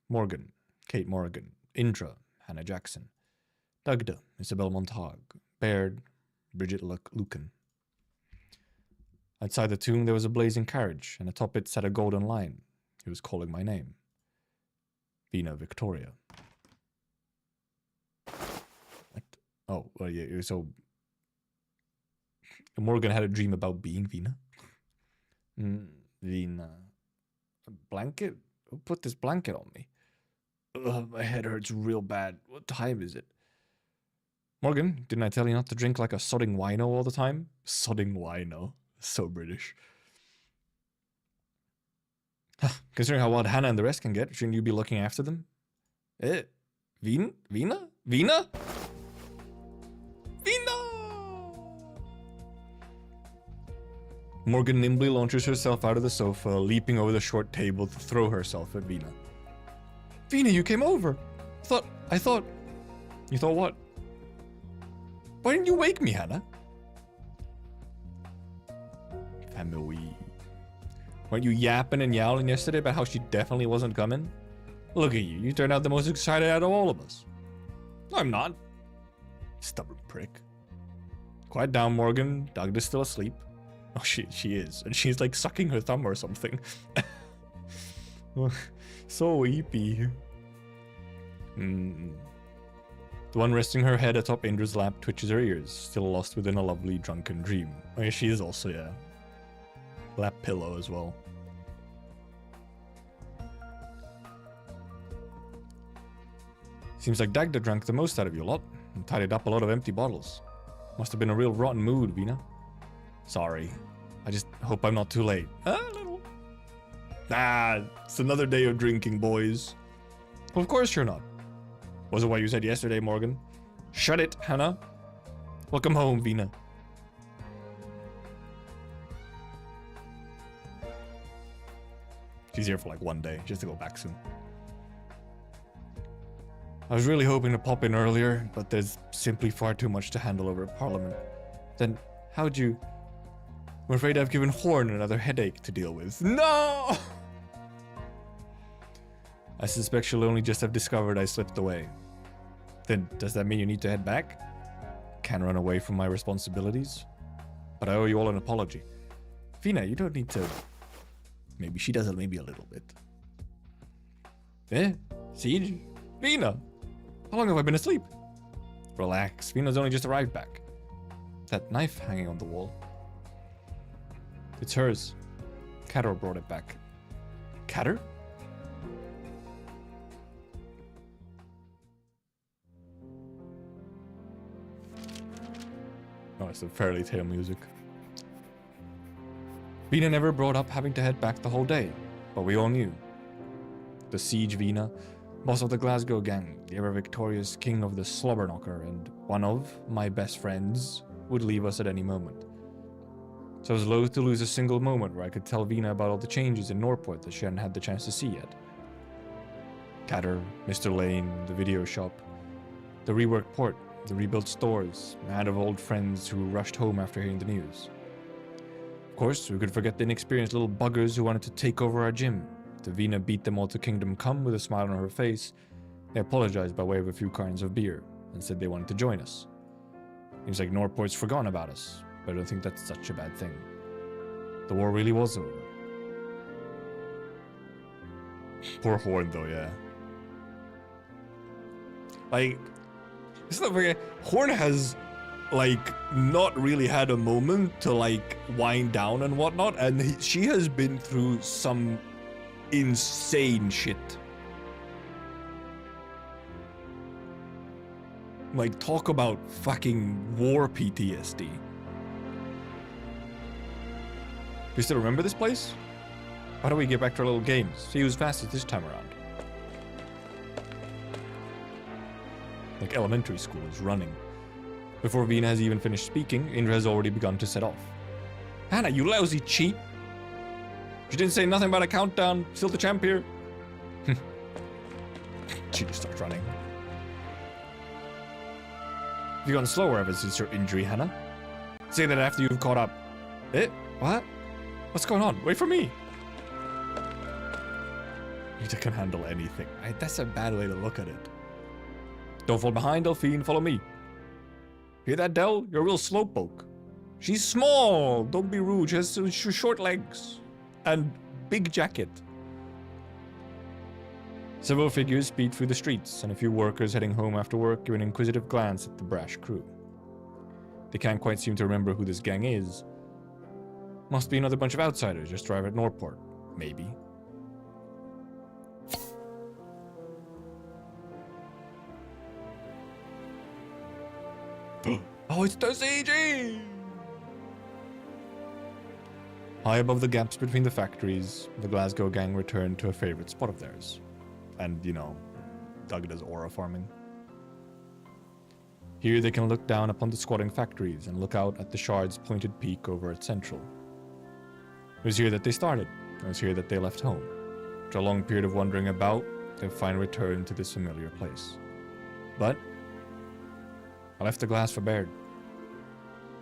Speaker 3: Morgan, Kate Morgan. Indra, Hannah Jackson. Dagda, Isabel Montag. Baird, Bridget Lucan. Outside the tomb, there was a blazing carriage, and atop it sat a golden lion. He was calling my name. Vina Victoria. What? Oh, well, yeah, so... Morgan had a dream about being Vina. Vina. A blanket? Who put this blanket on me? Ugh, my head hurts real bad. What time is it? Morgan, didn't I tell you not to drink like a sodding wino all the time? Sodding wino. So British. Considering how wild Hannah and the rest can get, shouldn't you be looking after them? Vina? Vina? Vina? Vina! Morgan nimbly launches herself out of the sofa, leaping over the short table to throw herself at Vina. Vina, you came over. I thought... You thought what? Why didn't you wake me, Hannah? Family. Weren't you yapping and yowling yesterday about how she definitely wasn't coming? Look at you. You turned out the most excited out of all of us. I'm not. Stubborn prick. Quiet down, Morgan. Dagda's still asleep. Oh, she is. And she's like sucking her thumb or something. So weepy. The one resting her head atop Indra's lap twitches her ears, still lost within a lovely drunken dream. Oh yeah, she is also, yeah. Lap pillow as well. Seems like Dagda drank the most out of you lot, and tidied up a lot of empty bottles. Must have been a real rotten mood, Vina. Sorry. I just hope I'm not too late. A little. It's another day of drinking, boys. Well, of course you're not. Wasn't what you said yesterday, Morgan. Shut it, Hannah. Welcome home, Vina. She's here for like one day, just to go back soon. I was really hoping to pop in earlier, but there's simply far too much to handle over at Parliament. Then, how'd you... I'm afraid I've given Horn another headache to deal with. No! I suspect she'll only just have discovered I slipped away. Then, does that mean you need to head back? Can't run away from my responsibilities. But I owe you all an apology. Vina, you don't need to... Maybe she does it, maybe a little bit. Eh? Siege? Vina! How long have I been asleep? Relax, Vina's only just arrived back. That knife hanging on the wall. It's hers. Katter brought it back. Katter? Oh, it's the fairy tale music. Vina never brought up having to head back the whole day, but we all knew. The Siege Vina, boss of the Glasgow gang, the ever-victorious king of the Slobberknocker, and one of my best friends, would leave us at any moment. So I was loath to lose a single moment where I could tell Vina about all the changes in Norport that she hadn't had the chance to see yet. Katter, Mr. Lane, the video shop, the reworked port, the rebuilt stores, a hand of old friends who rushed home after hearing the news. Of course, we could forget the inexperienced little buggers who wanted to take over our gym. The Vina beat them all to Kingdom Come with a smile on her face. They apologized by way of a few cartons of beer and said they wanted to join us. Seems like Norport's forgotten about us, but I don't think that's such a bad thing. The war really was over. Poor Horn though, yeah. Like, it's not very... Horn has, like, not really had a moment to, like, wind down and whatnot, and she has been through some insane shit. Like, talk about fucking war PTSD. Do you still remember this place? How do we get back to our little games? See who's fastest this time around. Like elementary school is running. Before Vina has even finished speaking, Indra has already begun to set off. Hannah, you lousy cheat! She didn't say nothing about a countdown. Still the champ here. She just starts running. Have you gone slower ever since your injury, Hannah? Say that after you've caught up. Eh? What? What's going on? Wait for me. You can handle anything. That's a bad way to look at it. Don't fall behind, Delphine. Follow me. Hear that, Del? You're a real slowpoke. She's small. Don't be rude. She has short legs. And big jacket. Several figures speed through the streets, and a few workers heading home after work give an inquisitive glance at the brash crew. They can't quite seem to remember who this gang is. Must be another bunch of outsiders just arrived at Norport. Maybe. Oh, it's the CG! High above the gaps between the factories, the Glasgow gang returned to a favorite spot of theirs. And, you know, Doug does aura farming. Here they can look down upon the squatting factories and look out at the Shard's pointed peak over at Central. It was here that they started. It was here that they left home. After a long period of wandering about, they finally returned to this familiar place. But I left the glass for Baird.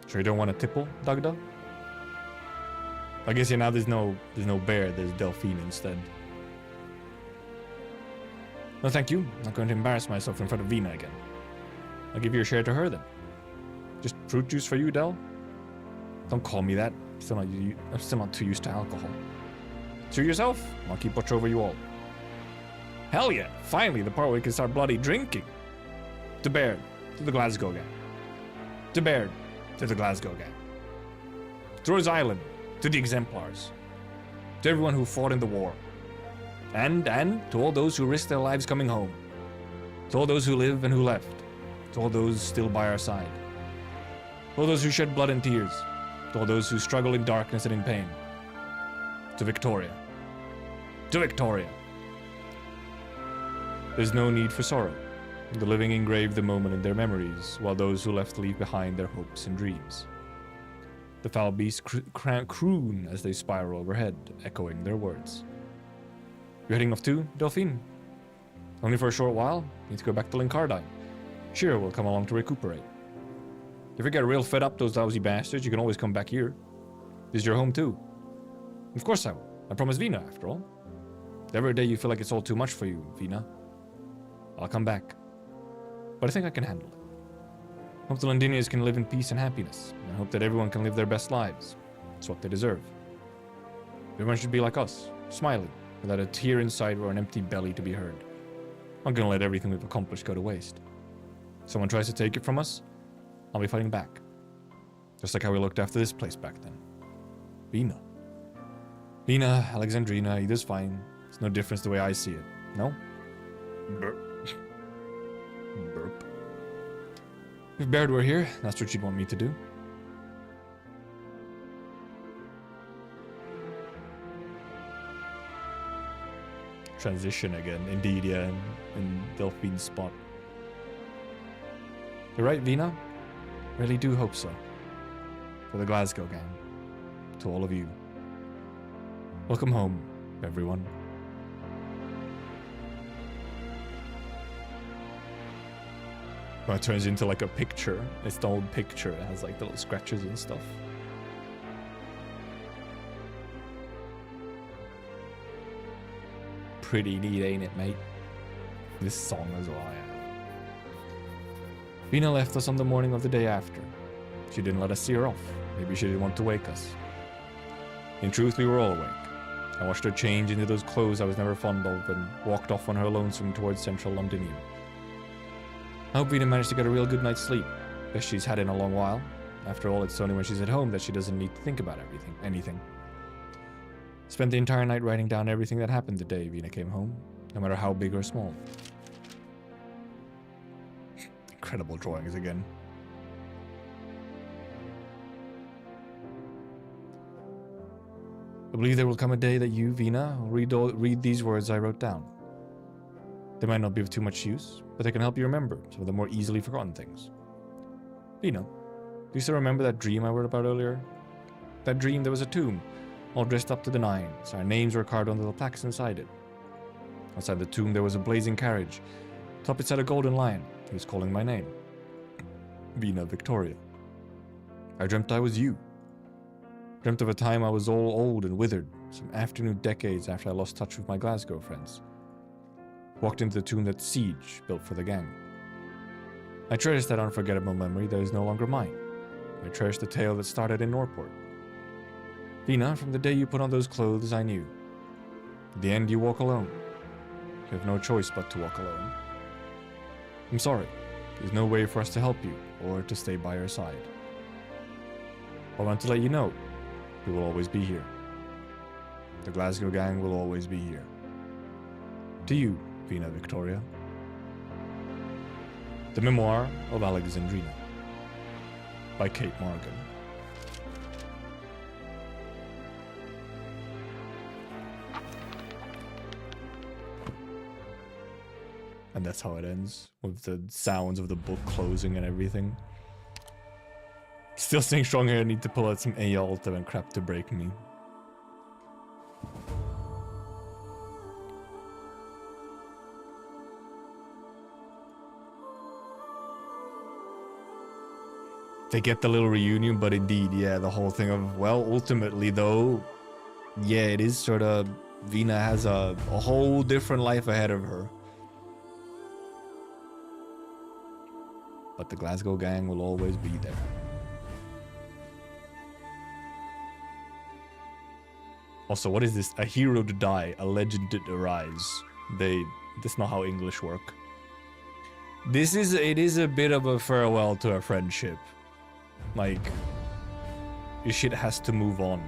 Speaker 3: Sure you don't want a tipple, Dagda? I guess yeah, now there's no bear, there's Delphine instead. No thank you, I'm not going to embarrass myself in front of Vina again. I'll give your share to her then. Just fruit juice for you, Del? Don't call me that, I'm still not too used to alcohol. Suit yourself, I'll keep watch over you all. Hell yeah, finally the part where we can start bloody drinking. To Baird, to the Glasgow gang. To Baird, to the Glasgow gang. To Rose Island, to the Exemplars. To everyone who fought in the war. And to all those who risked their lives coming home. To all those who live and who left. To all those still by our side. To all those who shed blood and tears. To all those who struggle in darkness and in pain. To Victoria. To Victoria. There's no need for sorrow. The living engrave the moment in their memories, while those who left leave behind their hopes and dreams. The foul beasts croon as they spiral overhead, echoing their words. You're heading off too, Delphine? Only for a short while? Need to go back to Linkardine. Shira will come along to recuperate. If you get real fed up those lousy bastards, you can always come back here. This is your home too. Of course I will. I promised Vina, after all. Every day you feel like it's all too much for you, Vina. I'll come back. But I think I can handle it. Hope the Londinians can live in peace and happiness. And I hope that everyone can live their best lives. It's what they deserve. Everyone should be like us, smiling, without a tear inside or an empty belly to be heard. I'm gonna let everything we've accomplished go to waste. Someone tries to take it from us, I'll be fighting back. Just like how we looked after this place back then. Vina. Vina, Alexandrina, either's fine. It's no difference the way I see it. No? Burp. Burp. If Baird were here, that's what she'd want me to do. Transition again, indeed, yeah, in Delphine's spot. You're right, Vina. Really do hope so. For the Glasgow gang. To all of you. Welcome home, everyone. Well, it turns into like a picture. It's the old picture. It has like the little scratches and stuff. Pretty neat, ain't it, mate? This song as well, yeah. Vina left us on the morning of the day after. She didn't let us see her off. Maybe she didn't want to wake us. In truth, we were all awake. I watched her change into those clothes I was never fond of and walked off on her lonesome towards central Londinium. I hope Vina managed to get a real good night's sleep. Best she's had in a long while. After all, it's only when she's at home that she doesn't need to think about anything. Spent the entire night writing down everything that happened the day Vina came home, no matter how big or small. Incredible drawings again. I believe there will come a day that you, Vina, will read these words I wrote down. They might not be of too much use, but they can help you remember some of the more easily forgotten things. Vina, do you still remember that dream I wrote about earlier? That dream there was a tomb, all dressed up to the nines. Our names were carved onto the plaques inside it. Outside the tomb there was a blazing carriage. Atop it sat a golden lion. He was calling my name. Vina Victoria. I dreamt I was you. Dreamt of a time I was all old and withered, some afternoon decades after I lost touch with my Glasgow friends. Walked into the tomb that Siege built for the gang. I cherish that unforgettable memory that is no longer mine. I cherish the tale that started in Norport. Vina, from the day you put on those clothes, I knew. In the end, you walk alone. You have no choice but to walk alone. I'm sorry. There's no way for us to help you, or to stay by your side. I want to let you know, we will always be here. The Glasgow gang will always be here. To you, Vina Victoria. The Memoir of Alexandrina by Kate Morgan. And that's how it ends, with the sounds of the book closing and everything. Still staying strong here, I need to pull out some Alto and crap to break me. They get the little reunion, but indeed, yeah, the whole thing of, well, ultimately though, yeah, it is sort of, Vina has a whole different life ahead of her. But the Glasgow gang will always be there. Also, what is this? A hero to die, a legend to arise. That's not how English work. It is a bit of a farewell to a friendship. Like, your shit has to move on.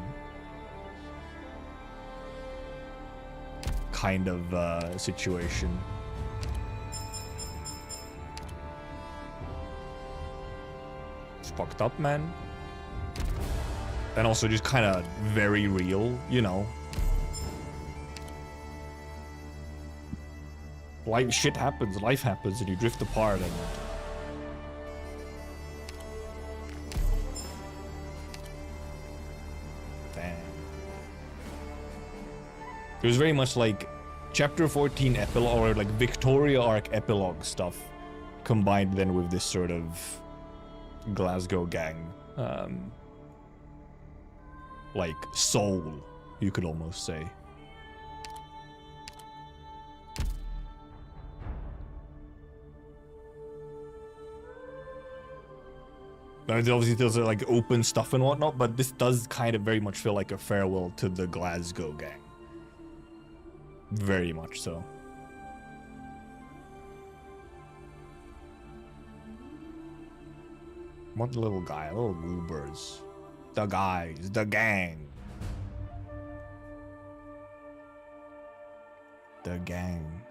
Speaker 3: Kind of situation. It's fucked up, man. And also just kind of very real, you know. Like, shit happens, life happens, and you drift apart, and... Damn. It was very much like Chapter 14 epilogue, or like Victoria arc epilogue stuff, combined then with this sort of Glasgow gang, like soul, you could almost say. Obviously there's like open stuff and whatnot, but this does kind of very much feel like a farewell to the Glasgow gang. Very much so. What little guy, little goobers. The guys, the gang. The gang.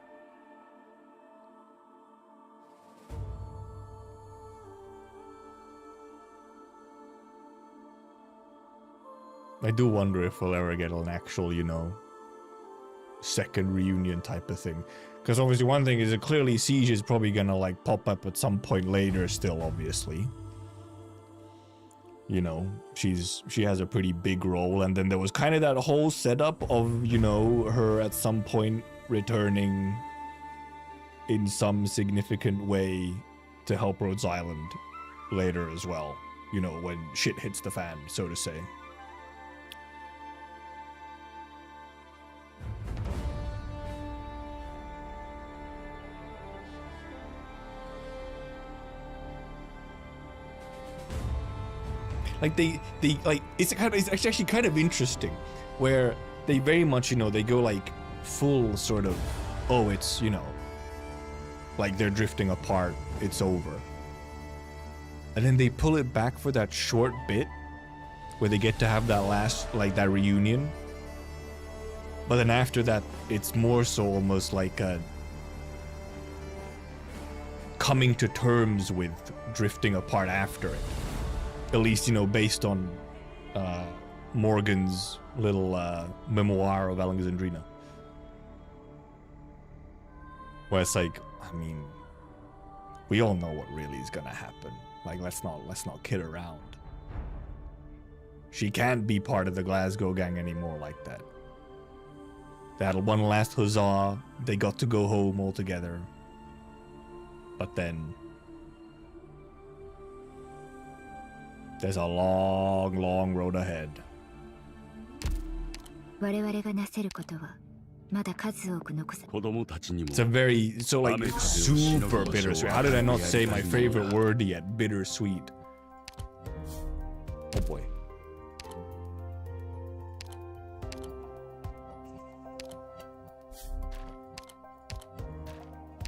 Speaker 3: I do wonder if we'll ever get an actual, you know, second reunion type of thing. Because obviously one thing is that clearly Siege is probably gonna like pop up at some point later still, obviously. You know, she has a pretty big role, and then there was kind of that whole setup of, you know, her at some point returning in some significant way to help Rhodes Island later as well. You know, when shit hits the fan, so to say. Like they like it's actually kind of interesting, where they very much, you know, they go like full sort of, oh, it's, you know, like they're drifting apart, it's over, and then they pull it back for that short bit where they get to have that last, like, that reunion, but then after that it's more so almost like a coming to terms with drifting apart after it. At least, you know, based on Morgan's little memoir of Alexandrina. Where it's like, I mean, we all know what really is gonna happen. Like, let's not kid around. She can't be part of the Glasgow gang anymore like that. They had one last huzzah, they got to go home all together. But then there's a long, long road ahead. It's a very, so like, super bittersweet. How did I not say my favorite word yet? Bittersweet. Oh boy.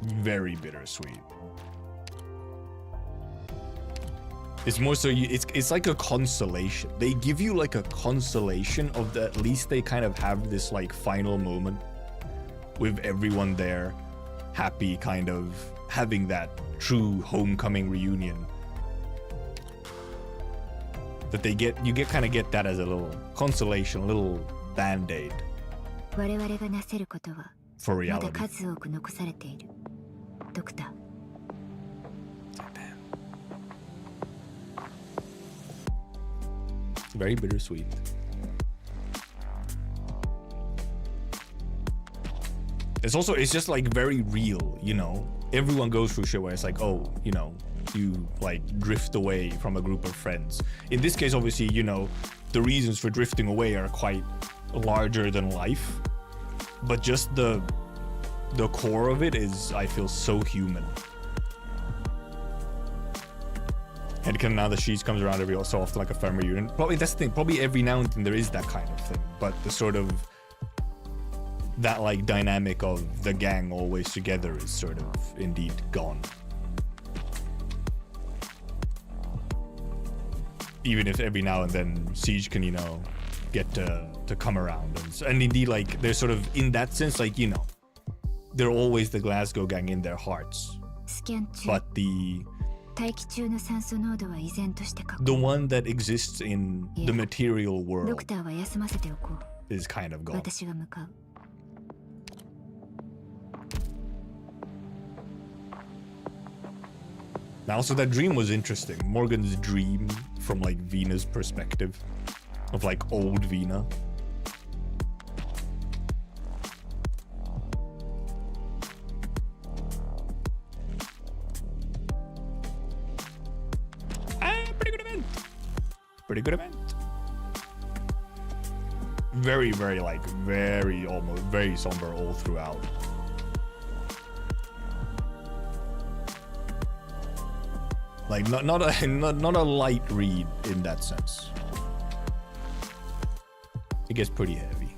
Speaker 3: Very bittersweet. It's more so it's like a consolation. They give you like a consolation of the, at least they kind of have this like final moment with everyone there, happy, kind of having that true homecoming reunion. That they get, you kind of get that as a little consolation, a little band-aid for reality. Very bittersweet. It's also, it's just like very real, you know? Everyone goes through shit where it's like, oh, you know, you like drift away from a group of friends. In this case, obviously, you know, the reasons for drifting away are quite larger than life. But just the core of it is, I feel, so human. And kind of now the Sheets comes around every so often like a family reunion. Probably that's the thing. Probably every now and then there is that kind of thing. But the sort of that like dynamic of the gang always together is sort of indeed gone. Even if every now and then Siege can, you know, get to come around and indeed like they're sort of in that sense, like, you know, they're always the Glasgow gang in their hearts. But the one that exists in the material world is kind of gone. Now, so that dream was interesting. Morgan's dream from like Vina's perspective of like old Vina. Pretty good event. Very, very like, very almost, very somber all throughout. Like not a light read in that sense. It gets pretty heavy.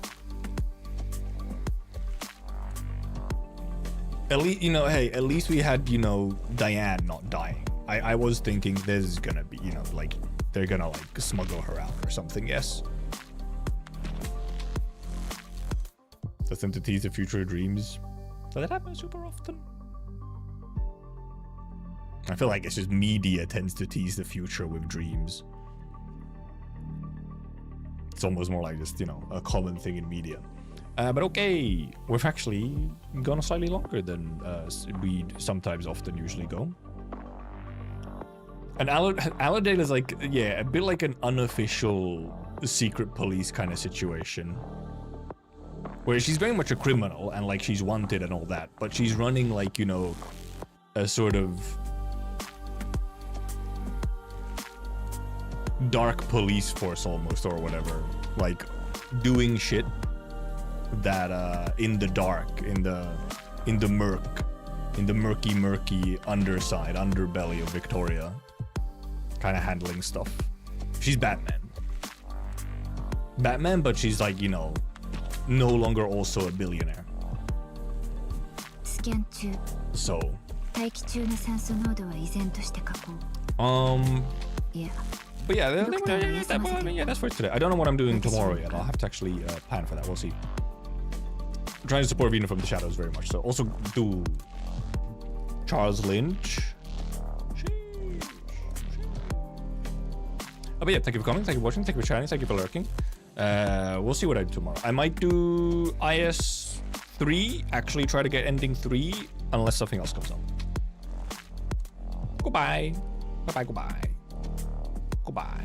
Speaker 3: At least, you know, hey, at least we had, you know, Diane not dying. I was thinking there's gonna be, you know, like they're gonna like smuggle her out or something. Yes. Does them to tease the future dreams. Does that happen super often? I feel like it's just media tends to tease the future with dreams. It's almost more like just, you know, a common thing in media. But okay, we've actually gone slightly longer than we sometimes often usually go. And Allerdale is like, yeah, a bit like an unofficial secret police kind of situation. Where she's very much a criminal and like she's wanted and all that, but she's running like, you know, a sort of dark police force almost or whatever. Like doing shit that in the dark, in the murky underside, underbelly of Victoria, kind of handling stuff. She's Batman, but she's like, you know, no longer also a billionaire. So but yeah, yeah, that's for today. I don't know what I'm doing tomorrow yet. I'll have to actually plan for that. We'll see. I'm trying to support Vina from the shadows very much. So also do Charles Lynch. But yeah, thank you for coming, thank you for watching, thank you for chatting, thank you for lurking. We'll see what I do tomorrow. I might do IS 3, actually try to get ending 3, unless something else comes up. Goodbye. Bye-bye, goodbye. Goodbye.